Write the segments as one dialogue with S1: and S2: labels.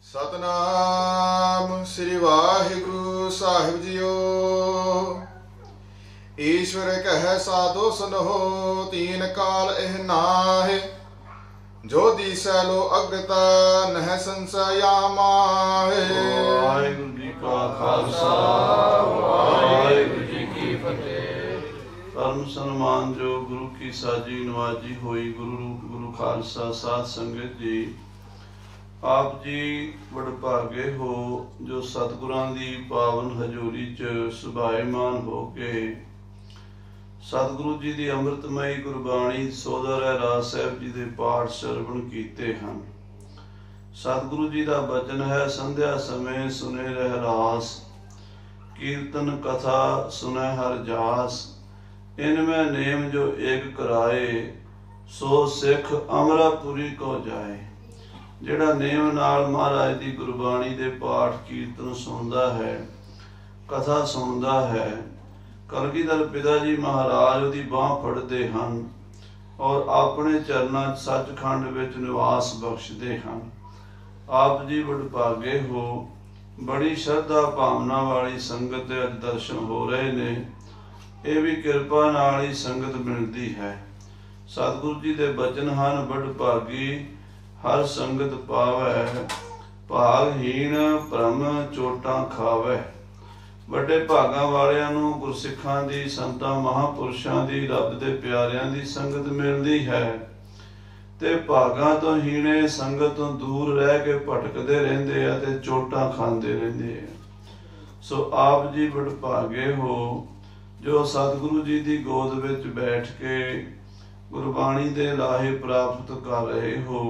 S1: सतनाम श्री वाहिगुरु साहिब जियो। ईश्वर कह साधो सुनहो तीन काल एह नाहे। जो दिसै लो अगता नह संशया माहे।
S2: वाहिगुरु जी का खालसा वाहिगुरु जी की फतेह। परम सन्मान जो गुरु की साजी नवाजी हुई गुरु रूप गुरु खालसा साध संगत जी, आप जी वडभागे हो जो सतगुरां दी पावन हजूरी च सुभाईमान हो के सतगुरु जी दी अमृतमयी गुरबाणी सोदर राज साहिब जी दे पाठ श्रवण कीते हन। सतगुरु जी दा बचन है संध्या समय सुने रहरास। कीर्तन कथा सुने हर जास। इनमें नेम जो एक कराए सो सिख अमरापुरी को जाए। ਜਿਹੜਾ ਨੇਮ ਨਾਲ ਮਹਾਰਾਜ ਦੀ ਗੁਰਬਾਣੀ ਦੇ ਪਾਠ ਕੀਰਤਨ ਸੁਣਦਾ ਹੈ, ਕਥਾ ਸੁਣਦਾ ਹੈ, ਕਲਗੀਧਰ ਪਿਤਾ ਜੀ ਮਹਾਰਾਜ ਉਹਦੀ ਬਾਂਹ ਫੜਦੇ ਹਨ ਔਰ ਆਪਣੇ ਚਰਨਾਂ 'ਚ ਸੱਚਖੰਡ ਵਿੱਚ ਨਿਵਾਸ ਬਖਸ਼ਦੇ ਹਨ। ਆਪ ਜੀ ਵਡਭਾਗੇ ਹੋ। ਬੜੀ ਸ਼ਰਧਾ ਭਾਵਨਾ ਵਾਲੀ ਸੰਗਤ ਦੇ ਅੱਜ ਦਰਸ਼ਨ ਹੋ ਰਹੇ ਨੇ। ਇਹ ਵੀ ਕਿਰਪਾ ਨਾਲ ਹੀ ਸੰਗਤ ਮਿਲਦੀ ਹੈ। ਸਤਿਗੁਰੂ ਜੀ ਦੇ ਬਚਨ ਹਨ, ਵਡਭਾਗੀ हर संगत पावै भागहीन भ्रम चोटां खावै। ਵੱਡੇ ਭਾਗਾਂ ਵਾਲਿਆਂ ਨੂੰ ਗੁਰਸਿੱਖਾਂ ਦੀ, ਸੰਤਾਂ ਮਹਾਂਪੁਰਸ਼ਾਂ ਦੀ, ਰੱਬ ਦੇ ਪਿਆਰਿਆਂ ਦੀ ਸੰਗਤ ਮਿਲਦੀ ਹੈ ਤੇ ਭਾਗਾਂ ਤੋਂ ਹੀਣੇ ਸੰਗਤ ਤੋਂ ਦੂਰ ਰਹਿ ਕੇ ਭਟਕਦੇ ਰਹਿੰਦੇ ਆ ਤੇ ਚੋਟਾਂ ਖਾਂਦੇ ਰਹਿੰਦੇ ਆ। ਸੋ ਆਪ ਜੀ ਵਡਭਾਗੇ ਹੋ ਜੋ ਸਤਿਗੁਰੂ ਜੀ ਦੀ ਗੋਦ ਵਿੱਚ ਬੈਠ ਕੇ ਗੁਰਬਾਣੀ ਦੇ ਲਾਹੇ ਪ੍ਰਾਪਤ ਕਰ ਰਹੇ ਹੋ।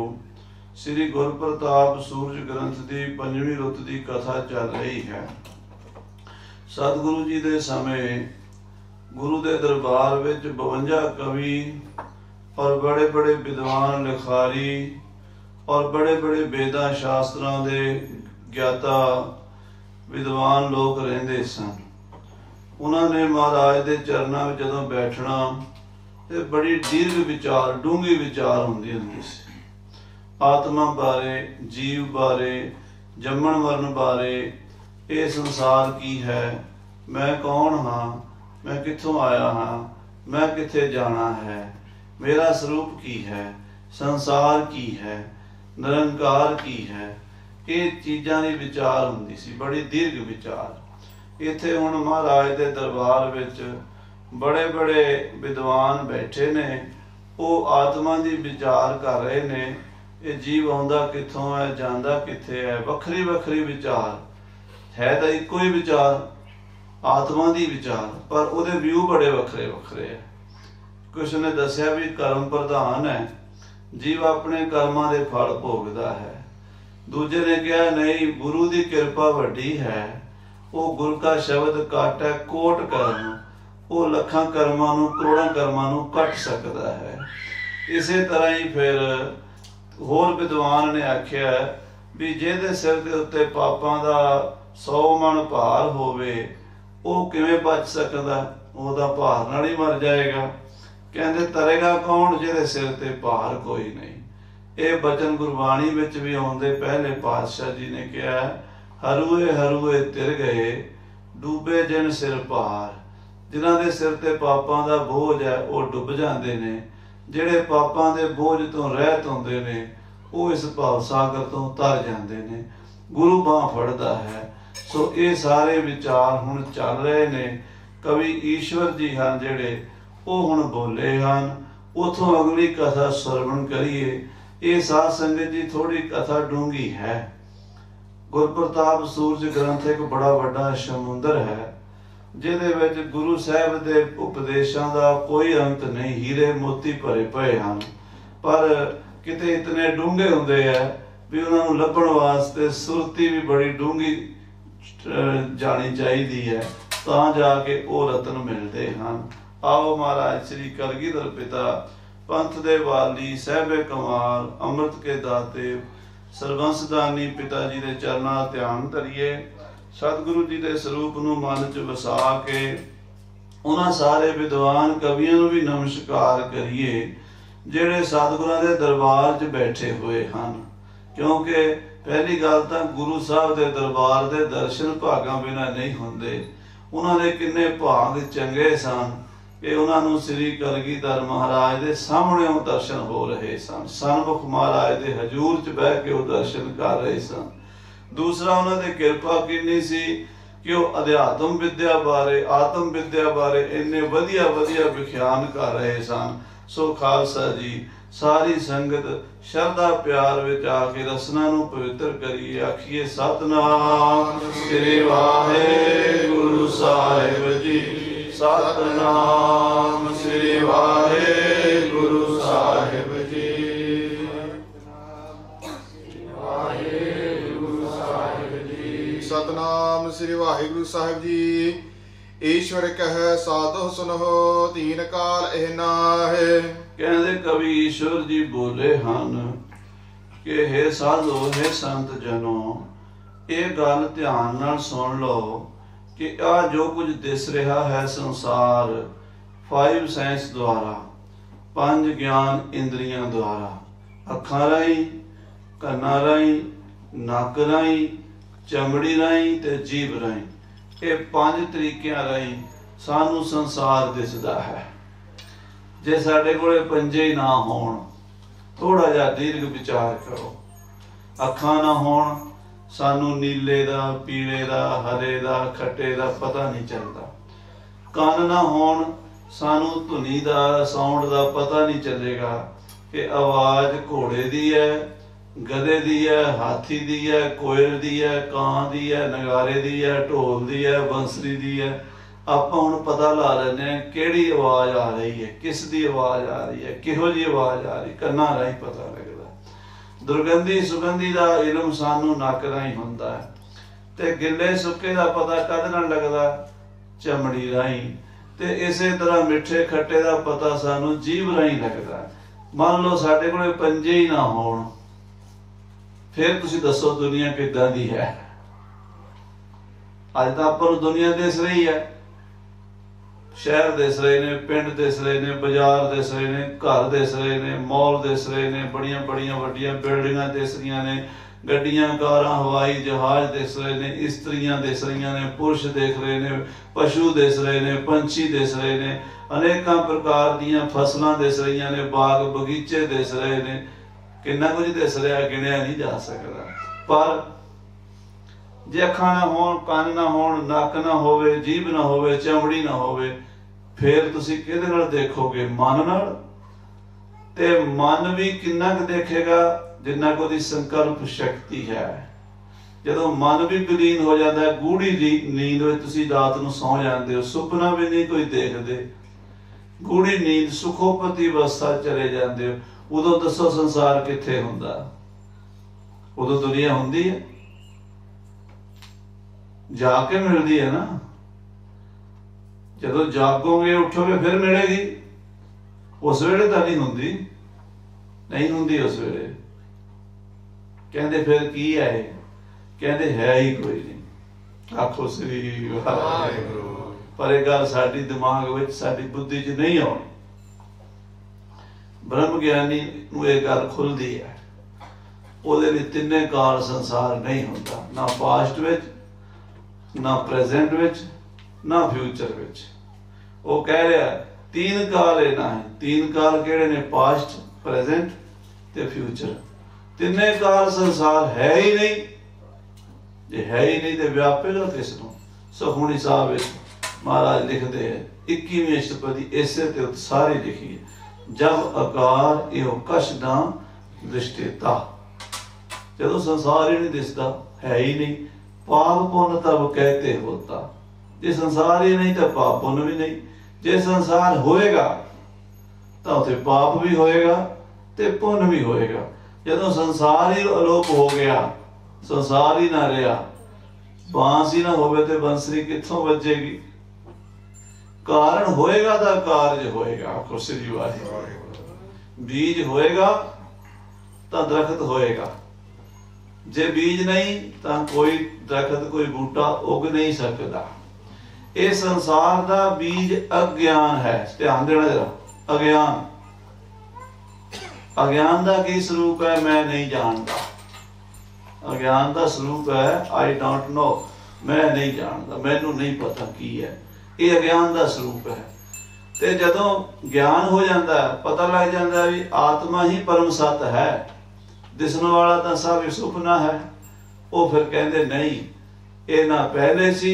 S2: श्री गुरप्रताप सूरज ग्रंथ की 5वीं रुत की कथा चल रही है। सतगुरु जी के समय गुरु के दरबार में 52 कवि और बड़े बड़े विद्वान लिखारी और बड़े बड़े वेदा शास्त्रों के ज्ञाता विद्वान लोग रहते सन। उन्होंने महाराज के चरणों में जदों बैठना तो बड़ी दीर्घ विचार, डूंगी विचार होंदी सी। आत्मा बारे, जीव बारे, जम्मण मरण बारे, ये संसार की है, मैं कौन हाँ, मैं कित्थों आया हाँ, मैं कित्थे जाना है, मेरा स्वरूप की है, संसार की है, निरंकार की है। ये चीज़ां दी विचार हुंदी सी, बड़ी दीर्घ विचार। इत्थे हुण महाराज दे दरबार विच बड़े बड़े विद्वान बैठे ने, वो आत्मा दी विचार कर रहे ने। ये जीव आउंदा कित्थों है, जांदा कित्थे है, वखरी वखरी विचार है तो इक्को ही विचार, आत्मा दी विचार, पर उहदे व्यू बड़े वखरे वखरे है। कुछ ने दस्या भी कर्म प्रधान है, जीव अपने कर्मां दे फल भोगदा है। दूजे ने कहा नहीं, गुरु दी कृपा वड्डी है, वो गुरु का शब्द कट है कोट कर्म, वो लखां कर्मां नूं करोड़ां कर्मां नूं कट सकदा है। इसे तरह ही फिर होर विद्वान ने आख्या भी जिहदे सिर दे उत्ते पापां दा 100 मन भार होवे वो किवें बच सकदा, ओहदा भार नाल ही मर जाएगा। कहंदे तरेगा कौन जिहदे सिर ते भार कोई नहीं। ये बचन गुरबाणी विच भी आउंदे। पहले पातशाह जी ने कहा हरूले हरूले तिर गए डूबे जिन सिर भार। जिन्हां दे सिर ते पापां दा बोझ है वो डुब जांदे ने, ਜਿਹੜੇ ਪਾਪਾਂ ਦੇ ਬੋਝ ਤੋਂ ਰਹਿਤ ਹੁੰਦੇ ਨੇ ਉਹ ਇਸ ਭਾਵ ਸਾਗਰ ਤੋਂ ਤਰ ਜਾਂਦੇ ਨੇ। ਗੁਰੂ ਬਾਂਹ ਫੜਦਾ ਹੈ। ਸੋ ਇਹ ਸਾਰੇ ਵਿਚਾਰ ਹੁਣ ਚੱਲ ਰਹੇ ਨੇ। ਕਵੀ ਈਸ਼ਵਰ ਜੀ ਹਨ ਜਿਹੜੇ ਉਹ ਹੁਣ ਬੋਲੇ ਹਨ। ਉਥੋਂ ਅਗਲੀ ਕਥਾ ਸਰਵਣ ਕਰੀਏ। ਇਹ ਸਾਧ ਸੰਗਤ ਜੀ ਥੋੜੀ ਕਥਾ ਡੂੰਗੀ ਹੈ। ਗੁਰਪ੍ਰਤਾਪ ਸੂਰਜ ਗ੍ਰੰਥ ਇੱਕ ਬੜਾ ਵੱਡਾ ਸਮੁੰਦਰ ਹੈ ਜਿਹਦੇ ਵਿੱਚ ਗੁਰੂ ਸਾਹਿਬ ਦੇ ਉਪਦੇਸ਼ਾਂ ਦਾ ਕੋਈ ਅੰਤ ਨਹੀਂ। ਹੀਰੇ ਮੋਤੀ ਭਰੇ ਪਏ ਹਨ, ਪਰ ਕਿਤੇ ਇਤਨੇ ਡੂੰਘੇ ਹੁੰਦੇ ਆ ਵੀ ਉਹਨਾਂ ਨੂੰ ਲੱਭਣ ਵਾਸਤੇ ਸੁਰਤੀ ਵੀ ਬੜੀ ਡੂੰਘੀ ਜਾਣੀ ਚਾਹੀਦੀ ਹੈ, ਤਾਂ ਜਾ ਕੇ ਉਹ ਰਤਨ ਮਿਲਦੇ ਹਨ। ਆਓ ਮਹਾਰਾਜ ਸ੍ਰੀ ਕਲਗੀਧਰ ਪਿਤਾ ਪੰਥ ਦੇ ਵਾਲੀ ਸਾਹਿਬੇ ਕਮਾਲ ਅੰਮ੍ਰਿਤ ਕੇ ਦਾਤੇ ਸਰਬੰਸਦਾਨੀ ਪਿਤਾ ਜੀ ਦੇ ਚਰਨਾਂ ਦਾ ਧਿਆਨ ਧਰੀਏ। सतगुरु जी के स्वरूप नूं मन च वसा के उन्हां सारे विद्वान कवियां नूं भी नमस्कार करिए जिहड़े सतगुरां दे दरबार च बैठे हुए हैं। क्योंकि पहली गल तां गुरु साहब दे दरबार दे दर्शन भागां बिना नहीं हुंदे। उन्हां दे किन्ने भाग चंगे सन कि उन्हां नूं श्री कलगीधर महाराज दे सामणे दर्शन हो रहे सन। सन्मुख महाराज दे हजूर च बह के वो दर्शन कर रहे सन। दूसरा उन्हां दे किरपा किन्नी सी कि वो अध्यात्म विद्या बारे आत्म विद्या बारे इन्ने वधिया वधिया विख्यान कर रहे सन। सो खालसा जी सारी संगत शरदा प्यार विच आके रसना नूं पवित्र करिए। आखिए सतनाम श्री वाहिगुरु साहिब जी। सतनाम श्री वाहिगुरु साहिब जी।
S1: सतनाम श्री वाहिगुरु साहिब जी। ईश्वर कह साधो सुनहो तीन काल एह नाहे।
S2: कहते कवि ईश्वर जी बोले ਹਨ कि हे साधो हे संत जनो ਇਹ ਗੱਲ ਧਿਆन ਨਾਲ ਸੁਣ ਲਓ कि आ जो कुछ दिस रहा है संसार 5 सेंस द्वारा 5 ज्ञान इंद्रियां द्वारा अखां राहीं ਕੰਨਾਂ ਰਾਹੀਂ ਨੱਕ ਰਾਹੀਂ ਚਮੜੀ ਰਾਹੀਂ ਤੇ ਜੀਭ ਰਾਹੀਂ ਇਹ 5 ਤਰੀਕਿਆਂ ਰਾਹੀਂ ਸਾਨੂੰ ਸੰਸਾਰ ਦਿਸਦਾ ਹੈ। ਜੇ ਸਾਡੇ ਕੋਲੇ ਪੰਜੇ ਹੀ ਨਾ ਹੋਣ ਥੋੜਾ ਜਿਹਾ ਦੀਰਘ ਵਿਚਾਰ ਕਰੋ। ਅੱਖਾਂ ਨਾ ਹੋਣ ਸਾਨੂੰ ਨੀਲੇ ਦਾ ਪੀਲੇ ਦਾ ਹਰੇ ਦਾ ਖੱਟੇ ਦਾ ਪਤਾ ਨਹੀਂ ਚੱਲਦਾ। ਕੰਨ ਨਾ ਹੋਣ ਸਾਨੂੰ ਧੁਨੀ ਦਾ ਸਾਊਂਡ ਦਾ ਪਤਾ ਨਹੀਂ ਚੱਲੇਗਾ ਕਿ ਆਵਾਜ਼ ਘੋੜੇ ਦੀ ਹੈ गधे दी है हाथी दी है कोयल दी है कां दी है नगारे दी है ढोल दी है बंसरी दी है। ਆਪਾਂ ਹੁਣ ਪਤਾ ਲਾ ਲੈਂਦੇ ਹਾਂ ਕਿਹੜੀ ਆਵਾਜ਼ ਆ ਰਹੀ ਹੈ ਕਿਸ ਦੀ ਆਵਾਜ਼ ਆ ਰਹੀ ਹੈ ਕਿਹੋ ਜਿਹੀ ਆਵਾਜ਼ ਆ ਰਹੀ ਕੰਨਾਂ ਰਾਹੀਂ ਪਤਾ ਲੱਗਦਾ। ਦੁਰਗੰਧੀ ਸੁਗੰਧੀ ਦਾ ਇਲਮ ਸਾਨੂੰ ਨੱਕ ਰਾਹੀਂ ਹੁੰਦਾ ਹੈ ਤੇ ਗਿੱਲੇ ਸੁੱਕੇ ਦਾ ਪਤਾ ਕਦ ਨਾਲ ਲੱਗਦਾ ਚਮੜੀ ਰਾਹੀਂ ਤੇ ਇਸੇ ਤਰ੍ਹਾਂ ਮਿੱਠੇ ਖੱਟੇ ਦਾ ਪਤਾ ਸਾਨੂੰ ਜੀਭ ਰਾਹੀਂ ਲੱਗਦਾ। ਮੰਨ ਲਓ ਸਾਡੇ ਕੋਲੇ ਪੰਜੇ ਹੀ ਨਾ ਹੋਣ फिर तुसी दसो दुनिया किदां दी है। अज तां आपां नूं दुनिया दिस रही है। शहर दिस रहे ने पिंड दिस रहे ने बाजार दिस रहे ने घर दिस रहे ने मॉल दिस रहे ने बड़ियां बड़ियां वड्डियां बिल्डिंगां दिस रही ने गड्डियां कारां हवाई जहाज दिस रहे ने इस्त्रियां दिस रही ने पुरुष दिख रहे ने पशु दिस रहे ने पंछी दिस रहे ने अनेकां प्रकार दीयां फसलां दिस रही ने बाग बगीचे दिस रहे ने किन्ना कुछ दिस रहा गिणिया नहीं जा सकता। पर जे अखां ना होण कंन ना होण नक ना होवे जीभ ना होवे चमड़ी ना होवे फिर तुसी किहदे नाल देखोगे मन नाल। ते मन भी किन्ना क देखेगा जिन्ना को दी संकल्प शक्ति है। जदों मन भी विलीन हो जाता है गूढ़ी नींद में तुसी रात नूं सौ जाते हो सुपना भी नहीं कोई देखते गूढ़ी नींद सुखोपति अवस्था चले जाते हो। उदों दसो संसार किथे हुंदा उदों दुनिया हुंदी है जाके मिलती है ना। जदों जागोगे उठोगे फिर मिलेगी उस वेले तां नहीं हुंदी नहीं हुंदी उस वेले। कहंदे फिर की है कहंदे है ही कोई नहीं। आखो श्री वाहिगुरू। पर यह गल साडी दिमाग विच साडी बुद्धि च नहीं आउणी। ब्रह्म ज्ञानी नूं ये गल खुलदी है ਉਹਦੇ ਲਈ ਤਿੰਨੇ ਕਾਲ ਸੰਸਾਰ नहीं ਹੁੰਦਾ ना पास्ट ਵਿੱਚ ना प्रेजेंट ਵਿੱਚ ना फ्यूचर ਵਿੱਚ। ਉਹ ਕਹਿ ਰਿਹਾ तीन काल है ना है। तीन काल ਕਿਹੜੇ ਨੇ पास्ट प्रेजेंट ਤੇ फ्यूचर। ਤਿੰਨੇ ਕਾਲ ਸੰਸਾਰ है ही नहीं। ਜੇ है ही नहीं ਤੇ ਵਿਆਪੇਗਾ ਕਿਸ ਨੂੰ। ਸੁਖਮਨੀ ਸਾਹਿਬ ਵਿੱਚ ਮਹਾਰਾਜ ਲਿਖਦੇ ਹੈ 21ਵੀਂ ਅਸ਼ਟਪਦੀ ਇਸੇ ਤੇ ਸਾਰੀ ਲਿਖੀ ਹੈ। जब आकार यो कश ना दृष्टिता जदों संसार ही नहीं दिसता है ही नहीं। पाप पुण्य तब कहते होता। जे संसार ही नहीं तो पाप पुण्य भी नहीं। जे संसार होएगा तो उसे पाप भी होएगा ते पुण्य भी होएगा। जदों संसार ही अलोप हो गया संसार ही ना रहा बांस ही ना होवे ते बंसरी कित्थों बजेगी। कारण होएगा तो कार्य होएगा। आखो श्री वाहिगुरू। बीज होएगा तो दरखत होएगा जे बीज नहीं तो कोई दरखत कोई बूटा उग नहीं सकता। ये संसार का बीज अज्ञान है। ध्यान देना जरा अज्ञान अज्ञान का की स्वरूप है मैं नहीं जानता। अज्ञान का स्वरूप है आई डोंट नो, मैं नहीं जानता, मैनू नहीं पता की है, ये अज्ञान का स्वरूप है। ते जदों ज्ञान हो जाता है, पता लग जाता भी आत्मा ही परम सत है, दिसण वाला तो सब सुपना है, वो फिर कहते नहीं ये ना पहले सी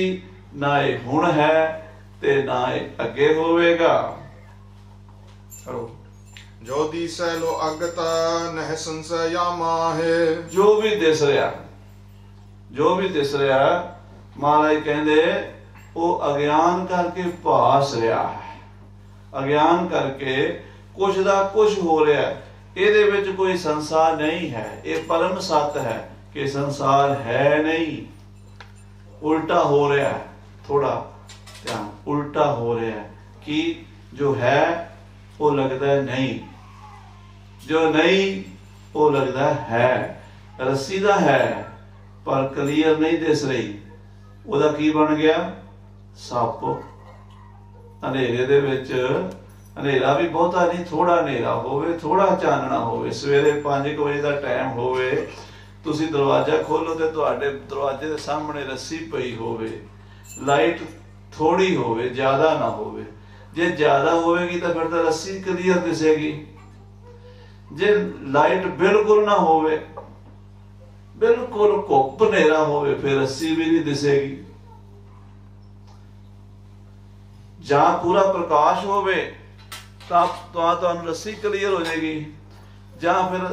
S2: ना ये हुण है ते ना ये अगे होवेगा।
S1: जो दिसै लो अगता नह संशय माहे।
S2: जो भी दिस रहा, जो भी दिस रहा महाराज कहते वो अज्ञान करके भास रहा है, अज्ञान करके कुछ दा कुछ हो रहा है, ਇਹਦੇ ਵਿੱਚ कोई संसार नहीं है, ये परम सत्य है कि संसार है नहीं, उल्टा हो रहा है, थोड़ा ध्यान, उल्टा हो रहा है कि जो है वो लगता है नहीं, जो नहीं वो लगता है, रस्सी दा है पर क्लियर नहीं दिस रही, ਉਹਦਾ ਕੀ बन गया सप। ਹਨੇਰੇ ਦੇ ਵਿੱਚ ਹਨੇਰਾ ਵੀ ਬਹੁਤਾ ਨਹੀਂ, ਥੋੜਾ ਹਨੇਰਾ ਹੋਵੇ, ਥੋੜਾ ਚਾਨਣਾ ਹੋਵੇ, ਸਵੇਰੇ 5 ਵਜੇ ਦਾ ਟਾਈਮ ਹੋਵੇ, ਤੁਸੀਂ ਦਰਵਾਜ਼ਾ ਖੋਲੋ ਤੇ ਤੁਹਾਡੇ ਦਰਵਾਜ਼ੇ ਦੇ ਸਾਹਮਣੇ ਰੱਸੀ ਪਈ ਹੋਵੇ, ਲਾਈਟ ਥੋੜੀ ਹੋਵੇ, ਜ਼ਿਆਦਾ ਨਾ ਹੋਵੇ। ਜੇ ਜ਼ਿਆਦਾ ਹੋਵੇਗੀ ਤਾਂ ਫਿਰ ਤਾਂ ਰੱਸੀ ਕਲੀਅਰ ਦਿਸੇਗੀ, ਜੇ ਲਾਈਟ ਬਿਲਕੁਲ ਨਾ ਹੋਵੇ, ਬਿਲਕੁਲ ਘੁੱਪ ਹਨੇਰਾ ਹੋਵੇ, ਫਿਰ ਰੱਸੀ ਵੀ ਨਹੀਂ ਦਿਸੇਗੀ। ਜਾਂ ਪੂਰਾ ਪ੍ਰਕਾਸ਼ ਹੋਵੇ ਤਾਂ ਤੁਹਾਨੂੰ ਰੱਸੀ ਕਲੀਅਰ ਹੋ ਜਾਏਗੀ, ਜਾਂ ਫਿਰ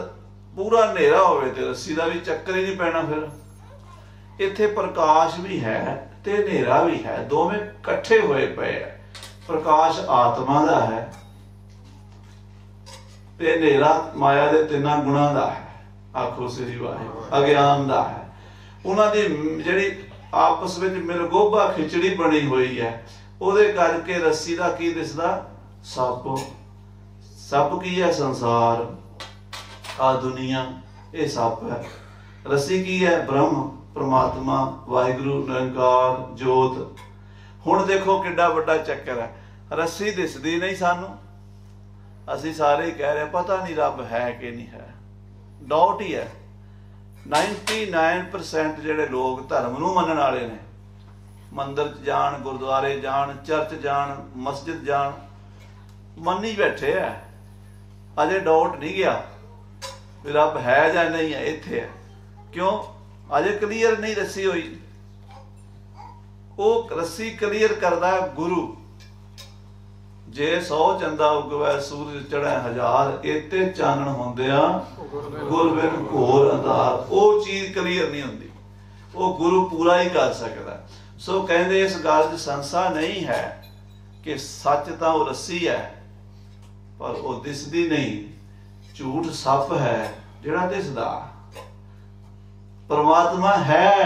S2: ਪੂਰਾ ਹਨੇਰਾ ਹੋਵੇ ਤੇ ਰੱਸੀ ਦਾ ਵੀ ਚੱਕਰ ਹੀ ਨਹੀਂ ਪੈਣਾ। ਫਿਰ ਇੱਥੇ ਪ੍ਰਕਾਸ਼ ਵੀ ਹੈ ਤੇ ਹਨੇਰਾ ਵੀ ਹੈ, ਦੋਵੇਂ ਇਕੱਠੇ ਹੋਏ ਪਏ ਆ। ਪ੍ਰਕਾਸ਼ ਆਤਮਾ ਦਾ ਹੈ ਤੇ ਹਨੇਰਾ ਮਾਇਆ ਦੇ ਤਿੰਨਾਂ ਗੁਣਾਂ ਦਾ ਹੈ, ਆਖੋ ਸ੍ਰੀ ਵਾਹਿਗੁਰੂ, ਅਗਿਆਨ ਦਾ ਹੈ। ਉਹਨਾਂ ਦੀ ਜਿਹੜੀ ਆਪਸ ਵਿੱਚ ਮਿਲਗੋਭਾ ਖਿਚੜੀ ਬਣੀ ਹੋਈ ਹੈ, ਉਹਦੇ ਕਰਕੇ ਰੱਸੀ ਦਾ ਕੀ ਦਿਸਦਾ, ਸੱਪ। ਸੱਪ ਕੀ ਹੈ, ਸੰਸਾਰ, ਆ ਦੁਨੀਆ, ਇਹ ਸੱਪ ਹੈ। ਰੱਸੀ ਕੀ ਹੈ, ਬ੍ਰਹਮ, परमात्मा, वाहिगुरु, निरंकार, जोत। हुण देखो किड्डा वड्डा चक्कर है, रस्सी दिसदी नहीं सानू, असी सारे ही कह रहे पता नहीं रब है कि नहीं है, डाउट ही है। 99% जिहड़े लोग धर्म नूं मनण वाले ने, मंदिर च जाण, गुरुद्वारे जाण, चर्च जाण, मस्जिद जाण, मन्नी बैठे है, अजे डाउट नहीं गया भी रब है या नहीं है, इत्थे है। क्यों? अजे क्लीयर नहीं रस्सी हुई। वो रस्सी क्लीयर करदा गुरु। जे 100 चंदा उगवै सूरज चढ़े 1000, इत्ते चानण हुंदिया गुर बिन घोर अंधार। वो चीज क्लीयर नहीं हुंदी, वो गुरु पूरा ही कर सकदा। सो कहंदे इस गल च संसा नहीं है कि सच तां वो रस्सी है पर वो दिसदी नहीं, झूठ सप है जिहड़ा दिसदा। परमात्मा है,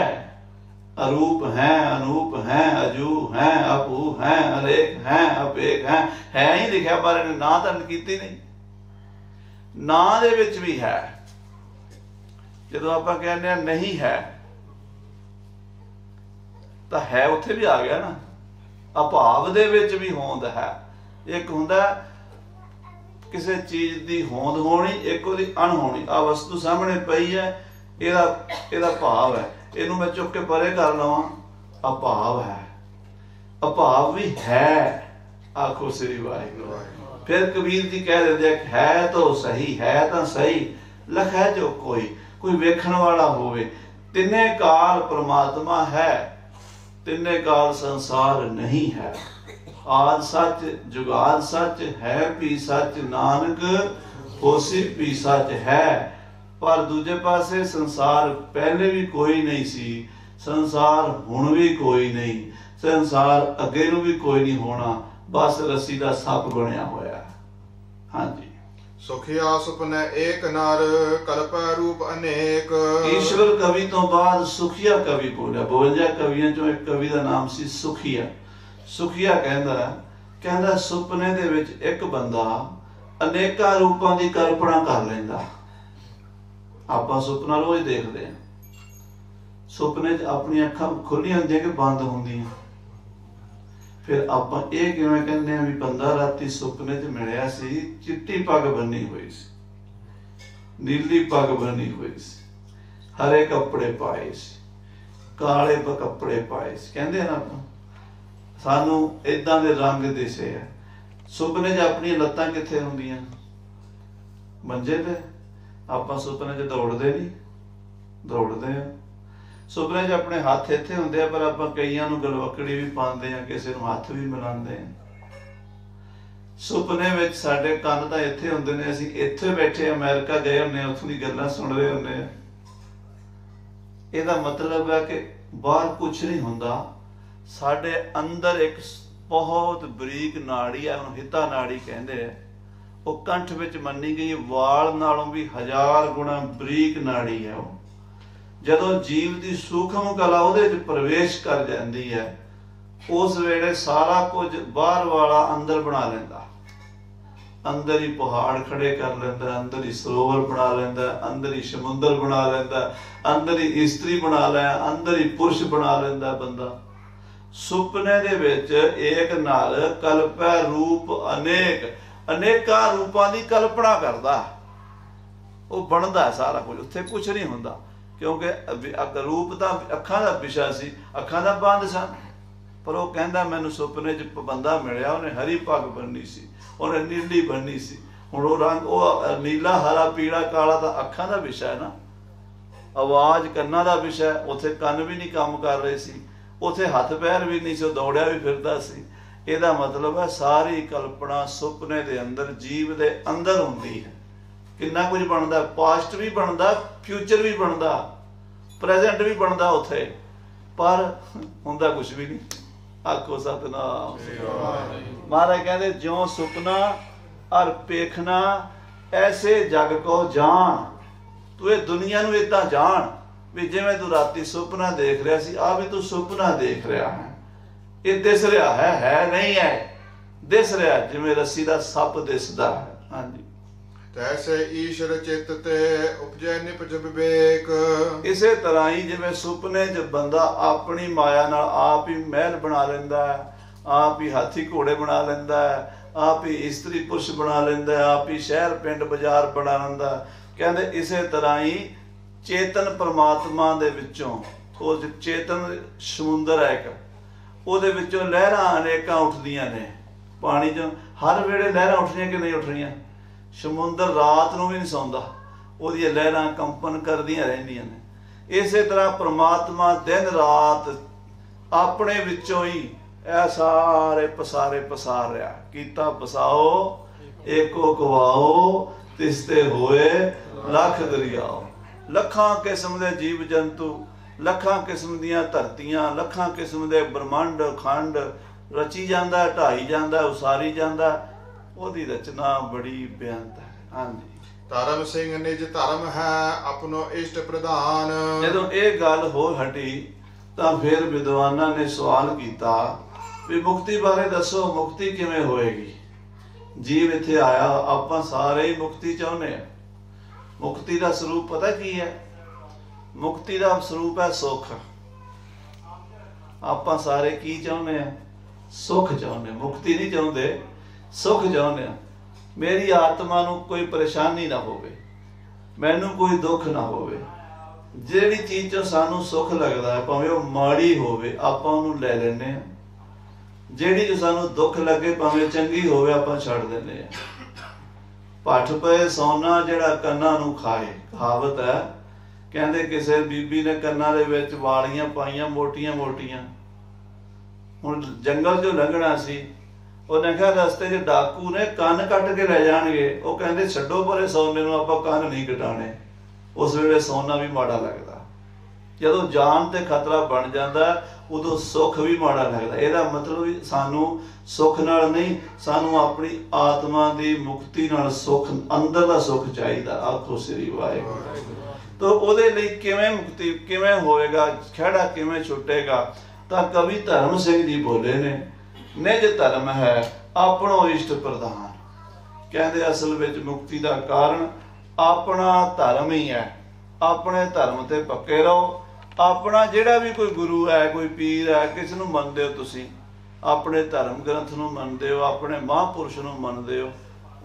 S2: अरूप है, अनूप है, अजू है, अपू है, अलेख है, अपेक है ही लिखा, पर इन्हें ना धन कीती नहीं, ना दे विच भी है। जदों आपां कहने नहीं है तो है उत्थे भी आ गया ना, अभाव दे विच भी होंद है। एक हुंदा किसी चीज की होंद होनी, एक उहदी अणहोनी। आ वस्तु सामने पई है, ਇਹਦਾ ਭਾਵ ਹੈ, ਇਹਨੂੰ मैं चुक के परे कर लवां, अभाव है, अभाव भी है, आखो श्री वाहिगुरू। फिर कबीर जी कह देते है तो सही, है तो सही, लख है जो कोई वेखण वाला होवे। तिन्ने काल परमात्मा है, तिन्ने काल संसार नहीं है। आद सच जुगाद सच है, भी सच नानक होसी भी सच है। पर दूजे पासे संसार पहले भी कोई नहीं सी, संसार हुण भी कोई नहीं, संसार अगे नूं भी कोई नहीं होना, बस रस्सी दा सप बनिया होया। हाँ जी।
S1: सुखिया सुपने एक नर, कल्प रूप अनेक।
S2: ईश्वर कवि तो बाद सुखिया कवि बोलिया। 52 कवियां चों एक कवि दा नाम सी सुखिया। सुखिया कहंदा सुपने दे विच एक बंदा अनेकां रूपां दी कल्पना कर लैंदा। ਆਪਾਂ ਸੁਪਨਾ ਰੋਜ਼ ਦੇਖਦੇ ਹਾਂ, ਸੁਪਨੇ 'ਚ ਆਪਣੀਆਂ ਅੱਖਾਂ ਖੁੱਲੀਆਂ ਹੁੰਦੀਆਂ ਕਿ ਬੰਦ ਹੁੰਦੀਆਂ। ਫਿਰ ਆਪਾਂ ਇਹ ਕਿਵੇਂ ਕਹਿੰਦੇ ਆ ਵੀ ਬੰਦਾ ਰਾਤੀ ਸੁਪਨੇ 'ਚ ਮਿਲਿਆ ਸੀ, ਚਿੱਟੀ ਪੱਗ ਬੰਨੀ ਹੋਈ ਸੀ, ਨੀਲੀ ਪੱਗ ਬੰਨੀ ਹੋਈ ਸੀ, ਹਰੇ ਕੱਪੜੇ ਪਾਏ ਸੀ, ਕਾਲੇ ਕੱਪੜੇ ਪਾਏ ਸੀ। ਕਹਿੰਦੇ ਨਾ ਸਾਨੂੰ ਏਦਾਂ ਦੇ ਰੰਗ ਦਿਸੇ ਆ। ਸੁਪਨੇ 'ਚ ਆਪਣੀਆਂ ਲੱਤਾਂ ਕਿੱਥੇ ਹੁੰਦੀਆਂ? ਮੰਜੇ ਤੇ। ਆਪਾਂ ਸੁਪਨੇ 'ਚ ਦੌੜਦੇ ਨਹੀਂ, ਦੌੜਦੇ ਆ। ਸੁਪਨੇ 'ਚ ਆਪਣੇ ਹੱਥ ਇੱਥੇ ਹੁੰਦੇ ਆ, ਪਰ ਆਪਾਂ ਕਈਆਂ ਨੂੰ ਗਲਵੱਕੜੀ ਵੀ ਪਾਉਂਦੇ ਆ, ਕਿਸੇ ਨੂੰ ਹੱਥ ਵੀ ਮਿਲਾਉਂਦੇ ਆ। ਸੁਪਨੇ ਵਿੱਚ ਸਾਡੇ ਕੰਨ ਤਾਂ ਇੱਥੇ ਹੁੰਦੇ ਨੇ, ਅਸੀਂ ਇੱਥੇ ਬੈਠੇ ਅਮਰੀਕਾ ਗਏ ਹੁੰਦੇ ਆ, ਉੱਥੋਂ ਦੀ ਗੱਲਾਂ ਸੁਣ ਰਹੇ ਹੁੰਦੇ ਆ। ਇਹਦਾ ਮਤਲਬ ਹੈ ਕਿ ਬਾਹਰ ਕੁਛ ਨਹੀਂ ਹੁੰਦਾ, ਸਾਡੇ ਅੰਦਰ ਇੱਕ ਬਹੁਤ ਬਰੀਕ ਨਾੜੀ ਹੈ, ਉਹਨੂੰ ਹਿੱਤਾ ਨਾੜੀ ਕਹਿੰਦੇ ਆ। ਉਹ ਕੰਠ ਵਿੱਚ ਮੰਨੀ ਗਈ ਵਾਲ ਨਾਲੋਂ ਵੀ 1000 ਗੁਣਾ ਬਰੀਕ ਨਾੜੀ ਹੈ। ਉਹ ਜਦੋਂ ਜੀਵ ਦੀ ਸੂਖਮ ਕਲਾ ਉਹਦੇ 'ਚ ਪ੍ਰਵੇਸ਼ ਕਰ ਜਾਂਦੀ ਹੈ, ਉਸ ਵੇਲੇ ਸਾਰਾ ਕੁਝ ਬਾਹਰ ਵਾਲਾ ਅੰਦਰ ਬਣਾ ਲੈਂਦਾ। ਅੰਦਰ ਹੀ ਪਹਾੜ ਖੜੇ ਕਰ ਲੈਂਦਾ, ਅੰਦਰ ਹੀ ਸਰੋਵਰ ਬਣਾ ਲੈਂਦਾ, ਅੰਦਰ ਹੀ ਸਮੁੰਦਰ ਬਣਾ ਲੈਂਦਾ, ਅੰਦਰ ਹੀ ਇਸਤਰੀ ਬਣਾ ਲੈ, ਅੰਦਰ ਹੀ ਪੁਰਸ਼ ਬਣਾ ਲੈਂਦਾ ਬੰਦਾ। ਸੁਪਨੇ ਦੇ ਵਿੱਚ ਏਕ ਨਾਲ ਕਲਪੈ ਰੂਪ ਅਨੇਕ, ਅਨੇਕਾਂ ਰੂਪਾਂ ਦੀ ਕਲਪਨਾ ਕਰਦਾ। ਉਹ ਬਣਦਾ ਸਾਰਾ ਕੁਝ, ਉੱਥੇ ਕੁਛ ਨਹੀਂ ਹੁੰਦਾ, ਕਿਉਂਕਿ ਰੂਪ ਤਾਂ ਅੱਖਾਂ ਦਾ ਵਿਸ਼ਾ ਸੀ, ਅੱਖਾਂ ਦਾ ਬੰਦ ਸਨ। ਪਰ ਉਹ ਕਹਿੰਦਾ ਮੈਨੂੰ ਸੁਪਨੇ 'ਚ ਬੰਦਾ ਮਿਲਿਆ, ਉਹਨੇ ਹਰੀ ਪੱਗ ਬੰਨ੍ਹੀ ਸੀ, ਉਹਨੇ ਨੀਲੀ ਬੰਨ੍ਹੀ ਸੀ। ਹੁਣ ਉਹ ਰੰਗ, ਉਹ ਨੀਲਾ, ਹਰਾ, ਪੀਲਾ, ਕਾਲਾ ਤਾਂ ਅੱਖਾਂ ਦਾ ਵਿਸ਼ਾ ਹੈ ਨਾ। ਆਵਾਜ਼ ਕੰਨਾਂ ਦਾ ਵਿਸ਼ਾ, ਉੱਥੇ ਕੰਨ ਵੀ ਨਹੀਂ ਕੰਮ ਕਰ ਰਹੇ ਸੀ, ਉੱਥੇ ਹੱਥ ਪੈਰ ਵੀ ਨਹੀਂ ਸੀ, ਉਹ ਦੌੜਿਆ ਵੀ ਫਿਰਦਾ ਸੀ। ਇਹਦਾ ਮਤਲਬ ਹੈ ਸਾਰੀ ਕਲਪਨਾ ਸੁਪਨੇ ਦੇ ਅੰਦਰ, ਜੀਵ ਦੇ ਅੰਦਰ ਹੁੰਦੀ ਹੈ। ਕਿੰਨਾ ਕੁਝ ਬਣਦਾ, ਪਾਸਟ ਵੀ ਬਣਦਾ, ਫਿਊਚਰ ਵੀ ਬਣਦਾ, ਪ੍ਰੈਜ਼ੈਂਟ ਵੀ ਬਣਦਾ ਉੱਥੇ, ਪਰ ਹੁੰਦਾ ਕੁਛ ਵੀ ਨਹੀਂ। ਆਖੋ ਸਤਨਾਮ। ਮਹਾਰਾਜ ਕਹਿੰਦੇ ਜਿਉਂ ਸੁਪਨਾ ਅਰ ਪੇਖਣਾ ਐਸੇ ਜਗ ਕੋ ਜਾਣ। ਤੂੰ ਇਹ ਦੁਨੀਆ ਨੂੰ ਏਦਾਂ ਜਾਣ ਵੀ ਜਿਵੇਂ ਤੂੰ ਰਾਤੀ ਸੁਪਨਾ ਦੇਖ ਰਿਹਾ ਸੀ, ਆ ਵੀ ਤੂੰ ਸੁਪਨਾ ਦੇਖ ਰਿਹਾ ਹੈ। ਇਹ ਦਿਸ ਰਿਹਾ ਹੈ ਨਹੀਂ ਹੈ, ਦਿਸ ਰਿਹਾ ਜਿਵੇਂ ਰੱਸੀ ਦਾ ਸੱਪ ਦਿਸਦਾ ਹੈ। ਹਾਂਜੀ।
S1: ਤੈਸੇ ਈਸ਼ਰ ਚਿੱਤ ਤੇ ਉਪਜੈ ਨਿਪਜ ਵਿਵੇਕ।
S2: ਇਸੇ ਤਰ੍ਹਾਂ ਹੀ ਜਿਵੇਂ ਸੁਪਨੇ 'ਚ ਬੰਦਾ ਆਪਣੀ ਮਾਇਆ ਨਾਲ ਆਪ ਹੀ ਮਹਿਲ ਬਣਾ ਲੈਂਦਾ ਹੈ, ਆਪ ਹੀ ਹਾਥੀ ਘੋੜੇ ਬਣਾ ਲੈਂਦਾ ਹੈ, ਆਪ ਹੀ ਇਸਤਰੀ ਪੁਰਸ਼ ਬਣਾ ਲੈਂਦਾ ਹੈ, ਆਪ ਹੀ ਸ਼ਹਿਰ ਪਿੰਡ ਬਾਜ਼ਾਰ ਬਣਾ ਲੈਂਦਾ। ਕਹਿੰਦੇ ਇਸੇ ਤਰ੍ਹਾਂ ਹੀ ਚੇਤਨ ਪਰਮਾਤਮਾ ਦੇ ਵਿੱਚੋਂ, ਉਹ ਚੇਤਨ ਸਮੁੰਦਰ ਹੈ ਇੱਕ, ਉਹਦੇ ਵਿੱਚੋਂ ਲਹਿਰਾਂ ਅਨੇਕਾਂ ਉੱਠਦੀਆਂ ਨੇ। ਪਾਣੀ 'ਚੋਂ ਹਰ ਵੇਲੇ ਲਹਿਰਾਂ ਉੱਠਣੀਆਂ ਕਿ ਨਹੀਂ ਉੱਠ ਰਹੀਆਂ? ਸਮੁੰਦਰ ਰਾਤ ਨੂੰ ਵੀ ਨਹੀਂ ਸੌਂਦਾ, ਉਹਦੀਆਂ ਲਹਿਰਾਂ ਕੰਪਨ ਕਰਦੀਆਂ ਰਹਿੰਦੀਆਂ ਨੇ। ਇਸੇ ਤਰ੍ਹਾਂ ਪ੍ਰਮਾਤਮਾ ਦਿਨ ਰਾਤ ਆਪਣੇ ਵਿੱਚੋਂ ਹੀ ਇਹ ਸਾਰੇ ਪਸਾਰੇ ਪਸਾਰ ਰਿਹਾ। ਕੀਤਾ ਪਸਾਓ ਏਕੋ ਕਵਾਓ, ਤਿਸਤੇ ਹੋਏ ਲੱਖ ਦਰਿਆਓ। ਲੱਖਾਂ ਕਿਸਮ ਦੇ ਜੀਵ ਜੰਤੂ, ਲੱਖਾਂ ਕਿਸਮ ਦੀਆਂ ਧਰਤੀਆਂ, ਲੱਖਾਂ ਕਿਸਮ ਦੇ ਬ੍ਰਹਮੰਡ ਖੰਡ ਰਚੀ ਜਾਂਦਾ, ਢਾਈ ਜਾਂਦਾ, ਉਸਾਰੀ ਜਾਂਦਾ। ਉਹਦੀ ਰਚਨਾ ਬੜੀ ਬੇਅੰਤ ਹੈ। ਹਾਂਜੀ।
S1: ਧਰਮ ਸਿੰਘ ਨਿਜ ਧਰਮ ਹੈ ਆਪਣੋ ਇਸ਼ਟ ਪ੍ਰਧਾਨ।
S2: ਜਦੋਂ ਇਹ ਗੱਲ ਹੋ ਹਟੀ ਤਾਂ ਫਿਰ ਵਿਦਵਾਨਾਂ ਨੇ ਸਵਾਲ ਕੀਤਾ ਵੀ ਮੁਕਤੀ ਬਾਰੇ ਦੱਸੋ, ਮੁਕਤੀ ਕਿਵੇਂ ਹੋਏਗੀ? ਜੀਵ ਇੱਥੇ ਆਇਆ, ਆਪਾਂ ਸਾਰੇ ਹੀ ਮੁਕਤੀ ਚਾਹੁੰਦੇ ਆ। ਮੁਕਤੀ ਦਾ ਸਰੂਪ ਪਤਾ ਕੀ ਹੈ? ਮੁਕਤੀ ਦਾ ਸਰੂਪ ਹੈ ਸੁੱਖ। ਆਪਾਂ ਸਾਰੇ ਕੀ ਚਾਹੁੰਦੇ ਆ? ਸੁੱਖ ਚਾਹੁੰਦੇ। ਮੁਕਤੀ ਨਹੀਂ ਚਾਹੁੰਦੇ, ਸੁੱਖ ਚਾਹੁੰਦੇ ਆ। ਮੇਰੀ ਆਤਮਾ ਨੂੰ ਕੋਈ ਪਰੇਸ਼ਾਨੀ ਨਾ ਹੋਵੇ, ਮੈਨੂੰ ਕੋਈ ਦੁੱਖ ਨਾ ਹੋਵੇ। ਜਿਹੜੀ ਚੀਜ਼ 'ਚੋਂ ਸਾਨੂੰ ਸੁੱਖ ਲੱਗਦਾ ਹੈ, ਭਾਵੇਂ ਉਹ ਮਾੜੀ ਹੋਵੇ, ਆਪਾਂ ਉਹਨੂੰ ਲੈ ਲੈਂਦੇ ਹਾਂ। ਜਿਹੜੀ 'ਚ ਸਾਨੂੰ ਦੁੱਖ ਲੱਗੇ, ਭਾਵੇਂ ਚੰਗੀ ਹੋਵੇ, ਆਪਾਂ ਛੱਡ ਦਿੰਦੇ ਹਾਂ। ਭੱਠ ਪਏ ਸੋਨਾ ਜਿਹੜਾ ਕੰਨਾਂ ਨੂੰ ਖਾਏ, ਕਹਾਵਤ ਹੈ। ਕਹਿੰਦੇ ਕਿਸੇ ਬੀਬੀ ਨੇ ਕੰਨਾਂ ਦੇ ਵਿੱਚ ਵਾਲੀਆਂ ਪਾਈਆਂ ਮੋਟੀਆਂ ਮੋਟੀਆਂ। ਹੁਣ ਜੰਗਲ 'ਚੋਂ ਲੰਘਣਾ ਸੀ, ਉਹਨੇ ਕਿਹਾ ਰਸਤੇ 'ਚ ਡਾਕੂ ਨੇ ਕੰਨ ਕੱਟ ਕੇ ਲੈ ਜਾਣਗੇ। ਉਹ ਕਹਿੰਦੇ ਛੱਡੋ ਪਰੇ ਸੋਨੇ ਨੂੰ, ਆਪਾਂ ਕੰਨ ਨਹੀਂ ਕਟਾਣੇ। ਉਸ ਵੇਲੇ ਸੋਨਾ ਵੀ ਮਾੜਾ ਲੱਗਦਾ। ਜਦੋਂ ਜਾਨ ਤੇ ਖਤਰਾ ਬਣ ਜਾਂਦਾ, ਉਦੋਂ ਸੁੱਖ ਵੀ ਮਾੜਾ ਲੱਗਦਾ। ਇਹਦਾ ਮਤਲਬ ਵੀ ਸਾਨੂੰ ਸੁੱਖ ਨਾਲ ਨਹੀਂ, ਸਾਨੂੰ ਆਪਣੀ ਆਤਮਾ ਦੀ ਮੁਕਤੀ ਨਾਲ ਸੁੱਖ, ਅੰਦਰ ਦਾ ਸੁੱਖ ਚਾਹੀਦਾ। ਆਖੋ ਸ੍ਰੀ ਵਾਹਿਗੁਰੂ। ਤਾਂ ਉਹਦੇ ਲਈ ਕਿਵੇਂ ਮੁਕਤੀ, ਕਿਵੇਂ ਹੋਏਗਾ, ਖਹਿੜਾ ਕਿਵੇਂ ਛੁੱਟੇਗਾ? ਤਾਂ ਕਵੀ ਧਰਮ ਸਿੰਘ ਜੀ ਬੋਲੇ ਨੇ, ਨਿਜ ਧਰਮ ਹੈ ਆਪਣੋ ਇਸ਼ਟ ਪ੍ਰਧਾਨ। ਕਹਿੰਦੇ ਅਸਲ ਵਿੱਚ ਮੁਕਤੀ ਦਾ ਕਾਰਨ ਆਪਣਾ ਧਰਮ ਹੀ ਹੈ। ਆਪਣੇ ਧਰਮ ਤੇ ਪੱਕੇ ਰਹੋ। ਆਪਣਾ ਜਿਹੜਾ ਵੀ ਕੋਈ ਗੁਰੂ ਹੈ, ਕੋਈ ਪੀਰ ਹੈ, ਕਿਸ ਨੂੰ ਮੰਨਦੇ ਹੋ ਤੁਸੀਂ? ਆਪਣੇ ਧਰਮ ਗ੍ਰੰਥ ਨੂੰ ਮੰਨਦੇ ਹੋ, ਆਪਣੇ ਮਹਾਂਪੁਰਸ਼ ਨੂੰ ਮੰਨਦੇ ਹੋ,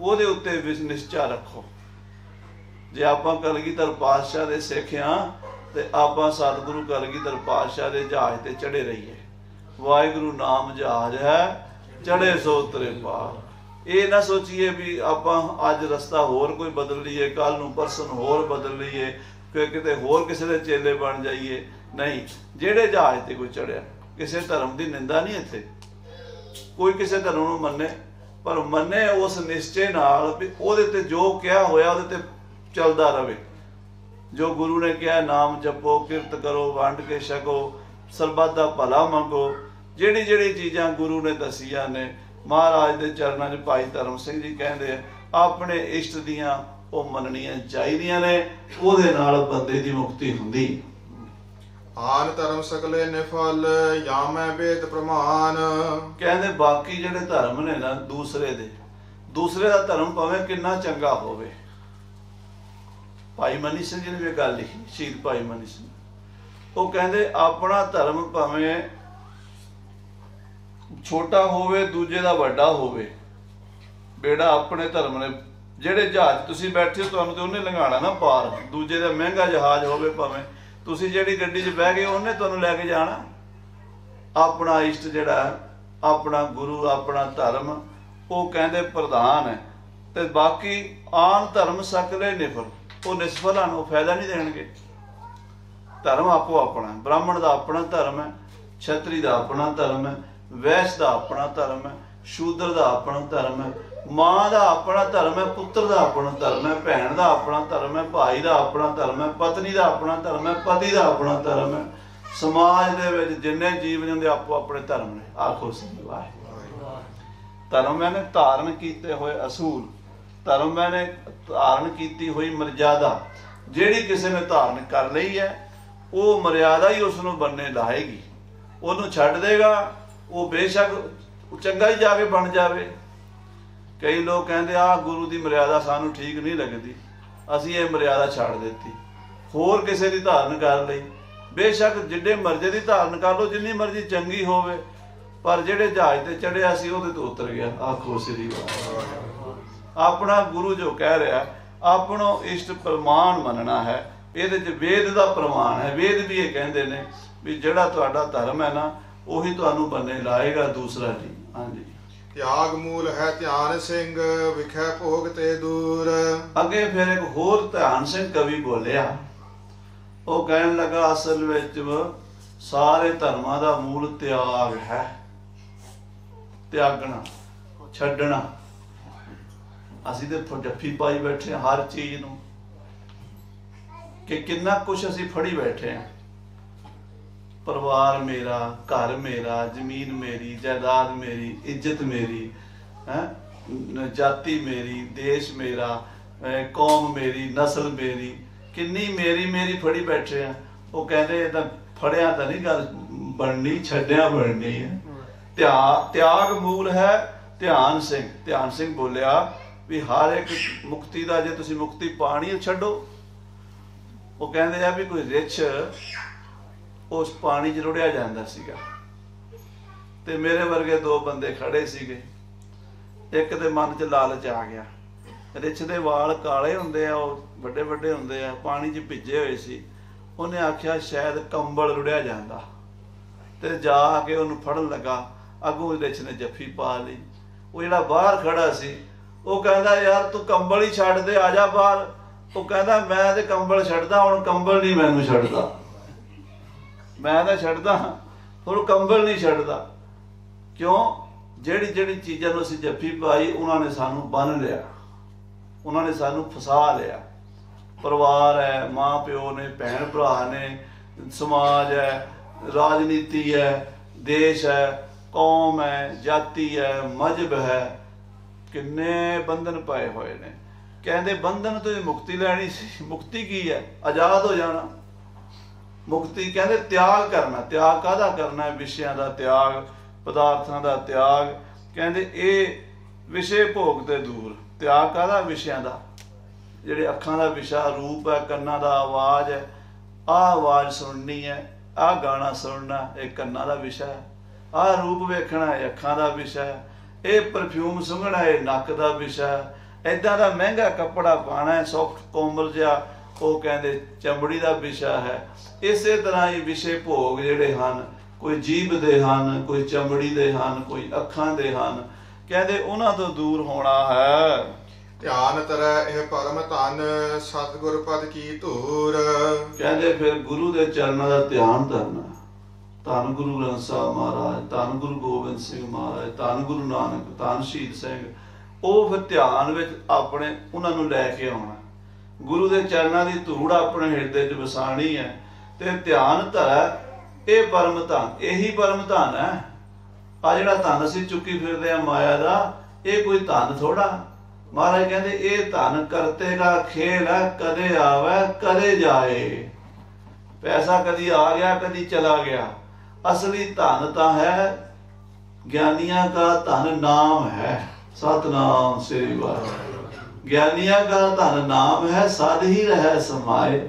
S2: ਉਹਦੇ ਉੱਤੇ ਨਿਸ਼ਚਾ ਰੱਖੋ। ਜੇ ਆਪਾਂ ਕਲਗੀਧਰ ਪਾਤਸ਼ਾਹ ਦੇ ਸਿੱਖ ਹਾਂ ਤੇ ਆਪਾਂ ਸਤਿਗੁਰੂ ਕਲਗੀਧਰ ਪਾਤਸ਼ਾਹ ਦੇ ਜਹਾਜ਼ ਤੇ ਚੜੇ ਰਹੀਏ। ਵਾਹਿਗੁਰੂ ਨਾਮ ਜਹਾਜ਼ ਹੈ ਚੜੇ ਸੋ ਉਤਰੇ ਪਾਰ। ਇਹ ਨਾ ਸੋਚੀਏ ਵੀ ਆਪਾਂ ਅੱਜ ਰਸਤਾ ਹੋਰ ਕੋਈ ਬਦਲ ਲਈਏ, ਕੱਲ ਨੂੰ ਪਰਸਨ ਹੋਰ ਬਦਲ ਲਈਏ, ਕਿ ਕਿਤੇ ਹੋਰ ਕਿਸੇ ਦੇ ਚੇਲੇ ਬਣ ਜਾਈਏ। ਨਹੀਂ, ਜਿਹੜੇ ਜਹਾਜ਼ ਤੇ ਕੋਈ ਚੜਿਆ, ਕਿਸੇ ਧਰਮ ਦੀ ਨਿੰਦਾ ਨਹੀਂ ਇੱਥੇ, ਕੋਈ ਕਿਸੇ ਧਰਮ ਨੂੰ ਮੰਨੇ, ਪਰ ਮੰਨੇ ਉਸ ਨਿਸ਼ਚੇ ਨਾਲ ਵੀ ਉਹਦੇ ਤੇ ਜੋ ਕਿਹਾ ਹੋਇਆ ਉਹਦੇ ਤੇ ਚੱਲਦਾ ਰਵੇ। ਜੋ ਗੁਰੂ ਨੇ ਕਿਹਾ, ਨਾਮ ਜਪੋ, ਕਿਰਤ ਕਰੋ, ਵੰਡ ਕੇ ਛਕੋ, ਸਰਬੱਤ ਦਾ ਭਲਾ ਮੰਗੋ, ਜਿਹੜੀ ਜਿਹੜੀ ਚੀਜ਼ਾਂ ਗੁਰੂ ਨੇ ਦਸੀਆਂ ਨੇ, ਮਹਾਰਾਜ ਦੇ ਚਰਨਾਂ 'ਚ ਭਾਈ ਧਰਮ ਸਿੰਘ ਜੀ ਕਹਿੰਦੇ ਆ ਆਪਣੇ ਇਸ਼ਟ ਦੀਆਂ ਉਹ ਮੰਨਣੀਆਂ ਚਾਹੀਦੀਆਂ ਨੇ। ਉਹਦੇ ਨਾਲ ਬੰਦੇ ਦੀ ਮੁਕਤੀ ਹੁੰਦੀ।
S1: ਆਨ ਧਰਮ ਸਗਲੇ ਨਿਫਲ ਯਾਮੈ ਵੇਦ ਪ੍ਰਮਾਨ।
S2: ਕਹਿੰਦੇ ਬਾਕੀ ਜਿਹੜੇ ਧਰਮ ਨੇ ਨਾ ਦੂਸਰੇ ਦਾ ਧਰਮ ਭਾਵੇਂ ਕਿੰਨਾ ਚੰਗਾ ਹੋਵੇ। ਭਾਈ ਮਨੀ ਸਿੰਘ ਜੀ ਨੇ ਵੀ ਗੱਲ ਲਿਖੀ, ਸ਼ਹੀਦ ਭਾਈ ਮਨੀ ਸਿੰਘ। ਉਹ ਕਹਿੰਦੇ ਆਪਣਾ ਧਰਮ ਭਾਵੇਂ ਛੋਟਾ ਹੋਵੇ, ਦੂਜੇ ਦਾ ਵੱਡਾ ਹੋਵੇ, ਬੇੜਾ ਆਪਣੇ ਧਰਮ ਨੇ। ਜਿਹੜੇ ਜਹਾਜ਼ ਤੁਸੀਂ ਬੈਠੇ ਹੋ ਤੁਹਾਨੂੰ ਤੇ ਉਹਨੇ ਲੰਘਾਣਾ ਨਾ ਪਾਰ। ਦੂਜੇ ਦਾ ਮਹਿੰਗਾ ਜਹਾਜ਼ ਹੋਵੇ, ਭਾਵੇਂ ਤੁਸੀਂ ਜਿਹੜੀ ਗੱਡੀ 'ਚ ਬਹਿ ਗਏ ਉਹਨੇ ਤੁਹਾਨੂੰ ਲੈ ਕੇ ਜਾਣਾ। ਆਪਣਾ ਇਸ਼ਟ ਜਿਹੜਾ, ਆਪਣਾ ਗੁਰੂ, ਆਪਣਾ ਧਰਮ, ਉਹ ਕਹਿੰਦੇ ਪ੍ਰਧਾਨ ਹੈ। ਤੇ ਬਾਕੀ ਆਨ ਧਰਮ ਸਕਲੇ ਨਿਫਲ, ਉਹ ਨਿਸਫਲ ਹਨ, ਉਹ ਫਾਇਦਾ ਨਹੀਂ ਦੇਣਗੇ। ਧਰਮ ਆਪੋ ਆਪਣਾ, ਬ੍ਰਾਹਮਣ ਦਾ ਆਪਣਾ ਧਰਮ ਹੈ, ਛਤਰੀ ਦਾ ਆਪਣਾ ਧਰਮ ਹੈ, ਵੈਸ਼ ਦਾ ਆਪਣਾ ਧਰਮ ਹੈ, ਸ਼ੂਦਰ ਦਾ ਆਪਣਾ ਧਰਮ ਹੈ, ਮਾਂ ਦਾ ਆਪਣਾ ਧਰਮ ਹੈ, ਪੁੱਤਰ ਦਾ ਆਪਣਾ ਧਰਮ ਹੈ, ਭੈਣ ਦਾ ਆਪਣਾ ਧਰਮ ਹੈ, ਭਾਈ ਦਾ ਆਪਣਾ ਧਰਮ ਹੈ, ਪਤਨੀ ਦਾ ਆਪਣਾ ਧਰਮ ਹੈ, ਪਤੀ ਦਾ ਆਪਣਾ ਧਰਮ ਹੈ। ਸਮਾਜ ਦੇ ਵਿੱਚ ਜਿੰਨੇ ਜੀਵ ਨੇ ਆਪੋ ਆਪਣੇ ਧਰਮ ਨੇ। ਆਖੋ ਸਹੀ ਵਾਹਿਗੁਰੂ। ਧਰਮ ਮੈਨੇ ਧਾਰਨ ਕੀਤੇ ਹੋਏ ਅਸੂਲ, ਧਰਮ ਮੈਨੇ ਧਾਰਨ ਕੀਤੀ ਹੋਈ ਮਰਜ਼ਾਦਾ। ਜਿਹੜੀ ਕਿਸੇ ਨੇ ਧਾਰਨ ਕਰ ਲਈ ਹੈ ਉਹ ਮਰਿਆਦਾ ਹੀ ਉਸ ਨੂੰ ਬੰਨੇ ਲਾਏਗੀ। ਉਹਨੂੰ ਛੱਡ ਦੇਗਾ, ਉਹ ਬੇਸ਼ੱਕ ਚੰਗਾ ਹੀ ਜਾ ਕੇ ਬਣ ਜਾਵੇ। ਕਈ ਲੋਕ ਕਹਿੰਦੇ ਆ ਗੁਰੂ ਦੀ ਮਰਿਆਦਾ ਸਾਨੂੰ ਠੀਕ ਨਹੀਂ ਲੱਗਦੀ, ਅਸੀਂ ਇਹ ਮਰਿਆਦਾ ਛੱਡ ਦਿੱਤੀ, ਹੋਰ ਕਿਸੇ ਦੀ ਧਾਰਨ ਕਰ ਲਈ। ਬੇਸ਼ੱਕ ਜਿੱਡੇ ਮਰਜ਼ੀ ਦੀ ਧਾਰਨ ਕਰ ਲਓ, ਜਿੰਨੀ ਮਰਜ਼ੀ ਚੰਗੀ ਹੋਵੇ, ਪਰ ਜਿਹੜੇ ਜਹਾਜ਼ ਤੇ ਚੜਿਆ ਸੀ ਉਹਦੇ ਤੋਂ ਉਤਰ ਗਿਆ। ਆਖੋ ਸ੍ਰੀ ਵਾਹਿਗੁਰੂ। ਆਪਣਾ ਗੁਰੂ ਜੋ ਕਹਿ ਰਿਹਾ, ਆਪਣੋ ਇਸ਼ਟ ਪ੍ਰਮਾਣ ਮੰਨਣਾ ਹੈ। ਇਹਦੇ 'ਚ ਵੇਦ ਦਾ ਪ੍ਰਮਾਣ ਹੈ। ਵੇਦ ਵੀ ਇਹ ਕਹਿੰਦੇ ਨੇ ਵੀ ਜਿਹੜਾ ਤੁਹਾਡਾ ਧਰਮ ਹੈ ਨਾ ਉਹੀ ਤੁਹਾਨੂੰ ਬੰਨੇ ਲਾਏਗਾ, ਦੂਸਰਾ ਨਹੀਂ। ਹਾਂਜੀ।
S1: ਤਿਆਗ ਮੂਲ ਹੈ ਧਿਆਨ ਸਿੰਘ ਵਿਖੇ ਭੋਗ ਤੇ ਦੂਰ।
S2: ਅੱਗੇ ਫਿਰ ਇੱਕ ਹੋਰ ਧਿਆਨ ਸਿੰਘ ਕਵੀ ਬੋਲਿਆ। ਉਹ ਕਹਿਣ ਲੱਗਾ ਅਸਲ ਵਿੱਚ ਸਾਰੇ ਧਰਮਾਂ ਦਾ ਮੂਲ ਤਿਆਗ ਹੈ, ਤਿਆਗਣਾ, ਛੱਡਣਾ। ਅਸੀਂ ਤੇ ਜੱਫੀ ਪਾਈ ਬੈਠੇ ਹਾਂ ਹਰ ਚੀਜ਼ ਨੂੰ, ਕਿ ਕਿੰਨਾ ਕੁਛ ਅਸੀਂ ਫੜੀ ਬੈਠੇ ਹਾਂ। ਪਰਿਵਾਰ ਮੇਰਾ, ਘਰ ਮੇਰਾ, ਜ਼ਮੀਨ ਮੇਰੀ, ਜਾਇਦਾਦ ਮੇਰੀ, ਇੱਜ਼ਤ ਮੇਰੀ, ਜਾਤੀ ਮੇਰੀ, ਦੇਸ਼ ਮੇਰਾ, ਕੌਮ ਮੇਰੀ, ਨਸਲ ਮੇਰੀ, ਕਿੰਨੀ ਮੇਰੀ ਮੇਰੀ ਫੜੀ ਬੈਠੇ ਆ। ਉਹ ਕਹਿੰਦੇ ਇਹ ਤਾਂ ਫੜਿਆ ਤਾਂ ਨਹੀਂ ਗੱਲ ਬਣਨੀ, ਛੱਡਿਆ ਬਣਨੀ ਹੈ। ਤਿਆਗ ਮੂਲ ਹੈ ਧਿਆਨ ਸਿੰਘ। ਧਿਆਨ ਸਿੰਘ ਬੋਲਿਆ ਵੀ ਹਰ ਇੱਕ ਮੁਕਤੀ ਦਾ, ਜੇ ਤੁਸੀਂ ਮੁਕਤੀ ਪਾਣੀ ਛੱਡੋ। ਉਹ ਕਹਿੰਦੇ ਆ ਵੀ ਕੋਈ ਰਿਛ ਉਸ ਪਾਣੀ 'ਚ ਰੁੜਿਆ ਜਾਂਦਾ ਸੀਗਾ, ਤੇ ਮੇਰੇ ਵਰਗੇ ਦੋ ਬੰਦੇ ਖੜੇ ਸੀਗੇ। ਇੱਕ ਦੇ ਮਨ 'ਚ ਲਾਲਚ ਆ ਗਿਆ। ਰਿਛ ਦੇ ਵਾਲ ਕਾਲੇ ਹੁੰਦੇ ਆ, ਉਹ ਵੱਡੇ ਵੱਡੇ ਹੁੰਦੇ ਆ, ਪਾਣੀ 'ਚ ਭਿੱਜੇ ਹੋਏ ਸੀ। ਉਹਨੇ ਆਖਿਆ ਸ਼ਾਇਦ ਕੰਬਲ ਰੁੜਿਆ ਜਾਂਦਾ, ਤੇ ਜਾ ਕੇ ਉਹਨੂੰ ਫੜਨ ਲੱਗਾ। ਅੱਗੋਂ ਰਿਛ ਨੇ ਜੱਫੀ ਪਾ ਲਈ। ਉਹ ਜਿਹੜਾ ਬਾਹਰ ਖੜਾ ਸੀ ਉਹ ਕਹਿੰਦਾ ਯਾਰ ਤੂੰ ਕੰਬਲ ਹੀ ਛੱਡ ਦੇ, ਆ ਜਾ ਬਾਹਰ। ਉਹ ਕਹਿੰਦਾ ਮੈਂ ਤੇ ਕੰਬਲ ਛੱਡਦਾ, ਹੁਣ ਕੰਬਲ ਨਹੀਂ ਮੈਨੂੰ ਛੱਡਦਾ। ਮੈਂ ਤਾਂ ਛੱਡਦਾ, ਹੁਣ ਕੰਬਲ ਨਹੀਂ ਛੱਡਦਾ। ਕਿਉਂ? ਜਿਹੜੀ ਜਿਹੜੀ ਚੀਜ਼ਾਂ ਨੂੰ ਅਸੀਂ ਜੱਫੀ ਪਾਈ ਉਹਨਾਂ ਨੇ ਸਾਨੂੰ ਬੰਨ੍ਹ ਲਿਆ, ਉਹਨਾਂ ਨੇ ਸਾਨੂੰ ਫਸਾ ਲਿਆ। ਪਰਿਵਾਰ ਹੈ, ਮਾਂ ਪਿਓ ਨੇ, ਭੈਣ ਭਰਾ ਨੇ, ਸਮਾਜ ਹੈ, ਰਾਜਨੀਤੀ ਹੈ, ਦੇਸ਼ ਹੈ, ਕੌਮ ਹੈ, ਜਾਤੀ ਹੈ, ਮਜ਼ਹਬ ਹੈ, ਕਿੰਨੇ ਬੰਧਨ ਪਏ ਹੋਏ ਨੇ। ਕਹਿੰਦੇ ਬੰਧਨ ਤੋਂ ਮੁਕਤੀ ਲੈਣੀ ਸੀ। ਮੁਕਤੀ ਕੀ ਹੈ? ਆਜ਼ਾਦ ਹੋ ਜਾਣਾ। ਮੁਕਤੀ ਕਹਿੰਦੇ ਤਿਆਗ ਕਰਨਾ। ਤਿਆਗ ਕਾਹਦਾ ਕਰਨਾ ਹੈ? ਵਿਸ਼ਿਆਂ ਦਾ ਤਿਆਗ, ਪਦਾਰਥਾਂ ਦਾ ਤਿਆਗ। ਕਹਿੰਦੇ ਇਹ ਵਿਸ਼ੇ ਭੋਗ ਤੇ ਦੂਰ। ਤਿਆਗ ਕਾਹਦਾ? ਵਿਸ਼ਿਆਂ ਦਾ। ਜਿਹੜੇ ਅੱਖਾਂ ਦਾ ਵਿਸ਼ਾ ਰੂਪ ਹੈ, ਕੰਨਾਂ ਦਾ ਆਵਾਜ਼ ਹੈ, ਆਹ ਆਵਾਜ਼ ਸੁਣਨੀ ਹੈ, ਆਹ ਗਾਣਾ ਸੁਣਨਾ, ਇਹ ਕੰਨਾਂ ਦਾ ਵਿਸ਼ਾ ਹੈ। ਆਹ ਰੂਪ ਵੇਖਣਾ, ਇਹ ਅੱਖਾਂ ਦਾ ਵਿਸ਼ਾ ਹੈ। ਇਹ ਪਰਫਿਊਮ ਸੁੰਘਣਾ, ਇਹ ਨੱਕ ਦਾ ਵਿਸ਼ਾ ਹੈ। ਏਦਾਂ ਦਾ ਮਹਿੰਗਾ ਕੱਪੜਾ ਪਾਉਣਾ ਹੈ, ਸੌਫਟ ਕੋਮਲ ਜਿਹਾ, ਉਹ ਕਹਿੰਦੇ ਚਮੜੀ ਦਾ ਵਿਸ਼ਾ ਹੈ। ਇਸੇ ਤਰ੍ਹਾਂ ਹੀ ਵਿਸ਼ੇ ਭੋਗ ਜਿਹੜੇ ਹਨ, ਕੋਈ ਜੀਭ ਦੇ ਹਨ, ਕੋਈ ਚਮੜੀ ਦੇ ਹਨ, ਕੋਈ ਅੱਖਾਂ ਦੇ ਹਨ, ਕਹਿੰਦੇ ਉਹਨਾਂ ਤੋਂ ਦੂਰ ਹੋਣਾ ਹੈ।
S1: ਧਿਆਨ ਤਰੈ ਇਹ ਪਰਮ ਧਨ, ਸਤਿਗੁਰ ਪਦ ਕੀ ਧੂਰ।
S2: ਕਹਿੰਦੇ ਫਿਰ ਗੁਰੂ ਦੇ ਚਰਨਾਂ ਦਾ ਧਿਆਨ ਕਰਨਾ। ਧੰਨ ਗੁਰੂ ਗ੍ਰੰਥ ਸਾਹਿਬ ਮਹਾਰਾਜ, ਧੰਨ ਗੁਰੂ ਗੋਬਿੰਦ ਸਿੰਘ ਮਹਾਰਾਜ, ਧੰਨ ਗੁਰੂ ਨਾਨਕ, ਧੰਨ ਸ਼ਹੀਦ ਸਿੰਘ, ਉਹ ਫਿਰ ਧਿਆਨ ਵਿੱਚ ਆਪਣੇ ਉਹਨਾਂ ਨੂੰ ਲੈ ਕੇ ਆਉਣਾ। ਗੁਰੂ ਦੇ ਚਰਨਾਂ ਦੀ ਧੂੜ ਆਪਣੇ ਹਿਰਦੇ 'ਚ ਵਸਾਣੀ ਹੈ ਤੇ ਧਿਆਨ ਧਰੈ ਇਹ ਪਰਮ ਧਨ। ਇਹੀ ਪਰਮ ਧਨ ਹੈ। ਆ ਜਿਹੜਾ ਧਨ ਅਸੀਂ ਚੁੱਕੀ ਫਿਰਦੇ ਆ ਮਾਇਆ ਦਾ, ਇਹ ਕੋਈ ਧਨ ਥੋੜਾ। ਮਹਾਰਾਜ ਕਹਿੰਦੇ ਇਹ ਧਨ ਕਰਤੇ ਦਾ ਖੇਲ ਹੈ, ਕਦੇ ਆਵੇ ਕਦੇ ਜਾਏ। ਪੈਸਾ ਕਦੀ ਆ ਗਿਆ ਕਦੀ ਚਲਾ ਗਿਆ। ਅਸਲੀ ਧਨ ਤਾਂ ਹੈ ਗਿਆਨੀਆਂ ਦਾ ਧਨ ਨਾਮ ਹੈ। ਸਤਨਾਮ ਸ੍ਰੀ ਵਾਹਿਗੁਰੂ। ਗਿਆਨੀਆਂ ਦਾ ਧਨ ਨਾਮ ਹੈ, ਸਦ ਹੀ ਰਹਿ ਸਮਾਏ।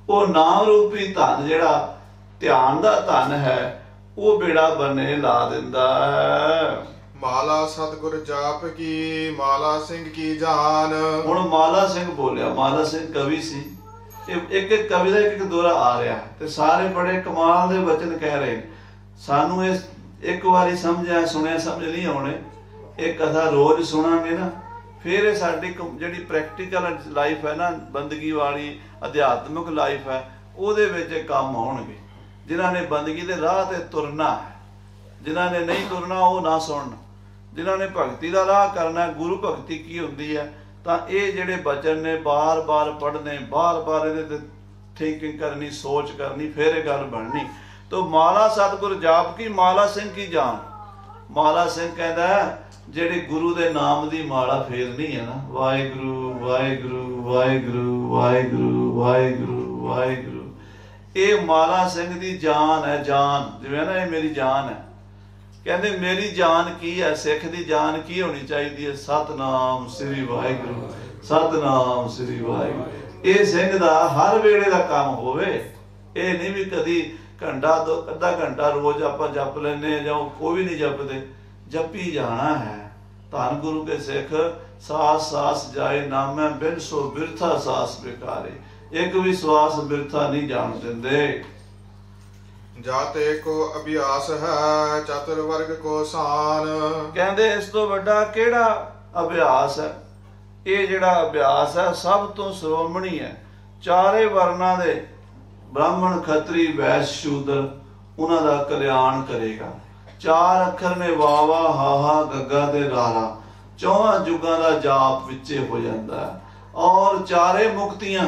S2: ਉਹ ਨਾਮ ਰੂਪੀ ਧਨ ਜਿਹੜਾ ਧਿਆਨ ਦਾ ਧਨ ਹੈ, ਉਹ ਬੇੜਾ ਬੰਨੇ ਲਾ ਦਿੰਦਾ ਹੈ।
S1: ਮਾਲਾ ਸਤਿਗੁਰ ਜਾਪ ਕੀ, ਮਾਲਾ ਸਿੰਘ ਕੀ ਜਾਨ।
S2: ਹੁਣ ਮਾਲਾ ਸਿੰਘ ਬੋਲਿਆ। ਮਾਲਾ ਸਿੰਘ ਕਵੀ ਸੀ। ਇੱਕ ਇੱਕ ਕਵੀ ਦਾ ਇੱਕ ਦੋਰਾ ਆ ਰਿਹਾ ਤੇ ਸਾਰੇ ਬੜੇ ਕਮਾਲ ਦੇ ਵਚਨ ਕਹਿ ਰਹੇ। ਸਾਨੂੰ ਇਹ ਇੱਕ ਵਾਰੀ ਸਮਝਿਆ ਸੁਣਿਆ ਸਮਝ ਨਹੀਂ ਆਉਣੇ। ਇਹ ਕਥਾ ਰੋਜ਼ ਸੁਣਾਂਗੇ ਨਾ, ਫਿਰ ਇਹ ਸਾਡੀ ਜਿਹੜੀ ਪ੍ਰੈਕਟੀਕਲ ਲਾਈਫ ਹੈ ਨਾ, ਬੰਦਗੀ ਵਾਲੀ ਅਧਿਆਤਮਿਕ ਲਾਈਫ ਹੈ, ਉਹਦੇ ਵਿੱਚ ਇਹ ਕੰਮ ਆਉਣਗੇ। ਜਿਨ੍ਹਾਂ ਨੇ ਬੰਦਗੀ ਦੇ ਰਾਹ ਤੇ ਤੁਰਨਾ ਹੈ, ਜਿਨ੍ਹਾਂ ਨੇ ਨਹੀਂ ਤੁਰਨਾ ਉਹ ਨਾ ਸੁਣਨ। ਜਿਨ੍ਹਾਂ ਨੇ ਭਗਤੀ ਦਾ ਰਾਹ ਕਰਨਾ, ਗੁਰੂ ਭਗਤੀ ਕੀ ਹੁੰਦੀ ਹੈ, ਤਾਂ ਇਹ ਜਿਹੜੇ ਬਚਨ ਨੇ ਬਾਰ-ਬਾਰ ਪੜ੍ਹਨੇ, ਬਾਰ-ਬਾਰ ਇਹਦੇ ਤੇ ਥਿੰਕਿੰਗ ਕਰਨੀ, ਸੋਚ ਕਰਨੀ, ਫਿਰ ਇਹ ਗੱਲ ਬਣਨੀ। ਤੋ ਮਾਲਾ ਸਤਿਗੁਰ ਜਾਪ ਕੀ, ਮਾਲਾ ਸਿੰਘ ਕੀ ਜਾਨ। ਮਾਲਾ ਸਿੰਘ ਕਹਿੰਦਾ ਜਿਹੜੇ ਗੁਰੂ ਦੇ ਨਾਮ ਦੀ ਮਾਲਾ ਫੇਰਨੀ ਹੈ ਨਾ, ਵਾਹਿਗੁਰੂ ਵਾਹਿਗੁਰੂ ਵਾਹਿਗੁਰੂ ਵਾਹਿਗੁਰੂ ਵਾਹਿਗੁਰੂ ਵਾਹਿਗੁਰੂ, ਇਹ ਮਾਲਾ ਸਿੰਘ ਦੀ ਜਾਨ ਹੈ। ਜਾਨ ਜਿਵੇਂ ਨਾ, ਇਹ ਮੇਰੀ ਜਾਨ ਹੈ। ਕਹਿੰਦੇ ਮੇਰੀ ਜਾਨ ਕੀ ਹੈ, ਸਿੱਖ ਦੀ ਜਾਨ ਕੀ ਹੋਣੀ ਚਾਹੀਦੀ ਹੈ? ਸਤਨਾਮ ਸ੍ਰੀ ਵਾਹਿਗੁਰੂ, ਸਤਨਾਮ ਸ੍ਰੀ ਵਾਹਿਗੁਰੂ। ਇਹ ਸਿੰਘ ਦਾ ਹਰ ਵੇਲੇ ਦਾ ਕੰਮ ਹੋਵੇ। ਇਹ ਨਹੀਂ ਵੀ ਕਦੀ ਘੰਟਾ ਅੱਧਾ ਘੰਟਾ ਰੋਜ਼ ਆਪਾਂ ਜਪ ਲੈਂਦੇ ਜਾਂ ਕੋਈ ਵੀ ਨਹੀਂ ਜਪਦੇ। ਜਪੀ ਜਾਣਾ ਹੈ। ਧੰਨ ਗੁਰੂ ਕੇ ਸਿੱਖ ਸਾਸ ਸਾਸ ਜਾਏ ਨਾਮੈ, ਬਿਨ ਸੋ ਬਿਰਥਾ ਸਾਸ ਬਿਕਾਰੇ। ਇੱਕ ਵੀ ਸਵਾਸ ਬਿਰਥਾ ਨਹੀਂ ਜਾਣ ਦਿੰਦੇ।
S1: ਜਾਤੇ ਕੋ ਅਭਿਆਸ ਹੈ, ਚਤੁਰ ਵਰਗ ਕੋ ਸਾਨ।
S2: ਕਹਿੰਦੇ ਇਸ ਤੋਂ ਵੱਡਾ ਕਿਹੜਾ ਅਭਿਆਸ ਹੈ? ਇਹ ਜਿਹੜਾ ਅਭਿਆਸ ਹੈ ਸਭ ਤੋਂ ਸ਼੍ਰੋਮਣੀ ਹੈ। ਚਾਰੇ ਵਰਨਾਂ ਦੇ ਬ੍ਰਾਹਮਣ, ਖੱਤਰੀ, ਵੈਸ਼, ਸ਼ੂਦਰ, ਉਹਨਾਂ ਦਾ ਕਲਿਆਣ ਕਰੇਗਾ। ਚਾਰ ਅੱਖਰ ਨੇ ਵਾਵਾ, ਹਾਹਾ, ਗੱਗਾ ਤੇ ਰਾਰਾ। ਚੌਹਾਂ ਯੁੱਗਾਂ ਦਾ ਜਾਪ ਵਿੱਚੇ ਹੋ ਜਾਂਦਾ ਹੈ। ਔਰ ਚਾਰੇ ਮੁਕਤੀਆਂ,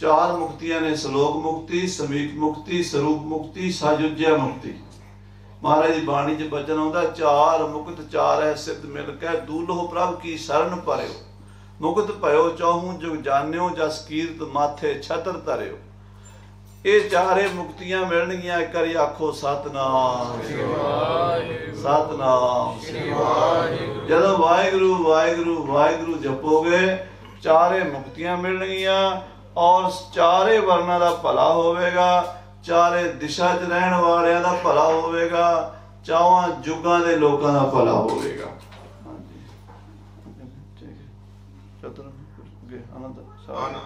S2: ਚਾਰ ਮੁਕਤੀਆਂ ਨੇ, ਸ਼ਲੋਕ ਮੁਕਤੀ, ਸਮੀਕ ਮੁਕਤੀ, ਸਰੂਪ ਮੁਕਤੀ, ਸਾਜੁਜਿਆ ਮੁਕਤੀ। ਮਹਾਰਾਜ ਦੀ ਬਾਣੀ 'ਚ ਬਚਨ ਆਉਂਦਾ, ਚਾਰ ਮੁਕਤ ਚਾਰੈ ਸਿੱਧ ਮਿਲ ਕੇ, ਦੂਲੋ ਪ੍ਰਭ ਕੀ ਸ਼ਰਨ ਭਰਿਓ। ਮੁਕਤ ਭਇਓ ਚੌਹੂ ਜੁਗ ਜਾਣਿਓ, ਜਸ ਕੀਰਤ ਮਾਥੇ ਛਤਰ ਧਰਿਓ। ਇਹ ਚਾਰੇ ਮੁਕਤੀਆਂ ਮਿਲਣਗੀਆਂ। ਇੱਕ ਵਾਰੀ ਆਖੋ ਸਤਨਾਮ ਸਤਨਾਮ। ਜਦੋਂ ਵਾਹਿਗੁਰੂ ਵਾਹਿਗੁਰੂ ਵਾਹਿਗੁਰੂ ਜਪੋਗੇ, ਚਾਰੇ ਮੁਕਤੀਆਂ ਮਿਲਣਗੀਆਂ ਔਰ ਚਾਰੇ ਵਰਨਾਂ ਦਾ ਭਲਾ ਹੋਵੇਗਾ। ਚਾਰੇ ਦਿਸ਼ਾ 'ਚ ਰਹਿਣ ਵਾਲਿਆਂ ਦਾ ਭਲਾ ਹੋਵੇਗਾ। ਚਾਵਾਂ ਯੁੱਗਾਂ ਦੇ ਲੋਕਾਂ ਦਾ ਭਲਾ ਹੋਵੇਗਾ।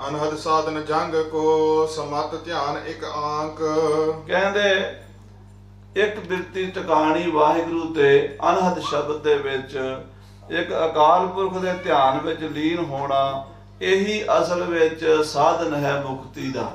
S1: ਅਨਹਦ ਸਾਧਨ ਜੰਗ ਕੋ, ਸਮਤ ਧਿਆਨ ਇੱਕ ਆਂਕ।
S2: ਕਹਿੰਦੇ ਇੱਕ ਬਿਰਤੀ ਟਿਕਾਣੀ ਵਾਹਿਗੁਰੂ ਤੇ ਅਨਹਦ ਸ਼ਬਦ ਦੇ ਵਿੱਚ, ਇੱਕ ਅਕਾਲ ਪੁਰਖ ਦੇ ਧਿਆਨ ਵਿੱਚ ਲੀਨ ਹੋਣਾ, ਇਹੀ ਅਸਲ ਵਿੱਚ ਸਾਧਨ ਹੈ ਮੁਕਤੀ ਦਾ,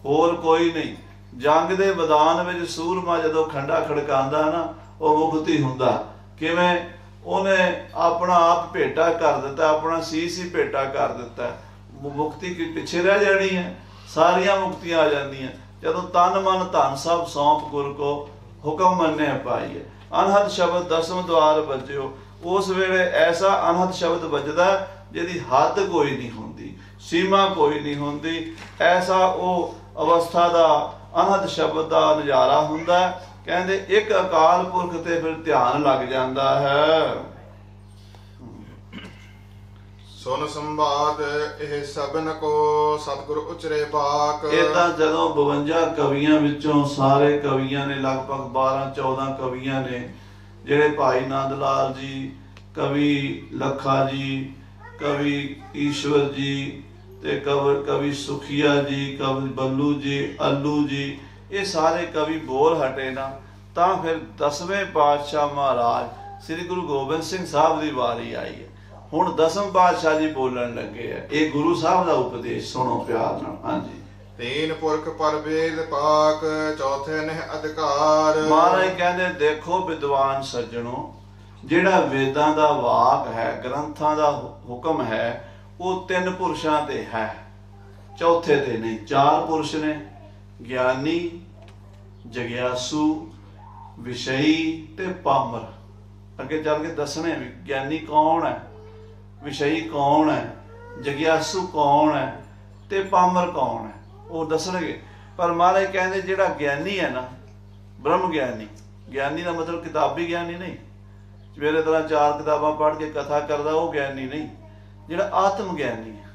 S2: ਹੋਰ ਕੋਈ ਨਹੀਂ। ਜੰਗ ਦੇ ਮੈਦਾਨ ਵਿੱਚ ਸੂਰਮਾ ਜਦੋਂ ਖੰਡਾ ਖੜਕਾਉਂਦਾ ਨਾ, ਉਹ ਮੁਕਤੀ ਹੁੰਦਾ। ਕਿਵੇਂ? ਉਹਨੇ ਆਪਣਾ ਆਪ ਭੇਟਾ ਕਰ ਦਿੱਤਾ, ਆਪਣਾ ਸੀਸ ਹੀ ਭੇਟਾ ਕਰ ਦਿੱਤਾ। ਮੁਕਤੀ ਕੀ ਪਿੱਛੇ ਰਹਿ ਜਾਣੀ ਹੈ? ਸਾਰੀਆਂ ਮੁਕਤੀਆਂ ਆ ਜਾਂਦੀਆਂ ਜਦੋਂ ਤਨ ਮਨ ਧਨ ਸਭ ਸੌਂਪ ਗੁਰ ਕੋ ਹੁਕਮ ਮੰਨੇ ਪਾਈਏ। ਅਨਹਦ ਸ਼ਬਦ ਦਸਮ ਦੁਆਰ ਵੱਜਿਓ। ਉਸ ਵੇਲੇ ਐਸਾ ਅਨਹਦ ਸ਼ਬਦ ਵੱਜਦਾ ਜਿਹਦੀ ਹੱਦ ਕੋਈ ਨਹੀਂ ਹੁੰਦੀ, ਸੀਮਾ ਕੋਈ ਨਹੀਂ ਹੁੰਦੀ। ਐਸਾ ਉਹ ਅਵਸਥਾ ਦਾ ਅਨਹਦ ਸ਼ਬਦ ਦਾ ਨਜ਼ਾਰਾ ਹੁੰਦਾ। ਕਹਿੰਦੇ ਇੱਕ ਅਕਾਲ ਪੁਰਖ ਤੇ ਫਿਰ ਧਿਆਨ ਲੱਗ ਜਾਂਦਾ ਹੈ।
S1: ਸੁਨ ਸੰਵਾਦ ਇਹ ਸਭਨ ਕੋ, ਸਤਿਗੁਰ ਉਚਰੇ ਬਾਕ।
S2: ਇਹ ਤਾਂ ਜਦੋਂ 52 ਕਵੀਆਂ ਵਿੱਚੋਂ ਸਾਰੇ ਕਵੀਆਂ ਨੇ, ਲਗਭਗ 12-14 ਕਵੀਆਂ ਨੇ, ਜਿਹੜੇ ਭਾਈ ਨੰਦ ਲਾਲ ਜੀ, ਕਵੀ ਲੱਖਾ ਜੀ, ਕਵੀ ਈਸ਼ਵਰ ਜੀ, ਤੇ ਕਵੀ ਸੁਖੀਆ ਜੀ, ਕਵੀ ਬੱਲੂ ਜੀ, ਅੱਲੂ ਜੀ, ਇਹ ਸਾਰੇ ਕਵੀ ਬੋਲ ਹਟੇ ਨਾ, ਤਾਂ ਫਿਰ 10ਵੇਂ ਪਾਤਸ਼ਾਹ ਮਹਾਰਾਜ ਸ੍ਰੀ ਗੁਰੂ ਗੋਬਿੰਦ ਸਿੰਘ ਸਾਹਿਬ ਦੀ ਵਾਰੀ ਆਈ ਹੈ। ਹੁਣ 10ਵੇਂ ਪਾਤਸ਼ਾਹ ਜੀ ਬੋਲਣ ਲੱਗੇ ਆ। ਇਹ ਗੁਰੂ ਸਾਹਿਬ ਦਾ ਉਪਦੇਸ਼ ਸੁਣੋ ਪਿਆਰ ਨਾਲ। ਹਾਂਜੀ।
S1: ਤੀਨ ਪੁਰਖ ਪਰ ਵੇਦ ਪਾਕ, ਚੌਥੇ ਨਹਿ ਅਧਿਕਾਰ।
S2: ਮਹਾਰਾਜ ਕਹਿੰਦੇ ਦੇਖੋ ਵਿਦਵਾਨ ਸੱਜਣੋ, ਜਿਹੜਾ ਵੇਦਾਂ ਦਾ ਵਾਕ ਹੈ, ਗ੍ਰੰਥਾਂ ਦਾ ਹੁਕਮ ਹੈ, ਉਹ 3 ਪੁਰਸ਼ਾਂ ਤੇ ਹੈ, ਚੌਥੇ ਤੇ ਨਹੀਂ। 4 ਪੁਰਸ਼ ਨੇ, ਗਿਆਨੀ, ਜਗਿਆਸੂ, ਵਿਸ਼ਈ ਤੇ ਪਾਮਰ। ਅੱਗੇ ਚੱਲ ਕੇ ਦੱਸਣੇ ਵੀ ਗਿਆਨੀ ਕੌਣ ਹੈ, ਵਿਸ਼ਈ ਕੌਣ ਹੈ, ਜਗਿਆਸੂ ਕੌਣ ਹੈ ਤੇ ਪਾਮਰ ਕੌਣ ਹੈ, ਉਹ ਦੱਸਣਗੇ। ਪਰ ਮਹਾਰਾਜ ਕਹਿੰਦੇ ਜਿਹੜਾ ਗਿਆਨੀ ਹੈ ਨਾ, ਬ੍ਰਹਮ ਗਿਆਨੀ, ਗਿਆਨੀ ਦਾ ਮਤਲਬ ਕਿਤਾਬੀ ਗਿਆਨੀ ਨਹੀਂ, ਸਵੇਰੇ ਤਰ੍ਹਾਂ 4 ਕਿਤਾਬਾਂ ਪੜ੍ਹ ਕੇ ਕਥਾ ਕਰਦਾ, ਉਹ ਗਿਆਨੀ ਨਹੀਂ। ਜਿਹੜਾ ਆਤਮ ਗਿਆਨੀ ਹੈ,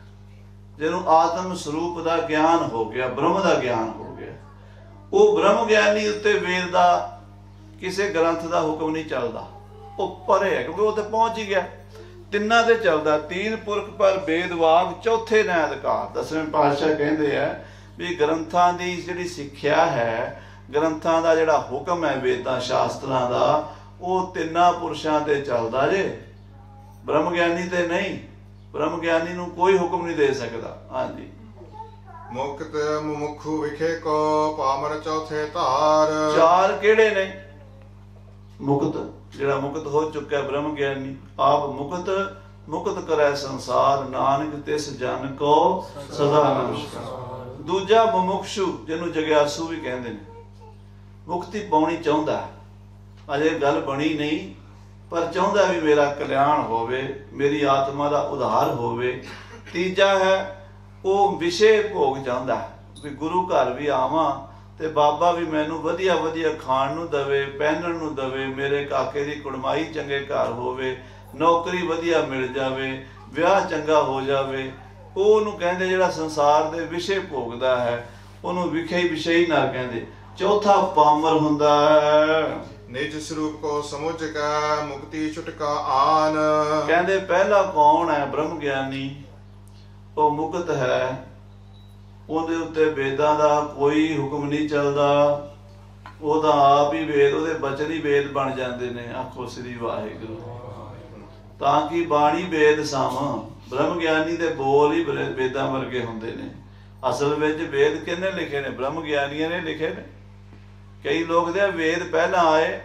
S2: ਜਿਹਨੂੰ ਆਤਮ ਸਰੂਪ ਦਾ ਗਿਆਨ ਹੋ ਗਿਆ, ਬ੍ਰਹਮ ਦਾ ਗਿਆਨ ਹੋ ਗਿਆ, ਉਹ ਬ੍ਰਹਮ ਗਿਆਨੀ ਉੱਤੇ ਵੇਦ ਦਾ ਕਿਸੇ ਗ੍ਰੰਥ ਦਾ ਹੁਕਮ ਨਹੀਂ ਚੱਲਦਾ, ਉਹ ਪਰੇ ਹੈ, ਕਿਉਂਕਿ ਉਹ ਤੇ ਪਹੁੰਚ ਹੀ ਗਿਆ। ਤਿੰਨਾਂ ਤੇ ਚੱਲਦਾ। 3 ਪੁਰਖ ਪਰ ਵੇਦ ਵਾਕ, ਚੌਥੇ ਨੇ ਅਧਿਕਾਰ। 10ਵੇਂ ਪਾਤਸ਼ਾਹ ਕਹਿੰਦੇ ਆ ਵੀ ਗ੍ਰੰਥਾਂ ਦੀ ਜਿਹੜੀ ਸਿੱਖਿਆ ਹੈ, ਗ੍ਰੰਥਾਂ ਦਾ ਜਿਹੜਾ ਹੁਕਮ ਹੈ, ਵੇਦਾਂ ਸ਼ਾਸਤਰਾਂ ਦਾ, ਉਹ 3 ਪੁਰਸ਼ਾਂ ਤੇ ਚੱਲਦਾ ਜੇ, ਬ੍ਰਹਮ ਗਿਆਨੀ ਤੇ ਨਹੀਂ। ਬ੍ਰਹਮ ਗਿਆਨੀ ਨੂੰ ਕੋਈ ਹੁਕਮ ਨਹੀਂ ਦੇ ਸਕਦਾ। ਹਾਂਜੀ।
S1: ਮੁਕਤ ਮੁਮੁਖੂ ਵਿਖੇ ਕੋ, ਪਾਮਰ ਚੌਥੇ ਧਾਰ।
S2: 4 ਕਿਹੜੇ ਨੇ? ਮੁਕਤ, ਜਿਹੜਾ ਮੁਕਤ ਹੋ ਚੁੱਕਾ ਬ੍ਰਹਮ ਗਿਆਨੀ, ਆਪ ਮੁਕਤ, ਮੁਕਤ ਕਰੈ ਸੰਸਾਰ, ਨਾਨਕ ਤਿਸ ਜਨ ਕੋ ਸਦਾ ਨਮਸਕਾਰ। ਦੂਜਾ ਮੁਮੁਖਸ਼ੂ, ਜਿਹਨੂੰ ਜਗਿਆਸੂ ਵੀ ਕਹਿੰਦੇ ਨੇ, ਮੁਕਤੀ ਪਾਉਣੀ ਚਾਹੁੰਦਾ, ਅਜੇ ਗੱਲ ਬਣੀ ਨਹੀਂ, ਪਰ ਚਾਹੁੰਦਾ ਵੀ ਮੇਰਾ ਕਲਿਆਣ ਹੋਵੇ, ਮੇਰੀ ਆਤਮਾ ਦਾ ਉਧਾਰ ਹੋਵੇ। ਤੀਜਾ ਹੈ ਉਹ ਵਿਸ਼ੇ ਭੋਗ ਚਾਹੁੰਦਾ, ਵੀ ਗੁਰੂ ਘਰ ਵੀ ਆਵਾਂ ਤੇ ਬਾਬਾ ਵੀ ਮੈਨੂੰ ਵਧੀਆ ਵਧੀਆ ਖਾਣ ਨੂੰ ਦਵੇ, ਪਹਿਨਣ ਨੂੰ ਦਵੇ, ਮੇਰੇ ਕਾਕੇ ਦੀ ਕੁੜਮਾਈ ਚੰਗੇ ਘਰ ਹੋਵੇ, ਨੌਕਰੀ ਵਧੀਆ ਮਿਲ ਜਾਵੇ, ਵਿਆਹ ਚੰਗਾ ਹੋ ਜਾਵੇ। ਉਹਨੂੰ ਕਹਿੰਦੇ ਜਿਹੜਾ ਸੰਸਾਰ ਦੇ ਵਿਸ਼ੇ ਭੋਗਦਾ ਹੈ, ਉਹਨੂੰ ਵਿਖੇ ਵਿਸ਼ਈ ਨਾ ਕਹਿੰਦੇ। ਚੌਥਾ ਪਾਮਰ ਹੁੰਦਾ ਹੈ।
S1: ਨਿਜ ਸਰੂਪ ਕੋ ਸਮਝ ਕਾ, ਮੁਕਤੀ ਛੁਟਕਾ ਆਨ।
S2: ਕਹਿੰਦੇ ਪਹਿਲਾ ਕੌਣ ਹੈ? ਬ੍ਰਹਮ ਗਿਆਨੀ, ਉਹ ਮੁਕਤ ਹੈ, ਉਹਦੇ ਉੱਤੇ ਵੇਦਾਂ ਦਾ ਕੋਈ ਹੁਕਮ ਨਹੀਂ ਚੱਲਦਾ, ਉਹਦਾ ਆਪ ਹੀ ਵੇਦ, ਉਹਦੇ ਬਚਨ ਹੀ ਵੇਦ ਬਣ ਜਾਂਦੇ ਨੇ। ਆਖੋ ਸ੍ਰੀ ਵਾਹਿਗੁਰੂ। ਤਾਂ ਕਿ ਬਾਣੀ ਵੇਦ ਸਮ, ਬ੍ਰਹਮ ਗਿਆਨੀ ਦੇ ਬੋਲ ਹੀ ਵੇਦਾਂ ਵਰਗੇ ਹੁੰਦੇ ਨੇ। ਅਸਲ ਵਿੱਚ ਵੇਦ ਕਿਹਨੇ ਲਿਖੇ ਨੇ? ਬ੍ਰਹਮ ਗਿਆਨੀਆਂ ਨੇ ਲਿਖੇ ਨੇ। ਕਈ ਲੋਕ ਦੇ ਵੇਦ ਪਹਿਲਾਂ ਆਏ,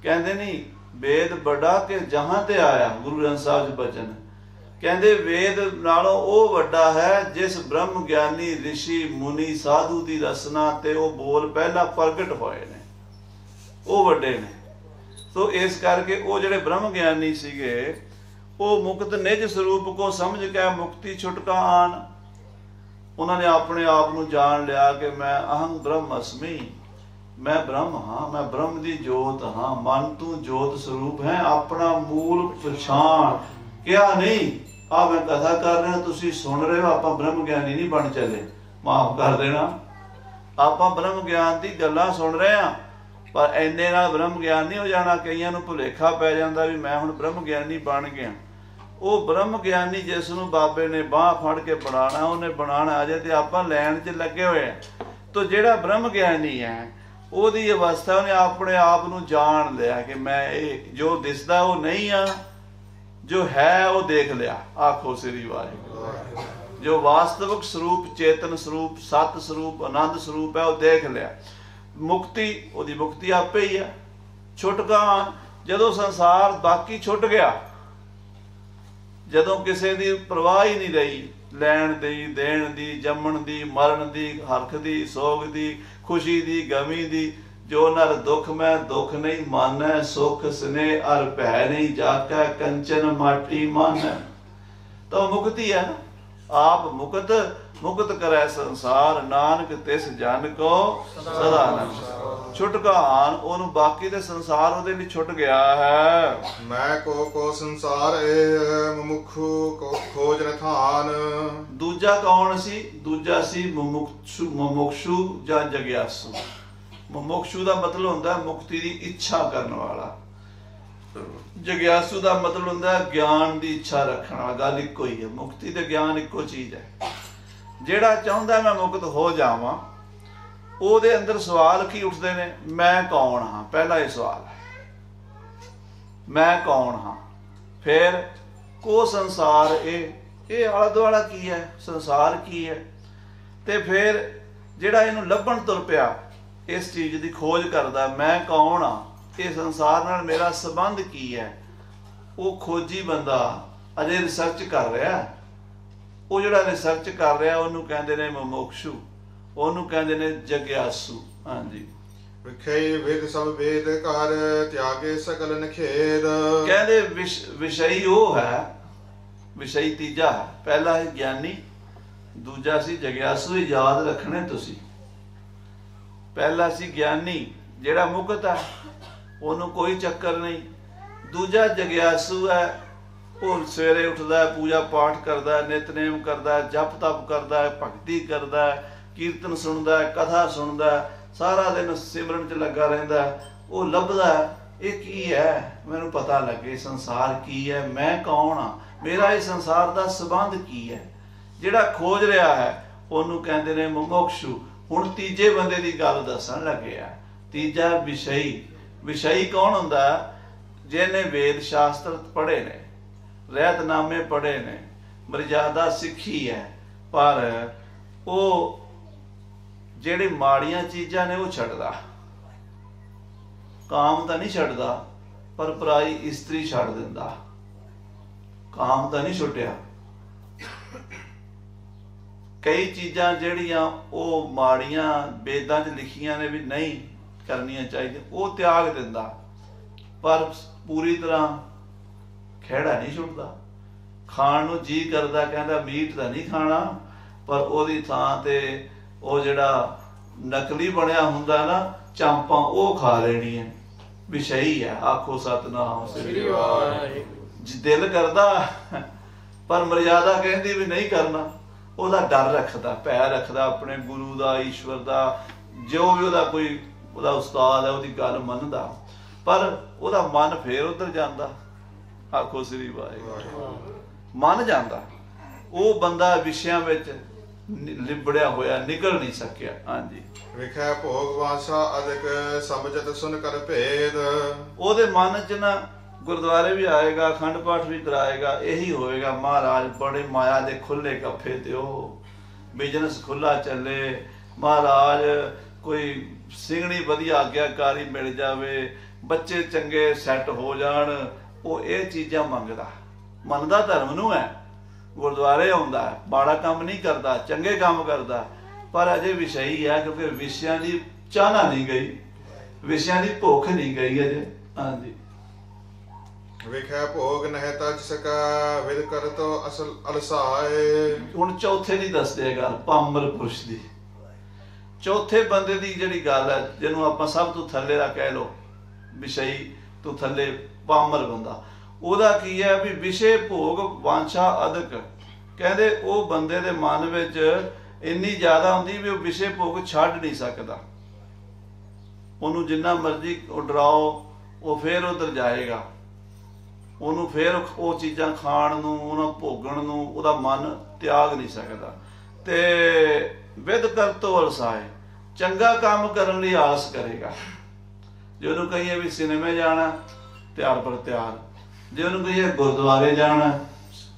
S2: ਕਹਿੰਦੇ ਨਹੀਂ ਵੇਦ ਬੜਾ ਕਿ ਜਹਾਂ ਤੇ ਆਇਆ। ਗੁਰੂ ਗ੍ਰੰਥ ਸਾਹਿਬ ਦੇ ਬਚਨ ਕਹਿੰਦੇ ਵੇਦ ਨਾਲੋਂ ਉਹ ਵੱਡਾ ਹੈ ਜਿਸ ਬ੍ਰਹਮ ਗਿਆਨੀ ਰਿਸ਼ੀ ਮੁਨੀ ਸਾਧੂ ਦੀ ਰਸਨਾ ਤੇ ਉਹ ਬੋਲ ਪਹਿਲਾਂ ਪ੍ਰਗਟ ਹੋਏ ਨੇ, ਉਹ ਵੱਡੇ ਨੇ। ਸੋ ਇਸ ਕਰਕੇ ਉਹ ਜਿਹੜੇ ਬ੍ਰਹਮ ਗਿਆਨੀ ਸੀਗੇ, ਉਹ ਮੁਕਤ ਨਿਜ ਸਰੂਪ ਕੋ ਸਮਝ ਕੇ ਮੁਕਤੀ ਛੁਟਕਾ ਆਨ। ਉਹਨਾਂ ਨੇ ਆਪਣੇ ਆਪ ਨੂੰ ਜਾਣ ਲਿਆ ਕਿ ਮੈਂ ਅਹੰ ਬ੍ਰਹਮ ਅਸਮੀ, ਮੈਂ ਬ੍ਰਹਮ ਹਾਂ, ਮੈਂ ਬ੍ਰਹਮ ਦੀ ਜੋਤ ਹਾਂ। ਮਨ ਤੂੰ ਜੋਤ ਸਰੂਪ ਹੈ, ਆਪਣਾ ਮੂਲ ਪਛਾਣ। ਕਿਹਾ ਨਹੀਂ ਆ ਮੈਂ ਕਥਾ ਕਰ ਰਿਹਾ, ਤੁਸੀਂ ਸੁਣ ਰਹੇ ਹੋ, ਆਪਾਂ ਬ੍ਰਹਮ ਗਿਆਨੀ ਨਹੀਂ ਬਣ ਚੱਲੇ, ਮਾਫ ਕਰ ਦੇਣਾ। ਆਪਾਂ ਬ੍ਰਹਮ ਗਿਆਨ ਦੀ ਗੱਲਾਂ ਸੁਣ ਰਹੇ ਹਾਂ, ਪਰ ਇੰਨੇ ਨਾਲ ਬ੍ਰਹਮ ਗਿਆਨ ਨਹੀਂ ਹੋ ਜਾਣਾ। ਕਈਆਂ ਨੂੰ ਭੁਲੇਖਾ ਪੈ ਜਾਂਦਾ ਵੀ ਮੈਂ ਹੁਣ ਬ੍ਰਹਮ ਗਿਆਨੀ ਬਣ ਗਿਆ। ਉਹ ਬ੍ਰਹਮ ਗਿਆਨੀ ਜਿਸ ਨੂੰ ਬਾਬੇ ਨੇ ਬਾਂਹ ਫੜ ਕੇ ਬਣਾਉਣਾ, ਉਹਨੇ ਬਣਾਉਣਾ। ਅਜੇ ਤੇ ਆਪਾਂ ਲੈਣ 'ਚ ਲੱਗੇ ਹੋਏ ਆ। ਤੋ ਜਿਹੜਾ ਬ੍ਰਹਮ ਗਿਆਨੀ ਹੈ, ਉਹਦੀ ਅਵਸਥਾ, ਉਹਨੇ ਆਪਣੇ ਆਪ ਨੂੰ ਜਾਣ ਲਿਆ ਕਿ ਮੈਂ ਇਹ ਜੋ ਦਿਸਦਾ ਉਹ ਨਹੀਂ ਆ, ਜੋ ਹੈ ਉਹ ਦੇਖ ਲਿਆ। ਆਖੋ ਸ੍ਰੀ ਵਾਹਿਗੁਰੂ। ਜੋ ਵਾਸਤਵਿਕ ਸਰੂਪ, ਚੇਤਨ ਸਰੂਪ, ਸਤ ਸਰੂਪ, ਆਨੰਦ ਸਰੂਪ ਹੈ, ਉਹ ਦੇਖ ਲਿਆ। ਮੁਕਤੀ, ਉਹਦੀ ਮੁਕਤੀ ਆਪੇ ਹੀ ਹੈ। ਛੁਟਕਾ, ਜਦੋਂ ਸੰਸਾਰ ਬਾਕੀ ਛੁੱਟ ਗਿਆ, ਜਦੋਂ ਕਿਸੇ ਦੀ ਪਰਵਾਹ ਹੀ ਨਹੀਂ ਰਹੀ, ਲੈਣ ਦੀ, ਦੇਣ ਦੀ, ਜੰਮਣ ਦੀ, ਮਰਨ ਦੀ, ਹਰਖ ਦੀ, ਸੋਗ ਦੀ, ਖੁਸ਼ੀ ਦੀ, ਗਮੀ ਦੀ। ਜੋ ਨਰ ਦੁੱਖ ਮੈਂ ਦੁੱਖ ਨਹੀਂ ਮਾਨੈ, ਸੁਖ ਸਨੇਹ ਅਰ ਭੈ ਨਹੀਂ ਜਾਕੈ, ਕੰਚਨ ਮਾਟੀ ਮਾਨੈ। ਤਾਂ ਮੁਕਤੀ ਹੈ। ਆਪ ਮੁਕਤ, ਮੁਕਤ ਕਰੈ ਸੰਸਾਰ, ਨਾਨਕ ਤਿਸ ਜਨ ਕੋ ਸਦਾ ਨਮਸਕਾਰ। ਛੁਟਕਾ ਆਨ, ਉਹਨੂੰ ਬਾਕੀ ਦੇ ਸੰਸਾਰ ਉਹਦੇ ਲਈ ਛੁੱਟ ਗਿਆ ਹੈ।
S1: ਮੈਂ ਕੋ ਸੰਸਾਰ ਇਹ ਮੁਮੁਖੂ ਕੋ ਖੋਜ ਨਥਾਨ।
S2: ਦੂਜਾ ਕੌਣ ਸੀ? ਦੂਜਾ ਸੀ ਮੁਮੁਖਸ਼ੂ, ਮੁਮੁਖਸ਼ੂ ਜਾਂ ਜਗਿਆਸੂ। ਮੁਮੁਖਸ਼ੂ ਦਾ ਮਤਲਬ ਹੁੰਦਾ ਮੁਕਤੀ ਦੀ ਇੱਛਾ ਕਰਨ ਵਾਲਾ। ਜਗਿਆਸੂ ਦਾ ਮਤਲਬ ਹੁੰਦਾ ਗਿਆਨ ਦੀ ਇੱਛਾ ਰੱਖਣ ਵਾਲਾ। ਗੱਲ ਇੱਕੋ ਹੀ ਹੈ, ਮੁਕਤੀ ਤੇ ਗਿਆਨ ਇੱਕੋ ਚੀਜ਼ ਹੈ। ਜਿਹੜਾ ਚਾਹੁੰਦਾ ਮੈਂ ਮੁਕਤ ਹੋ ਜਾਵਾਂ, ਉਹਦੇ ਅੰਦਰ ਸਵਾਲ ਕੀ ਉੱਠਦੇ ਨੇ? ਮੈਂ ਕੌਣ ਹਾਂ? ਪਹਿਲਾ ਇਹ ਸਵਾਲ ਹੈ, ਮੈਂ ਕੌਣ ਹਾਂ। ਫਿਰ ਕੋ ਸੰਸਾਰ, ਇਹ ਆਲਾ ਦੁਆਲਾ ਕੀ ਹੈ, ਸੰਸਾਰ ਕੀ ਹੈ। ਤੇ ਫਿਰ ਜਿਹੜਾ ਇਹਨੂੰ ਲੱਭਣ ਤੁਰ ਪਿਆ, ਇਸ ਚੀਜ਼ ਦੀ ਖੋਜ ਕਰਦਾ, ਮੈਂ ਕੌਣ ਹਾਂ, ਇਹ ਸੰਸਾਰ ਨਾਲ ਮੇਰਾ ਸੰਬੰਧ ਕੀ ਹੈ, ਉਹ ਖੋਜੀ ਬੰਦਾ ਅਜੇ ਰਿਸਰਚ ਕਰ ਰਿਹਾ। ਉਹ ਜਿਹੜਾ ਰਿਸਰਚ ਕਰ ਰਿਹਾ ਉਹਨੂੰ ਕਹਿੰਦੇ ਨੇ ਮੁਮੁਕਸ਼ੂ, ਉਹਨੂੰ ਕਹਿੰਦੇ ਨੇ ਜਗਿਆਸੂ। ਹਾਂਜੀ,
S1: ਵਿਖੇ ਵੇਦ ਸਭ ਵੇਦ ਕਰ ਤਿਆਗੇ ਸਕਲ ਨਖੇਦ।
S2: ਕਹਿੰਦੇ ਵਿਸ਼ਈ ਉਹ ਹੈ, ਵਿਸ਼ਈ ਤੀਜਾ ਹੈ। ਪਹਿਲਾ ਹੈ ਗਿਆਨੀ, ਦੂਜਾ ਸੀ ਜਗਿਆਸੂ। ਇਹ ਯਾਦ ਰੱਖਣੇ ਤੁਸੀਂ। ਪਹਿਲਾ ਸੀ ਗਿਆਨੀ ਜਿਹੜਾ ਮੁਕਤ ਹੈ, ਉਹਨੂੰ ਕੋਈ ਚੱਕਰ ਨਹੀਂ। ਦੂਜਾ ਜਗਿਆਸੂ ਹੈ, ਉਹ ਸਵੇਰੇ ਉੱਠਦਾ, ਪੂਜਾ ਪਾਠ ਕਰਦਾ, ਨਿਤਨੇਮ ਕਰਦਾ, ਜਪ ਤਪ ਕਰਦਾ, ਭਗਤੀ ਕਰਦਾ, ਕੀਰਤਨ ਸੁਣਦਾ, ਕਥਾ ਸੁਣਦਾ, ਸਾਰਾ ਦਿਨ ਸਿਮਰਨ 'ਚ ਲੱਗਾ ਰਹਿੰਦਾ। ਉਹ ਲੱਭਦਾ ਇਹ ਕੀ ਹੈ, ਮੈਨੂੰ ਪਤਾ ਲੱਗੇ ਸੰਸਾਰ ਕੀ ਹੈ, ਮੈਂ ਕੌਣ ਹਾਂ, ਮੇਰਾ ਇਸ ਸੰਸਾਰ ਦਾ ਸੰਬੰਧ ਕੀ ਹੈ। ਜਿਹੜਾ ਖੋਜ ਰਿਹਾ ਹੈ ਉਹਨੂੰ ਕਹਿੰਦੇ ਨੇ ਮੁਮੁਕਸ਼ੂ। ਹੁਣ ਤੀਜੇ ਬੰਦੇ ਦੀ ਗੱਲ ਦੱਸਣ ਲੱਗੇ ਆ। ਤੀਜਾ ਵਿਸ਼ਈ। ਵਿਸ਼ਈ ਕੌਣ ਹੁੰਦਾ? ਜਿਹਨੇ ਵੇਦ ਸ਼ਾਸਤਰ ਪੜ੍ਹੇ ਨੇ, ਰਹਿਤਨਾਮੇ ਪੜ੍ਹੇ ਨੇ, ਮਰਿਆਦਾ ਸਿੱਖੀ ਹੈ, ਪਰ ਉਹ ਜਿਹੜੇ ਮਾੜੀਆਂ ਚੀਜ਼ਾਂ ਨੇ ਉਹ ਛੱਡਦਾ। ਕਾਮ ਤਾਂ ਨਹੀਂ ਛੱਡਦਾ, ਪਰ ਪਰਾਈ ਇਸਤਰੀ ਛੱਡ ਦਿੰਦਾ। ਕਾਮ ਤਾਂ ਨਹੀਂ ਛੁੱਟਿਆ। ਕਈ ਚੀਜ਼ਾਂ ਜਿਹੜੀਆਂ ਉਹ ਮਾੜੀਆਂ ਵੇਦਾਂ 'ਚ ਲਿਖੀਆਂ ਨੇ ਵੀ ਨਹੀਂ ਕਰਨੀਆਂ ਚਾਹੀਦੀਆਂ, ਉਹ ਤਿਆਗ ਦਿੰਦਾ, ਪਰ ਪੂਰੀ ਤਰ੍ਹਾਂ ਖਹਿੜਾ ਨਹੀਂ ਛੁੱਟਦਾ। ਖਾਣ ਨੂੰ ਜੀ ਕਰਦਾ, ਕਹਿੰਦਾ ਮੀਟ ਤਾਂ ਨਹੀਂ ਖਾਣਾ, ਪਰ ਉਹਦੀ ਥਾਂ ਤੇ ਉਹ ਜਿਹੜਾ ਨਕਲੀ ਬਣਿਆ ਹੁੰਦਾ ਨਾ ਚਾਂਪਾਂ, ਉਹ ਖਾ ਲੈਣੀਆਂ। ਵਿਸ਼ਈ ਹੈ। ਆਖੋ ਸਤਿਨਾਮ ਸ੍ਰੀ ਵਾਹਿਗੁਰੂ। ਦਿਲ ਕਰਦਾ, ਪਰ ਮਰਿਆਦਾ ਕਹਿੰਦੀ ਵੀ ਨਹੀਂ ਕਰਨਾ। ਉਹਦਾ ਡਰ ਰੱਖਦਾ, ਭੈ ਰੱਖਦਾ ਆਪਣੇ ਗੁਰੂ ਦਾ, ਈਸ਼ਵਰ ਦਾ, ਜੋ ਵੀ ਉਹਦਾ ਕੋਈ ਉਹਦਾ ਉਸਤਾਦ ਹੈ, ਉਹਦੀ ਗੱਲ ਮੰਨਦਾ, ਪਰ ਉਹਦਾ ਮਨ ਫੇਰ ਉੱਧਰ ਜਾਂਦਾ। ਆਖੋ ਸ੍ਰੀ ਵਾਹਿਗੁਰੂ। ਮਨ ਜਾਂਦਾ। ਉਹ ਬੰਦਾ ਵਿਸ਼ਿਆਂ ਵਿੱਚ ਲਿਬੜਿਆ ਹੋਇਆ, ਨਿਕਲ ਨਹੀਂ ਸਕਿਆ। ਹਾਂਜੀ,
S1: ਵਿਖੇ ਭੋਗ ਵਾਸਾ ਅਦਿਕ ਸਮਝਤ ਸੁਨ ਕਰ ਭੇਦ।
S2: ਉਹਦੇ ਮਨ 'ਚ ਨਾ ਗੁਰਦੁਆਰੇ ਵੀ ਆਏਗਾ, ਅਖੰਡ ਪਾਠ ਵੀ ਕਰਾਏਗਾ, ਇਹੀ ਹੋਏਗਾ ਮਹਾਰਾਜ ਬੜੇ ਮਾਇਆ ਦੇ ਖੁੱਲੇ ਕੱਫੇ ਤੇ ਉਹ ਬਿਜ਼ਨਸ ਖੁੱਲਾ ਚੱਲੇ, ਮਹਾਰਾਜ ਕੋਈ ਸਿੰਘਣੀ ਵਧੀਆ ਆਗਿਆਕਾਰੀ ਮਿਲ ਜਾਵੇ, ਬੱਚੇ ਚੰਗੇ ਸੈੱਟ ਹੋ ਜਾਣ। ਉਹ ਇਹ ਚੀਜ਼ਾਂ ਮੰਨਦਾ ਧਰਮ ਨੂੰ ਹੈ, ਗੁਰਦੁਆਰੇ ਆਉਂਦਾ, ਮਾੜਾ ਕੰਮ ਨਹੀਂ ਕਰਦਾ, ਚੰਗੇ ਕੰਮ ਕਰਦਾ, ਪਰ ਅਜੇ ਵਿਸ਼ਈ ਹੈ, ਕਿਉਂਕਿ ਵਿਸ਼ਿਆਂ ਦੀ ਚਾਹਨਾ ਨਹੀਂ ਗਈ, ਵਿਸ਼ਿਆਂ ਦੀ ਭੁੱਖ ਨਹੀਂ ਗਈ ਅਜੇ। ਹਾਂਜੀ,
S1: ਵਿਖੇ ਭੋਗ ਨਹਿ ਤਜ ਸਕਾ ਵਿਦ ਕਰਤੋ ਅਸਲ ਅਲਸਾਏ। ਹੁਣ
S2: ਚੌਥੇ ਦੀ ਦੱਸਦੇ ਗੱਲ, ਪਾਮਰ ਪੁਰਸ਼ ਦੀ। ਚੌਥੇ ਬੰਦੇ ਦੀ ਜਿਹੜੀ ਗੱਲ ਹੈ, ਜਿਹਨੂੰ ਆਪਾਂ ਸਭ ਤੋਂ ਥੱਲੇ ਦਾ ਕਹਿ ਲਓ, ਵਿਸ਼ਈ ਤੋਂ ਥੱਲੇ ਪਾਮਰ ਬੰਦਾ, ਉਹਦਾ ਕੀ ਹੈ ਵੀ ਵਿਸ਼ੇ ਭੋਗ ਵਾਂਛਾ ਅਦਕ। ਕਹਿੰਦੇ ਉਹ ਬੰਦੇ ਦੇ ਮਨ ਵਿੱਚ ਇੰਨੀ ਜ਼ਿਆਦਾ ਹੁੰਦੀ ਵੀ ਉਹ ਵਿਸ਼ੇ ਭੋਗ ਛੱਡ ਨਹੀਂ ਸਕਦਾ। ਉਹਨੂੰ ਜਿੰਨਾ ਮਰਜ਼ੀ ਉਹ ਡਰਾਓ, ਉਹ ਫੇਰ ਉਧਰ ਜਾਏਗਾ। ਉਹਨੂੰ ਫੇਰ ਉਹ ਚੀਜ਼ਾਂ ਖਾਣ ਨੂੰ, ਉਹਨਾਂ ਭੋਗਣ ਨੂੰ ਉਹਦਾ ਮਨ ਤਿਆਗ ਨਹੀਂ ਸਕਦਾ। ਤੇ ਵਿਦ ਕਰਤੋ ਅਲਸਾਏ, ਚੰਗਾ ਕੰਮ ਕਰਨ ਲਈ ਆਸ ਕਰੇਗਾ। ਜੇ ਉਹਨੂੰ ਕਹੀਏ ਵੀ ਸਿਨੇਮੇ ਜਾਣਾ, ਤਿਆਰ ਪਰ ਤਿਆਰ। ਜੇ ਉਹਨੂੰ ਕਹੀਏ ਗੁਰਦੁਆਰੇ ਜਾਣਾ,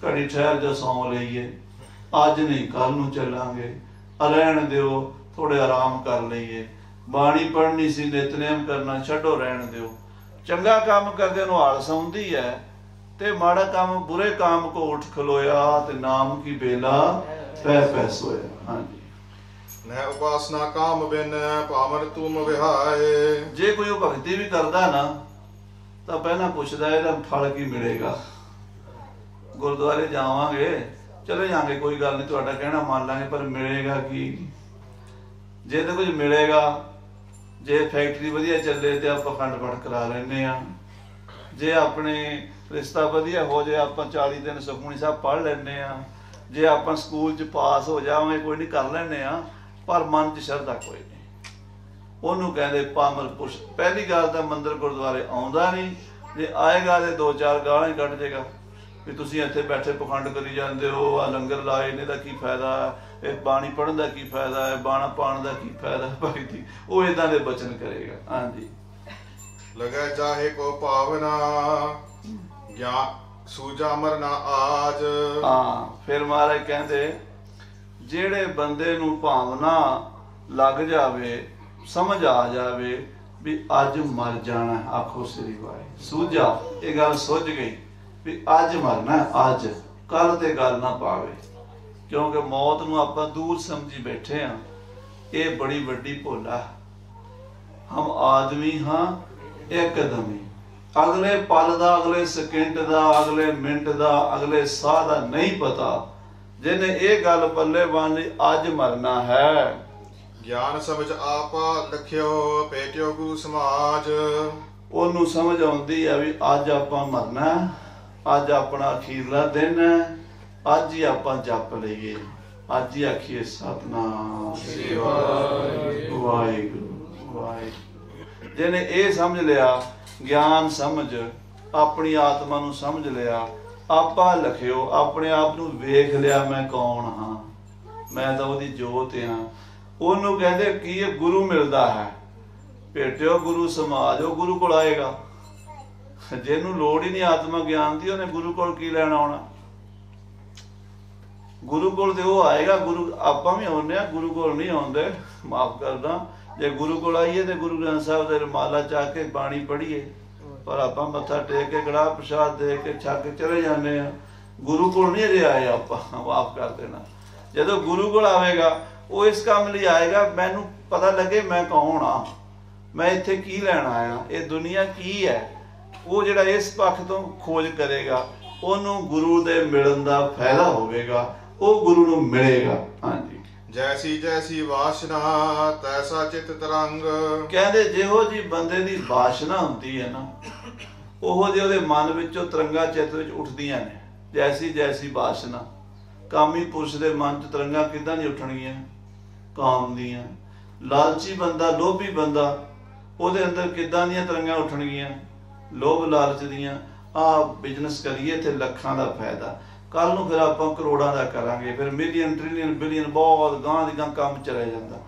S2: ਘੜੀ ਠਹਿਰ ਜਾ ਸੌਂ ਲਈਏ, ਅੱਜ ਨਹੀਂ ਕੱਲ ਨੂੰ ਚੱਲਾਂਗੇ, ਰਹਿਣ ਦਿਓ, ਥੋੜੇ ਆਰਾਮ ਕਰ ਲਈਏ, ਬਾਣੀ ਪੜ੍ਹਨੀ ਸੀ, ਨਿਤਨੇਮ ਕਰਨਾ, ਛੱਡੋ, ਰਹਿਣ ਦਿਓ। ਚੰਗਾ ਕੰਮ ਕਰਦੇ ਨੂੰ ਆਲਸ ਆਉਂਦੀ ਹੈ, ਤੇ ਮਾੜਾ ਕੰਮ, ਬੁਰੇ ਕੰਮ ਕੋ ਉੱਠ ਖਲੋਇਆ, ਤੇ ਨਾਮ ਕੀ ਬੇਲਾ ਪੈ ਸੋਇਆ। ਹਾਂਜੀ,
S1: ਨਹਿ ਉਪਾਸਨਾ ਕਾਮ ਬਿਨ ਪਾਮਰ ਤੁਮ ਵਿਹਾਏ।
S2: ਜੇ ਕੋਈ ਉਹ ਭਗਤੀ ਵੀ ਕਰਦਾ ਨਾ, ਤਾਂ ਪਹਿਲਾਂ ਪੁੱਛਦਾ ਇਹਦਾ ਫਲ ਕੀ ਮਿਲੇਗਾ। ਗੁਰਦੁਆਰੇ ਜਾਵਾਂਗੇ, ਚਲੇ ਜਾਵਾਂਗੇ, ਕੋਈ ਗੱਲ ਨਹੀਂ, ਤੁਹਾਡਾ ਕਹਿਣਾ ਮੰਨ ਲਾਂਗੇ, ਪਰ ਮਿਲੇਗਾ ਕੀ? ਜੇ ਤਾਂ ਕੁਝ ਮਿਲੇਗਾ, ਜੇ ਫੈਕਟਰੀ ਵਧੀਆ ਚੱਲੇ ਤੇ ਆਪਾਂ ਅਖੰਡ ਪਾਠ ਕਰਾ ਲੈਂਦੇ ਹਾਂ, ਜੇ ਆਪਣੇ ਰਿਸ਼ਤਾ ਵਧੀਆ ਹੋ ਜਾਏ, ਆਪਾਂ 40 ਦਿਨ ਸੁਖਮਨੀ ਸਾਹਿਬ ਪੜ੍ਹ ਲੈਂਦੇ ਹਾਂ, ਜੇ ਆਪਾਂ ਸਕੂਲ 'ਚ ਪਾਸ ਹੋ ਜਾਵਾਂਗੇ, ਕੋਈ ਨਹੀਂ, ਕਰ ਲੈਂਦੇ ਹਾਂ, ਪਰ ਮਨ 'ਚ ਸ਼ਰਧਾ ਕੋਈ ਨਹੀਂ। ਉਹਨੂੰ ਕਹਿੰਦੇ ਪਾਮਰ ਪੁਰਸ਼। ਪਹਿਲੀ ਗੱਲ ਤਾਂ ਮੰਦਿਰ ਗੁਰਦੁਆਰੇ ਆਉਂਦਾ ਨਹੀਂ, ਜੇ ਆਏਗਾ ਤੇ 2-4 ਗਾਲਾਂ ਹੀ ਕੱਢ ਦੇਗਾ ਵੀ ਤੁਸੀਂ ਇੱਥੇ ਬੈਠੇ ਪਖੰਡ ਕਰੀ ਜਾਂਦੇ ਹੋ, ਆ ਲੰਗਰ ਲਾਏ ਇਹਨੇ ਦਾ ਕੀ ਫਾਇਦਾ, ਇਹ ਬਾਣੀ ਪੜ੍ਹਨ ਦਾ ਕੀ ਫਾਇਦਾ ਹੈ, ਬਾਣਾ ਪਾਉਣ ਦਾ ਕੀ ਫਾਇਦਾ ਭਾਈ ਜੀ। ਉਹ ਏਦਾਂ ਦੇ ਬਚਨ ਕਰੇਗਾ। ਹਾਂਜੀ।
S1: ਲਗੈ ਚਾਹੇ ਕੋ ਭਾਵਨਾ ਗਿਆਨ ਸੂਝਾ ਮਰਨਾ ਆਜ।
S2: ਹਾਂ, ਫਿਰ ਮਹਾਰਾਜ ਕਹਿੰਦੇ ਜਿਹੜੇ ਬੰਦੇ ਨੂੰ ਭਾਵਨਾ ਲੱਗ ਜਾਵੇ, ਸਮਝ ਆ ਜਾਵੇ ਵੀ ਅੱਜ ਮਰ ਜਾਣਾ, ਆਖੋ ਸ੍ਰੀ ਵਾਹਿਗੁਰੂ। ਸੂਝਾ, ਇਹ ਗੱਲ ਸੁੱਝ ਗਈ ਵੀ ਅੱਜ ਮਰਨਾ, ਅੱਜ, ਕੱਲ ਤੇ ਗੱਲ ਨਾ ਪਾਵੇ। ਕਿਉਂਕਿ ਮੌਤ ਨੂੰ ਆਪਾਂ ਦੂਰ ਸਮਝੀ ਬੈਠੇ ਹਾਂ। ਇਹ ਬੜੀ ਵੱਡੀ ਭੁੱਲ ਆ। ਹਮ ਆਦਮੀ ਹਾਂ ਇੱਕਦਮ ਹੀ, ਅਗਲੇ ਪਲ ਦਾ, ਅਗਲੇ ਸਕਿੰਟ ਦਾ, ਅਗਲੇ ਮਿੰਟ ਦਾ, ਅਗਲੇ ਸਾਹ ਦਾ ਨਹੀਂ ਪਤਾ। ਜਿਹਨੇ ਇਹ ਗੱਲ ਪੱਲੇ ਬੰਨ ਲਈ ਅੱਜ ਮਰਨਾ ਹੈ।
S1: ਗਿਆਨ ਸਮਝ ਆਪਾ ਲਖਿਓ ਭੇਟਿਓ ਗੁਰੂ ਸਮਾਜ।
S2: ਉਹਨੂੰ ਸਮਝ ਆਉਂਦੀ ਆ ਵੀ ਅੱਜ ਆਪਾਂ ਮਰਨਾ, ਅੱਜ ਆਪਣਾ ਅਖੀਰਲਾ ਦਿਨ ਹੈ, ਅੱਜ ਹੀ ਆਪਾਂ ਜਪ ਲਈਏ, ਅੱਜ ਹੀ ਆਖੀਏ ਸਤਿਨਾਮ ਸ੍ਰੀ ਵਾਹਿਗੁਰੂ ਵਾਹਿਗੁਰੂ। ਜਿਹਨੇ ਇਹ ਸਮਝ ਲਿਆ, ਗਿਆਨ ਸਮਝ, ਆਪਣੀ ਆਤਮਾ ਨੂੰ ਸਮਝ ਲਿਆ, ਆਪਾ ਲਖਿਓ, ਆਪਣੇ ਆਪ ਨੂੰ ਵੇਖ ਲਿਆ, ਮੈਂ ਕੌਣ ਹਾਂ, ਮੈਂ ਤਾਂ ਉਹਦੀ ਜੋਤ ਹਾਂ। ਉਹਨੂੰ ਕਹਿੰਦੇ ਕੀ ਇਹ ਗੁਰੂ ਮਿਲਦਾ ਹੈ। ਭੇਟਿਓ ਗੁਰੂ ਸਮਾਜ, ਉਹ ਗੁਰੂ ਕੋਲ ਆਏਗਾ। ਜਿਹਨੂੰ ਲੋੜ ਹੀ ਨਹੀਂ ਆਤਮਾ ਗਿਆਨ ਦੀ, ਉਹਨੇ ਗੁਰੂ ਕੋਲ ਕੀ ਲੈਣ ਆਉਣਾ। ਗੁਰੂ ਕੋਲ ਤੇ ਉਹ ਆਏਗਾ। ਗੁਰੂ ਆਪਾਂ ਵੀ ਆਉਂਦੇ ਆ, ਗੁਰੂ ਕੋਲ ਨਹੀਂ ਆਉਂਦੇ, ਮਾਫ ਕਰਦਾ। ਜੇ ਗੁਰੂ ਕੋਲ ਆਈਏ ਤੇ ਗੁਰੂ ਗ੍ਰੰਥ ਸਾਹਿਬ ਦੇ ਰਮਾਲਾ ਚਾਹ ਕੇ ਬਾਣੀ ਪੜ੍ਹੀਏ, ਪਰ ਆਪਾਂ ਮੱਥਾ ਟੇਕ ਕੇ ਕੜਾਹ ਪ੍ਰਸ਼ਾਦ ਦੇ ਕੇ ਛੱਕ ਕੇ ਚਲੇ ਜਾਂਦੇ ਆ। ਗੁਰੂ ਕੋਲ ਨਹੀਂ ਅਜੇ ਆਏ ਆਪਾਂ, ਮਾਫ ਕਰ ਦੇਣਾ। ਜਦੋਂ ਗੁਰੂ ਕੋਲ ਆਵੇਗਾ, ਉਹ ਇਸ ਕੰਮ ਲਈ ਆਏਗਾ, ਮੈਨੂੰ ਪਤਾ ਲੱਗੇ ਮੈਂ ਕੌਣ ਆ, ਮੈਂ ਇੱਥੇ ਕੀ ਲੈਣ ਆਇਆ, ਇਹ ਦੁਨੀਆ ਕੀ ਹੈ। ਉਹ ਜਿਹੜਾ ਇਸ ਪੱਖ ਤੋਂ ਖੋਜ ਕਰੇਗਾ, ਉਹਨੂੰ ਗੁਰੂ ਦੇ ਮਿਲਣ ਦਾ ਫਾਇਦਾ ਹੋਵੇਗਾ, ਉਹ ਗੁਰੂ ਨੂੰ ਮਿਲੇਗਾ। ਹਾਂਜੀ।
S1: ਜੈਸੀ ਜੈਸੀ ਵਾਸ਼ਨਾ ਤੈਸਾ ਚਿਤ ਤਰੰਗ।
S2: ਕਹਿੰਦੇ ਜਿਹੋ ਜੀ ਬੰਦੇ ਦੀ ਵਾਸ਼ਨਾ ਹੁੰਦੀ ਹੈ ਨਾ, ਉਹੋ ਜਿਹੇ ਉਹਦੇ ਮਨ ਵਿੱਚੋਂ ਤਰੰਗਾ ਚਿੱਤ ਵਿੱਚ ਉੱਠਦੀਆਂ ਨੇ। ਜੈਸੀ ਜੈਸੀ ਵਾਸ਼ਨਾ, ਕਾਮੀ ਪੁਰਸ਼ ਦੇ ਮਨ 'ਚ ਤਰੰਗਾ ਕਿੱਦਾਂ ਨਹੀਂ ਉੱਠਣਗੀਆਂ, ਕਾਮ ਦੀਆਂ। ਲਾਲਚੀ ਬੰਦਾ, ਲੋਭੀ ਬੰਦਾ, ਉਹਦੇ ਅੰਦਰ ਕਿੱਦਾਂ ਦੀਆਂ ਤਰੰਗਾਂ ਉੱਠਣਗੀਆਂ, ਲੋਭ ਲਾਲਚ ਦੀਆਂ। ਆਹ ਬਿਜ਼ਨਸ ਕਰੀਏ ਤੇ ਲੱਖਾਂ ਦਾ ਫਾਇਦਾ, ਕੱਲ ਨੂੰ ਫਿਰ ਆਪਾਂ ਕਰੋੜਾਂ ਦਾ ਕਰਾਂਗੇ, ਫਿਰ ਮਿਲੀਅਨ ਟ੍ਰਿਲੀਅਨ ਬਿਲੀਅਨ, ਬਹੁਤ ਗਾਂ ਦੀ ਗਾਂ ਕੰਮ ਚਲਿਆ ਜਾਂਦਾ।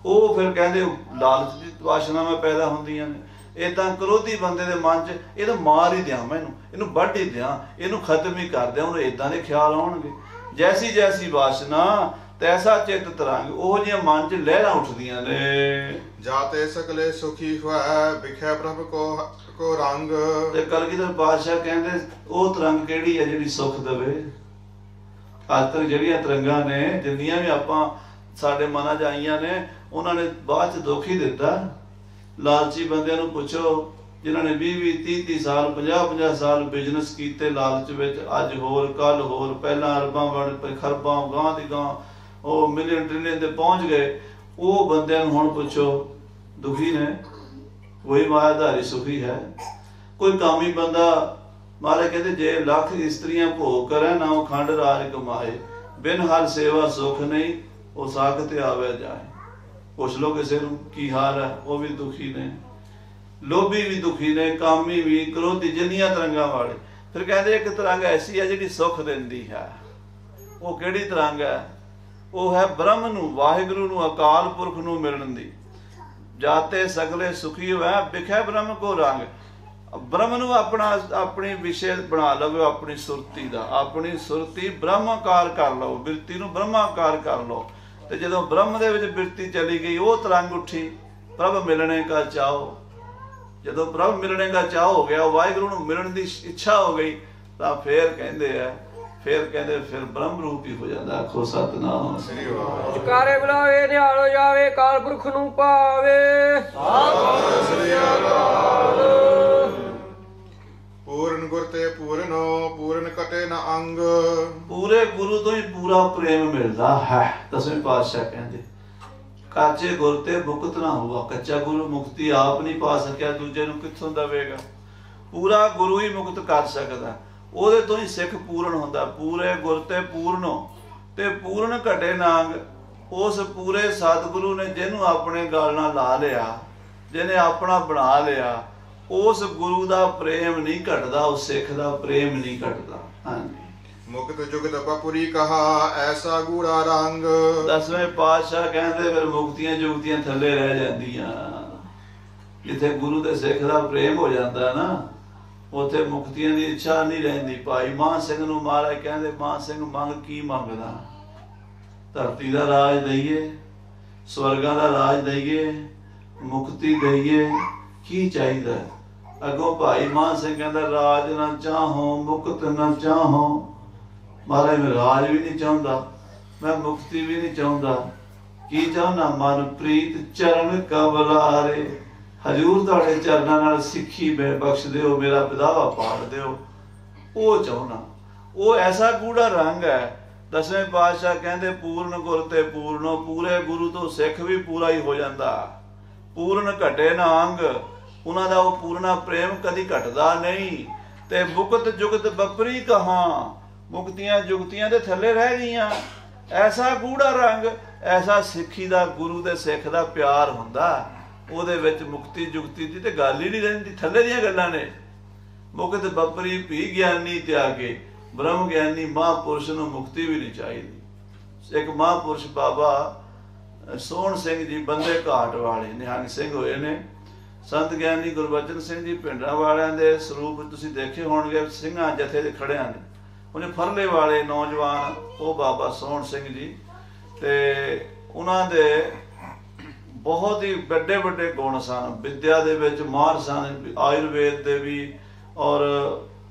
S2: ਉਹ ਫਿਰ ਕਹਿੰਦੇ ਲਾਲਚ ਦੀ ਵਾਸ਼ਨਾਵਾਂ ਪੈਦਾ ਹੁੰਦੀਆਂ ਨੇ। ਏਦਾਂ ਕ੍ਰੋਧੀ ਬੰਦੇ ਦੇ ਮਨ 'ਚ ਇਹਨੂੰ ਮਾਰ ਹੀ ਦਿਆਂ, ਮੈਂ ਇਹਨੂੰ ਵੱਢ ਹੀ ਦਿਆਂ, ਇਹਨੂੰ ਖਤਮ ਹੀ ਕਰ ਦਿਆਂ, ਉਹਨੂੰ ਏਦਾਂ ਦੇ ਖਿਆਲ ਆਉਣਗੇ। ਜੈਸੀ ਜੈਸੀ ਵਾਸ਼ਨਾ ਤੈਸਾ ਚਿੱਤ ਤਰੰਗ, ਉਹ ਜਿਹੀਆਂ ਮਨ 'ਚ ਲਹਿਰਾਂ ਉੱਠਦੀਆਂ ਨੇ।
S1: ਜਾਤੇ ਸਕਲੇ ਸੁਖੀ ਹੋਇ ਵਿਖੇ ਪ੍ਰਭ ਕੋ ਰੰਗ।
S2: ਤੇ ਕਲਗੀਧਰ ਪਾਤਸ਼ਾਹ ਕਹਿੰਦੇ ਉਹ ਤਰੰਗ ਕਿਹੜੀ ਹੈ ਜਿਹੜੀ ਸੁੱਖ ਦੇਵੇ। ਅੱਜ ਤੱਕ ਜਿਹੜੀਆਂ ਤਰੰਗਾਂ ਨੇ, ਜਿੰਨੀਆਂ ਵੀ ਆਪਾਂ ਸਾਡੇ ਮਨਾਂ 'ਚ ਆਈਆਂ ਨੇ, ਉਹਨਾਂ ਨੇ ਬਾਅਦ 'ਚ ਦੁੱਖ ਹੀ ਦਿੱਤਾ। ਲਾਲਚੀ ਬੰਦਿਆਂ ਨੂੰ ਪੁੱਛੋ, ਜਿਨ੍ਹਾਂ ਨੇ 20-20, 30-30 ਸਾਲ, 50-50 ਸਾਲ ਬਿਜ਼ਨਸ ਕੀਤੇ ਲਾਲਚ ਵਿੱਚ, ਅੱਜ ਹੋਰ ਕੱਲ ਹੋਰ, ਪਹਿਲਾਂ ਅਰਬਾਂ ਬਣ ਖਰਬਾਂ, ਗਾਂ ਦੀ ਗਾਂ, ਉਹ ਮਿਲੀਅਨ ਟ੍ਰਿਲੀਅਨ ਤੇ ਪਹੁੰਚ ਗਏ। ਉਹ ਬੰਦਿਆਂ ਨੂੰ ਹੁਣ ਪੁੱਛੋ, ਦੁਖੀ ਨੇ? ਕੋਈ ਮਾਇਆਧਾਰੀ ਸੁਖੀ ਹੈ? ਕੋਈ ਕਾਮੀ ਬੰਦਾ, ਮਹਾਰਾਜ ਕਹਿੰਦੇ ਜੇ ਲੱਖ ਇਸਤਰੀਆਂ ਭੋਗ ਕਰੇ ਨਾ ਉਹ ਖੰਡ ਰਾਜ ਕਮਾਏ, ਬਿਨ ਹਰ ਸੇਵਾ ਸੁਖ ਨਹੀਂ, ਉਹ ਸਾਖਤ ਆਵੇ ਜਾਏ। ਪੁੱਛ ਲੋ ਕਿਸੇ ਨੂੰ ਕੀ ਹਾਲ ਹੈ, ਉਹ ਵੀ ਦੁਖੀ ਨੇ। ਲੋਭੀ ਵੀ ਦੁਖੀ ਨੇ, ਕਾਮੀ ਵੀ, ਕ੍ਰੋਧੀ, ਜਿੰਨੀਆਂ ਤਰੰਗਾਂ ਵਾਲੇ। ਫਿਰ ਕਹਿੰਦੇ ਇੱਕ ਤਰੰਗ ਐਸੀ ਹੈ ਜਿਹੜੀ ਸੁੱਖ ਦਿੰਦੀ ਹੈ। ਉਹ ਕਿਹੜੀ ਤਰੰਗ ਹੈ? ਉਹ ਹੈ ਬ੍ਰਹਮ ਨੂੰ, ਵਾਹਿਗੁਰੂ ਨੂੰ, ਅਕਾਲ ਪੁਰਖ ਨੂੰ ਮਿਲਣ ਦੀ। ਜਾਤੇ ਸਗਲੇ ਸੁਖੀ ਹੋਇ ਵਿਖੇ ਬ੍ਰਹਮ ਕੋ ਰੰਗ। ਬ੍ਰਹਮ ਨੂੰ ਆਪਣੀ ਵਿਸ਼ੇ ਬਣਾ ਲਵੋ, ਆਪਣੀ ਸੁਰਤੀ ਦਾ। ਆਪਣੀ ਸੁਰਤੀ ਬ੍ਰਹਮਾਕਾਰ ਕਰ ਲਓ, ਬਿਰਤੀ ਨੂੰ ਬ੍ਰਹਮਾਕਾਰ ਕਰ ਲਓ। ਤੇ ਜਦੋਂ ਬ੍ਰਹਮ ਦੇ ਵਿੱਚ ਬਿਰਤੀ ਚਲੀ ਗਈ, ਉਹ ਤਰੰਗ ਉੱਠੀ, ਪ੍ਰਭ ਮਿਲਣੇ ਕਾ ਚਾਓ। ਜਦੋਂ ਪ੍ਰਭ ਮਿਲਣੇ ਦਾ ਚਾਹ ਹੋ ਗਿਆ, ਵਾਹਿਗੁਰੂ ਨੂੰ ਮਿਲਣ ਦੀ ਇੱਛਾ ਹੋ ਗਈ, ਤਾਂ ਫੇਰ ਫਿਰ ਬ੍ਰਹਮ ਰੂਪ ਹੀ ਹੋ ਜਾਂਦਾ। ਆਖੋ ਸਤਿਨਾਮ ਸ੍ਰੀ ਵਾਹਿਗੁਰੂ।
S3: ਜਕਾਰੇ ਬੁਲਾਵੇ ਨਿਹਾਲ ਜਾਵੇ, ਕਾਲ ਪੁਰਖ ਨੂੰ ਪਾਵੇ।
S1: ਸਤਿ ਸ੍ਰੀ ਅਕਾਲ। ਪੂਰਨ ਗੁਰ ਤੇ ਪੂਰਨੋ, ਪੂਰਨ ਕਟੇ ਨ ਅੰਗ।
S2: ਪੂਰੇ ਗੁਰੂ ਤੋਂ ਹੀ ਪੂਰਾ ਪ੍ਰੇਮ ਮਿਲਦਾ ਹੈ। ਦਸਵੇਂ ਪਾਤਸ਼ਾਹ ਕਹਿੰਦੇ ਕਾਚੇ ਗੁਰ ਤੇ ਮੁਕਤ ਨਾ ਹੋਵਾ। ਕੱਚਾ ਗੁਰੂ ਮੁਕਤੀ ਆਪ ਨਹੀਂ ਪਾ ਸਕਿਆ, ਦੂਜੇ ਨੂੰ ਕਿੱਥੋਂ ਦੇਵੇਗਾ? ਪੂਰਾ ਗੁਰੂ ਹੀ ਮੁਕਤ ਕਰ ਸਕਦਾ, ਉਹਦੇ ਤੋਂ ਹੀ ਸਿੱਖ ਪੂਰਨ ਹੁੰਦਾ। ਪੂਰੇ ਗੁਰ ਤੇ ਪੂਰਨੋ, ਤੇ ਪੂਰਨ ਘਟੇ ਨਾਂਗ। ਉਸ ਪੂਰੇ ਸਤਿਗੁਰੂ ਨੇ ਜਿਹਨੂੰ ਆਪਣੇ ਗਲ ਨਾਲ ਲਾ ਲਿਆ, ਜਿਹਨੇ ਆਪਣਾ ਬਣਾ ਲਿਆ, ਉਸ ਗੁਰੂ ਦਾ ਪ੍ਰੇਮ ਨਹੀਂ ਘਟਦਾ, ਉਸ ਸਿੱਖ ਦਾ ਪ੍ਰੇਮ ਨਹੀਂ ਘਟਦਾ। ਹਾਂਜੀ।
S1: ਮੁਕਤ ਜੁਗਤ ਬਪੁਰੀ ਕਹਾ ਐਸਾ ਗੂੜਾ ਰੰਗ।
S2: 10ਵੇਂ ਪਾਤਸ਼ਾਹ ਕਹਿੰਦੇ ਫਿਰ ਮੁਕਤੀਆਂ ਜੁਗਤੀਆਂ ਥੱਲੇ ਰਹਿ ਜਾਂਦੀਆਂ। ਜਿੱਥੇ ਗੁਰੂ ਦੇ ਸਿੱਖ ਦਾ ਪ੍ਰੇਮ ਹੋ ਜਾਂਦਾ ਨਾ, ਉੱਥੇ ਮੁਕਤੀਆਂ ਦੀ ਇੱਛਾ ਨਹੀਂ ਰਹਿੰਦੀ। ਭਾਈ ਮਾਨ ਸਿੰਘ ਨੂੰ ਮਹਾਰਾਜ ਕਹਿੰਦੇ, ਮਾਨ ਸਿੰਘ ਮੰਗ ਕੀ ਮੰਗਦਾ? ਧਰਤੀ ਦਾ ਰਾਜ ਦਈਏ, ਸਵਰਗਾਂ ਦਾ ਰਾਜ ਦਈਏ, ਮੁਕਤੀ ਦਈਏ, ਕੀ ਚਾਹੀਦਾ? ਅੱਗੋਂ ਭਾਈ ਮਾਨ ਸਿੰਘ ਕਹਿੰਦਾ, ਰਾਜ ਨਾ ਚਾਹੋ ਮੁਕਤ ਨਾ ਚਾਹੋ। ਮਹਾਰਾਜ ਮੈਂ ਰਾਜ ਵੀ ਨਹੀਂ ਚਾਹੁੰਦਾ, ਮੈਂ ਮੁਕਤੀ ਵੀ ਨਹੀਂ ਚਾਹੁੰਦਾ, ਕੀ ਚਾਹੁੰਦਾ? ਮਨ ਪ੍ਰੀਤ ਚਰਨ ਕਬਲਾਰੇ। ਹਜ਼ੂਰ ਤੁਹਾਡੇ ਚਰਨਾਂ ਨਾਲ ਸਿੱਖੀ ਬਖਸ਼ ਦਿਓ, ਮੇਰਾ ਵਿਦਾਵਾ ਪਾੜ ਦਿਓ, ਉਹ ਚਾਹੁੰਦਾ। ਉਹ ਐਸਾ ਗੂੜਾ ਰੰਗ ਹੈ। 10ਵੇਂ ਪਾਤਸ਼ਾਹ ਕਹਿੰਦੇ, ਪੂਰਨ ਗੁਰ ਤੇ ਪੂਰਨੋ। ਪੂਰੇ ਗੁਰੂ ਤੋਂ ਸਿੱਖ ਵੀ ਪੂਰਾ ਹੀ ਹੋ ਜਾਂਦਾ। ਪੂਰਨ ਘਟੇ ਨਾ ਅੰਗ। ਉਹਨਾਂ ਦਾ ਉਹ ਪੂਰਨਾ ਪ੍ਰੇਮ ਕਦੀ ਘਟਦਾ ਨਹੀਂ। ਤੇ ਮੁਕਤ ਜੁਗਤ ਬਪਰੀ ਕਹਾ, ਮੁਕਤੀਆਂ ਜੁਗਤੀਆਂ ਦੇ ਥੱਲੇ ਰਹਿ ਗਈਆਂ। ਐਸਾ ਗੂੜਾ ਰੰਗ, ਐਸਾ ਸਿੱਖੀ ਦਾ ਗੁਰੂ ਦੇ ਸਿੱਖ ਦਾ ਪਿਆਰ ਹੁੰਦਾ। ਉਹਦੇ ਵਿੱਚ ਮੁਕਤੀ ਜੁਗਤੀ ਦੀ ਤੇ ਗੱਲ ਹੀ ਨਹੀਂ ਰਹਿੰਦੀ, ਥੱਲੇ ਦੀਆਂ ਗੱਲਾਂ ਨੇ। ਮੁਕਤ ਬਪਰੀ ਭੀ ਗਿਆਨੀ ਤਿਆਗੇ। ਬ੍ਰਹਮ ਗਿਆਨੀ ਮਹਾਂਪੁਰਸ਼ ਨੂੰ ਮੁਕਤੀ ਵੀ ਨਹੀਂ ਚਾਹੀਦੀ। ਇੱਕ ਮਹਾਂਪੁਰਸ਼ ਬਾਬਾ ਸੋਹਣ ਸਿੰਘ ਜੀ ਬੰਦੇ ਘਾਟ ਵਾਲੇ ਨਿਹੰਗ ਸਿੰਘ ਹੋਏ ਨੇ। ਸੰਤ ਗਿਆਨੀ ਗੁਰਬਚਨ ਸਿੰਘ ਜੀ ਪਿੰਡਾਂ ਵਾਲਿਆਂ ਦੇ ਸਰੂਪ ਤੁਸੀਂ ਦੇਖੇ ਹੋਣਗੇ, ਸਿੰਘਾਂ ਜਥੇ ਦੇ ਖੜਿਆਂ ਨੇ। ਉਹਨੇ ਫਰਲੇ ਵਾਲੇ ਨੌਜਵਾਨ ਉਹ ਬਾਬਾ ਸੋਹਣ ਸਿੰਘ ਜੀ, ਤੇ ਉਹਨਾਂ ਦੇ ਬਹੁਤ ਹੀ ਵੱਡੇ ਵੱਡੇ ਗੁਣ ਸਨ। ਵਿਦਿਆ ਦੇ ਵਿੱਚ ਮਾਹਰ ਸਨ, ਆਯੁਰਵੇਦ ਦੇ ਵੀ ਔਰ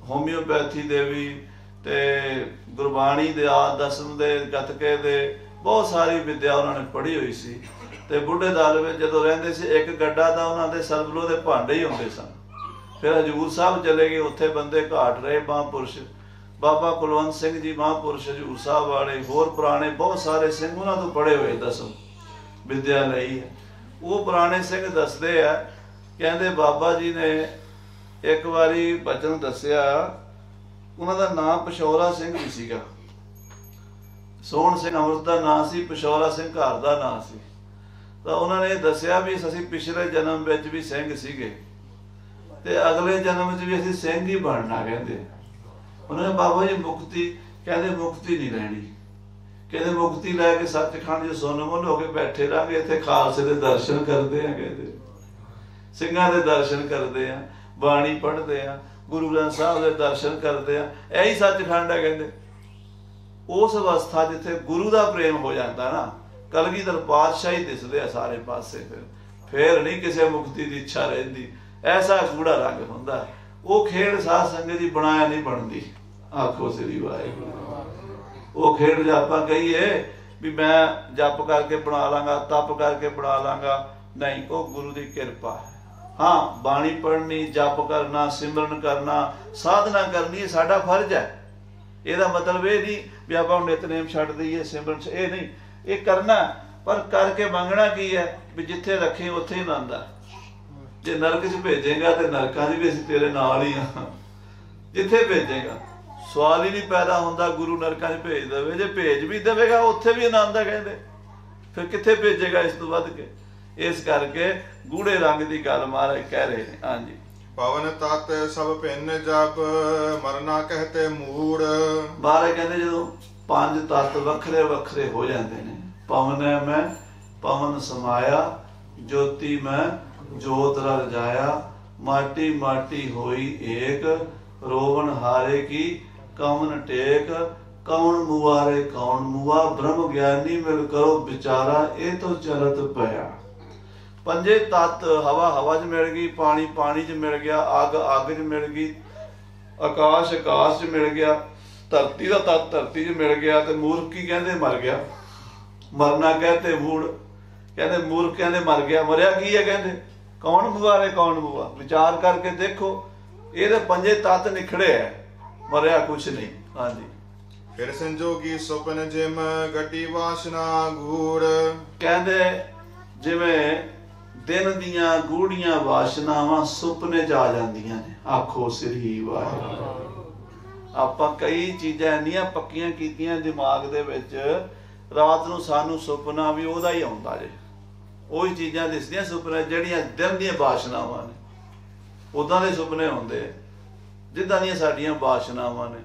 S2: ਹੋਮਿਓਪੈਥੀ ਦੇ ਵੀ, ਤੇ ਗੁਰਬਾਣੀ ਦੇ ਦਸਮ ਦੇ ਗੱਤਕੇ ਦੇ ਬਹੁਤ ਸਾਰੀ ਵਿਦਿਆ ਉਹਨਾਂ ਨੇ ਪੜ੍ਹੀ ਹੋਈ ਸੀ। ਤੇ ਬੁੱਢੇ ਦਲ ਵਿੱਚ ਜਦੋਂ ਰਹਿੰਦੇ ਸੀ, ਇੱਕ ਗੱਡਾ ਤਾਂ ਉਹਨਾਂ ਦੇ ਸਰਬਲੋ ਦੇ ਭਾਂਡੇ ਹੀ ਹੁੰਦੇ ਸਨ। ਫਿਰ ਹਜੂਰ ਸਾਹਿਬ ਚਲੇ ਗਏ, ਉੱਥੇ ਬੰਦੇ ਘਾਟ ਰਹੇ ਮਹਾਂਪੁਰਸ਼। ਬਾਬਾ ਕੁਲਵੰਤ ਸਿੰਘ ਜੀ ਮਹਾਂਪੁਰਸ਼ ਹਜੂਰ ਸਾਹਿਬ ਵਾਲੇ, ਹੋਰ ਪੁਰਾਣੇ ਬਹੁਤ ਸਾਰੇ ਸਿੰਘ ਉਹਨਾਂ ਤੋਂ ਪੜ੍ਹੇ ਹੋਏ ਦਸਮ ਵਿਦਿਆ ਲਈ ਹੈ। ਉਹ ਪੁਰਾਣੇ ਸਿੰਘ ਦੱਸਦੇ ਆ, ਕਹਿੰਦੇ ਬਾਬਾ ਜੀ ਨੇ ਇੱਕ ਵਾਰੀ ਬਚਨ ਦੱਸਿਆ। ਉਹਨਾਂ ਦਾ ਨਾਂ ਪਸ਼ੌਰਾ ਸਿੰਘ ਵੀ ਸੀਗਾ। ਸੋਹਣ ਸਿੰਘ ਅੰਮ੍ਰਿਤ ਦਾ ਨਾਂ ਸੀ, ਪਸ਼ੌਰਾ ਸਿੰਘ ਘਰ ਦਾ ਨਾਂ ਸੀ। ਤਾਂ ਉਹਨਾਂ ਨੇ ਦੱਸਿਆ ਵੀ ਅਸੀਂ ਪਿਛਲੇ ਜਨਮ ਵਿੱਚ ਵੀ ਸਿੰਘ ਸੀਗੇ, ਤੇ ਅਗਲੇ ਜਨਮ 'ਚ ਵੀ ਅਸੀਂ ਸਿੰਘ ਹੀ ਬਣਨਾ। ਕਹਿੰਦੇ ਉਹਨਾਂ ਨੇ ਬਾਬਾ ਜੀ ਮੁਕਤੀ, ਕਹਿੰਦੇ ਮੁਕਤੀ ਨਹੀਂ ਲੈਣੀ। ਕਹਿੰਦੇ ਮੁਕਤੀ ਲੈ ਕੇ ਸੱਚਖੰਡ 'ਚ ਸੁੰਨ-ਮੁੰਨ ਹੋ ਕੇ ਬੈਠੇ ਰਹਾਂਗੇ, ਇੱਥੇ ਖਾਲਸੇ ਦੇ ਦਰਸ਼ਨ ਕਰਦੇ ਆ, ਕਹਿੰਦੇ ਸਿੰਘਾਂ ਦੇ ਦਰਸ਼ਨ ਕਰਦੇ ਆ, ਬਾਣੀ ਪੜ੍ਹਦੇ ਆ, ਗੁਰੂ ਗ੍ਰੰਥ ਸਾਹਿਬ ਦੇ ਦਰਸ਼ਨ ਕਰਦੇ ਆ, ਇਹੀ ਸੱਚਖੰਡ ਹੈ। ਕਹਿੰਦੇ ਉਸ ਅਵਸਥਾ ਜਿੱਥੇ ਗੁਰੂ ਦਾ ਪ੍ਰੇਮ ਹੋ ਜਾਂਦਾ ਨਾ, ਕਲਗੀਧਰ ਪਾਤਸ਼ਾਹ ਹੀ ਦਿਸਦੇ ਆ ਸਾਰੇ ਪਾਸੇ। ਫਿਰ ਨਹੀਂ ਕਿਸੇ ਮੁਕਤੀ ਦੀ ਇੱਛਾ ਰਹਿੰਦੀ। ਐਸਾ ਗੂੜਾ ਰੰਗ ਹੁੰਦਾ। ਉਹ ਖੇਡ ਸਾਧ ਸੰਗਤ ਦੀ ਬਣਾਇਆ ਨਹੀਂ ਬਣਦੀ। ਆਖੋ ਸ੍ਰੀ ਵਾਹਿਗੁਰੂ। ਉਹ ਖੇਡ ਜੇ ਆਪਾਂ ਕਹੀਏ ਵੀ ਮੈਂ ਜਪ ਕਰਕੇ ਬਣਾ ਲਾਂਗਾ, ਤਪ ਕਰਕੇ ਬਣਾ ਲਾਂਗਾ, ਨਹੀਂ, ਉਹ ਗੁਰੂ ਦੀ ਕਿਰਪਾ ਹੈ। ਹਾਂ, ਬਾਣੀ ਪੜ੍ਹਨੀ, ਜਪ ਕਰਨਾ, ਸਿਮਰਨ ਕਰਨਾ, ਸਾਧਨਾ ਕਰਨੀ, ਇਹ ਸਾਡਾ ਫਰਜ਼ ਹੈ। ਇਹਦਾ ਮਤਲਬ ਇਹ ਨਹੀਂ ਵੀ ਆਪਾਂ ਨਿਤਨੇਮ ਛੱਡ ਦਈਏ, ਸਿਮਰਨ, ਇਹ ਨਹੀਂ। ਇਹ ਕਰਨਾ, ਪਰ ਕਰਕੇ ਮੰਗਣਾ ਕੀ ਹੈ ਵੀ ਜਿੱਥੇ ਰੱਖੇ ਉੱਥੇ ਹੀ ਆਨੰਦ ਆ। ਜੇ ਨਰਕ 'ਚ ਭੇਜੇਗਾ ਤੇ ਨਰਕਾਂ 'ਚ ਵੀ ਅਸੀਂ ਤੇਰੇ ਨਾਲ ਹੀ ਹਾਂ। ਜਿੱਥੇ ਭੇਜੇਗਾ ਸਵਾਲ ਹੀ ਨਹੀਂ ਪੈਦਾ ਹੁੰਦਾ ਗੁਰੂ ਨਰਕਾਂ 'ਚ ਭੇਜ ਦੇਵੇ। ਜੇ ਭੇਜ ਵੀ ਦੇਵੇਗਾ ਉੱਥੇ ਵੀ ਆਨੰਦ ਆ। ਕਹਿੰਦੇ ਫਿਰ ਕਿੱਥੇ ਭੇਜੇਗਾ ਇਸ ਤੋਂ ਵੱਧ ਕੇ? ਇਸ ਕਰਕੇ ਗੂੜੇ ਰੰਗ ਦੀ ਗੱਲ ਮਹਾਰਾਜ ਕਹਿ ਰਹੇ ਨੇ। ਹਾਂਜੀ।
S1: ਪਵਨ ਤਤ ਸਭ ਭਿੰਨ ਜਪ ਮਰਨਾ ਕਹਤੇ ਮੂੜ।
S2: ਮਹਾਰਾਜ ਕਹਿੰਦੇ ਜਦੋਂ ਪੰਜ ਤੱਤ ਵੱਖਰੇ ਵੱਖਰੇ ਹੋ ਜਾਂਦੇ ਨੇ, ਪਵਨ ਹੈ ਮੈਂ ਪਵਨ ਸਮਾਇਆ, ਜੋਤੀ ਮੈਂ ਜੋਤ ਰਲ ਜਾਇਆ, ਮਾਟੀ ਮਾਟੀ ਹੋਈ ਏਕ, ਰੋਵਣ ਹਾਰੇ ਕੀ ਕਵਨ ਟੇਕ, ਕੌਣ ਮੁਆਰੇ ਕੌਣ ਮੁਆ, ਬ੍ਰਹਮ ਗਿਆਨੀ ਮਿਲ ਕਰੋ ਵਿਚਾਰਾ, ਇਹ ਤੋਂ ਚਲਤ ਪਿਆ। ਪੰਜੇ ਤੱਤ, ਹਵਾ ਹਵਾ 'ਚ ਮਿਲ ਗਈ, ਪਾਣੀ ਪਾਣੀ 'ਚ ਮਿਲ ਗਿਆ, ਅੱਗ ਅੱਗ 'ਚ ਮਿਲ ਗਈ, ਆਕਾਸ਼ ਆਕਾਸ਼ 'ਚ ਮਿਲ ਗਿਆ, ਧਰਤੀ ਦਾ ਤੱਤ ਧਰਤੀ 'ਚ ਮਿਲ ਗਿਆ। ਤੇ ਮੂਰਖ ਕੀ ਕਹਿੰਦੇ? ਮਰ ਗਿਆ। ਮਰਨਾ ਕਹਤੇ ਮੂੜ। ਕਹਿੰਦੇ ਮੂਰਖ ਕਹਿੰਦੇ ਮਰ ਗਿਆ। ਮਰਿਆ ਕੀ ਹੈ? ਕਹਿੰਦੇ ਕੌਣ ਮੁਆਰੇ ਕੌਣ ਮੁਆ। ਵਿਚਾਰ ਕਰਕੇ ਦੇਖੋ, ਇਹਦੇ ਪੰਜੇ ਤੱਤ ਨਿਖੜੇ ਹੈ, ਮਰਿਆ ਕੁਛ ਨਹੀਂ। ਹਾਂਜੀ।
S1: ਫਿਰ ਸੰਜੋਗੀ ਸੁਪਨ ਜਿਮ ਗੱਡੀ ਵਾਸ਼ਨਾ ਗੂੜ।
S2: ਕਹਿੰਦੇ ਜਿਵੇਂ ਦਿਨ ਦੀਆਂ ਗੂੜੀਆਂ ਵਾਸ਼ਨਾਵਾਂ ਸੁਪਨੇ 'ਚ ਆ ਜਾਂਦੀਆਂ ਨੇ। ਆਖੋ ਸ੍ਰੀ ਵਾਹਿਗੁਰੂ। ਆਪਾਂ ਕਈ ਚੀਜ਼ਾਂ ਇੰਨੀਆਂ ਪੱਕੀਆਂ ਕੀਤੀਆਂ ਦਿਮਾਗ ਦੇ ਵਿੱਚ, ਰਾਤ ਨੂੰ ਸਾਨੂੰ ਸੁਪਨਾ ਵੀ ਉਹਦਾ ਹੀ ਆਉਂਦਾ ਜੇ। ਉਹੀ ਚੀਜ਼ਾਂ ਦਿਸਦੀਆਂ ਸੁਪਨੇ, ਜਿਹੜੀਆਂ ਦਿਨ ਦੀਆਂ ਵਾਸ਼ਨਾਵਾਂ ਨੇ। ਉੱਦਾਂ ਦੇ ਸੁਪਨੇ ਹੁੰਦੇ ਜਿੱਦਾਂ ਦੀਆਂ ਸਾਡੀਆਂ ਵਾਸ਼ਨਾਵਾਂ ਨੇ।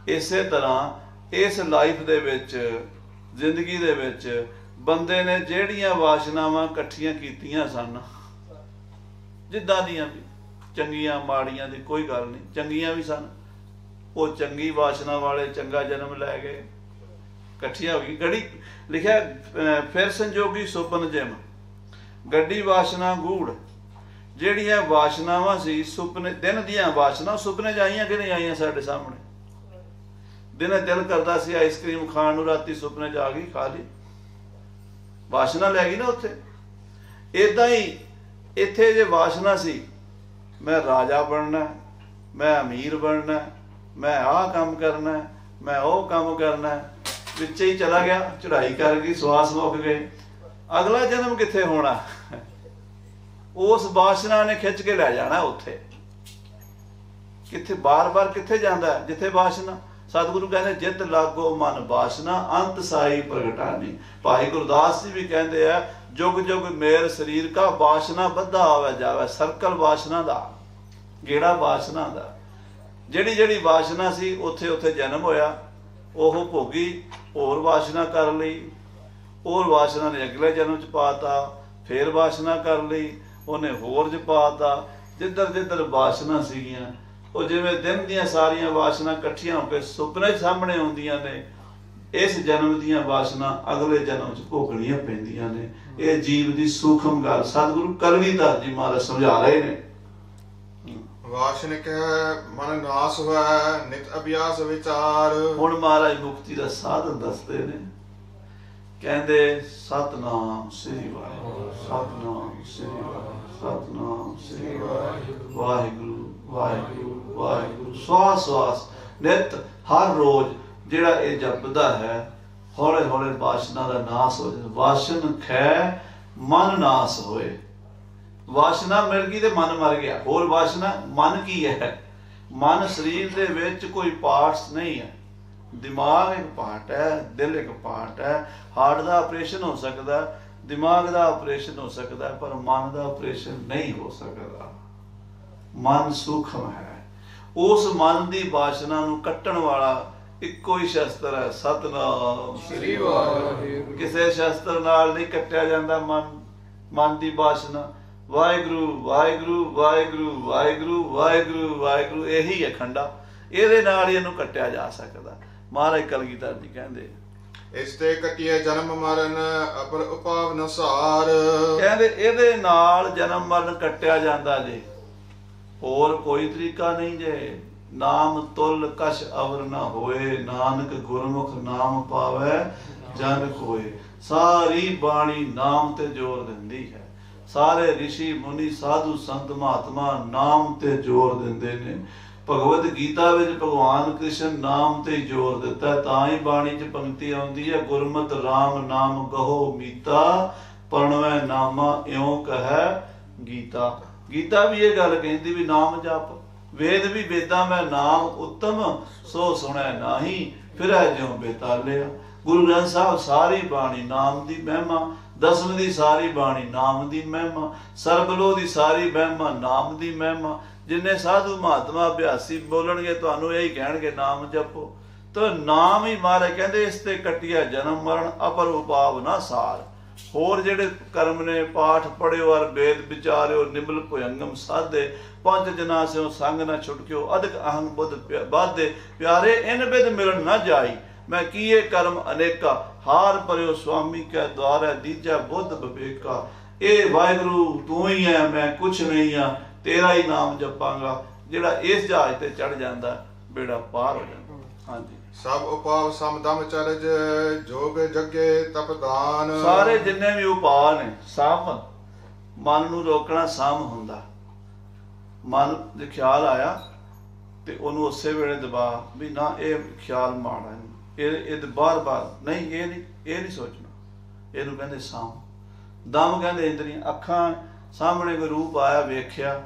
S2: ਇਸੇ ਤਰ੍ਹਾਂ ਇਸ ਲਾਈਫ ਦੇ ਵਿੱਚ, ਜ਼ਿੰਦਗੀ ਦੇ ਵਿੱਚ ਬੰਦੇ ਨੇ ਜਿਹੜੀਆਂ ਵਾਸ਼ਨਾਵਾਂ ਇਕੱਠੀਆਂ ਕੀਤੀਆਂ ਸਨ, ਜਿੱਦਾਂ ਦੀਆਂ ਵੀ, ਚੰਗੀਆਂ ਮਾੜੀਆਂ ਦੀ ਕੋਈ ਗੱਲ ਨਹੀਂ, ਚੰਗੀਆਂ ਵੀ ਸਨ, ਉਹ ਚੰਗੀ ਵਾਸ਼ਨਾ ਵਾਲੇ ਚੰਗਾ ਜਨਮ ਲੈ ਗਏ, ਇਕੱਠੀਆਂ ਹੋ ਗਈ। ਗੜੀ ਲਿਖਿਆ ਫਿਰ ਸੰਜੋਗੀ ਸੁਪਨ ਜਿਮ, ਗੱਡੀ ਵਾਸ਼ਨਾ ਗੂੜ। ਜਿਹੜੀਆਂ ਵਾਸ਼ਨਾਵਾਂ ਸੀ ਸੁਪਨੇ, ਦਿਨ ਦੀਆਂ ਵਾਸ਼ਨਾ ਸੁਪਨੇ 'ਚ ਆਈਆਂ ਕਿ ਨਹੀਂ ਆਈਆਂ ਸਾਡੇ ਸਾਹਮਣੇ? ਦਿਨੇ ਦਿਲ ਕਰਦਾ ਸੀ ਆਈਸਕ੍ਰੀਮ ਖਾਣ ਨੂੰ, ਰਾਤੀ ਸੁਪਨੇ 'ਚ ਆ ਗਈ, ਖਾ ਲਈ, ਵਾਸ਼ਨਾ ਲੈ ਗਈ ਨਾ ਉੱਥੇ। ਏਦਾਂ ਹੀ ਇੱਥੇ ਜੇ ਵਾਸ਼ਨਾ ਸੀ ਮੈਂ ਰਾਜਾ ਬਣਨਾ, ਮੈਂ ਅਮੀਰ ਬਣਨਾ, ਮੈਂ ਆਹ ਕੰਮ ਕਰਨਾ, ਮੈਂ ਉਹ ਕੰਮ ਕਰਨਾ, ਵਿੱਚ ਹੀ ਚਲਾ ਗਿਆ, ਚੜਾਈ ਕਰ ਗਈ, ਸਵਾਸ ਮੁੱਕ ਗਏ, ਅਗਲਾ ਜਨਮ ਕਿੱਥੇ ਹੋਣਾ? ਉਸ ਵਾਸ਼ਨਾ ਨੇ ਖਿੱਚ ਕੇ ਲੈ ਜਾਣਾ ਉੱਥੇ। ਕਿੱਥੇ ਬਾਰ-ਬਾਰ ਕਿੱਥੇ ਜਾਂਦਾ? ਜਿੱਥੇ ਵਾਸ਼ਨਾ। ਸਤਿਗੁਰੂ ਕਹਿੰਦੇ ਜਿੱਤ ਲਾਗੋ ਮਨ ਵਾਸ਼ਨਾ, ਅੰਤ ਸਾਈ ਪ੍ਰਗਟਾਨੀ। ਭਾਈ ਗੁਰਦਾਸ ਜੀ ਵੀ ਕਹਿੰਦੇ ਆ ਜੁਗ ਜੁਗ ਮੇਰ ਸਰੀਰ ਕਾ, ਵਾਸ਼ਨਾ ਬੱਧਾ ਆਵੇ ਜਾਵੇ। ਸਰਕਲ ਵਾਸ਼ਨਾ ਦਾ, ਗੇੜਾ ਵਾਸ਼ਨਾ ਦਾ। ਜਿਹੜੀ ਜਿਹੜੀ ਵਾਸ਼ਨਾ ਸੀ ਉੱਥੇ ਉੱਥੇ ਜਨਮ ਹੋਇਆ, ਉਹ ਭੋਗੀ, ਹੋਰ ਵਾਸ਼ਨਾ ਕਰ ਲਈ, ਹੋਰ ਵਾਸ਼ਨਾ ਨੇ ਅਗਲੇ ਜਨਮ 'ਚ ਪਾਤਾ, ਫੇਰ ਵਾਸ਼ਨਾ ਕਰ ਲਈ, ਉਹਨੇ ਹੋਰ 'ਚ ਪਾਤਾ। ਜਿੱਧਰ ਜਿੱਧਰ ਵਾਸ਼ਨਾ ਸੀਗੀਆਂ, ਉਹ ਜਿਵੇਂ ਦਿਨ ਦੀਆਂ ਸਾਰੀਆਂ ਵਾਸ਼ਨਾ ਇਕੱਠੀਆਂ ਹੋ ਕੇ ਸੁਪਨੇ ਸਾਹਮਣੇ ਆਉਂਦੀਆਂ ਨੇ, ਇਸ ਜਨਮ ਦੀਆਂ ਵਾਸ਼ਨਾ ਅਗਲੇ ਜਨਮ 'ਚ ਭੋਗਣੀਆਂ ਪੈਂਦੀਆਂ ਨੇ। ਇਹ ਜੀਵ ਦੀ ਸੂਖਮ ਗੱਲ ਸਤਿਗੁਰੂ ਕਲਗੀਧਰ ਜੀ ਮਹਾਰਾਜ ਸਮਝਾ ਰਹੇ ਨੇ।
S1: ਵਾਸ਼ਨਿਕ ਮਨ ਨਾਸ ਹੋਇ, ਨਿਤ ਅਭਿਆਸ ਵਿਚਾਰ। ਹੁਣ
S2: ਮਹਾਰਾਜ ਮੁਕਤੀ ਦਾ ਸਾਧਨ ਦੱਸਦੇ ਨੇ, ਕਹਿੰਦੇ ਸਤਨਾਮ ਸ੍ਰੀ ਵਾਹਿਗੁਰੂ, ਸਤਨਾਮ ਸ੍ਰੀ ਵਾਹਿਗੁਰੂ, ਸਤਨਾਮ ਸ੍ਰੀ ਵਾਹਿਗੁਰੂ, ਵਾਹਿਗੁਰੂ ਵਾਹਿਗੁਰੂ ਵਾਹਿਗੁਰੂ। ਸਵਾਸ ਸਵਾਸ ਨਿਤ ਹਰ ਰੋਜ਼ ਜਿਹੜਾ ਇਹ ਜਪਦਾ ਹੈ, ਹੌਲੇ ਹੌਲੇ ਵਾਸ਼ਨਾ ਦਾ ਨਾਸ ਹੋ ਜਾਂਦਾ। ਵਾਸ਼ਨ ਖੈ ਮਨ ਨਾਸ ਹੋਏ। ਵਾਸ਼ਨਾ ਮਿਲ ਗਈ ਤੇ ਮਨ ਮਰ ਗਿਆ। ਹੋਰ ਵਾਸ਼ਨਾ, ਮਨ ਕੀ ਹੈ? ਮਨ ਸਰੀਰ ਦੇ ਵਿੱਚ ਕੋਈ ਪਾਰਟਸ ਨਹੀਂ ਹੈ। ਦਿਮਾਗ ਇੱਕ ਪਾਰਟ ਹੈ, ਦਿਲ ਇੱਕ ਪਾਰਟ ਹੈ। ਹਾਰਟ ਦਾ ਆਪਰੇਸ਼ਨ ਹੋ ਸਕਦਾ, ਦਿਮਾਗ ਦਾ ਆਪਰੇਸ਼ਨ ਹੋ ਸਕਦਾ, ਪਰ ਮਨ ਦਾ ਆਪਰੇਸ਼ਨ ਨਹੀਂ ਹੋ ਸਕਦਾ। ਮਨ ਸੂਖਮ ਹੈ। ਉਸ ਮਨ ਦੀ ਵਾਸ਼ਨਾ ਨੂੰ ਕੱਟਣ ਵਾਲਾ ਇੱਕੋ ਹੀ ਸ਼ਸਤਰ ਹੈ, ਸਤਨਾਮ ਸ੍ਰੀ ਵਾਹਿਗੁਰੂ। ਕਿਸੇ ਸ਼ਸਤਰ ਨਾਲ ਨਹੀਂ ਕੱਟਿਆ ਜਾਂਦਾ ਮਨ ਦੀ ਵਾਸ਼ਨਾ। ਵਾਹਿਗੁਰੂ ਵਾਹਿਗੁਰੂ ਵਾਹਿਗੁਰੂ ਵਾਹਿਗੁਰੂ ਵਾਹਿਗੁਰੂ ਵਾਹਿਗੁਰੂ, ਇਹੀ ਹੈ ਖੰਡਾ, ਇਹਦੇ ਨਾਲ ਹੀ ਇਹਨੂੰ ਕੱਟਿਆ ਜਾ ਸਕਦਾ। ਮਹਾਰਾਜ ਕਲਗੀਧਰ ਜੀ ਕਹਿੰਦੇ
S1: ਇਸ ਤੇ ਕੱਟਿਆ ਜਨਮ ਮਰਨ, ਅਪਰ ਉਪਾਵ ਨਸਾਰ।
S2: ਕਹਿੰਦੇ ਇਹਦੇ ਨਾਲ ਜਨਮ ਮਰਨ ਕੱਟਿਆ ਜਾਂਦਾ ਜੇ, ਹੋਰ ਕੋਈ ਤਰੀਕਾ ਨਹੀਂ ਜੇ। ਨਾਮ ਤੁਲ ਕਛ ਅਵਰ ਨਾ ਹੋਏ, ਨਾਨਕ ਗੁਰਮੁਖ ਨਾਮ ਪਾਵੇ ਜਨ ਕੋਏ। ਸਾਰੀ ਬਾਣੀ ਨਾਮ ਤੇ ਜ਼ੋਰ ਦਿੰਦੀ ਹੈ। ਸਾਰੇ ਰਿਸ਼ੀ ਮੁਨੀ ਸਾਧੂ ਸੰਤ ਮਹਾਤਮਾ ਨਾਮ ਤੇ ਜ਼ੋਰ ਦਿੰਦੇ ਨੇ। ਭਗਵਦ ਗੀਤਾ ਵਿੱਚ ਭਗਵਾਨ ਕ੍ਰਿਸ਼ਨ ਨਾਮ ਤੇ ਜ਼ੋਰ ਦਿੱਤਾ, ਤਾਂ ਹੀ ਬਾਣੀ 'ਚ ਪੰਕਤੀ ਆਉਂਦੀ ਹੈ, ਗੁਰਮਤ ਰਾਮ ਨਾਮ ਕਹੋ ਮੀਤਾ, ਪਰਣਵੈ ਨਾਮਾ ਇਉਂ ਕਹੈ ਗੀਤਾ। ਗੀਤਾ ਵੀ ਇਹ ਗੱਲ ਕਹਿੰਦੀ ਵੀ ਨਾਮ ਜਪ। ਵੇਦ ਵੀ ਵੇਦਾਂ ਮੈਂ ਨਾਮ ਉੱਤਮ, ਸੋ ਸੁਣੈ ਨਾਹੀ, ਫਿਰੈ ਜਿਉ ਬੇਤਾਲਿਆ। ਗੁਰੂ ਗ੍ਰੰਥ ਸਾਹਿਬ ਸਾਰੀ ਬਾਣੀ ਨਾਮ ਦੀ ਮਹਿਮਾ, ਦਸਮ ਦੀ ਸਾਰੀ ਬਾਣੀ ਨਾਮ ਦੀ ਮਹਿਮਾ, ਸਰਬਲੋ ਦੀ ਸਾਰੀ ਮਹਿਮਾ ਨਾਮ ਦੀ ਮਹਿਮਾ। ਜਿੰਨੇ ਸਾਧੂ ਮਹਾਤਮਾ ਅਭਿਆਸੀ ਬੋਲਣਗੇ ਤੁਹਾਨੂੰ ਇਹੀ ਕਹਿਣਗੇ ਨਾਮ ਜਪੋ। ਤਾਂ ਨਾਮ ਹੀ ਮਹਾਰਾਜ ਕਹਿੰਦੇ ਇਸ ਤੇ ਕੱਟਿਆ ਜਨਮ ਮਰਨ, ਅਪਰ ਉਪਾਵ ਨਾ ਸਾਰ। ਹੋਰ ਜਿਹੜੇ ਕਰਮ ਨੇ, ਪਾਠ ਪੜਿਓ ਅਰ ਵੇਦ ਵਿਚਾਰਿਓ, ਨਿਮਲ ਭੁਜੰਗਮ ਸਾਧੇ, ਪੰਜ ਜਨਾ ਸਿਓ ਸੰਗ ਨਾ ਛੁਟਕਿਓ, ਅਧਿਕ ਅਹੰਗ ਬੁੱਧ ਬਾਧੇ, ਪਿਆਰੇ ਇਨ ਬਿਦ ਮਿਲਣ ਨਾ ਜਾਈ, ਮੈਂ ਕੀਏ ਕਰਮ ਅਨੇਕਾ, ਹਾਰ ਪਰਿਓ ਸੁਆਮੀ ਕੈ ਦੁਆਰੈ, ਦੀਜਾ ਬੁੱਧ ਵਿਵੇਕਾ। ਇਹ ਵਾਹਿਗੁਰੂ ਤੂੰ ਹੀ ਹੈ, ਮੈਂ ਕੁਛ ਨਹੀਂ ਆ, ਤੇਰਾ ਹੀ ਨਾਮ ਜਪਾਂਗਾ। ਜਿਹੜਾ ਇਸ ਜਹਾਜ਼ ਤੇ ਚੜ ਜਾਂਦਾ ਬੇੜਾ ਪਾਰ ਹੋ ਜਾਂਦਾ। ਹਾਂਜੀ।
S1: ਸਭ ਉਪਾਵ ਸਮਦਮ ਚਰਜ, ਜੋਗ ਜਗੇ ਤਪਦਾਨ।
S2: ਸਾਰੇ ਜਿੰਨੇ ਵੀ ਉਪਾਅ ਨੇ, ਸਮ ਮਨ ਨੂੰ ਰੋਕਣਾ ਸਮ ਹੁੰਦਾ। ਮਨ ਦੇ ਖਿਆਲ ਆਇਆ ਤੇ ਉਹਨੂੰ ਉਸੇ ਵੇਲੇ ਦਬਾ ਵੀ ਨਾ ਇਹ ਖਿਆਲ ਮਾੜਾ ਹੈ, ਇਹ ਬਾਰ-ਬਾਰ ਨਹੀਂ, ਇਹ ਨਹੀਂ ਸੋਚਣਾ। ਇਹਨੂੰ ਕਹਿੰਦੇ ਸਮ। ਦਮ ਕਹਿੰਦੇ ਇੰਦਰੀਆਂ। ਅੱਖਾਂ ਸਾਹਮਣੇ ਕੋਈ ਰੂਪ ਆਇਆ, ਵੇਖਿਆ,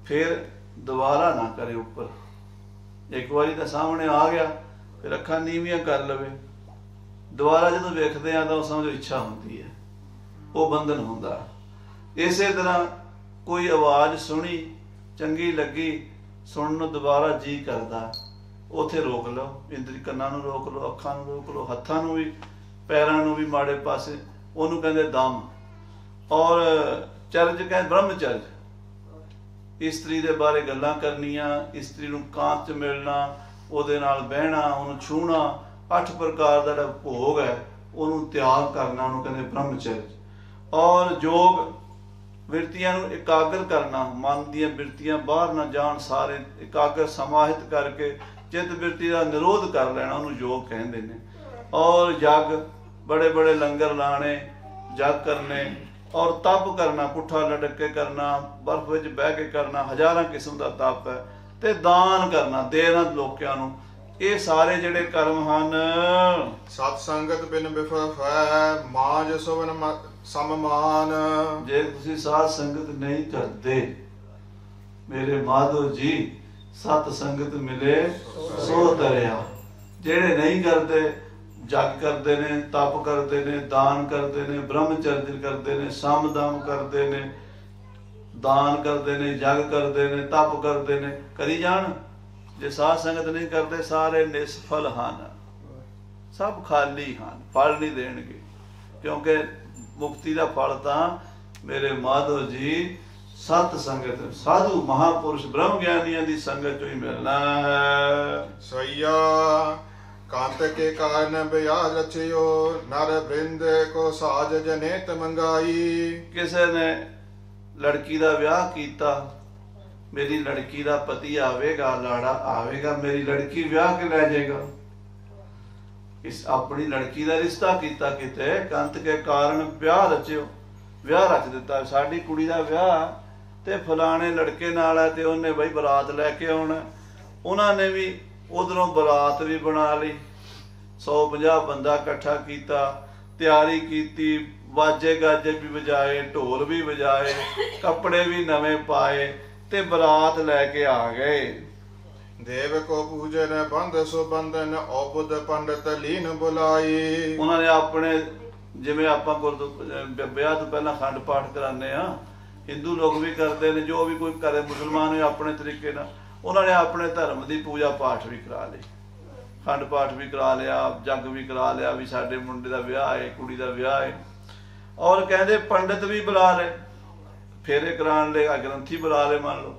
S2: ਫਿਰ ਦੁਬਾਰਾ ਨਾ ਕਰੇ ਉੱਪਰ। ਇੱਕ ਵਾਰੀ ਤਾਂ ਸਾਹਮਣੇ ਆ ਗਿਆ, ਫਿਰ ਅੱਖਾਂ ਨੀਵੀਆਂ ਕਰ ਲਵੇ। ਦੁਬਾਰਾ ਜਦੋਂ ਵੇਖਦੇ ਆ ਤਾਂ ਉਹ ਸਮਝੋ ਇੱਛਾ ਹੁੰਦੀ ਹੈ, ਉਹ ਬੰਧਨ ਹੁੰਦਾ। ਇਸੇ ਤਰ੍ਹਾਂ कोई आवाज़ सुनी चंगी लगी, सुनन ਨੂੰ ਦੁਬਾਰਾ ਜੀ ਕਰਦਾ, ਉੱਥੇ ਰੋਕ ਲਓ। ਇੰਦਰੀ ਕੰਨਾਂ ਨੂੰ ਰੋਕ ਲਓ, ਅੱਖਾਂ ਨੂੰ ਰੋਕ ਲਓ, ਹੱਥਾਂ ਨੂੰ ਵੀ ਪੈਰਾਂ ਨੂੰ ਵੀ ਮਾੜੇ ਪਾਸੇ, ਉਹਨੂੰ ਕਹਿੰਦੇ ਦਮ। ਔਰ ਚਰਜ ਕਹਿੰਦੇ ਬ੍ਰਹਮਚਰਜ, ਇਸਤਰੀ ਦੇ ਬਾਰੇ ਗੱਲਾਂ ਕਰਨੀਆਂ, ਇਸਤਰੀ ਨੂੰ ਕਾਂਤ 'ਚ ਮਿਲਣਾ, ਉਹਦੇ ਨਾਲ ਬਹਿਣਾ, ਉਹਨੂੰ ਛੂਹਣਾ, 8 ਪ੍ਰਕਾਰ ਦਾ ਜਿਹੜਾ ਭੋਗ ਹੈ ਉਹਨੂੰ ਤਿਆਗ ਕਰਨਾ, ਉਹਨੂੰ ਕਹਿੰਦੇ ਬ੍ਰਹਮਚਰਜ। ਔਰ ਯੋਗ ਬਿਰਤੀਆਂ ਨੂੰ ਇਕਾਗਰ ਕਰਨਾ, ਮਨ ਦੀਆਂ ਬਿਰਤੀਆਂ ਬਾਹਰ ਨਾ ਜਾਣ, ਸਾਰੇ ਇਕਾਗਰ ਸਮਾਹਿਤ ਕਰਕੇ ਚਿੱਤ ਬਿਰਤੀ ਦਾ ਨਿਰੋਧ ਕਰ ਲੈਣਾ, ਉਹਨੂੰ ਯੋਗ ਕਹਿੰਦੇ ਨੇ। ਔਰ ਜਗ, ਬੜੇ ਬੜੇ ਲੰਗਰ ਲਾਣੇ, ਜਗ ਕਰਨੇ, ਔਰ ਤਪ ਕਰਨਾ, ਪੁੱਠਾ ਲਟਕ ਕੇ ਕਰਨਾ, ਬਰਫ਼ ਵਿੱਚ ਬਹਿ ਕੇ ਕਰਨਾ, ਹਜ਼ਾਰਾਂ ਕਿਸਮ ਦਾ ਤਪ ਹੈ। ਤੇ ਦਾਨ ਕਰਨਾ, ਦੇਣਾ ਲੋਕਾਂ ਨੂੰ। ਇਹ ਸਾਰੇ ਜਿਹੜੇ ਕਰਮ ਹਨ।
S1: ਸਤ ਸੰਗਤ ਬਿਨ ਬਿਫਫ ਹੈ, ਮਾਜ ਸੁਵਨ ਸਮਮਾਨ।
S2: ਜੇ ਤੁਸੀਂ ਸਾਧ ਸੰਗਤ ਨਹੀਂ ਕਰਦੇ ਮੇਰੇ ਮਾਧੋ ਜੀ, ਸਤ ਸੰਗਤ ਮਿਲੇ ਸੋ ਤਰਿਆ। ਜਿਹੜੇ ਨਹੀਂ ਕਰਦੇ, ਜਗ ਕਰਦੇ ਨੇ, ਤਪ ਕਰਦੇ ਨੇ, ਦਾਨ ਕਰਦੇ ਨੇ, ਬ੍ਰਹਮਚਰਜ ਕਰਦੇ ਨੇ, ਸਮਦਮ ਕਰਦੇ ਨੇ, ਦਾਨ ਕਰਦੇ ਨੇ, ਜਗ ਕਰਦੇ ਨੇ, ਤਪ ਕਰਦੇ ਨੇ, ਕਰੀ ਜਾਣ। ਜੇ ਸਾਧ ਸੰਗਤ ਨਹੀਂ ਕਰਦੇ, ਸਾਰੇ ਨਿਸਫਲ ਹਨ, ਸਭ ਖਾਲੀ ਹਨ, ਫਲ ਨਹੀਂ ਦੇਣਗੇ। ਕਿਉਂਕਿ ਮੁਕਤੀ ਦਾ ਫਲ ਤਾਂ ਮੇਰੇ ਮਾਧੋ ਜੀ ਸਤ ਸੰਗਤ, ਸਾਧੂ ਮਹਾਪੁਰਸ਼ ਬ੍ਰਹਮ ਗਿਆਨੀਆਂ ਦੀ ਸੰਗਤ ਚੋਂ ਹੀ ਮਿਲਣਾ ਹੈ।
S1: ਸਈਆ ਕਾਂਤ ਕੇ ਕਾਰਨ ਬਿਆਹ ਰਚਿਓ, ਨਰ ਬ੍ਰਿੰਦ ਕੋ ਸਾਜ ਜਨੇਤ ਮੰਗਾਈ। ਕਿਸੇ ਨੇ ਲੜਕੀ ਦਾ ਵਿਆਹ ਕੀਤਾ, ਮੇਰੀ ਲੜਕੀ ਦਾ ਪਤੀ ਆਵੇਗਾ, ਲਾੜਾ ਆਵੇਗਾ, ਮੇਰੀ ਲੜਕੀ ਵਿਆਹ ਕੇ ਲੈ ਜਾਏਗਾ। ਇਸ ਆਪਣੀ ਲੜਕੀ ਦਾ ਰਿਸ਼ਤਾ ਕੀਤਾ ਕਿਤੇ, ਕੰਤ ਕੇ ਕਾਰਨ ਵਿਆਹ ਰਚਿਓ, ਵਿਆਹ ਰਚ ਦਿੱਤਾ। ਸਾਡੀ ਕੁੜੀ ਦਾ ਵਿਆਹ ਤੇ ਫਲਾਣੇ ਲੜਕੇ ਨਾਲ ਹੈ, ਤੇ ਉਹਨੇ ਬਈ ਬਰਾਤ ਲੈ ਕੇ ਆਉਣਾ। ਉਹਨਾਂ ਨੇ ਵੀ ਉਧਰੋਂ ਬਰਾਤ ਵੀ ਬਣਾ ਲਈ, 150 ਬੰਦਾ ਇਕੱਠਾ ਕੀਤਾ, ਤਿਆਰੀ ਕੀਤੀ, ਵਾਜੇ ਗਾਜੇ ਵੀ ਵਜਾਏ, ਢੋਲ ਵੀ ਵਜਾਏ, ਕੱਪੜੇ ਵੀ ਨਵੇਂ ਪਾਏ, ਤੇ ਬਰਾਤ ਲੈ ਕੇ ਆ ਗਏ। ਦੇਵ ਕੋ ਪੂਜਨ ਬੰਦ ਸੋ ਬੰਦਨ, ਔਬੁੱਧ ਪੰਡਤ ਲੀਨ ਬੁਲਾਈ। ਉਹਨਾਂ
S2: ਨੇ ਆਪਣੇ, ਜਿਵੇਂ ਆਪਾਂ ਵਿਆਹ ਤੋਂ ਪਹਿਲਾਂ ਖੰਡ ਪਾਠ ਕਰਾਉਂਦੇ ਆ, ਹਿੰਦੂ ਲੋਕ ਵੀ ਕਰਦੇ ਨੇ, ਜੋ ਵੀ ਕੋਈ ਕਰੇ, ਮੁਸਲਮਾਨ ਵੀ ਆਪਣੇ ਤਰੀਕੇ ਨਾਲ, ਉਹਨਾਂ ਨੇ ਆਪਣੇ ਧਰਮ ਦੀ ਪੂਜਾ ਪਾਠ ਵੀ ਕਰਾ ਲਈ, ਖੰਡ ਪਾਠ ਵੀ ਕਰਾ ਲਿਆ, ਜੱਗ ਵੀ ਕਰਾ ਲਿਆ, ਵੀ ਸਾਡੇ ਮੁੰਡੇ ਦਾ ਵਿਆਹ ਹੈ, ਕੁੜੀ ਦਾ ਵਿਆਹ ਹੈ। ਔਰ ਕਹਿੰਦੇ ਪੰਡਤ ਵੀ ਬੁਲਾ ਲਏ, ਫੇਰੇ ਕਰਾਉਣ ਲਈ ਗ੍ਰੰਥੀ ਬੁਲਾ ਲਏ, ਮੰਨ ਲਓ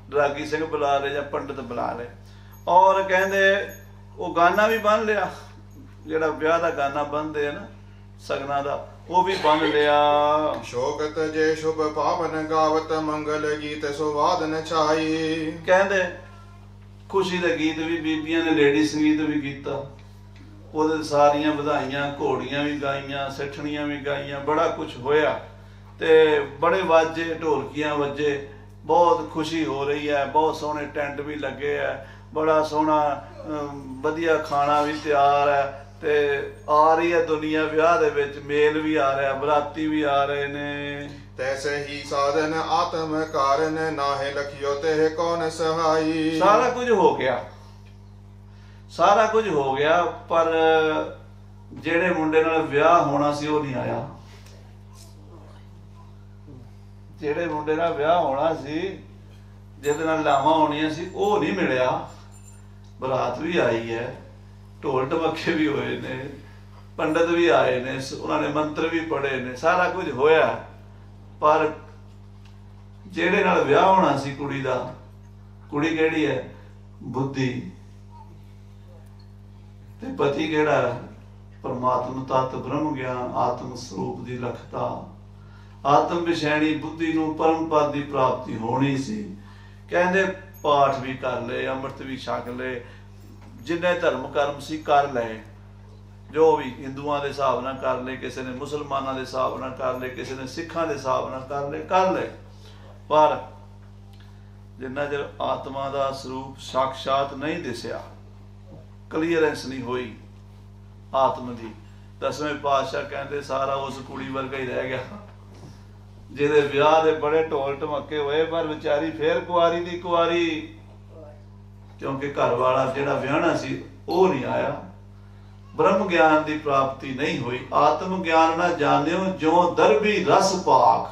S2: ਰਾਗੀ ਸਿੰਘ ਬੁਲਾ ਲਏ ਜਾਂ ਪੰਡਤ ਬੁਲਾ ਲਏ। ਔਰ ਕਹਿੰਦੇ ਉਹ ਗਾਨਾ ਵੀ ਬੰਨ ਲਿਆ, ਜਿਹੜਾ ਵਿਆਹ ਦਾ ਗਾਨਾ ਬੰਨਦੇ ਆ ਨਾ ਸਗਨਾਂ ਦਾ, ਉਹ ਵੀ ਬੰਨ ਲਿਆ।
S1: ਸ਼ੋਕਤ ਜੇ ਸ਼ੁਭ ਪਾਵਨ ਗਾਵਤ, ਮੰਗਲ ਗੀਤ ਸੁਵਾਦਨ ਛਾਈ।
S2: ਕਹਿੰਦੇ ਖੁਸ਼ੀ ਦੇ ਗੀਤ ਵੀ ਬੀਬੀਆਂ ਨੇ ਲੇਡੀ ਸੰਗੀਤ ਵੀ ਕੀਤਾ, ਉਹਦੇ ਸਾਰੀਆਂ ਵਧਾਈਆਂ, ਘੋੜੀਆਂ ਵੀ ਗਾਈਆਂ, ਸਿੱਠਣੀਆਂ ਵੀ ਗਾਈਆਂ, ਬੜਾ ਕੁਛ ਹੋਇਆ। ਤੇ ਬੜੇ ਵਾਜੇ ਢੋਲਕੀਆਂ ਵੱਜੇ, ਬਹੁਤ ਖੁਸ਼ੀ ਹੋ ਰਹੀ ਹੈ, ਬਹੁਤ ਸੋਹਣੇ ਟੈਂਟ ਵੀ ਲੱਗੇ ਹੈ, ਬੜਾ ਸੋਹਣਾ ਵਧੀਆ ਖਾਣਾ ਵੀ ਤਿਆਰ ਹੈ, ਤੇ ਆ ਰਹੀ ਹੈ ਦੁਨੀਆ ਵਿਆਹ ਦੇ ਵਿੱਚ, ਮੇਲ ਵੀ ਆ ਰਿਹਾ, ਬਰਾਤੀ ਵੀ ਆ ਰਹੇ ਨੇ।
S1: ਤੈਸੇ ਹੀ ਸਾਧਨ ਆਤਮ ਕਾਰਨ, ਨਾਹੇ ਲਖਿਓ ਤੇ ਕੌਣ ਸਹਾਈ।
S2: ਸਾਰਾ ਕੁਝ ਹੋ ਗਿਆ, ਸਾਰਾ ਕੁਝ ਹੋ ਗਿਆ, ਪਰ ਜਿਹੜੇ ਮੁੰਡੇ ਨਾਲ ਵਿਆਹ ਹੋਣਾ ਸੀ ਉਹ ਨਹੀਂ ਆਇਆ। ਜਿਹੜੇ ਮੁੰਡੇ ਨਾਲ ਵਿਆਹ ਹੋਣਾ ਸੀ, ਜਿਹਦੇ ਨਾਲ ਲਾਵਾਂ ਹੋਣੀਆਂ ਸੀ, ਉਹ ਨਹੀਂ ਮਿਲਿਆ। ਬਰਾਤ ਵੀ ਆਈ ਹੈ, ਢੋਲ ਢਮੱਕੇ ਵੀ ਹੋਏ ਨੇ, ਪੰਡਤ ਵੀ ਆਏ ਨੇ, ਉਹਨਾਂ ਨੇ ਮੰਤਰ ਵੀ ਪੜ੍ਹੇ ਨੇ, ਸਾਰਾ ਕੁਝ ਹੋਇਆ, ਪਰ ਜਿਹੜੇ ਨਾਲ ਵਿਆਹ ਹੋਣਾ ਸੀ ਕੁੜੀ ਦਾ, ਕੁੜੀ ਕਿਹੜੀ ਹੈ? ਬੁੱਧੀ। ਤੇ ਪਤੀ ਕਿਹੜਾ? ਪਰਮਾਤਮਾ ਤਤ ਬ੍ਰਹਮ ਗਿਆਨ, ਆਤਮ ਸਰੂਪ ਦੀ ਲਖਤਾ, ਆਤਮ ਵਿਸ਼ੈਣੀ ਬੁੱਧੀ ਨੂੰ ਪਰਮ ਪਦ ਦੀ ਪ੍ਰਾਪਤੀ ਹੋਣੀ ਸੀ। ਕਹਿੰਦੇ ਪਾਠ ਵੀ ਕਰ ਲਏ, ਅੰਮ੍ਰਿਤ ਵੀ ਛਕ ਲਏ, ਜਿੰਨੇ ਧਰਮ ਕਰਮ ਸੀ ਕਰ ਲਏ, ਜੋ ਵੀ ਹਿੰਦੂਆਂ ਦੇ ਹਿਸਾਬ ਨਾਲ ਕਰ ਲਏ, ਕਿਸੇ ਨੇ ਮੁਸਲਮਾਨਾਂ ਦੇ ਹਿਸਾਬ ਨਾਲ ਕਰ ਲਏ, ਕਿਸੇ ਨੇ ਸਿੱਖਾਂ ਦੇ ਹਿਸਾਬ ਨਾਲ ਕਰ ਲਏ। ਪਰ ਜਿੰਨਾ ਚਿਰ ਆਤਮਾ ਦਾ ਸਰੂਪ ਸਾਖਸ਼ਾਤ ਨਹੀਂ ਦਿਸਿਆ, ਕਲੀਅਰੈਂਸ ਨਹੀਂ ਹੋਈ ਆਤਮ ਦੀ, 10ਵੇਂ ਪਾਤਸ਼ਾਹ ਕਹਿੰਦੇ ਸਾਰਾ ਉਸ ਕੁੜੀ ਵਰਗਾ ਹੀ ਰਹਿ ਗਿਆ ਜਿਹਦੇ ਵਿਆਹ ਦੇ ਬੜੇ ਢੋਲ ਢਮੱਕੇ ਹੋਏ, ਪਰ ਵਿਚਾਰੀ ਫੇਰ ਕੁਆਰੀ ਦੀ ਕੁਆਰੀ, ਕਿਉਂਕਿ ਘਰ ਵਾਲਾ ਜਿਹੜਾ ਵਿਆਹਣਾ ਸੀ ਉਹ ਨਹੀਂ ਆਇਆ। ਬ੍ਰਹਮ ਗਿਆਨ ਦੀ ਪ੍ਰਾਪਤੀ ਨਹੀਂ ਹੋਈ। ਆਤਮ ਗਿਆਨ ਨਾ ਜਾਣਿਓ ਜਿਉ ਦਰਬੀ ਰਸ ਪਾਕ,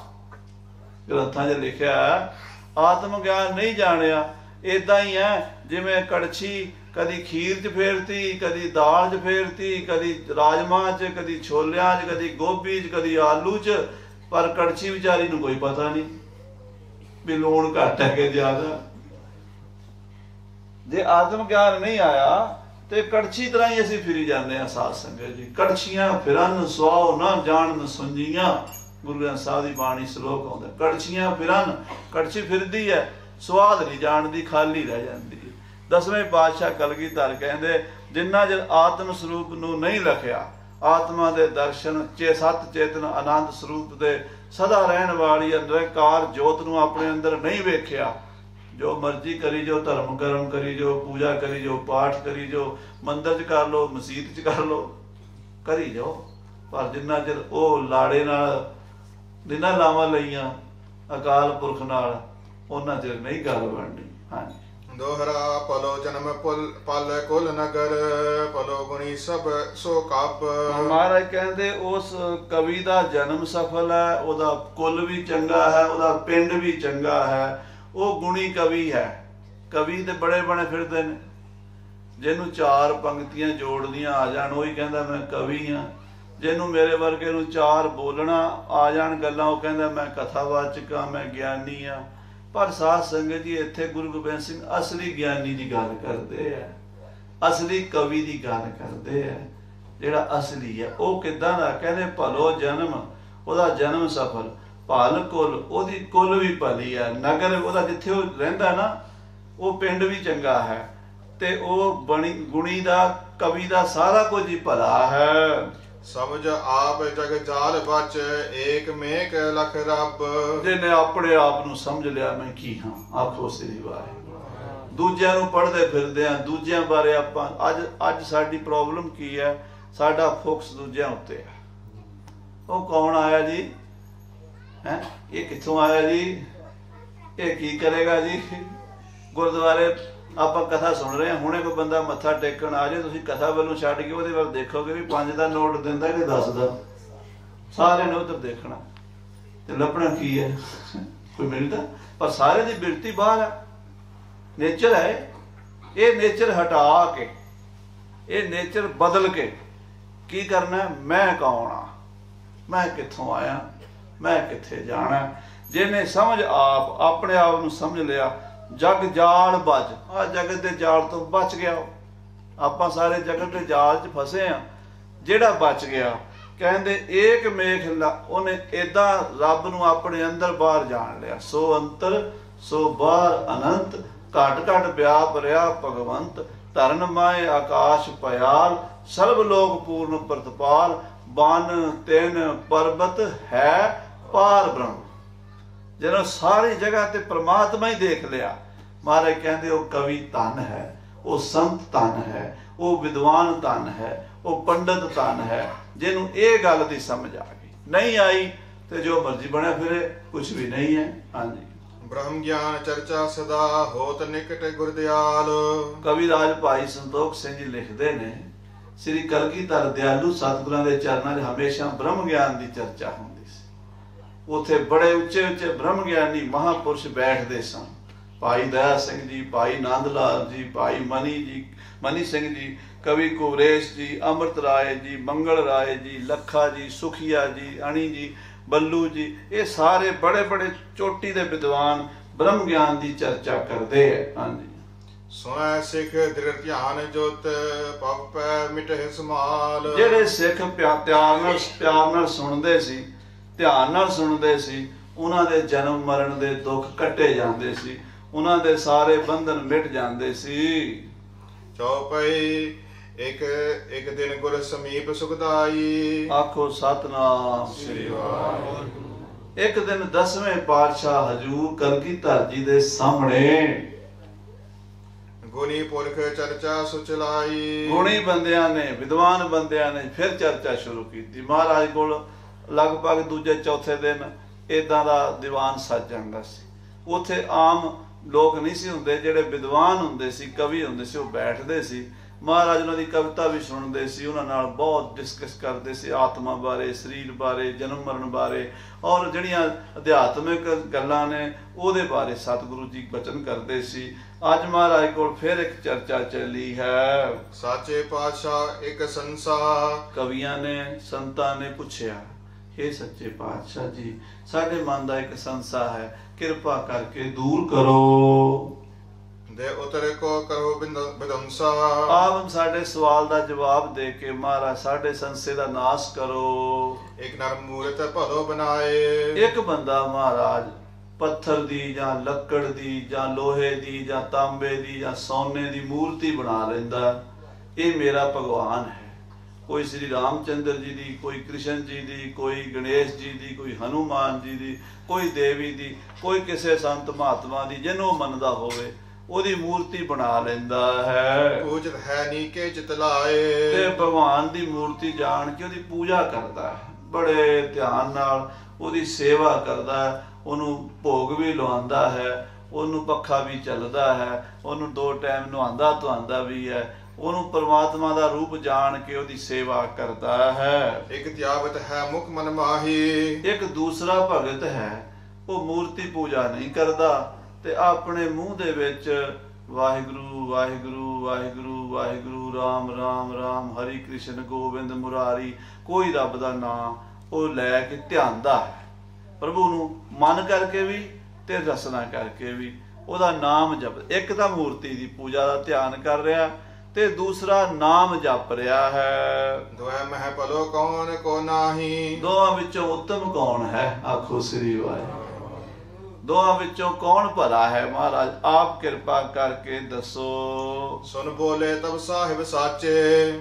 S2: ਗ੍ਰੰਥਾਂ 'ਚ ਲਿਖਿਆ ਆਤਮ ਗਿਆਨ ਨਹੀਂ ਜਾਣਿਆ। ਇਦਾਂ ਹੀ ਹੈ ਜਿਵੇਂ ਕੜਛੀ ਕਦੀ ਖੀਰ 'ਚ ਫੇਰਤੀ, ਕਦੀ ਦਾਲ 'ਚ ਫੇਰਤੀ, ਕਦੀ ਰਾਜਮਾਂਹ 'ਚ, ਕਦੀ ਛੋਲਿਆਂ 'ਚ, ਕਦੀ ਗੋਭੀ 'ਚ, ਕਦੀ ਆਲੂ 'ਚ, ਪਰ ਕੜਛੀ ਵਿਚਾਰੀ ਨੂੰ ਕੋਈ ਪਤਾ ਨਹੀਂ ਵੀ ਲੂਣ ਘੱਟ ਹੈ ਕਿ ਜ਼ਿਆਦਾ। ਜੇ ਆਤਮ ਗਿਆਨ ਨਹੀਂ ਆਇਆ ਤੇ ਕੜਛੀ ਤਰ੍ਹਾਂ ਹੀ ਅਸੀਂ ਫਿਰੀ ਜਾਂਦੇ ਹਾਂ। ਸਾਧ ਸੰਗਤ ਜੀ, ਕੜਛੀਆਂ ਫਿਰਨ ਸੁਆਓ ਨਾ ਜਾਣਨ ਸੁੰਜੀਆਂ, ਗੁਰੂ ਗ੍ਰੰਥ ਸਾਹਿਬ ਦੀ ਬਾਣੀ ਸ਼ਲੋਕ ਆਉਂਦਾ। ਕੜਛੀਆਂ ਫਿਰਨ, ਕੜਛੀ ਫਿਰਦੀ ਹੈ, ਸਵਾਦ ਨਹੀਂ ਜਾਣਦੀ, ਖਾਲੀ ਰਹਿ ਜਾਂਦੀ ਹੈ। 10ਵੇਂ ਪਾਤਸ਼ਾਹ ਕਲਗੀਧਰ ਕਹਿੰਦੇ ਜਿੰਨਾ ਚਿਰ ਆਤਮ ਸਰੂਪ ਨੂੰ ਨਹੀਂ ਲਖਿਆ, ਆਤਮਾ ਦੇ ਦਰਸ਼ਨ ਸਤ ਚੇਤਨ ਆਨੰਦ ਸਰੂਪ ਦੇ ਸਦਾ ਰਹਿਣ ਵਾਲੀ ਨਿਰੰਕਾਰ ਜੋਤ ਨੂੰ ਆਪਣੇ ਅੰਦਰ ਨਹੀਂ ਵੇਖਿਆ, ਜੋ ਮਰਜ਼ੀ ਕਰੀ ਜੋ, ਧਰਮ ਕਰਮ ਕਰੀ ਜੋ, ਪੂਜਾ ਕਰੀ ਜੋ, ਪਾਠ ਕਰੀ ਜੋ, ਮੰਦਰ 'ਚ ਕਰ ਲਓ, ਮਸੀਤ 'ਚ ਕਰ ਲਓ, ਕਰੀ ਜਾਓ, ਪਰ ਜਿੰਨਾ ਚਿਰ ਉਹ ਲਾੜੇ ਨਾਲ ਦਿਨਾਂ ਲਾਵਾਂ ਲਈਆਂ ਅਕਾਲ ਪੁਰਖ ਨਾਲ, ਉਹਨਾਂ ਚਿਰ ਨਹੀਂ ਗੱਲ ਬਣਨੀ। ਹਾਂਜੀ।
S1: ਦੋਹਰਾ ਪਲੋ ਜਨਮ ਪਲ ਕੁਲ ਨਗਰ, ਪਲੋ ਗੁਣੀ ਸਭ ਸੋ ਕੱਪ।
S2: ਮਹਾਰਾਜ ਕਹਿੰਦੇ ਉਸ ਕਵੀ ਦਾ ਜਨਮ ਸਫਲ ਹੈ, ਉਹਦਾ ਕੁਲ ਵੀ ਚੰਗਾ ਹੈ, ਉਹਦਾ ਪਿੰਡ ਵੀ ਚੰਗਾ ਹੈ, ਉਹ ਗੁਣੀ ਕਵੀ ਹੈ। ਕਵੀ ਤੇ ਬੜੇ ਬਣੇ ਫਿਰਦੇ ਨੇ, ਜਿਹਨੂੰ 4 ਪੰਕਤੀਆਂ ਜੋੜਦੀਆਂ ਆ ਜਾਣ ਉਹੀ ਕਹਿੰਦਾ ਮੈਂ ਕਵੀ ਹਾਂ। ਜਿਹਨੂੰ ਮੇਰੇ ਵਰਗੇ ਨੂੰ 4 ਬੋਲਣਾ ਆ ਜਾਣ ਗੱਲਾਂ, ਉਹ ਕਹਿੰਦਾ ਮੈਂ ਕਥਾਵਾਚਕ ਹਾਂ, ਮੈਂ ਗਿਆਨੀ ਹਾਂ। ਪਰ ਸਾਧ ਸੰਗਤ ਜੀ, ਇੱਥੇ ਗੁਰੂ ਗੋਬਿੰਦ ਸਿੰਘ ਅਸਲੀ ਗਿਆਨੀ ਦੀ ਗੱਲ ਕਰਦੇ ਆ, ਅਸਲੀ ਕਵੀ ਦੀ ਗੱਲ ਕਰਦੇ ਆ। ਜਿਹੜਾ ਅਸਲੀ ਹੈ ਉਹ ਕਿੱਦਾਂ ਦਾ? ਕਹਿੰਦੇ ਭਲੋ ਜਨਮ, ਉਹਦਾ ਜਨਮ ਸਫਲ, ਭਲ ਕੁਲ, ਉਹਦੀ ਕੁਲ ਵੀ ਭਲੀ ਹੈ, ਨਗਰ ਉਹਦਾ ਜਿੱਥੇ ਉਹ ਰਹਿੰਦਾ ਨਾ ਉਹ ਪਿੰਡ ਵੀ ਚੰਗਾ ਹੈ, ਤੇ ਉਹ ਗੁਣੀ ਦਾ ਕਵੀ ਦਾ ਸਾਰਾ ਕੁਝ ਹੀ ਭਲਾ ਹੈ।
S1: ਸਮਝ ਆਪ ਜਗ ਜਾਲ ਬਚ, ਏਕ ਮੇਕ ਲਖ ਰੱਬ।
S2: ਜਿਹਨੇ ਆਪਣੇ ਆਪ ਨੂੰ ਸਮਝ ਲਿਆ ਮੈਂ ਕੀ ਹਾਂ, ਆਖੋ ਸ੍ਰੀ ਵਾਹਿਗੁਰੂ। ਦੂਜਿਆਂ ਨੂੰ ਪੜ੍ਹਦੇ ਫਿਰਦੇ ਆ, ਦੂਜਿਆਂ ਬਾਰੇ ਆਪਾਂ ਅੱਜ ਸਾਡੀ ਪ੍ਰੋਬਲਮ ਕੀ ਹੈ? ਸਾਡਾ ਫੋਕਸ ਦੂਜਿਆਂ ਉੱਤੇ ਹੈ। ਉਹ ਕੌਣ ਆਇਆ ਜੀ? ਹੈ ਇਹ ਕਿੱਥੋਂ ਆਇਆ ਜੀ? ਇਹ ਕੀ ਕਰੇਗਾ ਜੀ? ਗੁਰਦੁਆਰੇ ਆਪਾਂ ਕਥਾ ਸੁਣ ਰਹੇ ਹਾਂ, ਹੁਣੇ ਕੋਈ ਬੰਦਾ ਮੱਥਾ ਟੇਕਣ ਆ ਜਾਏ, ਤੁਸੀਂ ਕਥਾ ਵੱਲੋਂ ਛੱਡ ਕੇ ਉਹਦੇ ਵੱਲ ਦੇਖੋਗੇ ਵੀ 5 ਦਾ ਨੋਟ ਦਿੰਦਾ ਕਿ 10 ਦਾ, ਸਾਰਿਆਂ ਨੇ ਉੱਧਰ ਦੇਖਣਾ ਤੇ ਲੱਭਣਾ ਕੀ ਹੈ? ਕੋਈ ਮਿਲਦਾ? ਪਰ ਸਾਰੇ ਦੀ ਬਿਰਤੀ ਬਾਹਰ ਹੈ, ਨੇਚਰ ਹੈ। ਇਹ ਨੇਚਰ ਹਟਾ ਕੇ, ਇਹ ਨੇਚਰ ਬਦਲ ਕੇ ਕੀ ਕਰਨਾ? ਮੈਂ ਕੌਣ ਆ, ਮੈਂ ਕਿੱਥੋਂ ਆਇਆ, ਮੈਂ ਕਿੱਥੇ ਜਾਣਾ। ਜਿਹਨੇ ਸਮਝ ਆਪਣੇ ਆਪ ਨੂੰ ਸਮਝ ਲਿਆ, ਜਗ ਜਾਲ ਬਚ, ਆ ਜਗਤ ਦੇ ਜਾਲ ਤੋਂ ਬਚ ਗਿਆ। ਆਪਾਂ ਸਾਰੇ ਜਗਤ ਦੇ ਜਾਲ 'ਚ ਫਸੇ ਆ। ਜਿਹੜਾ ਬਚ ਗਿਆ, ਕਹਿੰਦੇ ਏਕ ਮੇਖ, ਉਹਨੇ ਏਦਾਂ ਰੱਬ ਨੂੰ ਆਪਣੇ ਅੰਦਰ ਬਾਹਰ ਜਾਣ ਲਿਆ। ਸੋ ਅੰਤਰ ਸੋ ਬਾਹਰ ਅਨੰਤ, ਘਟ ਘਟ ਵਿਆਪ ਰਿਹਾ ਭਗਵੰਤ। ਧਰਨ ਮਾਏ ਆਕਾਸ਼ ਪਿਆਲ, ਸਰਬ ਲੋਕ ਪੂਰਨ ਪ੍ਰਤਪਾਲ। ਬਨ ਤਿੰਨ ਪਰਬਤ ਹੈ ਪਾਰ ਬ੍ਰਹਮ। ਜਦੋਂ ਸਾਰੀ ਜਗ੍ਹਾ ਤੇ ਪ੍ਰਮਾਤਮਾ ਹੀ ਦੇਖ ਲਿਆ, ਮਹਾਰਾਜ ਕਹਿੰਦੇ ਉਹ ਕਵੀ ਧਨ ਹੈ, ਉਹ ਸੰਤ ਧਨ ਹੈ, ਉਹ ਵਿਦਵਾਨ ਧਨ ਹੈ, ਉਹ ਪੰਡਤ ਧਨ ਹੈ, ਜਿਹਨੂੰ ਇਹ ਗੱਲ ਦੀ ਸਮਝ ਆ ਗਈ। ਨਹੀਂ ਆਈ ਤੇ ਜੋ ਮਰਜ਼ੀ ਬਣਿਆ ਫਿਰੇ, ਕੁਛ ਵੀ ਨਹੀਂ ਹੈ। ਹਾਂਜੀ।
S1: ਬ੍ਰਹਮ ਗਿਆਨ ਚਰਚਾ ਸਦਾ ਹੋਤ ਨਿਕਟ ਗੁਰਦਿਆਲ।
S2: ਕਵੀ ਰਾਜ ਭਾਈ ਸੰਤੋਖ ਸਿੰਘ ਜੀ ਲਿਖਦੇ ਨੇ, ਸ੍ਰੀ ਕਲਗੀਧਰ ਦਿਆਲੂ ਸਤਿਗੁਰਾਂ ਦੇ ਚਰਨਾਂ 'ਚ ਹਮੇਸ਼ਾ ਬ੍ਰਹਮ ਗਿਆਨ ਦੀ ਚਰਚਾ ਹੁੰਦੀ ਸੀ। ਉੱਥੇ ਬੜੇ ਉੱਚੇ ਉੱਚੇ ਬ੍ਰਹਮ ਗਿਆਨੀ ਮਹਾਂਪੁਰਸ਼ ਬੈਠਦੇ ਸਨ। ਭਾਈ ਦਇਆ ਸਿੰਘ ਜੀ, ਭਾਈ ਨੰਦ ਲਾਲ ਜੀ, ਭਾਈ ਮਨੀ ਸਿੰਘ ਜੀ, ਕਵੀ ਕੁਵਰੇਸ਼ ਜੀ, ਅੰਮ੍ਰਿਤ ਰਾਏ ਜੀ, ਮੰਗਲ ਰਾਏ ਜੀ, ਲੱਖਾ ਜੀ, ਸੁਖੀਆ ਜੀ, ਅਣੀ ਜੀ, ਬੱਲੂ ਜੀ, ਇਹ ਸਾਰੇ ਬੜੇ ਬੜੇ ਚੋਟੀ ਦੇ ਵਿਦਵਾਨ ਬ੍ਰਹਮ ਗਿਆਨ ਦੀ ਚਰਚਾ ਕਰਦੇ ਹੈ। ਹਾਂਜੀ।
S1: ਸੋਇ ਸਿੱਖ ਦ੍ਰਿੜ ਧਿਆਨ ਜੋਤ, ਪਵ ਪੈ ਮਿਟਹਿ ਸਮਾਲ।
S2: ਜਿਹੜੇ ਸਿੱਖ ਪਿਆਰ ਨਾਲ ਸੁਣਦੇ ਸੀ, ਧਿਆਨ ਨਾਲ ਸੁਣਦੇ ਸੀ, ਉਹਨਾਂ ਦੇ ਜਨਮ ਮਰਨ ਦੇ ਦੁੱਖ ਕੱਟੇ ਜਾਂਦੇ ਸੀ, ਉਹਨਾਂ ਦੇ ਸਾਰੇ ਬੰਧਨ ਮਿਟ ਜਾਂਦੇ ਸੀ।
S1: ਚੌਪਈ ਇੱਕ ਦਿਨ ਗੁਰ ਸਮੀਪ ਸੁਖਦਾਈ।
S2: ਆਖੋ ਸਤਨਾਮ ਸ੍ਰੀ ਵਾਹਿਗੁਰੂ। ਇੱਕ ਦਿਨ 10ਵੇਂ ਪਾਤਸ਼ਾਹ ਹਜੂਰ ਕਲਗੀਧਰ ਜੀ ਦੇ ਸਾਹਮਣੇ
S1: ਗੁਣੀ ਪੁਰਖ ਚਰਚਾ ਸੁਚਲਾਈ।
S2: ਗੁਣੀ ਬੰਦਿਆਂ ਨੇ, ਵਿਦਵਾਨ ਬੰਦਿਆਂ ਨੇ ਫਿਰ ਚਰਚਾ ਸ਼ੁਰੂ ਕੀਤੀ। ਮਹਾਰਾਜ ਕੋਲ ਲਗਭਗ ਦੂਜੇ ਚੌਥੇ ਦਿਨ ਏਦਾਂ ਦਾ ਦੀਵਾਨ ਸੱਜ ਜਾਂਦਾ ਸੀ। ਉੱਥੇ ਆਮ ਲੋਕ ਨਹੀਂ ਸੀ ਹੁੰਦੇ, ਜਿਹੜੇ ਵਿਦਵਾਨ ਹੁੰਦੇ ਸੀ, ਕਵੀ ਹੁੰਦੇ ਸੀ, ਉਹ ਬੈਠਦੇ ਸੀ। ਮਹਾਰਾਜ ਉਹਨਾਂ ਦੀ ਕਵਿਤਾ ਵੀ ਸੁਣਦੇ ਸੀ, ਉਹਨਾਂ ਨਾਲ ਬਹੁਤ ਡਿਸਕਸ ਕਰਦੇ ਸੀ ਆਤਮਾ ਬਾਰੇ, ਸਰੀਰ ਬਾਰੇ, ਜਨਮ ਮਰਨ ਬਾਰੇ, ਔਰ ਜਿਹੜੀਆਂ ਅਧਿਆਤਮਿਕ ਗੱਲਾਂ ਨੇ ਉਹਦੇ ਬਾਰੇ ਸਤਿਗੁਰੂ ਜੀ ਬਚਨ ਕਰਦੇ ਸੀ। ਅੱਜ ਮਹਾਰਾਜ ਕੋਲ ਫਿਰ ਇੱਕ ਚਰਚਾ ਚੱਲੀ ਹੈ।
S1: ਸਾਚੇ ਪਾਤਸ਼ਾਹ ਇੱਕ ਸੰਸਾ।
S2: ਕਵੀਆਂ ਨੇ, ਸੰਤਾਂ ਨੇ ਪੁੱਛਿਆ, हे ਸੱਚੇ ਪਾਤਸ਼ਾਹ ਜੀ, ਸਾਡੇ ਮਨ ਦਾ ਇੱਕ ਸੰਸਾ ਹੈ, ਕਿਰਪਾ ਕਰਕੇ ਦੂਰ ਕਰੋ।
S1: ਦੇ ਉਤਰੇ ਕੋ ਕਰੋ ਬਿਦੰਸਾ।
S2: ਆਪ ਸਾਡੇ ਸਵਾਲ ਦਾ ਜਵਾਬ ਦੇ ਕੇ ਮਹਾਰਾਜ ਸਾਡੇ ਸੰਸੇ ਦਾ ਨਾਸ਼ ਕਰੋ।
S1: ਇੱਕ ਨਰ ਮੂਰਤ ਭਲੋ ਬਣਾਏ। ਇੱਕ
S2: ਬੰਦਾ ਮਹਾਰਾਜ ਪੱਥਰ ਦੀ ਜਾਂ ਲੱਕੜ ਦੀ ਜਾਂ ਲੋਹੇ ਦੀ ਜਾਂ ਤਾਂਬੇ ਦੀ ਜਾਂ ਸੋਨੇ ਦੀ ਮੂਰਤੀ ਬਣਾ ਲੈਂਦਾ, ਇਹ ਮੇਰਾ ਭਗਵਾਨ ਹੈ। ਕੋਈ ਸ੍ਰੀ ਰਾਮਚੰਦਰ ਜੀ ਦੀ, ਕੋਈ ਕ੍ਰਿਸ਼ਨ ਜੀ ਦੀ, ਕੋਈ ਗਣੇਸ਼ ਜੀ ਦੀ, ਕੋਈ ਹਨੂਮਾਨ ਜੀ ਦੀ, ਕੋਈ ਦੇਵੀ ਦੀ, ਕੋਈ ਕਿਸੇ ਸੰਤ ਮਹਾਤਮਾ ਦੀ, ਜਿਹਨੂੰ ਮੰਨਦਾ ਹੋਵੇ ਉਹਦੀ ਮੂਰਤੀ ਬਣਾ ਲੈਂਦਾ ਹੈ।
S1: ਪੂਜਤ ਹੈ ਨੀਕੇ ਚਿਤ ਲਾਏ।
S2: ਤੇ ਭਗਵਾਨ ਦੀ ਮੂਰਤੀ ਜਾਣ ਕੇ ਉਹਦੀ ਪੂਜਾ ਕਰਦਾ ਹੈ, ਬੜੇ ਧਿਆਨ ਨਾਲ ਉਹਦੀ ਸੇਵਾ ਕਰਦਾ ਹੈ, ਉਹਨੂੰ ਭੋਗ ਵੀ ਲਵਾਉਂਦਾ ਹੈ, ਉਹਨੂੰ ਪੱਖਾ ਵੀ ਚੱਲਦਾ ਹੈ, ਉਹਨੂੰ 2 ਟਾਈਮ ਨਹਾਉਂਦਾ ਧੁਆਉਂਦਾ ਵੀ ਹੈ, ਉਹਨੂੰ ਪਰਮਾਤਮਾ ਦਾ ਰੂਪ ਜਾਣ ਕੇ ਉਹਦੀ ਸੇਵਾ ਕਰਦਾ ਹੈ।
S1: ਇੱਕ ਧਿਆਵਤ ਹੈ ਮੁਖ ਮਨ ਮਾਹੀ।
S2: ਇੱਕ ਦੂਸਰਾ ਭਗਤ ਹੈ, ਉਹ ਮੂਰਤੀ ਪੂਜਾ ਨਹੀਂ ਕਰਦਾ ਤੇ ਆਪਣੇ ਮੂੰਹ ਦੇ ਵਿੱਚ ਵਾਹਿਗੁਰੂ ਵਾਹਿਗੁਰੂ ਵਾਹਿਗੁਰੂ ਵਾਹਿਗੁਰੂ ਰਾਮ ਰਾਮ ਰਾਮ ਹਰੀ ਕ੍ਰਿਸ਼ਨ ਗੋਬਿੰਦ ਮੁਰਾਰੀ, ਕੋਈ ਰੱਬ ਦਾ ਨਾਮ ਉਹ ਲੈ ਕੇ ਧਿਆਨਦਾ ਹੈ, ਪ੍ਰਭੂ ਨੂੰ ਮਨ ਕਰਕੇ ਵੀ ਤੇ ਰਸਨਾ ਕਰਕੇ ਵੀ ਉਹਦਾ ਨਾਮ ਜਪ। ਇੱਕ ਤਾਂ ਮੂਰਤੀ ਦੀ ਪੂਜਾ ਦਾ ਧਿਆਨ ਕਰ ਰਿਹਾ ਤੇ ਦੂਸਰਾ ਨਾਮ ਜਪ ਰਿਹਾ ਹੈ।
S1: ਦੋਇ ਮਹਿ ਭਲੋ ਕੌਣ ਕੋ ਨਾਹੀ।
S2: ਦੋਹਾਂ ਵਿੱਚੋਂ ਉੱਤਮ ਕੌਣ ਹੈ? ਆਖੋ ਸ੍ਰੀ ਵਾਹਿਗੁਰੂ। ਦੋਹਾਂ ਵਿੱਚੋਂ ਕੌਣ ਭਲਾ ਹੈ? ਮਹਾਰਾਜ ਆਪ ਕਿਰਪਾ ਕਰਕੇ ਦੱਸੋ।
S1: ਸੁਨ ਬੋਲੇ ਤਬ ਸਾਹਿਬ ਸਾਚੇ।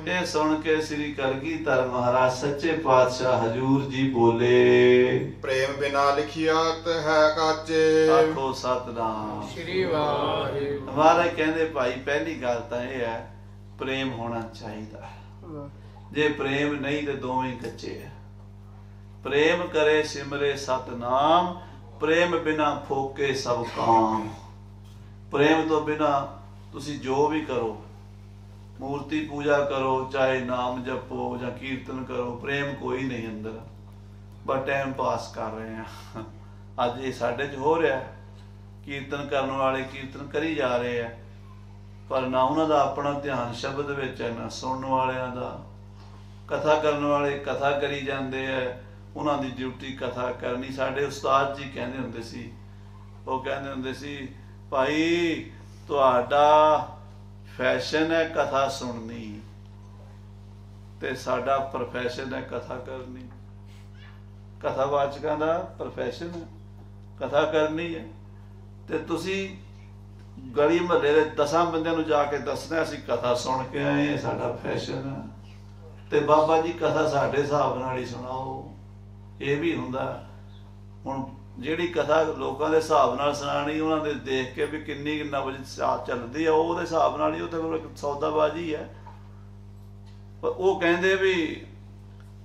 S2: ਇਹ ਸੁਣ ਕੇ ਸ੍ਰੀ ਕਲਗੀਧਰ ਮਹਾਰਾਜ ਸੱਚੇ ਪਾਤਸ਼ਾਹ ਹਜੂਰ ਜੀ ਬੋਲੇ,
S1: ਪ੍ਰੇਮ ਬਿਨਾ ਲਿਖਿਆਤ ਹੈ ਕਾਚੇ।
S2: ਆਖੋ ਸਤਿਨਾਮ
S3: ਸ੍ਰੀ ਵਾਹਿਗੁਰੂ।
S2: ਮਹਾਰਾਜ ਕਹਿੰਦੇ ਭਾਈ ਪਹਿਲੀ ਗੱਲ ਤਾਂ ਇਹ ਹੈ, ਪ੍ਰੇਮ ਹੋਣਾ ਚਾਹੀਦਾ। ਜੇ ਪ੍ਰੇਮ ਨਹੀਂ ਤੇ ਦੋਵੇਂ ਕੱਚੇ ਆ। ਪ੍ਰੇਮ ਕਰੇ ਸਿਮਰੇ ਸਤਨਾਮ, ਪ੍ਰੇਮ ਬਿਨਾ ਫੋਕੇ ਸਭ ਕਾਮ। ਪ੍ਰੇਮ ਤੋਂ ਬਿਨਾ ਤੁਸੀਂ ਜੋ ਵੀ ਕਰੋ, ਮੂਰਤੀ ਪੂਜਾ ਕਰੋ, ਚਾਹੇ ਨਾਮ ਜਪੋ ਜਾਂ ਕੀਰਤਨ ਕਰੋ, ਪ੍ਰੇਮ ਕੋਈ ਨਹੀਂ ਅੰਦਰ, ਬਸ ਟਾਈਮ ਪਾਸ ਕਰ ਰਹੇ ਆ। ਅੱਜ ਇਹ ਸਾਡੇ 'ਚ ਹੋ ਰਿਹਾ, ਕੀਰਤਨ ਕਰਨ ਵਾਲੇ ਕੀਰਤਨ ਕਰੀ ਜਾ ਰਹੇ ਆ, ਪਰ ਨਾ ਉਹਨਾਂ ਦਾ ਆਪਣਾ ਧਿਆਨ ਸ਼ਬਦ ਵਿੱਚ ਹੈ, ਨਾ ਸੁਣਨ ਵਾਲਿਆਂ ਦਾ। ਕਥਾ ਕਰਨ ਵਾਲੇ ਕਥਾ ਕਰੀ ਜਾਂਦੇ ਆ, ਉਹਨਾਂ ਦੀ ਡਿਊਟੀ ਕਥਾ ਕਰਨੀ। ਸਾਡੇ ਉਸਤਾਦ ਜੀ ਕਹਿੰਦੇ ਹੁੰਦੇ ਸੀ, ਉਹ ਕਹਿੰਦੇ ਹੁੰਦੇ ਸੀ, ਭਾਈ ਤੁਹਾਡਾ ਫੈਸ਼ਨ ਹੈ ਕਥਾ ਸੁਣਨੀ ਤੇ ਸਾਡਾ ਪ੍ਰੋਫੈਸ਼ਨ ਹੈ ਕਥਾ ਕਰਨੀ। ਕਥਾਵਾਚਕਾਂ ਦਾ ਪ੍ਰੋਫੈਸ਼ਨ ਹੈ ਕਥਾ ਕਰਨੀ ਹੈ, ਤੇ ਤੁਸੀਂ ਗਲੀ ਮਹੱਲੇ ਦੇ 10 ਬੰਦਿਆਂ ਨੂੰ ਜਾ ਕੇ ਦੱਸਣਾ ਅਸੀਂ ਕਥਾ ਸੁਣ ਕੇ ਆਏ, ਸਾਡਾ ਫੈਸ਼ਨ ਹੈ। ਤੇ ਬਾਬਾ ਜੀ ਕਥਾ ਸਾਡੇ ਹਿਸਾਬ ਨਾਲ ਹੀ ਸੁਣਾਓ। ਇਹ ਵੀ ਹੁੰਦਾ ਹੁਣ ਜਿਹੜੀ ਕਥਾ ਲੋਕਾਂ ਦੇ ਹਿਸਾਬ ਨਾਲ ਸੁਣਾਣੀ, ਉਹਨਾਂ ਦੇ ਦੇਖ ਕੇ ਵੀ ਕਿੰਨੀ ਨਬਜ਼ ਚੱਲਦੀ ਆ, ਉਹਦੇ ਹਿਸਾਬ ਨਾਲ ਹੀ ਉਹ ਤਾਂ ਇੱਕ ਸੌਦਾਬਾਜ਼ੀ ਹੈ। ਪਰ ਉਹ ਕਹਿੰਦੇ ਵੀ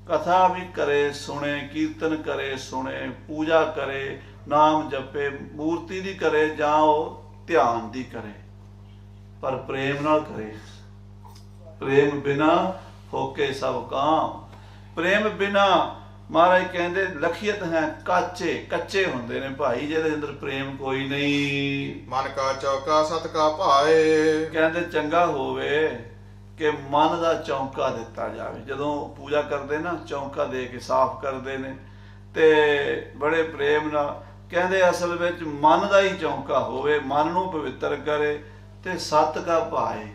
S2: ਕਥਾ ਵੀ ਕਰੇ ਸੁਣੇ, ਕੀਰਤਨ ਕਰੇ ਸੁਣੇ, ਪੂਜਾ ਕਰੇ, ਨਾਮ ਜਪੇ, ਮੂਰਤੀ ਦੀ ਕਰੇ ਜਾਂ ਉਹ ਧਿਆਨ ਦੀ ਕਰੇ, ਪਰ ਪ੍ਰੇਮ ਨਾਲ ਕਰੇ। ਪ੍ਰੇਮ ਬਿਨਾ ਫੋਕੇ ਸਭ ਕਾਮ। ਪ੍ਰੇਮ ਬਿਨਾ ਮਹਾਰਾਜ ਕਹਿੰਦੇ ਲਖੀਅਤ ਹੈ ਕਾਚੇ, ਕੱਚੇ ਹੁੰਦੇ ਨੇ ਭਾਈ, ਜਿਹਦੇ ਅੰਦਰ ਪ੍ਰੇਮ ਕੋਈ ਨਹੀਂ।
S1: ਮਨ ਕਾ ਚੌਕਾ ਸਤ ਕਾ ਭਾਏ।
S2: ਕਹਿੰਦੇ ਚੰਗਾ ਹੋਵੇ ਕਿ ਮਨ ਦਾ ਚੌਂਕਾ ਦਿੱਤਾ ਜਾਵੇ। ਜਦੋਂ ਪੂਜਾ ਕਰਦੇ ਨਾ, ਚੌਂਕਾ ਦੇ ਕੇ ਸਾਫ਼ ਕਰਦੇ ਨੇ ਤੇ ਬੜੇ ਪ੍ਰੇਮ ਨਾਲ। ਕਹਿੰਦੇ ਅਸਲ ਵਿੱਚ ਮਨ ਦਾ ਹੀ ਚੌਂਕਾ ਹੋਵੇ, ਮਨ ਨੂੰ ਪਵਿੱਤਰ ਕਰੇ ਤੇ ਸਤ ਕਾ ਭਾਏ।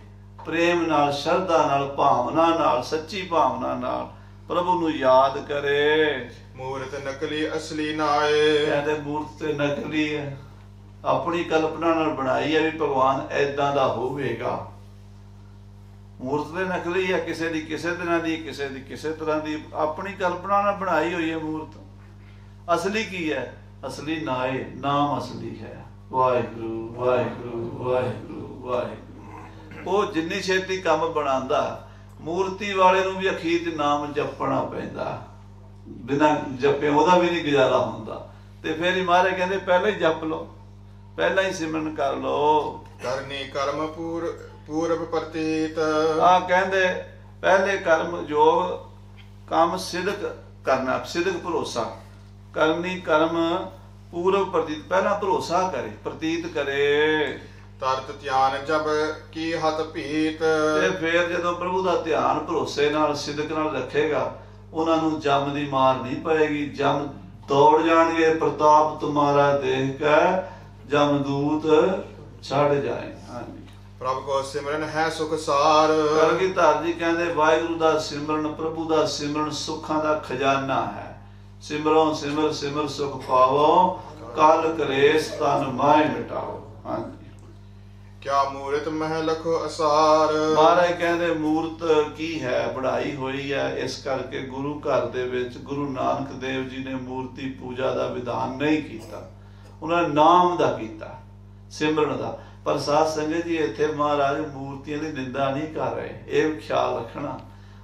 S2: ਪ੍ਰੇਮ ਨਾਲ, ਸ਼ਰਧਾ ਨਾਲ, ਭਾਵਨਾ ਨਾਲ, ਸੱਚੀ ਭਾਵਨਾ ਨਾਲ ਪ੍ਰਭੂ ਨੂੰ ਯਾਦ ਕਰੇ।
S1: ਮੂਰਤ ਨਕਲੀ ਅਸਲੀ ਨਾਏ।
S2: ਕਹਿੰਦੇ ਮੂਰਤ ਤੇ ਨਕਲੀ ਹੈ, ਆਪਣੀ ਕਲਪਨਾ ਨਾਲ ਬਣਾਈ ਹੈ ਵੀ ਭਗਵਾਨ ਏਦਾਂ ਦਾ ਹੋਵੇਗਾ। ਮੂਰਤ ਤੇ ਨਕਲੀ ਹੈ, ਕਿਸੇ ਦੀ ਕਿਸੇ ਤਰ੍ਹਾਂ ਦੀ, ਕਿਸੇ ਦੀ ਕਿਸੇ ਤਰ੍ਹਾਂ ਦੀ, ਆਪਣੀ ਕਲਪਨਾ ਨਾਲ ਬਣਾਈ ਹੋਈ ਹੈ ਮੂਰਤ। ਅਸਲੀ ਕੀ ਹੈ? ਅਸਲੀ ਨਾਏ, ਨਾਮ ਅਸਲੀ ਹੈ। ਵਾਹਿਗੁਰੂ ਵਾਹਿਗੁਰੂ ਵਾਹਿਗੁਰੂ ਵਾਹਿਗੁਰੂ। ਉਹ ਜਿੰਨੀ ਛੇਤੀ ਕੰਮ ਬਣਾਉਂਦਾ, ਮੂਰਤੀ ਵਾਲੇ ਨੂੰ ਵੀ ਅਖੀਰ 'ਚ ਨਾਮ ਜਪਣਾ ਪੈਂਦਾ, ਬਿਨਾਂ ਜਪੇ ਉਹਦਾ ਵੀ ਨਹੀਂ ਗੁਜ਼ਾਰਾ ਹੁੰਦਾ। ਤੇ ਫਿਰ ਹੀ ਮਹਾਰਾਜ ਕਹਿੰਦੇ ਪਹਿਲਾਂ ਹੀ ਜਪ ਲਓ, ਪਹਿਲਾਂ ਹੀ ਸਿਮਰਨ ਕਰ ਲਓ।
S1: ਕਰਨੀ ਕਰਮ ਪੂਰਬ ਪ੍ਰਤੀਤ।
S2: ਆ ਕਹਿੰਦੇ ਪਹਿਲੇ ਕਰਮ ਯੋਗ ਕੰਮ ਸਿਦਕ ਕਰਨਾ, ਸਿਦਕ ਭਰੋਸਾ ਕਰਨੀ, ਕਰਮ ਪੂਰਬ ਪ੍ਰਤੀਤ, ਪਹਿਲਾਂ ਭਰੋਸਾ ਕਰੇ, ਪ੍ਰਤੀਤ ਕਰੇ।
S1: ਤਰਤ ਧਿਆਨ ਜਬ ਕੀ ਹਤ ਭੀਤ।
S2: ਤੇ ਫਿਰ ਜਦੋਂ ਪ੍ਰਭੂ ਦਾ ਧਿਆਨ ਭਰੋਸੇ ਨਾਲ ਸਿਦਕ ਨਾਲ ਰੱਖੇਗਾ, ਉਹਨਾਂ ਨੂੰ ਜਮ ਦੀ ਮਾਰ ਨਹੀਂ ਪਏਗੀ। ਜਮ ਦੌੜ ਜਾਣਗੇ, ਪ੍ਰਤਾਪ ਤੁਮਾਰਾ ਦੇਖ ਕੇ ਜਮਦੂਤ ਛੱਡ ਜਾਏ। ਹਾਂਜੀ,
S1: ਪ੍ਰਭ ਕੋ ਸਿਮਰਨ ਹੈ ਸੁਖ ਸਾਰ।
S2: ਕਲਗੀਧਰ ਜੀ ਕਹਿੰਦੇ ਵਾਹਿਗੁਰੂ ਦਾ ਸਿਮਰਨ, ਪ੍ਰਭੂ ਦਾ ਸਿਮਰਨ ਸੁੱਖਾਂ ਦਾ ਖਜ਼ਾਨਾ ਹੈ। ਸਿਮਰੋ ਸਿਮਰ ਸਿਮਰ ਸੁਖ ਪਾਵੋ, ਕਲ ਕਲੇਸ਼ ਤਨ ਮਾਹਿ ਮਿਟਾਓ। ਹਾਂਜੀ,
S1: ਕਿਆ ਮੂਰਤ ਮਹਿ ਲਖੋ ਅਸਾਰ।
S2: ਮਹਾਰਾਜ ਕਹਿੰਦੇ ਮੂਰਤ ਕੀ ਹੈ, ਬੜਾਈ ਹੋਈ ਹੈ। ਇਸ ਕਰਕੇ ਗੁਰੂ ਘਰ ਦੇ ਵਿੱਚ ਗੁਰੂ ਨਾਨਕ ਦੇਵ ਜੀ ਨੇ ਮੂਰਤੀ ਪੂਜਾ ਦਾ ਵਿਧਾਨ ਨਹੀਂ ਕੀਤਾ, ਉਹਨਾਂ ਨੇ ਨਾਮ ਦਾ ਕੀਤਾ, ਸਿਮਰਨ ਦਾ। ਪਰ ਸਾਧ ਸੰਗਤ ਜੀ ਇੱਥੇ ਮਹਾਰਾਜ ਮੂਰਤੀਆਂ ਦੀ ਨਿੰਦਾ ਨਹੀਂ ਕਰ ਰਹੇ, ਇਹ ਖਿਆਲ ਰੱਖਣਾ।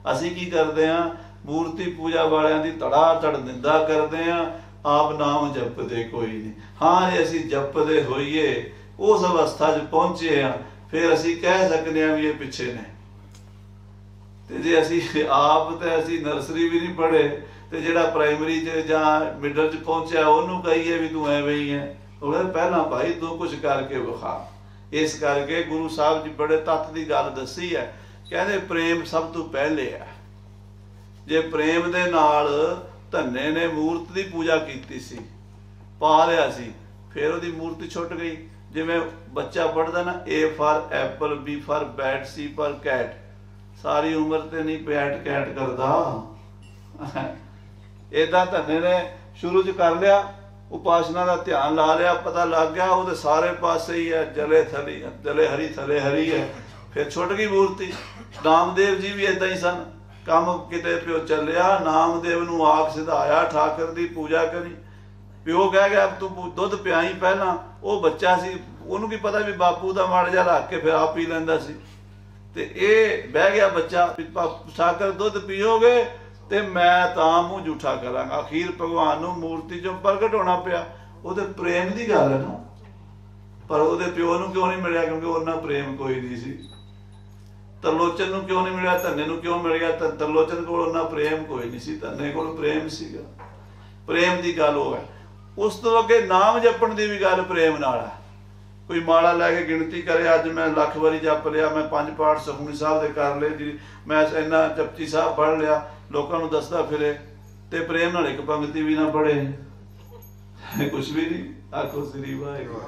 S2: ਅਸੀਂ ਕੀ ਕਰਦੇ ਹਾਂ, ਮੂਰਤੀ ਪੂਜਾ ਵਾਲਿਆਂ ਦੀ ਧੜਾ ਧੜ ਨਿੰਦਾ ਕਰਦੇ ਹਾਂ, ਆਪ ਨਾਮ ਜਪਦੇ ਕੋਈ ਨਹੀਂ। ਹਾਂ, ਜੇ ਅਸੀਂ ਜਪਦੇ ਹੋਈਏ, ਉਸ ਅਵਸਥਾ 'ਚ ਪਹੁੰਚੇ ਆ, ਫਿਰ ਅਸੀਂ ਕਹਿ ਸਕਦੇ ਹਾਂ ਵੀ ਇਹ ਪਿੱਛੇ ਨੇ। ਤੇ ਜੇ ਅਸੀਂ ਆਪ ਤੇ ਅਸੀਂ ਨਰਸਰੀ ਵੀ ਨਹੀਂ ਪੜ੍ਹੇ, ਤੇ ਜਿਹੜਾ ਪ੍ਰਾਇਮਰੀ 'ਚ ਜਾਂ ਮਿਡਲ 'ਚ ਪਹੁੰਚਿਆ ਉਹਨੂੰ ਕਹੀਏ ਵੀ ਤੂੰ ਐਵੇਂ ਹੀ ਹੈ, ਉਹ ਪਹਿਲਾਂ ਭਾਈ ਤੂੰ ਕੁਝ ਕਰਕੇ ਵਿਖਾ। ਇਸ ਕਰਕੇ ਗੁਰੂ ਸਾਹਿਬ ਜੀ ਬੜੇ ਤੱਤ ਦੀ ਗੱਲ ਦੱਸੀ ਹੈ। ਕਹਿੰਦੇ ਪ੍ਰੇਮ ਸਭ ਤੋਂ ਪਹਿਲੇ ਹੈ। ਜੇ ਪ੍ਰੇਮ ਦੇ ਨਾਲ ਧੰਨੇ ਨੇ ਮੂਰਤ ਦੀ ਪੂਜਾ ਕੀਤੀ ਸੀ, ਪਾ ਲਿਆ ਸੀ, ਫਿਰ ਉਹਦੀ ਮੂਰਤੀ ਛੁੱਟ ਗਈ। ਜਿਵੇਂ ਬੱਚਾ ਪੜ੍ਹਦਾ ਨਾ, A for apple, B for bat, C for cat, ਸਾਰੀ ਉਮਰ ਤੇ ਨਹੀਂ ਪੈਟ ਕੈਟ ਕਰਦਾ। ਏਦਾਂ ਧੰਨੇ ਨੇ ਸ਼ੁਰੂ 'ਚ ਕਰ ਲਿਆ, ਉਪਾਸਨਾ ਦਾ ਧਿਆਨ ਲਾ ਲਿਆ, ਪਤਾ ਲੱਗ ਗਿਆ ਉਹਦੇ ਸਾਰੇ ਪਾਸੇ ਹੀ ਹੈ, ਜਲੇ ਥਲੀ ਜਲੇ ਹਰੀ ਥਲੇ ਹਰੀ ਹੈ, ਫਿਰ ਛੁੱਟ ਗਈ ਮੂਰਤੀ। ਨਾਮਦੇਵ ਜੀ ਵੀ ਏਦਾਂ ਹੀ ਸਨ। ਕੰਮ ਕਿਤੇ ਪਿਓ ਚੱਲਿਆ, ਨਾਮਦੇਵ ਨੂੰ ਆਖ ਸਿਧਾਇਆ, ਠਾਕਰ ਦੀ ਪੂਜਾ ਕਰੀ। ਪਿਓ ਕਹਿ ਗਿਆ ਤੂੰ ਦੁੱਧ ਪਿਆਈ ਪਹਿਲਾਂ। ਉਹ ਬੱਚਾ ਸੀ, ਉਹਨੂੰ ਕੀ ਪਤਾ ਵੀ ਬਾਪੂ ਦਾ ਮਾੜਾ ਜਿਹਾ ਰੱਖ ਕੇ ਫਿਰ ਆਪ ਪੀ ਲੈਂਦਾ ਸੀ। ਤੇ ਇਹ ਬਹਿ ਗਿਆ ਬੱਚਾ, ਠਾਕਰ ਦੁੱਧ ਪੀਓਗੇ ਤੇ ਮੈਂ ਤਾਂ ਮੂੰਹ ਜੂਠਾ ਕਰਾਂਗਾ। ਅਖੀਰ ਭਗਵਾਨ ਨੂੰ ਮੂਰਤੀ 'ਚੋਂ ਪ੍ਰਗਟ ਹੋਣਾ ਪਿਆ। ਉਹਦੇ ਪ੍ਰੇਮ ਦੀ ਗੱਲ ਹੈ ਨਾ। ਪਰ ਉਹਦੇ ਪਿਓ ਨੂੰ ਕਿਉਂ ਨਹੀਂ ਮਿਲਿਆ? ਕਿਉਂਕਿ ਉਹਨਾਂ ਪ੍ਰੇਮ ਕੋਈ ਨਹੀਂ ਸੀ। ਤਰਲੋਚਨ ਨੂੰ ਕਿਉਂ ਨਹੀਂ ਮਿਲਿਆ? ਧੰਨੇ ਨੂੰ ਕਿਉਂ ਮਿਲ ਗਿਆ? ਤਰਲੋਚਨ ਕੋਲ ਉਹਨਾਂ ਪ੍ਰੇਮ ਕੋਈ ਨਹੀਂ ਸੀ, ਧੰਨੇ ਕੋਲ ਪ੍ਰੇਮ ਸੀਗਾ। ਪ੍ਰੇਮ ਦੀ ਗੱਲ ਉਹ ਹੈ। ਉਸ ਤੋਂ ਅੱਗੇ ਨਾਮ ਜਪਣ ਦੀ ਵੀ ਗੱਲ ਪ੍ਰੇਮ ਨਾਲ ਹੈ। ਕੋਈ ਮਾਲਾ ਲੈ ਕੇ ਗਿਣਤੀ ਕਰੇ, ਅੱਜ ਮੈਂ ਲੱਖ ਵਾਰੀ ਜਪ ਲਿਆ, ਮੈਂ 5 ਪਾਠ ਸੁਖਮਨੀ ਸਾਹਿਬ ਦੇ ਕਰ ਲਏ ਜੀ, ਮੈਂ ਇੰਨਾ ਜਪਜੀ ਸਾਹਿਬ ਪੜ੍ਹ ਲਿਆ, ਲੋਕਾਂ ਨੂੰ ਦੱਸਦਾ ਫਿਰੇ, ਤੇ ਪ੍ਰੇਮ ਨਾਲ ਇੱਕ ਪੰਕਤੀ ਵੀ ਨਾ ਪੜ੍ਹੇ, ਕੁਛ ਵੀ ਨਹੀਂ। ਆਖੋ ਸ੍ਰੀ ਵਾਹਿਗੁਰੂ।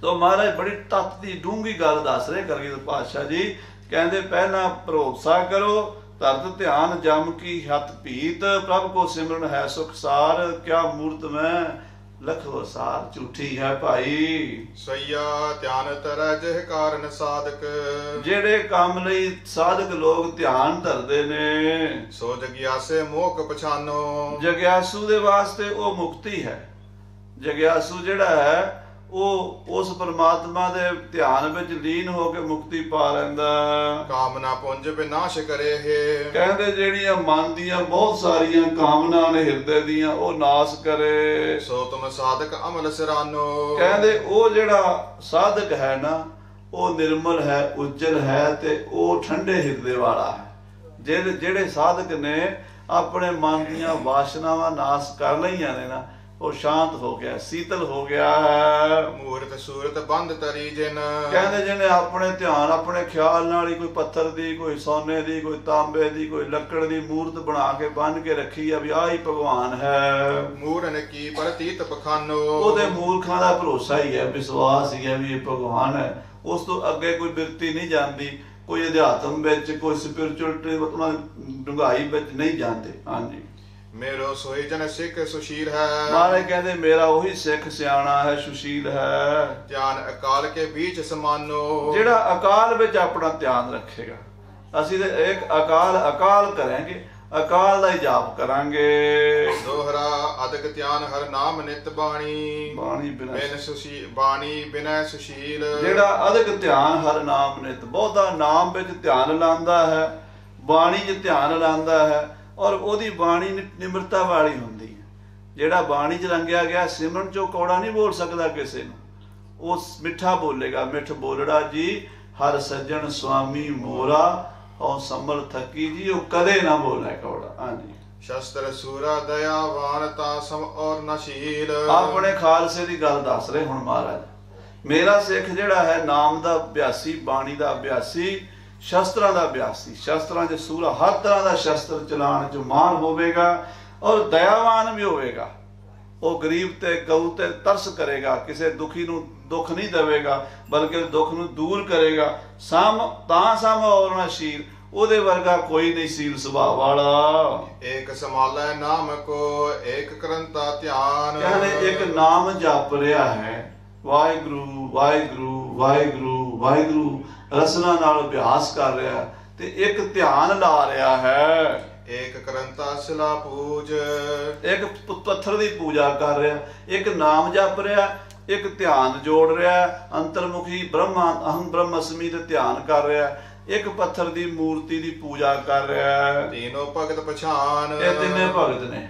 S2: ਤਾਂ ਮਹਾਰਾਜ ਬੜੀ ਤੱਤ ਦੀ ਡੂੰਘੀ ਗੱਲ ਦੱਸ ਰਹੇ ਕਲਗੀਧਰ ਪਾਤਸ਼ਾਹ ਜੀ। ਕਹਿੰਦੇ ਪਹਿਲਾਂ ਭਰੋਸਾ ਕਰੋ, ਤਰਤ ਧਿਆਨ ਜਮ ਕੀ ਹੱਥ ਭੀਤ, ਪ੍ਰਭ ਕੋ ਸਿਮਰਨ ਹੈ ਸੁਖ ਸਾਰ, ਕਿਆ ਮੂਰਤ ਮੈਂ ਲਖੋ ਸਾਰ। ਝੂਠੀ ਹੈ ਭਾਈ
S1: ਸਈਆ ਧਿਆਨ ਤਰੈ ਜਿਹ ਕਾਰਨ ਸਾਧਕ,
S2: ਜਿਹੜੇ ਕੰਮ ਲਈ ਸਾਧਕ ਲੋਕ ਧਿਆਨ ਧਰਦੇ ਨੇ,
S1: ਸੋ ਜਗਿਆਸੇ ਮੋਖ ਪਛਾਨੋ।
S2: ਜਗਿਆਸੂ ਦੇ ਵਾਸਤੇ ਉਹ ਮੁਕਤੀ ਹੈ। ਜਗਿਆਸੂ ਜਿਹੜਾ ਹੈ ਉਹ ਉਸ ਪਰਮਾਤਮਾ ਦੇ ਧਿਆਨ ਵਿੱਚ ਲੀਨ ਹੋ ਕੇ ਮੁਕਤੀ ਪਾ ਲੈਂਦਾ।
S1: ਕਾਮਨਾ ਪੁੰਜ ਵਿਨਾਸ਼ ਕਰੇ ਹੈ,
S2: ਕਹਿੰਦੇ ਜਿਹੜੀਆਂ ਮਨ ਦੀਆਂ ਬਹੁਤ ਸਾਰੀਆਂ ਕਾਮਨਾ ਨੇ ਹਿਰਦੇ ਦੀਆਂ, ਉਹ ਨਾਸ ਕਰੇ। ਸੋ
S1: ਤੁਮ ਸਾਧਕ ਅਮਲ ਸਿਰਾਨੋ,
S2: ਕਹਿੰਦੇ ਉਹ ਜਿਹੜਾ ਸਾਧਕ ਹੈ ਨਾ, ਉਹ ਨਿਰਮਲ ਹੈ, ਉਜਲ ਹੈ, ਤੇ ਉਹ ਠੰਡੇ ਹਿਰਦੇ ਵਾਲਾ ਹੈ। ਜਿਹੜੇ ਸਾਧਕ ਨੇ ਆਪਣੇ ਮਨ ਦੀਆਂ ਵਾਸ਼ਨਾਵਾਂ ਨਾਸ ਕਰ ਲਈਆਂ ਨੇ ਨਾ, ਉਹ ਸ਼ਾਂਤ ਹੋ ਗਿਆ, ਸੀਤਲ ਹੋ ਗਿਆ ਹੈ।
S1: ਮੂਰਤ ਸੂਰਤ ਬੰਦ ਤਰੀ ਜਿਨ,
S2: ਕਹਿੰਦੇ ਜਿਹਨੇ ਆਪਣੇ ਧਿਆਨ ਆਪਣੇ ਖਿਆਲ ਨਾਲ ਹੀ ਕੋਈ ਪੱਥਰ ਦੀ, ਕੋਈ ਸੋਨੇ ਦੀ, ਕੋਈ ਤਾਂਬੇ ਦੀ, ਕੋਈ ਲੱਕੜ ਦੀ ਮੂਰਤ ਬਣਾ ਕੇ ਬੰਨ ਕੇ ਰੱਖੀ ਆ ਵੀ ਆਹ ਹੀ ਭਗਵਾਨ ਹੈ।
S1: ਮੂਰਨ ਕੀ ਪ੍ਰਤੀਤ ਬਖਾਨੋ,
S2: ਉਹਦੇ ਮੂਰਖਾਂ ਦਾ ਭਰੋਸਾ ਹੀ ਹੈ, ਵਿਸ਼ਵਾਸ ਹੀ ਹੈ ਵੀ ਇਹ ਭਗਵਾਨ ਹੈ। ਉਸ ਤੋਂ ਅੱਗੇ ਕੋਈ ਬਿਰਤੀ ਨਹੀਂ ਜਾਂਦੀ, ਕੋਈ ਅਧਿਆਤਮ ਵਿੱਚ, ਕੋਈ ਸਪਿਰਚੁਅਲ ਡੂੰਘਾਈ ਵਿੱਚ ਨਹੀਂ ਜਾਂਦੇ। ਹਾਂਜੀ,
S1: ਮੇਰੋ ਸੋਈ ਜਨ ਸਿੱਖ ਸੁਸ਼ੀਲ ਹੈ,
S2: ਮਹਾਰਾਜ ਕਹਿੰਦੇ ਮੇਰਾ ਉਹੀ ਸਿੱਖ ਸਿਆਣਾ ਹੈ, ਸੁਸ਼ੀਲ ਹੈ।
S1: ਧਿਆਨ ਅਕਾਲ ਕੇ बीच ਸਮਾਨੋ,
S2: ਜਿਹੜਾ ਅਕਾਲ ਵਿੱਚ ਆਪਣਾ ਧਿਆਨ ਰੱਖੇਗਾ। ਅਸੀਂ ਤੇ ਇੱਕ ਅਕਾਲ ਕਰਾਂਗੇ, ਅਕਾਲ ਦਾ ਹੀ ਜਾਪ ਕਰਾਂਗੇ।
S1: ਦੋਹਰਾ ਅਦਕ ਧਿਆਨ ਹਰ ਨਾਮ ਨਿਤ ਬਾਣੀ,
S2: ਬਾਣੀ ਬਿਨ
S1: ਸੁਸ਼ੀਲ, ਬਾਣੀ ਬਿਨੈ ਸੁਸ਼ੀਲ।
S2: ਜਿਹੜਾ ਅਦਕ ਧਿਆਨ ਹਰ ਨਾਮ ਨਿਤ, ਬਹੁਤਾ ਨਾਮ ਵਿੱਚ ਧਿਆਨ ਲਾਉਂਦਾ ਹੈ, ਬਾਣੀ 'ਚ ਧਿਆਨ ਲਾਉਂਦਾ ਹੈ, ਔਰ ਉਹਦੀ ਬਾਣੀ ਨਿਮਰਤਾ ਵਾਲੀ ਹੁੰਦੀ ਹੈ। ਜਿਹੜਾ ਬਾਣੀ 'ਚ ਰੰਗਿਆ ਗਿਆ, ਸਿਮਰਨ 'ਚੋਂ ਕੌੜਾ ਨਹੀਂ ਬੋਲ ਸਕਦਾ ਕਿਸੇ ਨੂੰ, ਉਹ ਮਿੱਠਾ ਬੋਲੇਗਾ। ਮਿੱਠ ਬੋਲੜਾ ਜੀ ਹਰ ਸੱਜਣ ਸੁਆਮੀ ਮੋਰਾ ਔ ਸੰਭਲ ਥਕੀ ਜੀ ਉਹ ਕਦੇ ਨਾ ਬੋਲੇ ਕੌੜਾ। ਹਾਂਜੀ।
S1: ਸ਼ਸਤਰ ਸੂਰਾ ਦਇਆਵਾਨ ਤਾਂ ਸਮ ਔਰ ਨਸ਼ੀਲ।
S2: ਆਪਣੇ ਖਾਲਸੇ ਦੀ ਗੱਲ ਦੱਸ ਰਹੇ ਹੁਣ ਮਹਾਰਾਜ। ਮੇਰਾ ਸਿੱਖ ਜਿਹੜਾ ਹੈ ਨਾਮ ਦਾ ਅਭਿਆਸੀ, ਬਾਣੀ ਦਾ ਅਭਿਆਸੀ, ਸ਼ਸਤਰਾਂ ਦਾ ਅਭਿਆਸੀ, ਸ਼ਸਤਰਾਂ 'ਚ ਸੂਰਾ ਹਰ ਤਰ੍ਹਾਂ ਦਾ ਸ਼ਸਤਰ ਚਲਾਉਣ 'ਚ ਮਾਨ ਹੋਵੇਗਾ ਔਰ ਦਇਆਵਾਨ ਵੀ ਹੋਵੇਗਾ। ਉਹ ਗਰੀਬ ਤੇ ਗਊ ਤੇ ਤਰਸ ਕਰੇਗਾ, ਕਿਸੇ ਦੁਖੀ ਨੂੰ ਦੁੱਖ ਨਹੀਂ ਦੇਵੇਗਾ ਬਲਕਿ ਦੁੱਖ ਨੂੰ ਦੂਰ ਕਰੇਗਾ। ਸਮ ਤਾਂ ਸਮ ਔਰ ਨਸ਼ੀਲ, ਉਹਦੇ ਵਰਗਾ ਕੋਈ ਨਹੀਂ ਸੀਲ ਸੁਭਾਅ ਵਾਲਾ।
S1: ਏਕ ਸਮਾਲੈ ਨਾਮ ਕੋ ਏਕ ਕਰੰਤਾ ਧਿਆਨ।
S2: ਕਹਿੰਦੇ ਇੱਕ ਨਾਮ ਜਪ ਰਿਹਾ ਹੈ, ਵਾਹਿਗੁਰੂ ਵਾਹਿਗੁਰੂ ਵਾਹਿਗੁਰੂ ਵਾਹਿਗੁਰੂ, ਰਸਨਾ ਨਾਲ ਅਭਿਆਸ ਕਰ ਰਿਹਾ ਤੇ ਇੱਕ ਧਿਆਨ ਲਾ ਰਿਹਾ ਹੈ।
S1: ਏਕ ਕਰੰਤਾ ਸਿਲਾ ਪੂਜ,
S2: ਇੱਕ ਪੱਥਰ ਦੀ ਪੂਜਾ ਕਰ ਰਿਹਾ, ਇੱਕ ਨਾਮ ਜਪ ਰਿਹਾ, ਇੱਕ ਧਿਆਨ ਜੋੜ ਰਿਹਾ, ਅੰਤਰਮੁਖੀ ਬ੍ਰਹਮਾ ਅਹੰ ਬ੍ਰਹਮਸਮੀ ਤੇ ਧਿਆਨ ਕਰ ਰਿਹਾ, ਇੱਕ ਪੱਥਰ ਦੀ ਮੂਰਤੀ ਦੀ ਪੂਜਾ ਕਰ ਰਿਹਾ।
S1: ਤੀਨੋਂ ਭਗਤ ਪਛਾਣ।
S2: ਇਹ ਤਿੰਨੇ ਭਗਤ ਨੇ,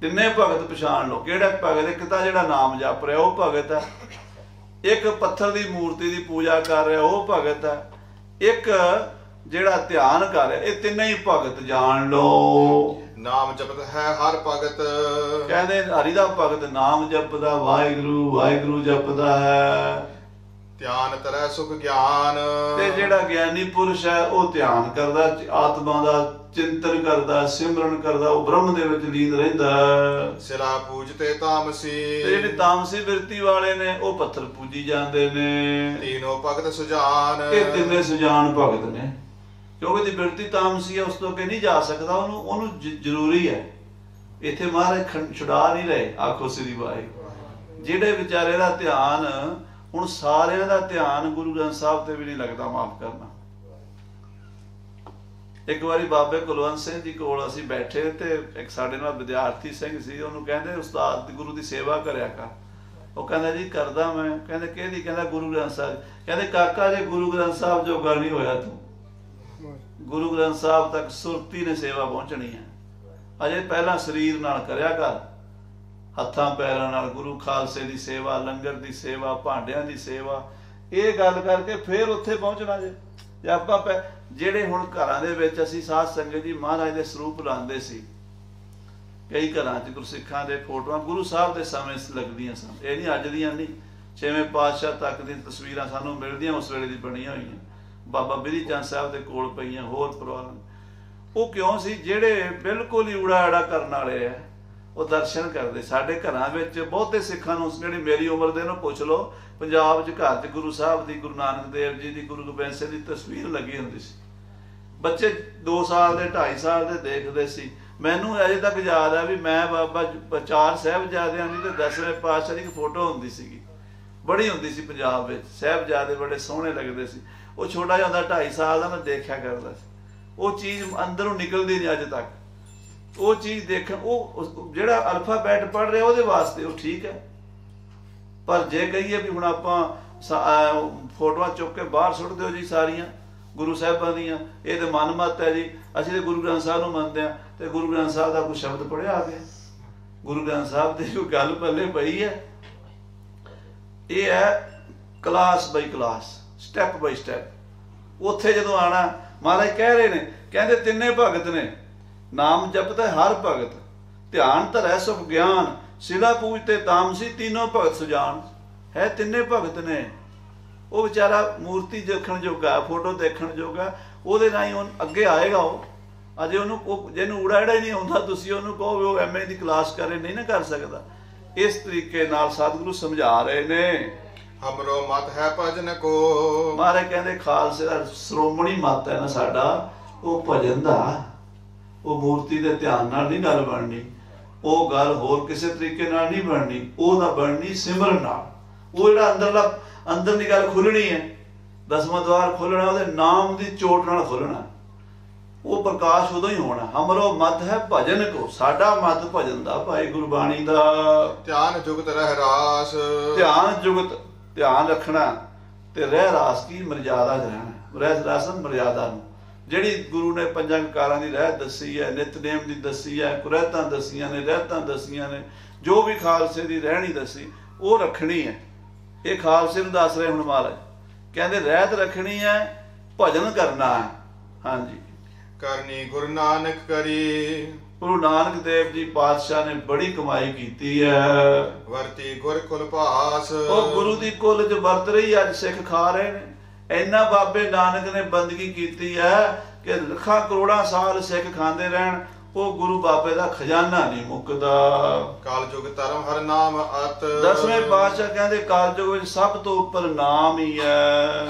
S2: ਤਿੰਨੇ ਭਗਤ ਪਛਾਣ ਲਓ। ਕਿਹੜਾ ਭਗਤ? ਇੱਕ ਤਾਂ ਜਿਹੜਾ ਨਾਮ ਜਪ ਰਿਹਾ ਉਹ ਭਗਤ ਹੈ, ਇੱਕ ਪੱਥਰ ਦੀ ਮੂਰਤੀ ਦੀ ਪੂਜਾ ਕਰ ਰਿਹਾ ਉਹ ਭਗਤ ਹੈ, ਇੱਕ ਜਿਹੜਾ ਧਿਆਨ ਕਰ ਰਿਹਾ। ਇਹ ਤਿੰਨੇ ਹੀ ਭਗਤ ਜਾਣ ਲਓ।
S1: ਨਾਮ ਜਪਤ ਹੈ ਹਰ ਭਗਤ।
S2: ਕਹਿੰਦੇ ਹਰੀ ਦਾ ਭਗਤ ਨਾਮ ਜਪਦਾ, ਵਾਹਿਗੁਰੂ ਵਾਹਿਗੁਰੂ ਜਪਦਾ ਹੈ।
S1: ਧਿਆਨ ਤਰੈ ਸੁਖ ਗਿਆਨ।
S2: ਤੇ ਜਿਹੜਾ ਗਿਆਨੀ ਪੁਰਸ਼ ਹੈ ਉਹ ਧਿਆਨ ਕਰਦਾ, ਆਤਮਾ ਦਾ ਚਿੰਤਨ ਕਰਦਾ, ਸਿਮਰਨ ਕਰਦਾ, ਉਹ ਬ੍ਰਹਮ ਦੇ ਵਿੱਚ ਲੀਨ ਰਹਿੰਦਾ।
S1: ਸਿਲਾ ਪੂਜ ਤੇ ਤਾਮਸੀ।
S2: ਤੇ ਜਿਹੜੇ ਤਾਮਸੀ ਬਿਰਤੀ ਵਾਲੇ ਨੇ ਉਹ ਪੱਥਰ ਪੂਜੀ ਜਾਂਦੇ ਨੇ।
S1: ਤੀਨੋਂ ਭਗਤ ਸੁਜਾਨ।
S2: ਇਹ ਤਿੰਨੇ ਸੁਜਾਨ ਭਗਤ ਨੇ, ਕਿਉਂਕਿ ਦੀ ਬਿਰਤੀ ਤਾਮਸੀ ਹੈ, ਉਸ ਤੋਂ ਅੱਗੇ ਨਹੀਂ ਜਾ ਸਕਦਾ। ਉਹਨੂੰ ਜ਼ਰੂਰੀ ਹੈ। ਇੱਥੇ ਮਹਾਰਾਜ ਛੁਡਾ ਨਹੀਂ ਰਹੇ, ਆਖੋ ਸ੍ਰੀ ਵਾਹਿਗੁਰੂ। ਜਿਹੜੇ ਵਿਚਾਰੇ ਦਾ ਧਿਆਨ, ਹੁਣ ਸਾਰਿਆਂ ਦਾ ਧਿਆਨ ਗੁਰੂ ਗ੍ਰੰਥ ਸਾਹਿਬ ਤੇ ਵੀ ਨਹੀਂ ਲੱਗਦਾ, ਮਾਫ ਕਰਨਾ। ਇੱਕ ਵਾਰੀ ਬਾਬੇ ਕੁਲਵੰਤ ਸਿੰਘ ਜੀ ਕੋਲ ਅਸੀਂ ਬੈਠੇ ਤੇ ਇੱਕ ਸਾਡੇ ਨਾਲ ਵਿਦਿਆਰਥੀ ਸਿੰਘ ਸੀ, ਉਹਨੂੰ ਕਹਿੰਦੇ ਉਸਤਾਦ ਗੁਰੂ ਦੀ ਸੇਵਾ ਕਰਿਆ ਕਰ। ਉਹ ਕਹਿੰਦਾ ਜੀ ਕਰਦਾ ਮੈਂ। ਕਹਿੰਦੇ ਕਿਹਦੀ? ਕਹਿੰਦਾ ਗੁਰੂ ਗ੍ਰੰਥ ਸਾਹਿਬ। ਕਹਿੰਦੇ ਕਾਕਾ ਜੇ ਗੁਰੂ ਗ੍ਰੰਥ ਸਾਹਿਬ ਜੋਗਾ ਨਹੀਂ ਹੋਇਆ ਤੂੰ, ਗੁਰੂ ਗ੍ਰੰਥ ਸਾਹਿਬ ਤੱਕ ਸੁਰਤੀ ਨੇ ਸੇਵਾ ਪਹੁੰਚਣੀ ਹੈ। ਅਜੇ ਪਹਿਲਾਂ ਸਰੀਰ ਨਾਲ ਕਰਿਆ ਕਰ, ਹੱਥਾਂ ਪੈਰਾਂ ਨਾਲ ਗੁਰੂ ਖਾਲਸੇ ਦੀ ਸੇਵਾ, ਲੰਗਰ ਦੀ ਸੇਵਾ, ਭਾਂਡਿਆਂ ਦੀ ਸੇਵਾ, ਇਹ ਗੱਲ ਕਰਕੇ ਫਿਰ ਉੱਥੇ ਪਹੁੰਚਣਾ। ਜੇ ਆਪਾਂ ਜਿਹੜੇ ਹੁਣ ਘਰਾਂ ਦੇ ਵਿੱਚ ਅਸੀਂ ਸਾਧ ਸੰਗਤ ਜੀ ਮਹਾਰਾਜ ਦੇ ਸਰੂਪ ਲਾਉਂਦੇ ਸੀ, ਕਈ ਘਰਾਂ 'ਚ ਗੁਰਸਿੱਖਾਂ ਦੇ ਫੋਟੋਆਂ ਗੁਰੂ ਸਾਹਿਬ ਦੇ ਸਮੇਂ ਲੱਗਦੀਆਂ ਸਨ। ਇਹ ਨਹੀਂ ਅੱਜ ਦੀਆਂ ਨਹੀਂ, 6ਵੇਂ ਪਾਤਸ਼ਾਹ ਤੱਕ ਦੀਆਂ ਤਸਵੀਰਾਂ ਸਾਨੂੰ ਮਿਲਦੀਆਂ ਉਸ ਵੇਲੇ ਦੀ ਬਣੀਆਂ ਹੋਈਆਂ, ਬਾਬਾ ਬਿਧੀ ਚੰਦ ਸਾਹਿਬ ਦੇ ਕੋਲ ਪਈਆਂ, ਹੋਰ ਪਰਿਵਾਰਾਂ। ਉਹ ਕਿਉਂ ਸੀ? ਜਿਹੜੇ ਬਿਲਕੁਲ ਹੀ ਊੜਾ ਆੜਾ ਕਰਨ ਵਾਲੇ ਆ, ਉਹ ਦਰਸ਼ਨ ਕਰਦੇ। ਸਾਡੇ ਘਰਾਂ ਵਿੱਚ ਬਹੁਤੇ ਸਿੱਖਾਂ ਨੂੰ, ਜਿਹੜੀ ਮੇਰੀ ਉਮਰ ਦੇ ਨੂੰ ਪੁੱਛ ਲਓ, ਪੰਜਾਬ 'ਚ ਘਰ 'ਚ ਗੁਰੂ ਸਾਹਿਬ ਦੀ, ਗੁਰੂ ਨਾਨਕ ਦੇਵ ਜੀ ਦੀ, ਗੁਰੂ ਗੋਬਿੰਦ ਸਿੰਘ ਦੀ ਤਸਵੀਰ ਲੱਗੀ ਹੁੰਦੀ ਸੀ। ਬੱਚੇ 2 ਸਾਲ ਦੇ 2.5 ਸਾਲ ਦੇ ਦੇਖਦੇ ਸੀ। ਮੈਨੂੰ ਅਜੇ ਤੱਕ ਯਾਦ ਆ ਵੀ ਮੈਂ ਬਾਬਾ 4 ਸਾਹਿਬਜ਼ਾਦਿਆਂ ਦੀ ਤੇ 10ਵੇਂ ਪਾਤਸ਼ਾਹ ਦੀ ਇੱਕ ਫੋਟੋ ਹੁੰਦੀ ਸੀਗੀ, ਬੜੀ ਹੁੰਦੀ ਸੀ ਪੰਜਾਬ ਵਿੱਚ। ਸਾਹਿਬਜ਼ਾਦੇ ਬੜੇ ਸੋਹਣੇ ਲੱਗਦੇ ਸੀ। ਉਹ ਛੋਟਾ ਜਿਹਾ ਹੁੰਦਾ 2.5 ਸਾਲ ਦਾ, ਮੈਂ ਦੇਖਿਆ ਕਰਦਾ ਸੀ। ਉਹ ਚੀਜ਼ ਅੰਦਰੋਂ ਨਿਕਲਦੀ ਨਹੀਂ ਅੱਜ ਤੱਕ। ਉਹ ਚੀਜ਼ ਦੇਖਣ, ਉਹ ਜਿਹੜਾ ਅਲਫਾਬੈਟ ਪੜ੍ਹ ਰਿਹਾ ਉਹਦੇ ਵਾਸਤੇ ਉਹ ਠੀਕ ਹੈ, ਪਰ ਜੇ ਕਹੀਏ ਵੀ ਹੁਣ ਆਪਾਂ ਫੋਟੋਆਂ ਚੁੱਕ ਕੇ ਬਾਹਰ ਸੁੱਟ ਦਿਓ ਜੀ ਸਾਰੀਆਂ ਗੁਰੂ ਸਾਹਿਬਾਂ ਦੀਆਂ, ਇਹ ਤੇ ਮਨਮਤ ਹੈ ਜੀ, ਅਸੀਂ ਤੇ ਗੁਰੂ ਗ੍ਰੰਥ ਸਾਹਿਬ ਨੂੰ ਮੰਨਦੇ ਹਾਂ, ਤੇ ਗੁਰੂ ਗ੍ਰੰਥ ਸਾਹਿਬ ਦਾ ਕੋਈ ਸ਼ਬਦ ਪੜ੍ਹਿਆ ਆ ਗਿਆ? ਗੁਰੂ ਗ੍ਰੰਥ ਸਾਹਿਬ ਦੀ ਕੋਈ ਗੱਲ ਪੱਲੇ ਪਈ ਹੈ? ਇਹ ਹੈ class by class, step by step. ਉੱਥੇ ਜਦੋਂ ਆਣਾ, ਮਹਾਰਾਜ ਕਹਿ ਰਹੇ ਨੇ, ਕਹਿੰਦੇ ਤਿੰਨੇ ਭਗਤ ਨੇ, ਨਾਮ ਜਪਦਾ ਹਰ ਭਗਤ, ਧਿਆਨ ਧਰੈ ਸੁਖ ਗਿਆਨ, ਸਿਲਾ ਪੂਜ ਤੇ ਤਾਮਸੀ, ਤੀਨੋਂ ਭਗਤ ਸੁਜਾਨ। ਹੈ ਤਿੰਨੇ ਭਗਤ ਨੇ। ਉਹ ਵਿਚਾਰਾ ਮੂਰਤੀ ਦੇਖਣ ਜੋਗਾ, ਫੋਟੋ ਦੇਖਣ ਜੋਗਾ, ਉਹਦੇ ਨਾਲ ਹੀ ਅੱਗੇ ਆਏਗਾ। ਉਹ ਅਜੇ ਉਹਨੂੰ ਜਿਹਨੂੰ ਊੜਾ ਏੜਾ ਹੀ ਨਹੀਂ ਆਉਂਦਾ, ਤੁਸੀਂ ਉਹਨੂੰ ਕਹੋ ਵੀ ਉਹ MA ਦੀ ਕਲਾਸ ਕਰੇ, ਨਹੀਂ ਨਾ ਕਰ ਸਕਦਾ। ਇਸ ਤਰੀਕੇ ਨਾਲ ਸਤਿਗੁਰੂ ਸਮਝਾ ਰਹੇ ਨੇ।
S1: ਹਮਰੋ ਮਤ ਹੈ ਭਜਨ ਕੋ।
S2: ਮਹਾਰਾਜ ਕਹਿੰਦੇ ਖਾਲਸੇ ਦਾ ਸ਼੍ਰੋਮਣੀ ਮਤ ਹੈ ਨਾ ਸਾਡਾ, ਉਹ ਭਜਨ ਦਾ, ਉਹ ਮੂਰਤੀ ਦੇ ਧਿਆਨ ਨਾਲ ਨਹੀਂ ਗੱਲ ਬਣਨੀ, ਉਹ ਗੱਲ ਹੋਰ ਕਿਸੇ ਤਰੀਕੇ ਨਾਲ ਨਹੀਂ ਬਣਨੀ, ਉਹ ਤਾਂ ਬਣਨੀ ਸਿਮਰਨ ਨਾਲ। ਉਹ ਜਿਹੜਾ ਅੰਦਰਲੀ ਗੱਲ ਖੁੱਲਣੀ ਹੈ, 10ਵਾਂ ਦਵਾਰ ਖੋਲਣਾ, ਉਹਦੇ ਨਾਮ ਦੀ ਚੋਟ ਨਾਲ ਖੋਲਣਾ, ਉਹ ਪ੍ਰਕਾਸ਼ ਉਦੋਂ ਹੀ ਹੋਣਾ। ਹਮਰੋ ਮਤ ਹੈ ਭਜਨ ਕੋ, ਸਾਡਾ ਮਤ ਭਜਨ ਦਾ, ਭਾਈ ਗੁਰਬਾਣੀ ਦਾ।
S1: ਧਿਆਨ ਜੁਗਤ ਰਹਿ ਰਾਸ। ਧਿਆਨ
S2: ਜੁਗਤ, ਧਿਆਨ ਰੱਖਣਾ ਤੇ ਰਹਿ ਰਾਸ ਕੀ ਮਰਜ਼ਾਦਾ 'ਚ ਰਹਿਣਾ। ਰਹਿ ਰਾਸ ਮਰਜ਼ਾਦਾ ਨੂੰ, ਜਿਹੜੀ ਗੁਰੂ ਨੇ 5 ਕਕਾਰਾਂ ਦੀ ਰਹਿਤ ਦੱਸੀ ਹੈ, ਨਿਤਨੇਮ ਦੀ ਦੱਸੀ ਹੈ, ਕੁਰੈਤਾਂ ਦੱਸੀਆਂ ਨੇ, ਰਹਿਤਾਂ ਦੱਸੀਆਂ ਨੇ, ਜੋ ਵੀ ਖਾਲਸੇ ਦੀ ਰਹਿਣੀ ਦੱਸੀ ਉਹ ਰੱਖਣੀ ਹੈ। ਇਹ ਖਾਲਸੇ ਨੂੰ ਦੱਸ ਰਹੇ ਹੁਣ ਮਹਾਰਾਜ। ਕਹਿੰਦੇ ਰਹਿਤ ਰੱਖਣੀ ਹੈ, ਭਜਨ ਕਰਨਾ ਹੈ। ਹਾਂਜੀ,
S1: ਕਰਨੀ ਗੁਰੂ ਨਾਨਕ ਕਰੀ।
S2: ਗੁਰੂ ਨਾਨਕ ਦੇਵ ਜੀ ਪਾਤਸ਼ਾਹ ਨੇ ਬੜੀ ਕਮਾਈ ਕੀਤੀ ਹੈ।
S1: ਵਰਤੀ ਗੁਰ ਕੁਲ ਭਾਸ।
S2: ਉਹ ਗੁਰੂ ਦੀ ਕੁਲ 'ਚ ਵਰਤ ਰਹੀ ਅੱਜ ਸਿੱਖ ਖਾ ਰਹੇ ਨੇ। ਇੰਨਾ ਬਾਬੇ ਨਾਨਕ ਨੇ ਬੰਦਗੀ ਕੀਤੀ ਹੈ ਕਿ ਲੱਖਾਂ ਕਰੋੜਾਂ ਸਾਲ ਸਿੱਖ ਖਾਂਦੇ ਰਹਿਣ, ਉਹ ਗੁਰੂ ਬਾਬੇ ਦਾ ਖਜ਼ਾਨਾ ਨਹੀਂ ਮੁੱਕਦਾ।
S1: ਕਲਯੁਗ ਧਰਮ ਹਰ ਨਾਮ ਅਤ।
S2: 10ਵੇਂ ਪਾਤਸ਼ਾਹ ਕਹਿੰਦੇ ਕਲਯੁਗ ਵਿੱਚ ਸਭ ਤੋਂ ਉੱਪਰ ਨਾਮ ਹੀ ਹੈ।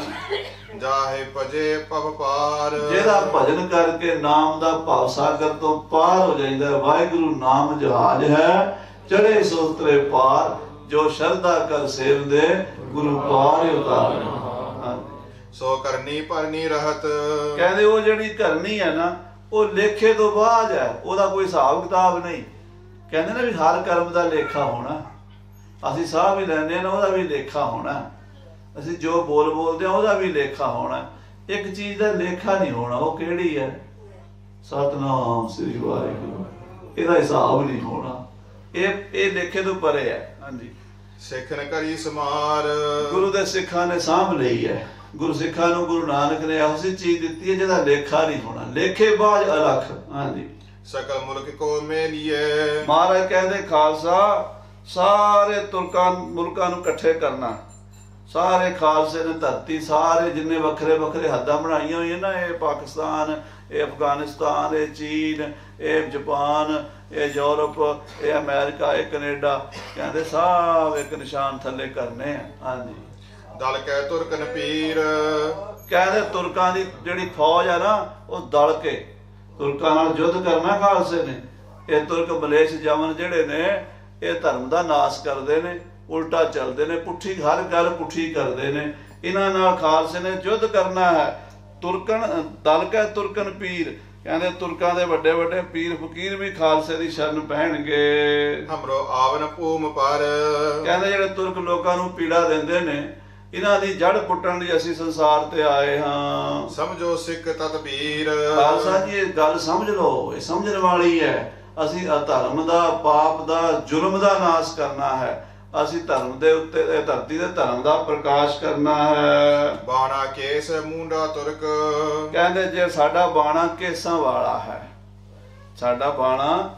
S1: ਜਾਹੇ ਭਜੇ ਭਵ ਪਾਰ।
S2: ਜਿਹੜਾ ਭਜਨ ਕਰਕੇ ਨਾਮ ਦਾ ਭਵ ਸਾਗਰ ਤੋਂ ਪਾਰ ਹੋ ਜਾਂਦਾ। ਵਾਹਿਗੁਰੂ ਨਾਮ ਜਹਾਜ ਹੈ, ਚੜੇ ਸੋਤਰੇ ਪਾਰ, ਜੋ ਸ਼ਰਧਾ ਕਰ ਸੇਵਦੇ ਗੁਰੂ ਪਾਰ ਉਤਾਰ।
S1: ਸੋ ਕਰਨੀ ਭਰਨੀ ਰਹਤ।
S2: ਕਹਿੰਦੇ ਉਹ ਜਿਹੜੀ ਕਰਨੀ ਹੈ ਨਾ, ਉਹ ਲੇਖੇ ਤੋਂ ਬਾਅਦ ਹੈ, ਉਹਦਾ ਕੋਈ ਹਿਸਾਬ ਕਿਤਾਬ ਨਹੀਂ। ਕਹਿੰਦੇ ਨਾ ਵੀ ਹਰ ਕਰਮ ਦਾ ਲੇਖਾ ਹੋਣਾ। ਅਸੀਂ ਸਾਹ ਵੀ ਲੈਂਦੇ ਹਾਂ ਨਾ, ਉਹਦਾ ਵੀ ਲੇਖਾ ਹੋਣਾ। ਅਸੀਂ ਜੋ ਬੋਲਦੇ ਹਾਂ ਉਹਦਾ ਵੀ ਲੇਖਾ ਹੋਣਾ। ਇੱਕ ਚੀਜ਼ ਦਾ ਲੇਖਾ ਨਹੀਂ ਹੋਣਾ, ਉਹ ਕਿਹੜੀ ਹੈ? ਸਤਨਾਮ ਸ੍ਰੀ ਵਾਹਿਗੁਰੂ। ਇਹਦਾ ਹਿਸਾਬ ਨਹੀਂ ਹੋਣਾ। ਇਹ ਲੇਖੇ ਤੋਂ ਪਰੇ ਹੈ। ਹਾਂਜੀ,
S1: ਸਿੱਖ ਨੇ ਕਰੀ ਸਮਾਰ। ਗੁਰੂ
S2: ਦੇ ਸਿੱਖਾਂ ਨੇ ਸਾਂਭ ਲਈ ਹੈ। ਗੁਰੂ ਸਿੱਖਾਂ ਨੂੰ ਗੁਰੂ ਨਾਨਕ ਨੇ ਇਹੋ ਜਿਹੀ ਚੀਜ਼ ਦਿੱਤੀ ਹੈ ਜਿਹਦਾ ਲੇਖਾ ਨਹੀਂ ਹੋਣਾ। ਲੇਖੇ ਬਾਝ ਅਲਖ। ਹਾਂਜੀ,
S1: ਸਕਲ ਮੁਲਕ ਕੋ ਮੇਲੀਏ।
S2: ਮਹਾਰਾਜ ਕਹਿੰਦੇ ਖਾਲਸਾ ਸਾਰੇ ਮੁਲਕਾਂ ਨੂੰ ਇਕੱਠੇ ਕਰਨਾ। ਸਾਰੇ ਖਾਲਸੇ ਨੇ ਧਰਤੀ, ਸਾਰੇ ਜਿੰਨੇ ਵੱਖਰੇ ਵੱਖਰੇ ਹੱਦਾਂ ਬਣਾਈਆਂ ਹੋਈਆਂ ਨਾ, ਇਹ ਪਾਕਿਸਤਾਨ, ਇਹ ਅਫਗਾਨਿਸਤਾਨ, ਇਹ ਚੀਨ, ਇਹ ਜਾਪਾਨ, ਇਹ ਯੂਰਪ, ਇਹ ਅਮਰੀਕਾ, ਇਹ ਕੈਨੇਡਾ, ਕਹਿੰਦੇ ਸਭ ਇੱਕ ਨਿਸ਼ਾਨ ਥੱਲੇ ਕਰਨੇ ਆ। ਹਾਂਜੀ,
S1: ਦਲ ਕੈ ਤੁਰਕਨ ਪੀਰ।
S2: ਕਹਿੰਦੇ ਤੁਰਕਾਂ ਦੀ ਜਿਹੜੀ ਫੌਜ ਆ ਨਾ, ਉਹ ਦਲ ਕੇ ਤੁਰਕਾਂ ਨਾਲ ਯੁੱਧ ਕਰਨਾ ਖਾਲਸੇ ਨੇ। ਇਹ ਤੁਰਕ ਮਲੇਸ਼ ਜਮਨ ਜਿਹੜੇ ਨੇ, ਇਹ ਧਰਮ ਦਾ ਨਾਸ਼ ਕਰਦੇ ਨੇ, ਉਲਟਾ ਚੱਲਦੇ ਨੇ, ਪੁੱਠੀ ਹਰ ਗੱਲ ਪੁੱਠੀ ਕਰਦੇ ਨੇ। ਇਹਨਾਂ ਨਾਲ ਖਾਲਸੇ ਨੇ ਯੁੱਧ ਕਰਨਾ ਹੈ। ਤੁਰਕਨ ਦਲ ਕੈ ਤੁਰਕਨ ਪੀਰ। ਕਹਿੰਦੇ ਤੁਰਕਾਂ ਦੇ ਵੱਡੇ ਵੱਡੇ ਪੀਰ ਫਕੀਰ ਵੀ ਖਾਲਸੇ ਦੀ ਸ਼ਰਨ ਪਹਿਣਗੇ।
S1: ਹਮਰੋ ਆਵਨ ਭੂਮ ਪਰ।
S2: ਕਹਿੰਦੇ ਜਿਹੜੇ ਤੁਰਕ ਲੋਕਾਂ ਨੂੰ ਪੀੜਾ ਦਿੰਦੇ ਨੇ, ਇਹਨਾਂ ਦੀ ਜੜ ਪੁੱਟਣ ਲਈ ਅਸੀਂ ਸੰਸਾਰ ਤੇ ਆਏ ਹਾਂ।
S1: ਸਮਝੋ ਸਿੱਖ ਤਦਬੀਰ।
S2: ਖਾਲਸਾ ਜੀ ਇਹ ਗੱਲ ਸਮਝ ਲਓ, ਇਹ ਸਮਝਣ ਵਾਲੀ ਹੈ। ਅਸੀਂ ਅਧਰਮ ਦਾ, ਪਾਪ ਦਾ, ਜ਼ੁਲਮ ਦਾ ਨਾਸ਼ ਕਰਨਾ ਹੈ। ਅਸੀਂ ਧਰਮ ਦੇ ਉੱਤੇ, ਧਰਤੀ ਦੇ ਧਰਮ ਦਾ ਪ੍ਰਕਾਸ਼ ਕਰਨਾ ਹੈ।
S1: ਬਾਣਾ ਕੇਸ ਮੁੰਡਾ ਤੁਰਕ।
S2: ਕਹਿੰਦੇ ਜੇ ਸਾਡਾ ਬਾਣਾ ਕੇਸਾਂ ਵਾਲਾ ਹੈ, ਸਾਡਾ ਬਾਣਾ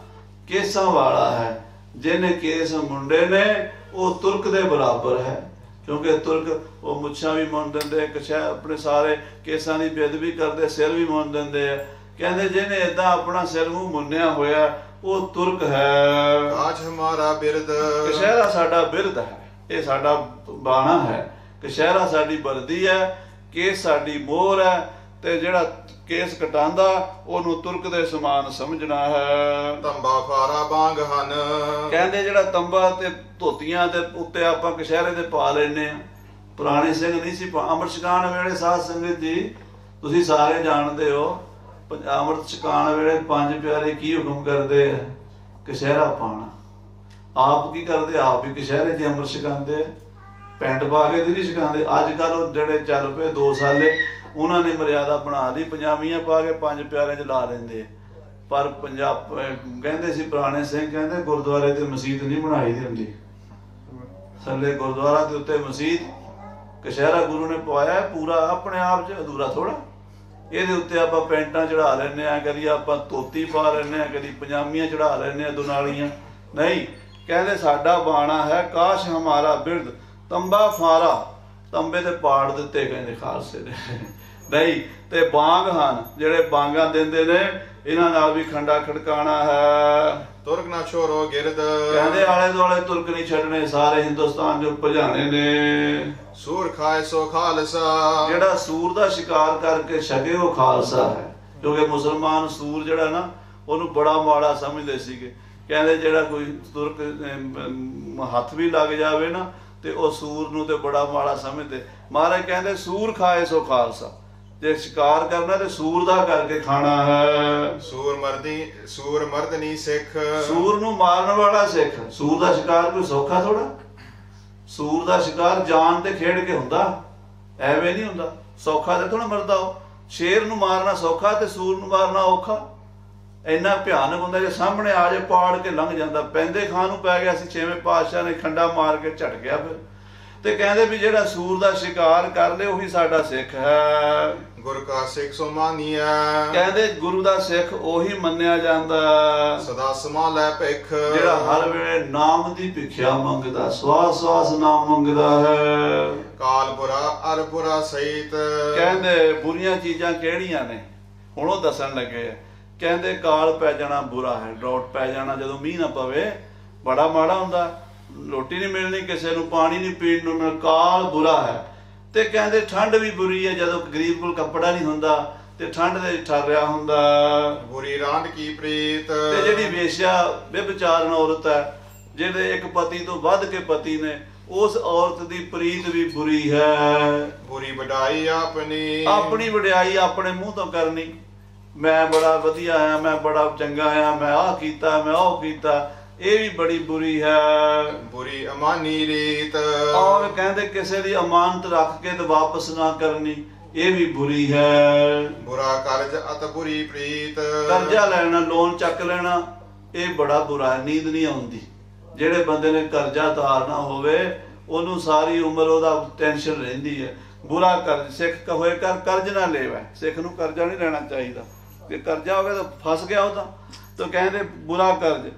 S2: ਕੇਸਾਂ ਵਾਲਾ ਹੈ। ਜਿਹਨੇ ਕੇਸ ਮੁੰਡੇ ਨੇ ਉਹ ਤੁਰਕ ਦੇ ਬਰਾਬਰ ਹੈ। ਕਿਉਂਕਿ ਤੁਰਕ ਉਹ ਮੁੱਛਾਂ ਵੀ ਮੁੰਨ ਦਿੰਦੇ, ਆਪਣੇ ਸਾਰੇ ਕੇਸਾਂ ਦੀ ਬੇਅਦਬੀ ਕਰਦੇ, ਸਿਰ ਵੀ ਮੁੰਨ ਦਿੰਦੇ ਆ। ਕਹਿੰਦੇ ਜਿਹਨੇ ਏਦਾਂ ਆਪਣਾ ਸਿਰ ਮੂੰਹ ਮੁੰਨਿਆ ਹੋਇਆ ਉਹ ਤੁਰਕ ਹੈ।
S1: ਕਾਜ ਹਮਾਰਾ ਬਿਰਦ।
S2: ਕਸ਼ਹਿਰਾ ਸਾਡਾ ਬਿਰਦ ਹੈ, ਇਹ ਸਾਡਾ ਬਾਣਾ ਹੈ। ਕਸ਼ਹਿਰਾ ਸਾਡੀ ਵਰਦੀ ਹੈ, ਕੇਸ ਸਾਡੀ ਮੋਹਰ ਹੈ। ਤੇ ਜਿਹੜਾ ਕੇਸ ਕਟਾਂਦਾ ਉਹਨੂੰ ਤੁਰਕ ਦੇ ਸਮਾਨ ਸਮਝਣਾ ਹੈ।
S1: ਤੰਬਾ ਫਾਰਾ ਬਾਂਗ ਹਨ।
S2: ਕਹਿੰਦੇ ਜਿਹੜਾ ਤੰਬਾ ਤੇ ਧੋਤੀਆਂ ਦੇ ਉੱਤੇ ਆਪਾਂ ਕਸ਼ਹਿਰੇ ਦੇ ਪਾ ਲੈਨੇ ਆ। ਪੁਰਾਣੇ ਸਿੰਘ ਨਹੀਂ ਸੀ ਅੰਮ੍ਰਿਤ ਛਕਾਉਣ ਵੇਲੇ, ਸਾਧ ਸੰਗਤ ਜੀ ਤੁਸੀਂ ਸਾਰੇ ਜਾਣਦੇ ਹੋ, ਅੰਮ੍ਰਿਤ ਛਕਾਉਣ ਵੇਲੇ ਪੰਜ ਪਿਆਰੇ ਕੀ ਹੁਕਮ ਕਰਦੇ ਆ? ਕਸ਼ਹਿਰਾ ਪਾਉਣਾ। ਆਪ ਕੀ ਕਰਦੇ? ਆਪ ਵੀ ਕਸ਼ਹਿਰੇ 'ਚ ਅੰਮ੍ਰਿਤ ਛਕਾਉਂਦੇ ਆ। ਪੈਂਟ ਪਾ ਕੇ ਨਹੀਂ ਛਕਾਉਂਦੇ। ਅੱਜ ਕੱਲ੍ਹ ਉਹ ਜਿਹੜੇ ਚੱਲ ਪਏ 2 ਸਾਲੇ, ਉਹਨਾਂ ਨੇ ਮਰਿਆਦਾ ਬਣਾ ਲਈ, ਪੰਜਾਬੀਆਂ ਪਾ ਕੇ ਪੰਜ ਪਿਆਰਿਆਂ 'ਚ ਲਾ ਲੈਂਦੇ। ਪਰ ਪੰਜਾਬ ਕਹਿੰਦੇ ਸੀ ਪੁਰਾਣੇ ਸਿੰਘ, ਕਹਿੰਦੇ ਗੁਰਦੁਆਰੇ ਤੇ ਮਸੀਤ ਨਹੀਂ ਬਣਾਈ ਦੀ ਹੁੰਦੀ। ਥੱਲੇ ਗੁਰਦੁਆਰਾ ਦੇ ਉੱਤੇ ਮਸੀਤ, ਕਸ਼ਹਿਰਾ ਗੁਰੂ ਨੇ ਪਵਾਇਆ ਪੂਰਾ, ਆਪਣੇ ਆਪ 'ਚ ਅਧੂਰਾ ਥੋੜਾ। ਇਹਦੇ ਉੱਤੇ ਆਪਾਂ ਪੈਂਟਾਂ ਚੜਾ ਲੈਂਦੇ ਹਾਂ, ਕਦੀ ਆਪਾਂ ਧੋਤੀ ਪਾ ਲੈਂਦੇ ਹਾਂ, ਕਦੀ ਪੰਜਾਬੀਆਂ ਚੜਾ ਲੈਂਦੇ ਹਾਂ, ਦੁਨਾਲੀਆਂ। ਨਹੀਂ, ਕਹਿੰਦੇ ਸਾਡਾ ਬਾਣਾ ਹੈ ਕਾਸ਼ ਹਮਾਰਾ ਬਿਰਦ ਤੰਬਾ ਫਾਰਾ। ਤੰਬੇ ਤੇ ਪਾੜ ਦਿੱਤੇ ਕਹਿੰਦੇ ਖਾਲਸੇ ਨੇ। ਨਹੀਂ, ਤੇ ਬਾਂਗ ਹਨ ਜਿਹੜੇ ਬਾਂਗਾਂ ਦਿੰਦੇ ਨੇ, ਇਹਨਾਂ ਨਾਲ ਵੀ ਖੰਡਾ ਖੜਕਾਣਾ ਹੈ।
S1: ਤੁਰਕ ਨਾ ਛੋੜੋ ਗਿਰਦ।
S2: ਕਹਿੰਦੇ ਆਲੇ ਦੁਆਲੇ ਤੁਰਕ ਨਹੀਂ ਛੱਡਣੇ, ਸਾਰੇ ਹਿੰਦੁਸਤਾਨ ਚ ਭਜਾਣੇ ਨੇ।
S1: ਸੂਰ ਖਾਏ ਸੋ ਖਾਲਸਾ।
S2: ਜਿਹੜਾ ਸੂਰ ਦਾ ਸ਼ਿਕਾਰ ਕਰਕੇ ਛਕੇ ਉਹ ਖਾਲਸਾ ਹੈ। ਕਿਉਂਕਿ ਮੁਸਲਮਾਨ ਸੂਰ ਜਿਹੜਾ ਨਾ, ਉਹਨੂੰ ਬੜਾ ਮਾੜਾ ਸਮਝਦੇ ਸੀਗੇ। ਕਹਿੰਦੇ ਜਿਹੜਾ ਕੋਈ ਤੁਰਕ ਹੱਥ ਵੀ ਲੱਗ ਜਾਵੇ ਨਾ ਤੇ ਉਹ ਸੂਰ ਨੂੰ ਤੇ ਬੜਾ ਮਾੜਾ ਸਮਝਦੇ। ਮਹਾਰਾਜ ਕਹਿੰਦੇ ਸੂਰ ਖਾਏ ਸੋ ਖਾਲਸਾ। ਜੇ ਸ਼ਿਕਾਰ ਕਰਨਾ ਤੇ ਸੂਰ ਦਾ ਕਰਕੇ ਖਾਣਾ ਹੈ।
S1: ਸੂਰ ਮਰਦਨੀ ਸਿੱਖ।
S2: ਸੂਰ ਨੂੰ ਮਾਰਨ ਵਾਲਾ ਸਿੱਖ। ਸੂਰ ਦਾ ਸ਼ਿਕਾਰ ਕੋਈ ਸੌਖਾ ਥੋੜਾ। ਸੂਰ ਦਾ ਸ਼ਿਕਾਰ ਜਾਨ ਤੇ ਖੇਡ ਕੇ ਹੁੰਦਾ, ਐਵੇਂ ਨਹੀਂ ਹੁੰਦਾ। ਸੌਖਾ ਤੇ ਥੋੜਾ ਮਰਦਾ ਉਹ। ਸ਼ੇਰ ਨੂੰ ਮਾਰਨਾ ਸੌਖਾ ਤੇ ਸੂਰ ਨੂੰ ਮਾਰਨਾ ਔਖਾ। ਇੰਨਾ ਭਿਆਨਕ ਹੁੰਦਾ, ਜੇ ਸਾਹਮਣੇ ਆ ਜੇ ਪਾੜ ਕੇ ਲੰਘ ਜਾਂਦਾ। ਪੈਂਦੇ ਖਾਂ ਨੂੰ ਪੈ ਗਿਆ ਸੀ, 6ਵੇਂ ਪਾਤਸ਼ਾਹ ਨੇ ਖੰਡਾ ਮਾਰ ਕੇ ਝਟ ਗਿਆ। ਫਿਰ ਤੇ ਕਹਿੰਦੇ ਵੀ ਜਿਹੜਾ ਸੂਰ ਦਾ ਸ਼ਿਕਾਰ ਕਰ ਲੇ ਉਹੀ ਸਾਡਾ ਸਿੱਖ ਹੈ।
S1: ਗੁਰ ਕਾ ਸਿੱਖ ਸੋ ਮਾਨੀਐ,
S2: ਕਹਿੰਦੇ ਗੁਰੂ ਦਾ ਸਿੱਖ ਉਹੀ ਮੰਨਿਆ ਜਾਂਦਾ
S1: ਸਦਾ ਸਮਾ ਲੈ ਭਿਖ,
S2: ਜਿਹੜਾ ਹਰ ਵੇਲੇ ਨਾਮ ਦੀ ਭਿਖਿਆ ਮੰਗਦਾ, ਸਵਾਸ ਸਵਾਸ ਨਾਮ ਮੰਗਦਾ ਹੈ।
S1: ਕਾਲ ਬੁਰਾ ਅਰ ਬੁਰਾ ਸਹਿਤ,
S2: ਕਹਿੰਦੇ ਬੁਰੀਆਂ ਚੀਜ਼ਾਂ ਕਿਹੜੀਆਂ ਨੇ ਹੁਣ ਉਹ ਦੱਸਣ ਲੱਗੇ ਆ। ਕਹਿੰਦੇ ਕਾਲ ਪੈ ਜਾਣਾ ਬੁਰਾ ਹੈ, ਡਰਾਉਟ ਪੈ ਜਾਣਾ ਜਦੋਂ ਮੀਂਹ ਨਾ ਪਵੇ ਬੜਾ ਮਾੜਾ ਹੁੰਦਾ, ਰੋਟੀ ਨਹੀਂ ਮਿਲਣੀ ਕਿਸੇ ਨੂੰ, ਪਾਣੀ ਨਹੀਂ ਪੀਣ ਨੂੰ ਮਿਲ, ਕਾਲ ਬੁਰਾ ਹੈ। ਤੇ ਕਹਿੰਦੇ ਠੰਡ ਵੀ ਬੁਰੀ ਹੈ, ਜਦੋਂ ਗਰੀਬ ਕੋਲ ਕੱਪੜਾ ਨਹੀਂ ਹੁੰਦਾ ਤੇ ਠੰਡ ਦੇ ਠਾਰਿਆ ਹੁੰਦਾ।
S1: ਬੁਰੀ ਰਾਂਦ ਕੀ ਪ੍ਰੀਤ,
S2: ਤੇ ਜਿਹੜੀ ਵੇਸ਼ਿਆ ਵਿਭਚਾਰਨ ਔਰਤ ਹੈ, ਜਿਹੜੇ ਇੱਕ ਪਤੀ ਤੋਂ ਵੱਧ ਕੇ ਪਤੀ ਨੇ, ਉਸ ਔਰਤ ਦੀ ਪ੍ਰੀਤ ਵੀ ਬੁਰੀ ਹੈ।
S1: ਬੁਰੀ ਵਡਾਈ ਆਪਣੀ,
S2: ਆਪਣੀ ਵਡਿਆਈ ਆਪਣੇ ਮੂੰਹ ਤੋਂ ਕਰਨੀ, ਮੈਂ ਬੜਾ ਵਧੀਆ ਆ, ਮੈਂ ਬੜਾ ਚੰਗਾ ਆ, ਮੈਂ ਆਹ ਕੀਤਾ, ਮੈਂ ਉਹ ਕੀਤਾ, ਇਹ ਵੀ ਬੜੀ ਬੁਰੀ ਹੈ।
S1: ਬੁਰੀ ਅਮਾਨੀ ਰੀਤ,
S2: ਔਰ ਕਹਿੰਦੇ ਕਿਸੇ ਦੀ ਅਮਾਨਤ ਰੱਖ ਕੇ ਤੇ ਵਾਪਸ ਨਾ ਕਰਨੀ, ਇਹ ਵੀ ਬੁਰੀ ਹੈ।
S1: ਬੁਰਾ ਕਰਜ਼ ਅਤ ਬੁਰੀ ਪ੍ਰੀਤ,
S2: ਕਰਜ਼ਾ ਲੈਣਾ, ਲੋਨ ਚੱਕ ਲੈਣਾ, ਇਹ ਬੜਾ ਬੁਰਾ ਹੈ, ਨੀਂਦ ਨਹੀਂ ਆਉਂਦੀ। ਜਿਹੜੇ ਬੰਦੇ ਨੇ ਕਰਜ਼ਾ ਉਤਾਰਨਾ ਹੋਵੇ ਉਹਨੂੰ ਸਾਰੀ ਉਮਰ ਉਹਦਾ ਟੈਨਸ਼ਨ ਰਹਿੰਦੀ ਹੈ। ਬੁਰਾ ਕਰਜ਼, ਸਿੱਖ ਹੋਏ ਕਰਜ਼ ਨਾ ਲੈਵੇ, ਸਿੱਖ ਨੂੰ ਕਰਜ਼ਾ ਨਹੀਂ ਲੈਣਾ ਚਾਹੀਦਾ, ਕਿ ਕਰਜ਼ਾ ਹੋਵੇ ਤਾਂ ਫਸ ਗਿਆ ਉਹਦਾ। ਤਾਂ ਕਹਿੰਦੇ ਬੁਰਾ ਕਰਜ਼।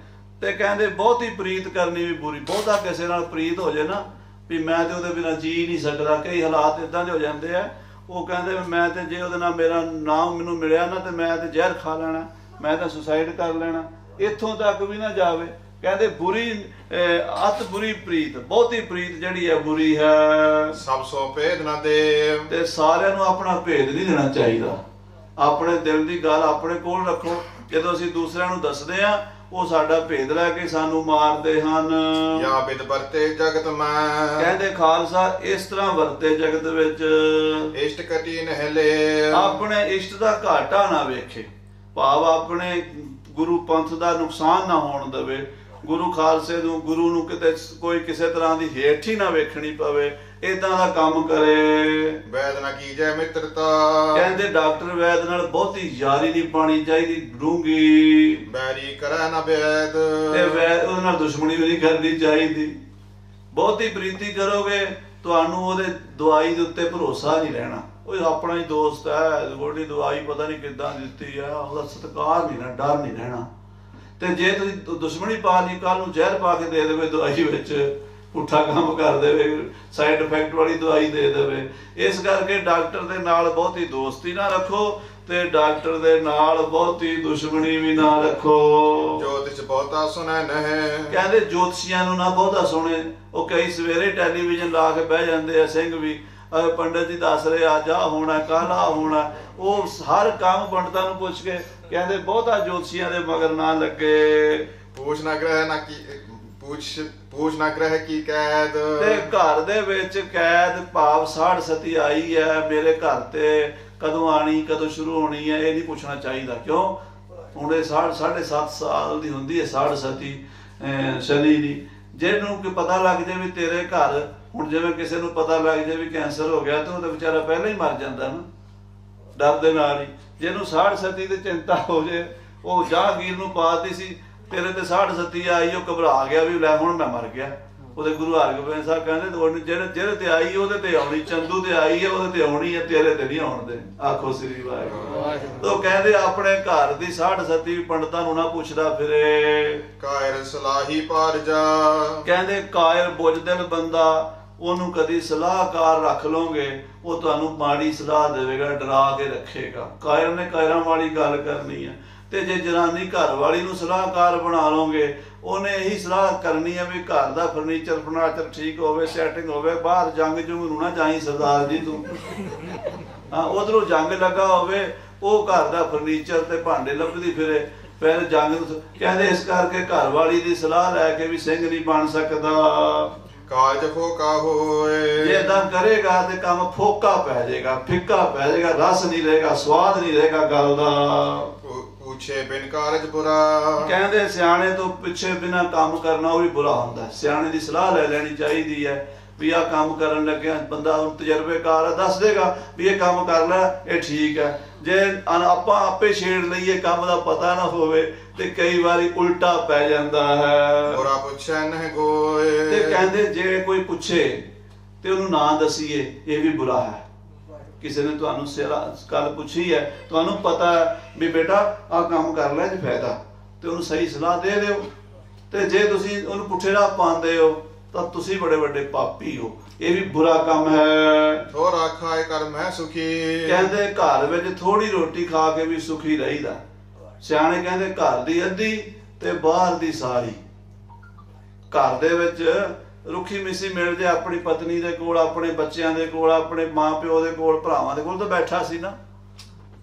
S2: ਤੇ ਕਹਿੰਦੇ ਬਹੁਤੀ ਪ੍ਰੀਤ ਕਰਨੀ ਵੀ ਬੁਰੀ, ਬਹੁਤਾ ਕਿਸੇ ਨਾਲ ਪ੍ਰੀਤ ਹੋ ਜਾਏ ਨਾ ਵੀ ਮੈਂ ਤੇ ਉਹਦੇ ਬਿਨਾਂ ਜੀ ਨਹੀਂ ਸਕਦਾ, ਕਈ ਹਾਲਾਤ ਇਦਾਂ ਦੇ ਹੋ ਜਾਂਦੇ ਆ। ਉਹ ਕਹਿੰਦੇ ਮੈਂ ਤੇ ਜੇ ਉਹਦੇ ਨਾਲ ਮੇਰਾ ਨਾਮ ਮੈਨੂੰ ਮਿਲਿਆ ਨਾ ਤੇ ਮੈਂ ਤੇ ਜ਼ਹਿਰ ਖਾ ਲੈਣਾ, ਮੈਂ ਤਾਂ ਸੁਸਾਈਡ ਕਰ ਲੈਣਾ, ਇੱਥੋਂ ਤੱਕ ਵੀ ਨਾ ਜਾਵੇ। ਕਹਿੰਦੇ ਬੁਰੀ ਅਤ ਬੁਰੀ ਪ੍ਰੀਤ, ਬਹੁਤੀ ਪ੍ਰੀਤ ਜਿਹੜੀ ਹੈ ਬੁਰੀ ਹੈ।
S1: ਸਭ ਸੋ ਭੇਦ ਨਾ ਦੇ,
S2: ਤੇ ਸਾਰਿਆਂ ਨੂੰ ਆਪਣਾ ਭੇਦ ਨਹੀਂ ਦੇਣਾ ਚਾਹੀਦਾ, ਆਪਣੇ ਦਿਲ ਦੀ ਗੱਲ ਆਪਣੇ ਕੋਲ ਰੱਖੋ। ਜਦੋਂ ਅਸੀਂ ਦੂਸਰਿਆਂ ਨੂੰ ਦੱਸਦੇ ਆ ਉਹ ਸਾਡਾ ਭੇਦ ਲੈ ਕੇ ਸਾਨੂੰ ਮਾਰਦੇ ਹਨ।
S1: ਜਾਂ ਬਿਦ ਵਰਤੇ ਜਗਤ ਮੈਂ,
S2: ਕਹਿੰਦੇ ਖਾਲਸਾ ਇਸ ਤਰ੍ਹਾਂ ਵਰਤੇ ਜਗਤ ਵਿੱਚ,
S1: ਇਸ਼ਟ ਕਟੀ ਨਹਿਲੇ,
S2: ਆਪਣੇ ਇਸ਼ਟ ਦਾ ਘਾਟਾ ਨਾ ਵੇਖੇ, ਭਾਵ ਆਪਣੇ ਗੁਰੂ ਪੰਥ ਦਾ ਨੁਕਸਾਨ ਨਾ ਹੋਣ ਦੇਵੇ, ਗੁਰੂ ਖਾਲਸੇ ਨੂੰ, ਗੁਰੂ ਨੂੰ ਕਿਤੇ ਕੋਈ ਕਿਸੇ ਤਰ੍ਹਾਂ ਦੀ ਹੇਠ ਹੀ ਨਾ ਵੇਖਣੀ ਪਵੇ, ਏਦਾਂ ਦਾ ਕੰਮ ਕਰੇ।
S1: ਵੈਦ ਨਾ ਕੀਜੈ ਮਿੱਤਰਤਾ,
S2: ਕਹਿੰਦੇ ਡਾਕਟਰ ਵੈਦ ਨਾਲ ਬਹੁਤੀ ਯਾਰੀ ਨਹੀਂ ਪਾਣੀ ਚਾਹੀਦੀ, ਡੂੰਗੀ।
S1: ਬੈਰੀ ਕਰੈ ਨਾ ਵੈਦ,
S2: ਤੇ ਵੈਦ ਉਹਦੇ ਨਾਲ ਦੁਸ਼ਮਣੀ ਵੀ ਨਹੀਂ ਕਰਨੀ ਚਾਹੀਦੀ। ਬਹੁਤੀ ਪ੍ਰੀਤੀ ਕਰੋਗੇ ਤੁਹਾਨੂੰ ਉਹਦੇ ਦਵਾਈ ਦੇ ਉੱਤੇ ਭਰੋਸਾ ਨਹੀਂ ਰਹਿਣਾ, ਉਹ ਆਪਣਾ ਹੀ ਦੋਸਤ ਹੈ, ਉਹਦੀ ਦਵਾਈ ਪਤਾ ਨਹੀਂ ਕਿੱਦਾਂ ਦਿੱਤੀ ਆ, ਉਹਦਾ ਸਤਿਕਾਰ ਨਹੀਂ ਨਾ, ਡਰ ਨਹੀਂ ਰਹਿਣਾ। ਤੇ ਜੇ ਤੁਸੀਂ ਦੁਸ਼ਮਣੀ ਪਾ ਲਈ, ਕੱਲ ਨੂੰ ਜ਼ਹਿਰ ਪਾ ਕੇ ਦੇ ਦੇਵੇ ਦਵਾਈ ਵਿੱਚ, ਪੁੱਠਾ ਕੰਮ ਕਰ ਦੇਵੇ, ਸਾਈਡ ਇਫੈਕਟ ਵਾਲੀ ਦਵਾਈ ਦੇ ਦੇਵੇ। ਇਸ ਕਰਕੇ ਡਾਕਟਰ ਦੇ ਨਾਲ ਬਹੁਤੀ ਦੋਸਤੀ ਨਾ ਰੱਖੋ ਤੇ ਡਾਕਟਰ ਦੇ ਨਾਲ ਬਹੁਤੀ ਦੁਸ਼ਮਣੀ ਵੀ ਨਾ ਰੱਖੋ।
S1: ਜੋਤਿਸ਼ ਬਹੁਤਾ ਸੁਣੈ ਨਹਿ,
S2: ਕਹਿੰਦੇ ਜੋਤਸ਼ੀਆਂ ਨੂੰ ਨਾ ਬਹੁਤਾ ਸੁਣੇ। ਉਹ ਕਈ ਸਵੇਰੇ ਟੈਲੀਵਿਜ਼ਨ ਲਾ ਕੇ ਬਹਿ ਜਾਂਦੇ ਆ ਸਿੰਘ ਵੀ, ਪੰਡਤ ਜੀ ਦੱਸ ਰਹੇ ਅੱਜ ਆਹ ਹੋਣਾ, ਕੱਲ੍ਹ ਆਹ ਹੋਣਾ। ਉਹ ਹਰ ਕੰਮ ਪੰਡਤਾਂ ਨੂੰ ਪੁੱਛ ਕੇ ਕਹਿੰਦੇ ਬਹੁਤਾ ਜੋਤਸ਼ੀਆਂ ਦੇ ਮਗਰ ਨਾ ਲੱਗੇ।
S1: ਪੂਛ ਨਾ ਗ੍ਰਹਿ ਨਾ ਕੀ ਪੂਛ ਨਾ ਗ੍ਰਹਿ ਕੀ ਕੈਦ,
S2: ਤੇ ਘਰ ਦੇ ਵਿੱਚ ਕੈਦ ਭਾਵ ਸਾੜ ਸਤੀ ਆਈ ਹੈ ਮੇਰੇ ਘਰ ਤੇ, ਕਦੋਂ ਆਣੀ, ਕਦੋਂ ਸ਼ੁਰੂ ਹੋਣੀ ਹੈ, ਇਹ ਨਹੀਂ ਪੁੱਛਣਾ ਚਾਹੀਦਾ। ਕਿਉਂ? ਹੁਣ 7.5 ਸਾਲ ਦੀ ਹੁੰਦੀ ਹੈ ਸਾੜ ਸਤੀ ਸ਼ਨੀ ਦੀ। ਜਿਹਨੂੰ ਕਿ ਪਤਾ ਲੱਗ ਜਾਏ ਵੀ ਤੇਰੇ ਘਰ, ਹੁਣ ਜਿਵੇਂ ਕਿਸੇ ਨੂੰ ਪਤਾ ਲੱਗ ਜਾਏ ਵੀ ਕੈਂਸਰ ਹੋ ਗਿਆ ਤੇ ਉਹ ਤਾਂ ਵਿਚਾਰਾ ਪਹਿਲਾਂ ਹੀ ਮਰ ਜਾਂਦਾ ਨਾ, ਡਰ ਦੇ ਨਾਲ ਹੀ। ਜਿਹਨੂੰ ਸਾੜ ਸਤੀ ਦੀ ਚਿੰਤਾ ਹੋ ਜਾਏ, ਉਹ ਜਹਾਂਗੀਰ ਨੂੰ ਪਾਤੀ ਸੀ, ਤੇਰੇ ਤੇ ਸਾੜ ਸਤੀ ਆਈ, ਉਹ ਘਬਰਾ ਗਿਆ ਵੀ ਲੈ ਹੁਣ ਮੈਂ ਮਰ ਗਿਆ। ਉਹਦੇ ਗੁਰੂ ਹਰਗੋਬਿੰਦ ਸਾਹਿਬ ਕਹਿੰਦੇ ਜਿਹੜੇ ਤੇ ਆਈ ਉਹਦੇ ਤੇ ਆਉਣੀ, ਚੰਦੂ ਤੇ ਆਈ ਹੈ ਉਹਦੇ ਤੇ ਆਉਣੀ ਹੈ, ਤੇਰੇ ਤੇ ਨਹੀਂ ਆਉਣ ਦੇ। ਆਖੋ ਸ੍ਰੀ ਵਾਹਿਗੁਰੂ। ਉਹ ਕਹਿੰਦੇ ਆਪਣੇ ਘਰ ਦੀ ਸਾੜ ਸਤੀ ਪੰਡਤਾਂ ਨੂੰ ਨਾ ਪੁੱਛਦਾ ਫਿਰੇ।
S1: ਕਾਇਰ ਸਲਾਹੀ ਪਾਰ ਜਾ,
S2: ਕਹਿੰਦੇ ਕਾਇਰ ਬੁੱਝਦਿਲ ਬੰਦਾ, ਉਹਨੂੰ ਕਦੀ ਸਲਾਹਕਾਰ ਰੱਖ ਲਓਗੇ ਉਹ ਤੁਹਾਨੂੰ ਮਾੜੀ ਸਲਾਹ ਦੇਵੇਗਾ, ਡਰਾ ਕੇ ਰੱਖੇਗਾ। ਕਾਇਰ ਨੇ ਕਾਇਰਾਂ ਵਾਲੀ ਗੱਲ ਕਰਨੀ ਹੈ। ਤੇ ਜੇ ਜਨਾਨੀ ਘਰ ਵਾਲੀ ਨੂੰ ਸਲਾਹਕਾਰ ਬਣਾ ਲਓਗੇ, ਉਹਨੇ ਇਹੀ ਸਲਾਹ ਕਰਨੀ ਹੈ ਵੀ ਘਰ ਦਾ ਫਰਨੀਚਰ ਠੀਕ ਹੋਵੇ, ਸੈਟਿੰਗ ਹੋਵੇ, ਬਾਹਰ ਜੰਗ ਜੁੰਗ ਨੂੰ ਨਾ ਜਾਈ ਸਰਦਾਰ ਜੀ ਤੂੰ। ਹਾਂ, ਉਧਰੋਂ ਜੰਗ ਲੱਗਾ ਹੋਵੇ, ਉਹ ਘਰ ਦਾ ਫਰਨੀਚਰ ਤੇ ਭਾਂਡੇ ਲੱਭਦੀ ਫਿਰੇ, ਫਿਰ ਜੰਗ। ਕਹਿੰਦੇ ਇਸ ਕਰਕੇ ਘਰ ਵਾਲੀ ਦੀ ਸਲਾਹ ਲੈ ਕੇ ਵੀ ਸਿੰਘ ਨਹੀਂ ਬਣ ਸਕਦਾ।
S1: ਕਾਜ ਫੋਕਾ ਹੋਏ,
S2: ਜੇ ਏਦਾਂ ਕਰੇਗਾ ਤੇ ਕੰਮ ਫੋਕਾ ਪੈ ਜਾਏਗਾ, ਫਿੱਕਾ ਪੈ ਜਾਏਗਾ, ਰਸ ਨਹੀਂ ਰਹੇਗਾ, ਸਵਾਦ ਨਹੀਂ ਰਹੇਗਾ ਗੱਲ ਦਾ।
S1: ਪੁੱਛੇ ਬਿਨ ਕਾਰਜ ਬੁਰਾ,
S2: ਕਹਿੰਦੇ ਸਿਆਣੇ ਤੋਂ ਪਿੱਛੇ ਬਿਨਾਂ ਕੰਮ ਕਰਨਾ ਉਹ ਵੀ ਬੁਰਾ ਹੁੰਦਾ। ਸਿਆਣੇ ਦੀ ਸਲਾਹ ਲੈ ਲੈਣੀ ਚਾਹੀਦੀ ਹੈ ਵੀ ਆਹ ਕੰਮ ਕਰਨ ਲੱਗਿਆ, ਬੰਦਾ ਹੁਣ ਤਜਰਬੇਕਾਰ ਦੱਸ ਦੇਗਾ ਵੀ ਇਹ ਕੰਮ ਕਰ ਲੈ, ਇਹ ਠੀਕ ਹੈ। ਜੇ ਆਪਾਂ ਆਪੇ ਛੇੜ ਲਈਏ, ਕੰਮ ਦਾ ਪਤਾ ਨਾ ਹੋਵੇ ਤੇ ਕਈ ਵਾਰੀ ਉਲਟਾ ਪੈ ਜਾਂਦਾ ਹੈ।
S1: ਬੁਰਾ ਪੁੱਛੈ ਨਹਿ ਗੋਏ,
S2: ਤੇ ਕਹਿੰਦੇ ਜੇ ਕੋਈ ਪੁੱਛੇ ਤੇ ਉਹਨੂੰ ਨਾ ਦਸੀਏ, ਇਹ ਵੀ ਬੁਰਾ ਹੈ। ਕਿਸੇ ਨੇ ਤੁਹਾਨੂੰ ਗੱਲ ਪੁੱਛੀ ਹੈ, ਤੁਹਾਨੂੰ ਪਤਾ ਹੈ ਵੀ ਬੇਟਾ ਆਹ ਕੰਮ ਕਰ ਲੈ ਜੇ ਫਾਇਦਾ, ਤੇ ਉਹਨੂੰ ਸਹੀ ਸਲਾਹ ਦੇ ਦਿਓ। ਤੇ ਜੇ ਤੁਸੀਂ ਉਹਨੂੰ ਪੁੱਠੇ ਰਾਹ ਪਾਉਂਦੇ ਹੋ ਤਾਂ ਤੁਸੀਂ ਬੜੇ ਵੱਡੇ ਪਾਪੀ ਹੋ, ਇਹ ਵੀ ਬੁਰਾ ਕੰਮ ਹੈ।
S1: ਥੋੜਾ ਖਾਏ ਕਰ ਮੈਂ ਸੁਖੀ,
S2: ਕਹਿੰਦੇ ਘਰ ਵਿੱਚ ਥੋੜੀ ਰੋਟੀ ਖਾ ਕੇ ਵੀ ਸੁਖੀ ਰਹੀਦਾ। ਸਿਆਣੇ ਕਹਿੰਦੇ ਘਰ ਦੀ ਅੱਧੀ ਤੇ ਬਾਹਰ ਦੀ ਸਾਰੀ। ਘਰ ਦੇ ਵਿੱਚ ਰੁੱਖੀ ਮਿੱਸੀ ਮਿਲ ਜੇ ਆਪਣੀ ਪਤਨੀ ਦੇ ਕੋਲ, ਆਪਣੇ ਬੱਚਿਆਂ ਦੇ ਕੋਲ, ਆਪਣੇ ਮਾਂ ਪਿਓ ਦੇ ਕੋਲ, ਭਰਾਵਾਂ ਦੇ ਕੋਲ ਤਾਂ ਬੈਠਾ ਸੀ ਨਾ,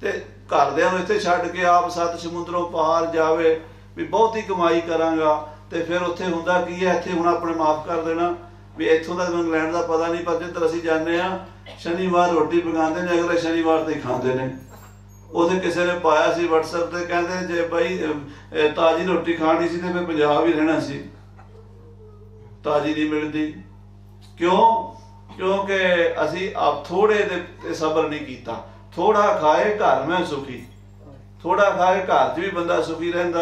S2: ਤੇ ਘਰਦਿਆਂ ਨੂੰ ਇੱਥੇ ਛੱਡ ਕੇ ਆਪ 7 ਸਮੁੰਦਰੋਂ ਪਾਰ ਜਾਵੇ ਵੀ ਬਹੁਤੀ ਕਮਾਈ ਕਰਾਂਗਾ, ਤੇ ਫਿਰ ਉੱਥੇ ਹੁੰਦਾ ਕੀ ਹੈ, ਇੱਥੇ ਹੁਣ ਆਪਣੇ ਮਾਫ ਕਰ ਦੇਣਾ ਵੀ ਇੱਥੋਂ ਦਾ ਇੰਗਲੈਂਡ ਦਾ ਪਤਾ ਨਹੀਂ, ਪਰ ਜਿੱਧਰ ਅਸੀਂ ਜਾਂਦੇ ਹਾਂ ਸ਼ਨੀਵਾਰ ਰੋਟੀ ਪਕਾਉਂਦੇ ਨੇ, ਅਗਲੇ ਸ਼ਨੀਵਾਰ ਤੇ ਖਾਂਦੇ ਨੇ। ਉਹਦੇ ਕਿਸੇ ਨੇ ਪਾਇਆ ਸੀ WhatsApp ਤੇ, ਕਹਿੰਦੇ ਜੇ ਬਈ ਤਾਜ਼ੀ ਰੋਟੀ ਖਾਣੀ ਸੀ ਤੇ ਫਿਰ ਪੰਜਾਬ ਹੀ ਰਹਿਣਾ ਸੀ, ਤਾਜ਼ੀ ਨਹੀਂ ਮਿਲਦੀ। ਕਿਉਂ? ਕਿਉਂਕਿ ਅਸੀਂ ਆਪ ਥੋੜੇ ਦੇ ਸਬਰ ਨਹੀਂ ਕੀਤਾ। ਥੋੜਾ ਖਾਏ ਘਰ ਮੈਂ ਸੁਖੀ, ਥੋੜਾ ਖਾਏ ਘਰ 'ਚ ਵੀ ਬੰਦਾ ਸੁਖੀ ਰਹਿੰਦਾ।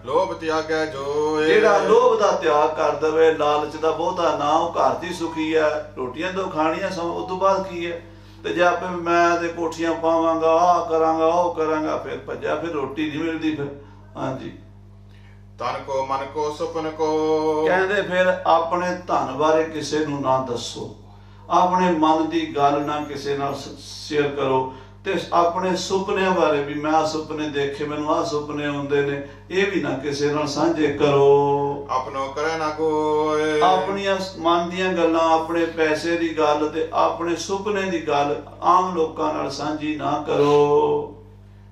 S1: ਲੋਭ ਤਿਆਗੈ ਜੋਏ,
S2: ਜਿਹੜਾ ਲੋਭ ਦਾ ਤਿਆਗ ਕਰ ਦੇਵੇ, ਲਾਲਚ ਦਾ ਬਹੁਤਾ ਨਾ, ਉਹ ਘਰ 'ਚ ਹੀ ਸੁਖੀ ਹੈ। ਰੋਟੀਆਂ ਤੋਂ ਖਾਣੀਆਂ ਉਸ ਤੋਂ ਬਾਅਦ ਕੀ ਹੈ? ਤੇ ਜੇ ਆਪੇ ਮੈਂ ਤੇ ਕੋਠੀਆਂ ਪਾਵਾਂਗਾ, ਆਹ ਕਰਾਂਗਾ, ਉਹ ਕਰਾਂਗਾ, ਫਿਰ ਭੱਜਿਆ, ਫਿਰ ਰੋਟੀ ਨਹੀਂ ਮਿਲਦੀ। ਫਿਰ ਹਾਂਜੀ,
S1: ਤਨ ਕੋ ਮਨ ਕੋ ਸੁਪਨ ਕੋ,
S2: ਕਹਿੰਦੇ ਫਿਰ ਆਪਣੇ ਧਨ ਬਾਰੇ ਕਿਸੇ ਨੂੰ ਨਾ ਦੱਸੋ, ਆਪਣੇ ਮਨ ਦੀ ਗੱਲ ਨਾ ਕਿਸੇ ਨਾਲ ਸ਼ੇਅਰ ਕਰੋ, ਤੇ ਆਪਣੇ ਸੁਪਨਿਆਂ ਬਾਰੇ ਵੀ ਮੈਂ ਆਹ ਸੁਪਨੇ ਦੇਖੇ, ਮੈਨੂੰ ਆਹ ਸੁਪਨੇ ਆਉਂਦੇ ਨੇ, ਇਹ ਵੀ ਨਾ ਕਿਸੇ ਨਾਲ ਸਾਂਝੇ ਕਰੋ।
S1: ਆਪਣੋ ਕਰੇ ਨਾ ਕੋਏ,
S2: ਆਪਣੀਆਂ ਮਨ ਦੀਆਂ ਗੱਲਾਂ, ਆਪਣੇ ਪੈਸੇ ਦੀ ਗੱਲ ਤੇ ਆਪਣੇ ਸੁਪਨੇ ਦੀ ਗੱਲ ਆਮ ਲੋਕਾਂ ਨਾਲ ਸਾਂਝੀ ਨਾ ਕਰੋ।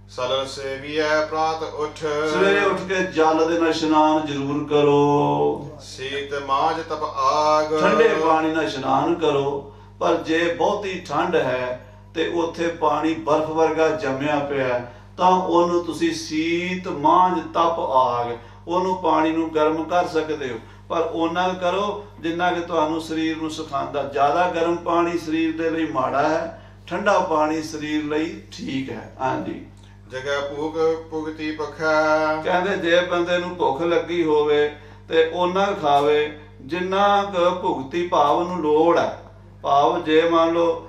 S1: ਸਲਲ ਸੇਵੀਐ ਪ੍ਰਾਤ ਉਠ,
S2: ਸਵੇਰੇ ਉੱਠ ਕੇ ਜਲ ਦੇ ਨਾਲ ਇਸ਼ਨਾਨ ਜ਼ਰੂਰ ਕਰੋ।
S1: ਸੀਤ ਮਾਝ ਤਪ ਆਗ,
S2: ਠੰਡੇ ਪਾਣੀ ਨਾਲ ਇਸ਼ਨਾਨ ਕਰੋ। ਪਰ ਜੇ ਬਹੁਤੀ ਠੰਡ ਹੈ ਤੇ ਉੱਥੇ ਪਾਣੀ ਬਰਫ਼ ਵਰਗਾ ਜੰਮਿਆ ਪਿਆ, ਤਾਂ ਉਹਨੂੰ ਤੁਸੀਂ ਸੀਤ ਮਾਝ ਤਪ ਆਗ, ਉਹਨੂੰ ਪਾਣੀ ਨੂੰ ਗਰਮ ਕਰ ਸਕਦੇ ਹੋ, ਪਰ ਉਹਨਾਂ ਕਰੋ ਜਿੰਨਾ ਕਿ ਤੁਹਾਨੂੰ ਸਰੀਰ ਨੂੰ ਸੁਖਾਉਂਦਾ। ਜ਼ਿਆਦਾ ਗਰਮ ਪਾਣੀ ਸਰੀਰ ਦੇ ਲਈ ਮਾੜਾ ਹੈ, ਠੰਡਾ ਪਾਣੀ ਸਰੀਰ ਲਈ ਠੀਕ ਹੈ। ਹਾਂਜੀ,
S1: ਜਗੈ ਭੂਖ ਭੁਗਤੀ ਪਖੈ,
S2: ਕਹਿੰਦੇ ਜੇ ਬੰਦੇ ਨੂੰ ਭੁੱਖ ਲੱਗੀ ਹੋਵੇ ਤੇ ਉਹਨਾਂ ਖਾਵੇ ਜਿੰਨਾ ਕੁ ਭੁਗਤੀ ਭਾਵ ਨੂੰ ਲੋੜ ਹੈ। ਭਾਵ ਜੇ ਮੰਨ ਲਓ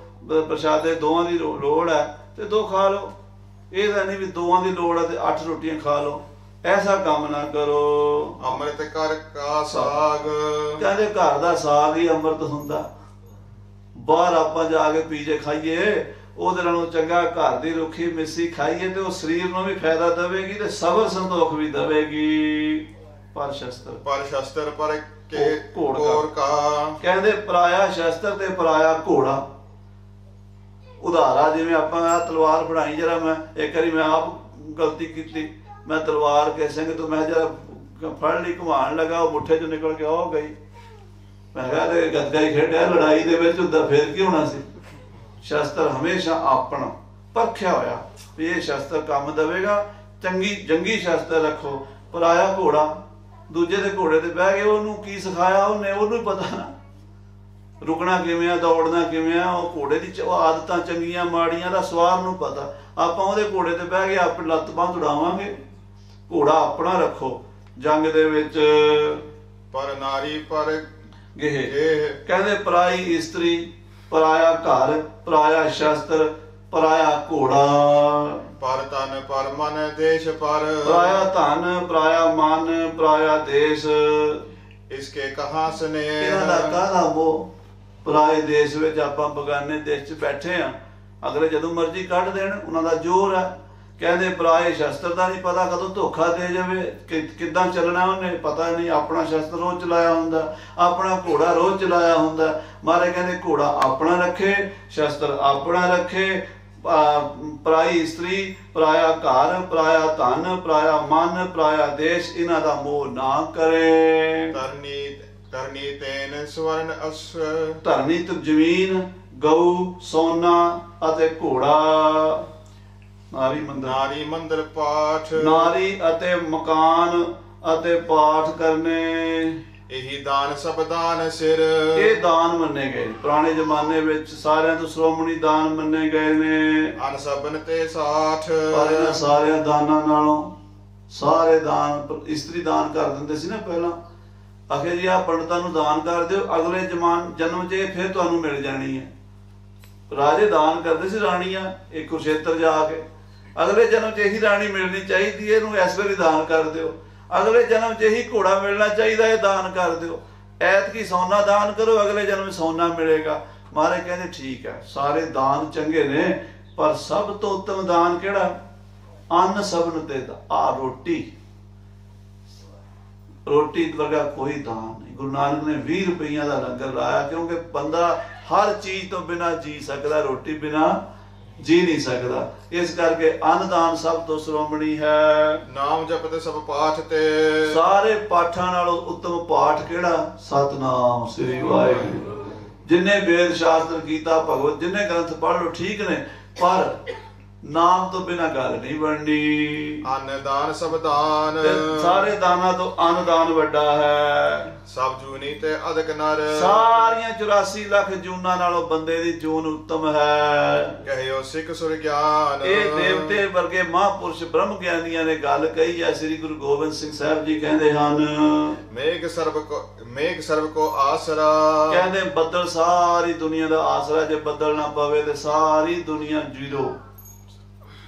S2: ਪ੍ਰਸ਼ਾਦੇ ਦੋਵਾਂ ਦੀ ਲੋੜ ਹੈ ਤੇ 2 ਖਾ ਲਓ, ਇਹ ਤਾਂ ਨਹੀਂ ਵੀ 2 ਦੀ ਲੋੜ ਹੈ ਤੇ 8 ਰੋਟੀਆਂ ਖਾ ਲਓ, ਐਸਾ ਕੰਮ ਨਾ ਕਰੋ।
S1: ਅੰਮ੍ਰਿਤ ਕਰ ਕਾ ਸਾਗ,
S2: ਕਹਿੰਦੇ ਘਰ ਦਾ ਸਾਗ ਹੀ ਅੰਮ੍ਰਿਤ ਹੁੰਦਾ। ਬਾਹਰ ਆਪਾਂ ਜਾ ਕੇ ਪੀਜੇ ਖਾਈਏ, ਉਹਦੇ ਨਾਲੋਂ ਚੰਗਾ ਘਰ ਦੀ ਰੁੱਖੀ ਮਿੱਸੀ ਖਾਈਏ, ਤੇ ਉਹ ਸਰੀਰ ਨੂੰ ਵੀ ਫਾਇਦਾ ਦੇਵੇਗੀ ਤੇ ਸਬਰ ਸੰਤੋਖ ਵੀ ਦੇਵੇਗੀ। ਪਰ ਸ਼ਸਤਰ ਪਰ ਕੇ ਘੋੜ ਕਾ, ਕਹਿੰਦੇ ਪਰਾਇਆ ਸ਼ਸਤਰ ਤੇ ਪਰਾਇਆ ਘੋੜਾ। ਉਦਾਹਰਾ ਜਿਵੇਂ ਆਪਾਂ ਤਲਵਾਰ ਫੜਾਈ, ਜਰਾ ਮੈਂ ਇੱਕ ਵਾਰੀ ਮੈਂ ਆਪ ਗਲਤੀ ਕੀਤੀ, ਮੈਂ ਤਲਵਾਰ ਕੇ ਸਿੰਘ ਤੋਂ ਮੈਂ ਜਰਾ ਫੜ ਲਈ, ਘੁਮਾਉਣ ਲੱਗਾ, ਉਹ ਮੁੱਠੇ ਚੋਂ ਨਿਕਲ ਕੇ ਉਹ ਗਈ। ਮੈਂ ਕਿਹਾ ਤੇ ਗੱਗਾ ਹੀ ਖੇਡਿਆ, ਲੜਾਈ ਦੇ ਵਿੱਚ ਹੁੰਦਾ, ਫੇਰ ਕੀ ਹੋਣਾ ਸੀ? ਸ਼ਸਤਰ ਹਮੇਸ਼ਾ ਆਪਣਾ ਪਰਖਿਆ ਹੋਇਆ ਵੀ ਇਹ ਸ਼ਸਤਰ ਕੰਮ ਦੇਵੇਗਾ, ਚੰਗੀ ਜੰਗੀ ਸ਼ਸਤਰ ਰੱਖੋ। ਪਰਾਇਆ ਘੋੜਾ, ਦੂਜੇ ਦੇ ਘੋੜੇ ਤੇ ਬਹਿ ਗਏ, ਉਹਨੂੰ ਕੀ ਸਿਖਾਇਆ ਉਹਨੇ, ਉਹਨੂੰ ਪਤਾ ਨਾ ਰੁਕਣਾ ਕਿਵੇਂ ਆ, ਦੌੜਨਾ ਕਿਵੇਂ ਆ। ਉਹ ਘੋੜੇ ਦੀ ਆਦਤਾਂ ਚੰਗੀਆਂ ਮਾੜੀਆਂ ਦਾ ਸਵਾਰ ਨੂੰ ਪਤਾ। ਆਪਾਂ ਉਹਦੇ ਘੋੜੇ ਤੇ ਬਹਿ ਕੇ ਆਪਣੀ ਲੱਤ ਬਾਂਹ ਤੁੜਾਵਾਂਗੇ। ਘੋੜਾ ਆਪਣਾ ਰੱਖੋ ਜੰਗ ਦੇ ਵਿੱਚ।
S1: ਪਰ ਨਾਰੀ ਪਰ
S2: ਗੇਹ, ਕਹਿੰਦੇ ਪਰਾਈ ਇਸਤਰੀ, ਪਰਾਇਆ ਘਰ, ਪਰਾਇਆ ਸ਼ਸਤਰ, ਪਰਾਇਆ ਘੋੜਾ।
S1: ਪਰ ਤਨ ਪਰ ਮਨ ਦੇਸ਼ ਪਰ,
S2: ਪਰਾਇਆ ਧਨ, ਪਰਾਇਆ ਮਨ, ਪਰਾਇਆ ਦੇਸ਼।
S1: ਇਸਕੇ ਕਹਾਂ ਸਨੇ,
S2: ਇਹਨਾਂ ਦਾ ਕਾਹਦਾ ਮੋਹ? ਪਰਾਏ ਦੇਸ਼ ਵਿੱਚ ਆਪਾਂ ਬਗਾਨੇ ਦੇਸ਼ 'ਚ ਬੈਠੇ ਆ, ਅਗਲੇ ਜਦੋਂ ਮਰਜ਼ੀ ਕੱਢ ਦੇਣ, ਉਹਨਾਂ ਦਾ ਜ਼ੋਰ ਹੈ। ਕਹਿੰਦੇ ਪਰਾਏ ਸ਼ਸਤਰ ਦਾ ਨਹੀਂ ਪਤਾ ਕਦੋਂ ਧੋਖਾ ਦੇ ਜਾਵੇ, ਕਿੱਦਾਂ ਚੱਲਣਾ ਉਹਨੇ ਪਤਾ ਨਹੀਂ। ਆਪਣਾ ਸ਼ਸਤਰ ਰੋਜ਼ ਚਲਾਇਆ ਹੁੰਦਾ, ਆਪਣਾ ਘੋੜਾ ਰੋਜ਼ ਚਲਾਇਆ ਹੁੰਦਾ। ਮਾਰੇ ਕਹਿੰਦੇ ਘੋੜਾ ਆਪਣਾ ਰੱਖੇ, ਸ਼ਸਤਰ ਆਪਣਾ ਰੱਖੇ। ਪਰਾਈ ਇਸਤਰੀ, ਪਰਾਇਆ ਘਰ, ਪਰਾਇਆ ਧਨ, ਪਰਾਇਆ ਮਨ, ਪਰਾਇਆ ਦੇਸ਼, ਇਹਨਾਂ ਦਾ ਮੋਹ ਨਾ ਕਰੇ।
S1: ਧਰਨੀ ਤੈਨ ਸਵਰਨ ਅਸ,
S2: ਧਰਨੀ ਤੇ ਜ਼ਮੀਨ, ਗਊ, ਸੋਨਾ ਅਤੇ ਘੋੜਾ। ਨਾਰੀ ਮੰਦਰ ਪਾਠ, ਨਾਰੀ ਅਤੇ ਮਕਾਨ ਅਤੇ ਪਾਠ ਕਰਨੇ।
S1: ਇਹੀ ਦਾਨ ਸਭ ਦਾਨ ਸਿਰ,
S2: ਇਹ ਦਾਨ ਮੰਨੇ ਗਏ। ਪੁਰਾਣੇ ਜ਼ਮਾਨੇ ਵਿੱਚ ਸਾਰਿਆਂ ਤੋਂ ਸ਼੍ਰੋਮਣੀ ਦਾਨ ਮੰਨੇ ਗਏ ਨੇ।
S1: ਅਨ ਸਭਨ ਤੇ ਸਾਠ,
S2: ਪਰ ਇਹਨਾਂ ਸਾਰਿਆਂ ਦਾਨਾਂ ਨਾਲੋਂ ਸਾਰੇ ਦਾਨ ਇਸਤਰੀ ਦਾਨ ਕਰ ਦਿੰਦੇ ਸੀ ਨਾ ਪਹਿਲਾਂ, ਆਖੇ ਜੀ ਆ ਪੰਡਤਾਂ ਨੂੰ ਦਾਨ ਕਰ ਦਿਓ, ਅਗਲੇ ਜਨਮ 'ਚ ਇਹ ਫਿਰ ਤੁਹਾਨੂੰ ਮਿਲ ਜਾਣੀ ਹੈ। ਰਾਜੇ ਦਾਨ ਕਰਦੇ ਸੀ ਰਾਣੀਆਂ ਇਹ ਕੁਰੂਕਸ਼ੇਤਰ ਜਾ ਕੇ, ਅਗਲੇ ਜਨਮ 'ਚ ਇਹੀ ਰਾਣੀ ਮਿਲਣੀ ਚਾਹੀਦੀ, ਇਹਨੂੰ ਇਸ ਵੇਲੇ ਦਾਨ ਕਰ ਦਿਓ। ਅਗਲੇ ਜਨਮ 'ਚ ਇਹੀ ਘੋੜਾ ਮਿਲਣਾ ਚਾਹੀਦਾ, ਇਹ ਦਾਨ ਕਰ ਦਿਓ। ਐਤਕੀ ਸੋਨਾ ਦਾਨ ਕਰੋ, ਅਗਲੇ ਜਨਮ 'ਚ ਸੋਨਾ ਮਿਲੇਗਾ। ਮਹਾਰਾਜ ਕਹਿੰਦੇ ਠੀਕ ਹੈ, ਸਾਰੇ ਦਾਨ ਚੰਗੇ ਨੇ, ਪਰ ਸਭ ਤੋਂ ਉੱਤਮ ਦਾਨ ਕਿਹੜਾ? ਅੰਨ ਸਭਨ ਤੇ ਆ ਰੋਟੀ। ਰੋਟੀ ਵਰਗਾ ਕੋਈ ਦਾਨ ਨਹੀਂ। ਗੁਰੂ ਨਾਨਕ ਨੇ 20 ਰੁਪਈਆਂ ਦਾ ਲੰਗਰ ਲਾਇਆ, ਕਿਉਂਕਿ ਬੰਦਾ ਹਰ ਚੀਜ਼ ਤੋਂ ਬਿਨਾਂ ਜੀ ਸਕਦਾ, ਰੋਟੀ ਬਿਨਾਂ ਜੀ ਨਹੀਂ ਸਕਦਾ। ਇਸ ਕਰਕੇ ਅੰਨਦਾਨ ਸਭ ਤੋਂ ਸ਼੍ਰੋਮਣੀ ਹੈ।
S1: ਨਾਮ ਜਪਤੇ ਸਭ ਪਾਠ ਤੇ,
S2: ਸਾਰੇ ਪਾਠਾਂ ਨਾਲੋਂ ਉੱਤਮ ਪਾਠ ਕਿਹੜਾ? ਸਤਨਾਮ ਸ੍ਰੀ ਵਾਹਿਗੁਰੂ। ਜਿੰਨੇ ਵੇਦ ਸ਼ਾਸਤਰ ਗੀਤਾ ਭਗਵਤ ਜਿੰਨੇ ਗ੍ਰੰਥ ਪੜ੍ਹ ਲਓ ਠੀਕ ਨੇ, ਪਰ ਨਾਮ ਤੋਂ ਬਿਨਾਂ ਗੱਲ ਨਹੀਂ ਬਣਨੀ।
S1: ਅੰਨਦਾਨ ਸਭ ਦਾਨ,
S2: ਸਾਰੇ ਦਾਨਾਂ ਤੋਂ ਅੰਨਦਾਨ ਵੱਡਾ ਹੈ।
S1: ਸਭ ਜੂਨੀ ਤੇ ਅਦਕ ਨਰ,
S2: ਸਾਰੀਆਂ 84 ਲੱਖ ਜੂਨਾਂ ਨਾਲੋਂ ਬੰਦੇ ਦੀ ਜੂਨ ਉੱਤਮ ਹੈ।
S1: ਕਹਿਓ ਸਿੱਖ ਸੁਰ ਗਿਆਨ,
S2: ਇਹ ਦੇਵਤੇ ਵਰਗੇ ਮਹਾਂਪੁਰਸ਼ ਬ੍ਰਹਮ ਗਿਆਨੀਆਂ ਨੇ ਗੱਲ ਕਹੀ ਹੈ। ਸ੍ਰੀ ਗੁਰੂ ਗੋਬਿੰਦ ਸਿੰਘ ਸਾਹਿਬ ਜੀ ਕਹਿੰਦੇ ਹਨ, ਮੇਘ ਸਰਬ ਕੋ ਆਸਰਾ। ਕਹਿੰਦੇ ਬੱਦਲ ਸਾਰੀ ਦੁਨੀਆ ਦਾ ਆਸਰਾ, ਜੇ ਬੱਦਲ ਨਾ ਪਵੇ ਤੇ ਸਾਰੀ ਦੁਨੀਆ ਜ਼ੀਰੋ,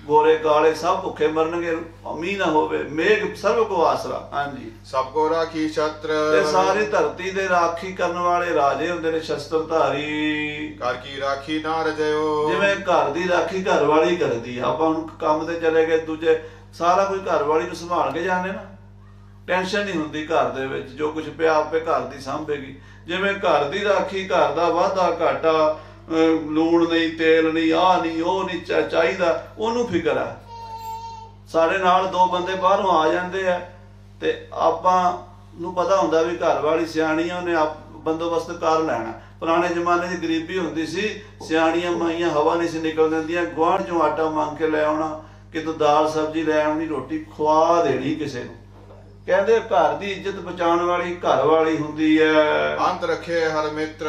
S2: ਗੋਰੇ ਕਾਲੇ ਸਭ ਭੁੱਖੇ ਮਰਨਗੇ, ਮੀਂਹ ਨਾ ਹੋਵੇ। ਮੇਘ ਸਰਬ ਕੋ ਆਸਰਾ। ਹਾਂਜੀ,
S1: ਸਭ ਕੋ ਰਾਖੀ ਛਤਰ,
S2: ਤੇ ਸਾਰੀ ਧਰਤੀ ਦੇ ਰਾਖੀ ਕਰਨ ਵਾਲੇ ਰਾਜੇ ਹੁੰਦੇ ਨੇ ਸ਼ਸਤਰਧਾਰੀ।
S1: ਘਰ ਕੀ ਰਾਖੀ ਨਾ ਰਜਿਓ,
S2: ਜਿਵੇਂ ਘਰ ਦੀ ਰਾਖੀ ਘਰ ਵਾਲੀ ਕਰਦੀ ਆ। ਆਪਾਂ ਹੁਣ ਕੰਮ ਤੇ ਚਲੇ ਗਏ, ਦੂਜੇ ਸਾਰਾ ਕੁਝ ਘਰ ਵਾਲੀ ਨੂੰ ਸੰਭਾਲ ਕੇ ਜਾਂਦੇ ਨਾ, ਟੈਨਸ਼ਨ ਨਹੀਂ ਹੁੰਦੀ ਘਰ ਦੇ ਵਿੱਚ, ਜੋ ਕੁਝ ਪਿਆ ਆਪੇ ਘਰ ਦੀ ਸਾਂਭੇਗੀ। ਜਿਵੇਂ ਘਰ ਦੀ ਰਾਖੀ, ਘਰ ਦਾ ਵਾਧਾ ਘਾਟਾ, ਲੂਣ ਨਹੀਂ, ਤੇਲ ਨਹੀਂ, ਆਹ ਨਹੀਂ, ਉਹ ਨਹੀਂ ਚਾਹੀਦਾ, ਉਹਨੂੰ ਫਿਕਰ ਆ। ਸਾਡੇ ਨਾਲ 2 ਬੰਦੇ ਬਾਹਰੋਂ ਆ ਜਾਂਦੇ ਆ ਤੇ ਆਪਾਂ ਨੂੰ ਪਤਾ ਹੁੰਦਾ ਵੀ ਘਰ ਵਾਲੀ ਸਿਆਣੀ ਆ, ਉਹਨੇ ਬੰਦੋਬਸਤ ਕਰ ਲੈਣਾ। ਪੁਰਾਣੇ ਜ਼ਮਾਨੇ 'ਚ ਗਰੀਬੀ ਹੁੰਦੀ ਸੀ, ਸਿਆਣੀਆਂ ਮਾਈਆਂ ਹਵਾ ਨਹੀਂ ਸੀ ਨਿਕਲ ਦਿੰਦੀਆਂ, ਗੁਆਂਢ 'ਚੋਂ ਆਟਾ ਮੰਗ ਕੇ ਲੈ ਆਉਣਾ, ਕਿਤੋਂ ਦਾਲ ਸਬਜ਼ੀ ਲੈ ਆਉਣੀ, ਰੋਟੀ ਖਵਾ ਦੇਣੀ ਕਿਸੇ ਨੂੰ। ਕਹਿੰਦੇ ਘਰ ਦੀ ਇੱਜ਼ਤ ਬਚਾਉਣ ਵਾਲੀ ਘਰ ਵਾਲੀ ਹੁੰਦੀ ਹੈ।
S1: ਅੰਤ ਰੱਖੇ ਹਰ ਮਿੱਤਰ,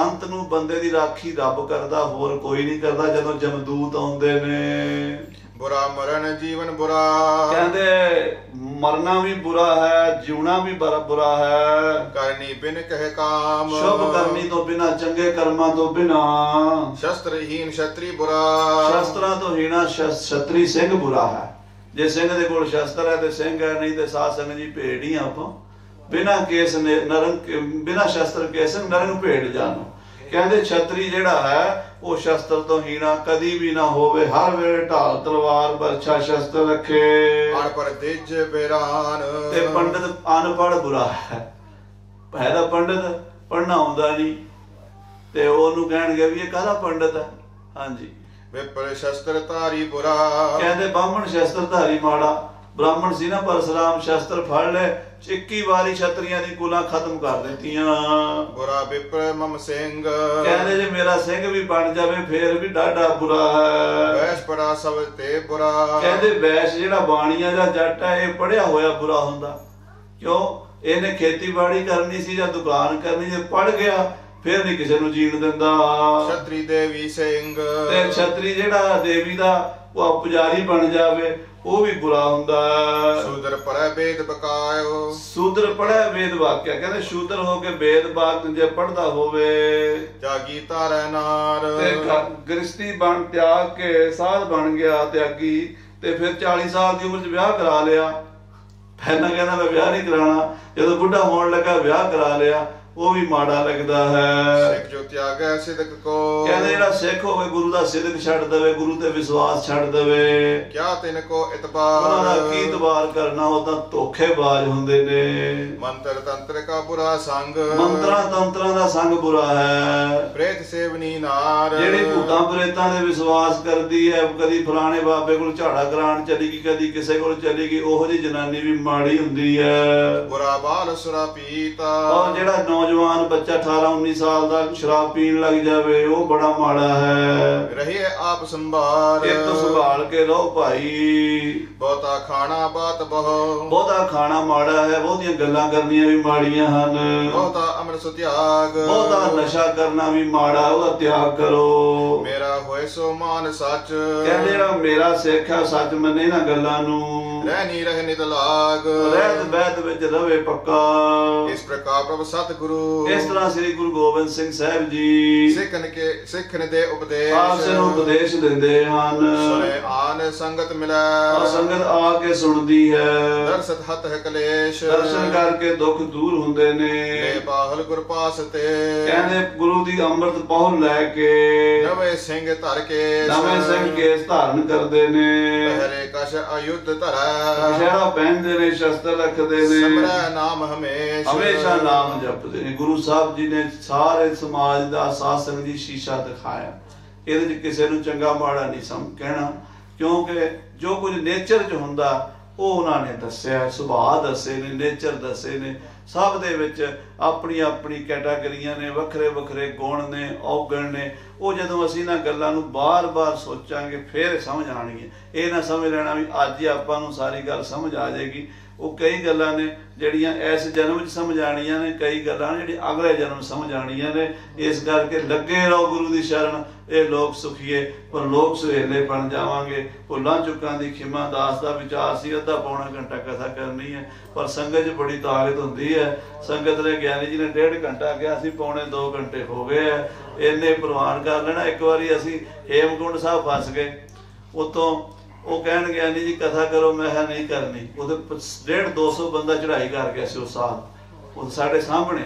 S2: ਅੰਤ ਨੂੰ ਬੰਦੇ ਦੀ ਰਾਖੀ ਰੱਬ ਕਰਦਾ, ਹੋਰ ਕੋਈ ਨਹੀਂ ਕਰਦਾ। ਜਦੋਂ ਜਮਦੂਤ ਆਉਂਦੇ ਨੇ,
S1: ਬੁਰਾ ਮਰਨ ਜੀਵਨ ਬੁਰਾ,
S2: ਕਹਿੰਦੇ ਮਰਨਾ ਵੀ ਬੁਰਾ ਹੈ, ਜਿਉਣਾ ਵੀ ਬੁਰਾ ਹੈ।
S1: ਕਰਨੀ ਬਿਨ ਕਹਿ ਕਾਮ,
S2: ਸ਼ੁਭ ਕਰਨੀ ਤੋਂ ਬਿਨਾ, ਚੰਗੇ ਕਰਮਾਂ ਤੋਂ ਬਿਨਾ।
S1: ਸ਼ਸਤਰਹੀਨ ਛਤਰੀ ਬੁਰਾ,
S2: ਸ਼ਸਤਰਾਂ ਤੋਂ ਹੀਣਾ ਛਤਰੀ ਸਿੰਘ ਬੁਰਾ ਹੈ। ਜੇ ਸਿੰਘ ਦੇ ਕੋਲ ਸ਼ਸਤਰ ਹੈ ਤੇ ਸਿੰਘ ਹੈ, ਨਹੀਂ ਤੇ ਸਾਧ ਸੰਗਤ ਜੀ ਭੇਡ ਹੀ ਆਪਾਂ। ਬਿਨਾਂ ਕੇਸ ਨਰੰਗ, ਬਿਨਾਂ ਸ਼ਸਤਰ ਕੇਸ ਨਰੰਗ ਭੇਡ ਜਾਣੋ। ਕਹਿੰਦੇ ਛਤਰੀ ਜਿਹੜਾ ਹੈ ਉਹ ਸ਼ਸਤਰ ਤੋਂ ਹੀਣਾ ਕਦੀ ਵੀ ਨਾ ਹੋਵੇ, ਹਰ ਵੇਲੇ ਢਾਲ ਤਲਵਾਰ ਬਰਛਾ ਸ਼ਸਤਰ ਰੱਖੇ।
S1: ਅਨਪੜ੍ਹ ਦਿਜ ਬੇਰਾਨ,
S2: ਤੇ ਪੰਡਿਤ ਅਨਪੜ੍ਹ ਬੁਰਾ ਹੈ ਤਾਂ ਪੰਡਿਤ, ਪੜ੍ਹਨਾ ਆਉਂਦਾ ਨਹੀਂ ਤੇ ਉਹਨੂੰ ਕਹਿਣਗੇ ਵੀ ਇਹ ਕਾਹਦਾ ਪੰਡਿਤ ਹੈ। ਹਾਂਜੀ,
S1: ਵਿਪਰ ਸ਼ਸਤਰ ਧਾਰੀ ਬੁਰਾ,
S2: ਕਹਿੰਦੇ ਬਾਹਮਣ ਸ਼ਸਤਰ ਧਾਰੀ ਮਾੜਾ। ਬ੍ਰਾਹਮਣ ਸੀ ਨਾ ਪਰਸ਼ੁਰਾਮ, ਸ਼ਸਤਰ ਫੜ ਲੈ, 21 ਵਾਰੀ ਛਤਰੀਆਂ ਦੀ ਕੁਲਾਂ ਖਤਮ ਕਰ ਦਿੱਤੀਆਂ।
S1: ਬੁਰਾ ਵਿਪਰ ਮਮ ਸਿੰਘ,
S2: ਕਹਿੰਦੇ ਜੇ ਮੇਰਾ ਸਿੰਘ ਵੀ ਬਣ ਜਾਵੇ ਫੇਰ ਵੀ ਡਾਢਾ ਬੁਰਾ ਹੈ।
S1: ਵੈਸ਼ ਪੜਾ ਸਭ ਤੇ ਬੁਰਾ,
S2: ਕਹਿੰਦੇ ਵੈਸ਼ ਜਿਹੜਾ ਬਾਣੀਆ ਜਾਂ ਜੱਟ ਹੈ ਇਹ ਪੜਿਆ ਹੋਇਆ ਬੁਰਾ ਹੁੰਦਾ। ਕਿਉਂ? ਇਹਨੇ ਖੇਤੀਬਾੜੀ ਕਰਨੀ ਸੀ ਜਾਂ ਦੁਕਾਨ ਕਰਨੀ, ਜੇ ਪੜ ਗਿਆ ਫਿਰ ਨਹੀਂ ਕਿਸੇ ਨੂੰ ਜੀਣ ਦਿੰਦਾ।
S1: ਛਤਰੀ ਦੇਵੀ ਸਿੰਘ,
S2: ਤੇ ਛਤਰੀ ਜਿਹੜਾ ਦੇਵੀ ਦਾ ਉਹ ਪੁਜਾਰੀ ਬਣ ਜਾਵੇ ਉਹ ਵੀ ਬੁਰਾ ਹੁੰਦਾ।
S1: ਸ਼ੂਦਰ ਪੜ੍ਹੈ ਵੇਦ ਬਕਾਇਓ,
S2: ਸ਼ੂਦਰ ਪੜ੍ਹੈ ਵੇਦ ਵਾਕਿਆ। ਕਹਿੰਦੇ ਸ਼ੂਦਰ ਹੋ ਕੇ ਵੇਦ ਵਾਕ ਜੇ ਪੜ੍ਹਦਾ ਹੋਵੇ।
S1: ਜਾਗੀ ਧਾਰੈ ਨਾਰ,
S2: ਤੇ ਗ੍ਰਸਤੀ ਬਣ ਤਿਆਗ ਕੇ ਸਾਧ ਬਣ ਗਿਆ ਤਿਆਗੀ, ਤੇ ਫਿਰ 40 ਸਾਲ ਦੀ ਉਮਰ 'ਚ ਵਿਆਹ ਕਰਾ ਲਿਆ। ਪਹਿਲਾਂ ਕਹਿੰਦਾ ਮੈਂ ਵਿਆਹ ਨਹੀਂ ਕਰਾਉਣਾ, ਜਦੋਂ ਬੁੱਢਾ ਹੋਣ ਲੱਗਾ ਵਿਆਹ ਕਰਾ ਲਿਆ, ਉਹ ਵੀ ਮਾੜਾ ਲੱਗਦਾ ਹੈ।
S1: ਸਿੱਖ ਜੋ ਤਿਆਗੈ ਸਿਦਕ ਕੋ,
S2: ਕਹਿੰਦੇ ਜਿਹੜਾ ਸਿੱਖ ਹੋਵੇ ਗੁਰੂ ਦਾ ਸਿਦਕ ਛੱਡ ਦੇਵੇ, ਗੁਰੂ ਤੇ ਵਿਸ਼ਵਾਸ ਛੱਡ ਦੇਵੇ,
S1: ਕਿਆ ਤਿਨ ਕੋ ਇਤਬਾਰ,
S2: ਉਹਨਾਂ ਦਾ ਕੀ ਇਤਬਾਰ ਕਰਨਾ, ਉਹ ਤਾਂ ਧੋਖੇਬਾਜ਼ ਹੁੰਦੇ ਨੇ।
S1: ਮੰਤਰ ਤੰਤਰ ਕਾ ਬੁਰਾ ਸੰਗ,
S2: ਮੰਤਰਾਂ ਤੰਤਰਾਂ ਦਾ ਸੰਗ ਬੁਰਾ ਹੈ।
S1: ਪ੍ਰੇਤ ਸੇਵਨੀ ਨਾਰ,
S2: ਜਿਹੜੀ ਭੂਤਾਂ ਪ੍ਰੇਤਾਂ ਦੇ ਵਿਸ਼ਵਾਸ ਕਰਦੀ ਹੈ, ਕਦੀ ਫਲਾਣੇ ਬਾਬੇ ਕੋਲ ਝਾੜਾ ਕਰਾਉਣ ਚਲੀ ਗਈ, ਕਦੀ ਕਿਸੇ ਕੋਲ ਚਲੀ ਗਈ, ਉਹੋ ਜਿਹੀ ਜਨਾਨੀ ਵੀ ਮਾੜੀ ਹੁੰਦੀ ਹੈ।
S1: ਬੁਰਾ ਬਾਲ ਸੁਰਾ ਪੀਤਾ,
S2: ਔਰ ਜਿਹੜਾ ਨੌਜਵਾਨ ਬੱਚਾ 18-19 ਸਾਲ ਦਾ ਸ਼ਰਾਬ ਪੀਣ ਲੱਗ ਜਾਵੇ ਉਹ ਬੜਾ ਮਾੜਾ ਹੈ।
S1: ਰਹੀਏ ਆਪ ਸੰਭਾਲ,
S2: ਇਹ ਤੋਂ ਸੰਭਾਲ ਕੇ ਰਹੋ ਭਾਈ।
S1: ਬਹੁਤਾ ਖਾਣਾ ਬਾਤ ਬਹੁ,
S2: ਬਹੁਤਾ ਖਾਣਾ ਮਾੜਾ ਹੈ, ਬਹੁਤੀਆਂ ਗੱਲਾਂ ਕਰਨੀਆਂ ਵੀ ਮਾੜੀਆਂ ਹਨ।
S1: ਬਹੁਤਾ ਅੰਮ੍ਰਿਤ ਸੁਤਿਆਗ,
S2: ਬਹੁਤਾ ਨਸ਼ਾ ਕਰਨਾ ਵੀ ਮਾੜਾ ਮਾੜਾ ਉਹਦਾ ਤਿਆਗ ਕਰੋ।
S1: ਮੇਰਾ ਹੋਏ ਸੋ ਮਾਨ ਸੱਚ,
S2: ਕਹਿੰਦੇ ਜਿਹੜਾ ਮੇਰਾ ਸਿੱਖ ਹੈ ਸੱਚ ਮੰਨੇ ਇਹਨਾਂ ਗੱਲਾਂ ਨੂੰ,
S1: ਰਹਿ ਰਹੇ ਨਿਤ ਲਾਗ,
S2: ਰਹਿਤ ਬਹਿਤ ਵਿੱਚ ਰਵੇ ਪੱਕਾ।
S1: ਇਸ ਪ੍ਰਕਾਰ ਪ੍ਰਭ ਸਤਿਗੁਰੂ
S2: ਇਸ ਤਰ੍ਹਾਂ ਸ੍ਰੀ ਗੁਰੂ ਗੋਬਿੰਦ ਸਿੰਘ ਸਾਹਿਬ ਜੀ
S1: ਸਿੱਖਣ ਦੇ ਉਪਦੇਸ਼
S2: ਆਪ ਨੂੰ ਉਪਦੇਸ਼ ਦਿੰਦੇ ਹਨ।
S1: ਸੁਣੇ ਆਨ ਸੰਗਤ ਮਿਲੈ,
S2: ਸੰਗਤ ਆ ਕੇ ਸੁਣਦੀ ਹੈ।
S1: ਦਰਸਤ ਹੱਥ ਹੈ ਕਲੇਸ਼,
S2: ਦਰਸ਼ਨ ਕਰਕੇ ਦੁੱਖ ਦੂਰ ਹੁੰਦੇ ਨੇ।
S1: ਲੈ ਬਾਹਲ ਗੁਰ ਪਾਸ ਤੇ,
S2: ਕਹਿੰਦੇ ਗੁਰੂ ਦੀ ਅੰਮ੍ਰਿਤ ਪਹੁਲ ਲੈ ਕੇ
S1: ਨਵੇਂ ਸਿੰਘ ਧਰ ਕੇ,
S2: ਨਵੇਂ ਸਿੰਘ ਕੇਸ ਧਾਰਨ ਕਰਦੇ ਨੇ।
S1: ਪਹਿਰੇ ਕਸ਼ ਅਯੁੱਧ ਧਰੈ,
S2: ਸ਼ਹਿਰਾ ਪਹਿਨਦੇ ਨੇ, ਸ਼ਸਤਰ ਰੱਖਦੇ ਨੇ,
S1: ਸਿਮਰੈ ਨਾਮ
S2: ਹਮੇਸ਼ਾ ਨਾਮ ਜਪਦੇ ਨੇ। ਗੁਰੂ ਸਾਹਿਬ ਜੀ ਨੇ ਸਾਰੇ ਸਮਾਜ ਦਾ ਸਾਧ ਸੰਗਤ ਦੀ ਸ਼ੀਸ਼ਾ ਦਿਖਾਇਆ। ਇਹਦੇ ਚ ਕਿਸੇ ਨੂੰ ਚੰਗਾ ਮਾੜਾ ਨਹੀਂ ਕਹਿਣਾ, ਕਿਉਂਕਿ ਜੋ ਕੁਝ ਨੇਚਰ ਚ ਹੁੰਦਾ ਉਹ ਉਹਨਾਂ ਨੇ ਦੱਸਿਆ, ਸੁਭਾਅ ਦੱਸੇ ਨੇ, ਨੇਚਰ ਦੱਸੇ ਨੇ। ਸਭ ਦੇ ਵਿੱਚ ਆਪਣੀ ਆਪਣੀ ਕੈਟਾਗਰੀਆਂ ਨੇ, ਵੱਖਰੇ ਵੱਖਰੇ ਗੁਣ ਨੇ, ਔਗਣ ਨੇ। ਉਹ ਜਦੋਂ ਅਸੀਂ ਇਹਨਾਂ ਗੱਲਾਂ ਨੂੰ ਬਾਰ-ਬਾਰ ਸੋਚਾਂਗੇ ਫਿਰ ਸਮਝ ਆਉਣਗੀਆਂ। ਇਹ ਨਾ ਸਮਝ ਲੈਣਾ ਵੀ ਅੱਜ ਹੀ ਆਪਾਂ ਨੂੰ ਸਾਰੀ ਗੱਲ ਸਮਝ ਆ ਜਾਏਗੀ। ਉਹ ਕਈ ਗੱਲਾਂ ਨੇ ਜਿਹੜੀਆਂ ਇਸ ਜਨਮ 'ਚ ਸਮਝ ਆਉਣੀਆਂ ਨੇ, ਕਈ ਗੱਲਾਂ ਨੇ ਜਿਹੜੀਆਂ ਅਗਲੇ ਜਨਮ ਸਮਝ ਆਉਣੀਆਂ ਨੇ। ਇਸ ਕਰਕੇ ਲੱਗੇ ਰਹੋ ਗੁਰੂ ਦੀ ਸ਼ਰਨ। ਇਹ ਲੋਕ ਸੁਖੀਏ ਪਰ ਲੋਕ ਸੁਹੇਲੇ ਬਣ ਜਾਵਾਂਗੇ। ਭੁੱਲਾਂ ਚੁੱਕਾਂ ਦੀ ਖਿਮਾ ਦਾਸ ਦਾ ਵਿਚਾਰ ਸੀ ਅੱਧਾ ਪੌਣਾ ਘੰਟਾ ਕਥਾ ਕਰਨੀ ਹੈ, ਪਰ ਸੰਗਤ 'ਚ ਬੜੀ ਤਾਕਤ ਹੁੰਦੀ ਹੈ। ਸੰਗਤ ਨੇ ਗਿਆਨੀ ਜੀ ਨੇ 1.5 ਘੰਟਾ ਕਿਹਾ ਸੀ, ਪੌਣੇ 2 ਘੰਟੇ ਹੋ ਗਏ ਆ। ਇੰਨੇ ਪ੍ਰਵਾਨ ਕਰ ਲੈਣਾ। ਇੱਕ ਵਾਰੀ ਅਸੀਂ ਹੇਮਕੁੰਡ ਸਾਹਿਬ ਫਸ ਗਏ, ਉਤੋਂ ਉਹ ਕਹਿਣ ਗਿਆ ਨਹੀਂ ਜੀ ਕਥਾ ਕਰੋ, ਮੈਂ ਕਿਹਾ ਨਹੀਂ ਕਰਨੀ। ਉਹਦੇ 150-200 ਬੰਦਾ ਚੜ੍ਹਾਈ ਕਰ ਗਿਆ ਸੀ। ਉਹ ਸਾਹ ਉਹ ਸਾਡੇ ਸਾਹਮਣੇ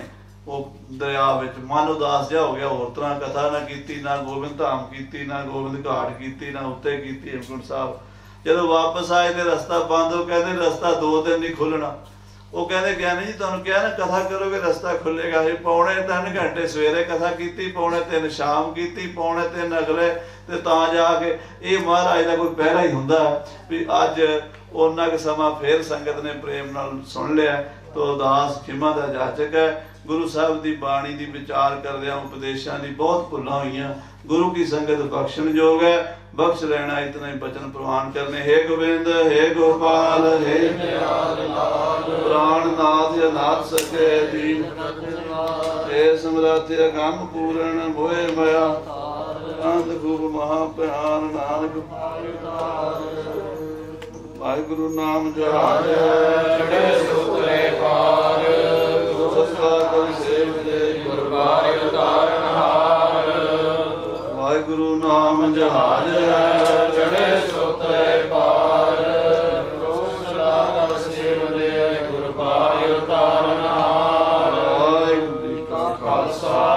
S2: ਉਹ ਦਰਿਆ ਵਿੱਚ ਮਨ ਉਦਾਸ ਜਿਹਾ ਹੋ ਗਿਆ। ਹੋਰ ਤਰ੍ਹਾਂ ਕਥਾ ਨਾ ਕੀਤੀ, ਨਾ ਗੋਬਿੰਦ ਧਾਮ ਕੀਤੀ, ਨਾ ਗੋਬਿੰਦ ਘਾਟ ਕੀਤੀ, ਨਾ ਉੱਤੇ ਕੀਤੀ ਹੇਮਕੁੰਡ ਸਾਹਿਬ। ਜਦੋਂ ਵਾਪਸ ਆਏ ਤੇ ਰਸਤਾ ਬੰਦ। ਉਹ ਕਹਿੰਦੇ ਰਸਤਾ 2 ਦਿਨ ਨਹੀਂ ਖੁੱਲਣਾ। ਉਹ ਕਹਿੰਦੇ ਗਿਆਨੀ ਜੀ ਤੁਹਾਨੂੰ ਕਿਹਾ ਨਾ ਕਥਾ ਕਰੋਗੇ ਰਸਤਾ ਖੁੱਲੇਗਾ। ਇਹ ਪੌਣੇ 3 ਘੰਟੇ ਸਵੇਰੇ ਕਥਾ ਕੀਤੀ, ਪੌਣੇ 3 ਸ਼ਾਮ ਕੀਤੀ, ਪੌਣੇ 3 ਅਗਲੇ, ਤੇ ਤਾਂ ਜਾ ਕੇ ਇਹ ਮਹਾਰਾਜ ਦਾ ਕੋਈ ਪਹਿਰਾ ਹੀ ਹੁੰਦਾ ਵੀ ਅੱਜ ਉਹਨਾਂ ਕੁ ਸਮਾਂ ਫੇਰ ਸੰਗਤ ਨੇ ਪ੍ਰੇਮ ਨਾਲ ਸੁਣ ਲਿਆ। ਤੋ ਉਦਾਸ ਖਿਮਾ ਦਾ ਜਾਚਕ ਹੈ। ਗੁਰੂ ਸਾਹਿਬ ਦੀ ਬਾਣੀ ਦੀ ਵਿਚਾਰ ਕਰਦਿਆਂ ਉਪਦੇਸ਼ਾਂ ਦੀ ਬਹੁਤ ਭੁੱਲਾਂ ਹੋਈਆਂ। ਗੁਰੂ ਕੀ ਸੰਗਤ ਬਖਸ਼ਣ ਯੋਗ ਹੈ। ਬਖਸ਼ ਲੈਣਾ ਇਤਨਾ ਹੀ ਬਚਨ ਪ੍ਰਵਾਨ ਕਰਨੇ। ਹੇ ਗੋਬਿੰਦ, ਹੇ ਗੋਪਾਲ, ਹੇ ਪ੍ਰਾਣ ਨਾਥ ਅਨਾਥ ਸਕੇ ਦੀਨ, ਹੇ ਸਮਰੱਥ ਅਗੰਮ ਪੂਰਨ ਹੋਏ ਮਇਆ ਅੰਧ ਖੂਬ ਮਹਾ ਪਿਆਰ ਨਾਨਕ। ਵਾਹਿਗੁਰੂ ਨਾਮ ਜਹਾਜ ਚੜੇ ਸੁਤਰੇ ਪਾਰ, ਗੁਰਸਤਾ ਕਰਿ ਸੇਵਦੇ ਗੁਰਬਾਣੀ ਉਤਾਰਨ ਹਾਰ। ਵਾਹਿਗੁਰੂ ਨਾਮ ਜਹਾਜ ਚੜੇ ਸੁਤਰੇ ਪਾਰ, ਗੁਰਸਤਾ ਕਰਿ ਸੇਵਦੇ ਗੁਰਬਾਣੀ ਉਤਾਰਨ ਹਾਰ। ਵਾਹਿਗੁਰੂ ਜੀ ਕਾ ਖਾਲਸਾ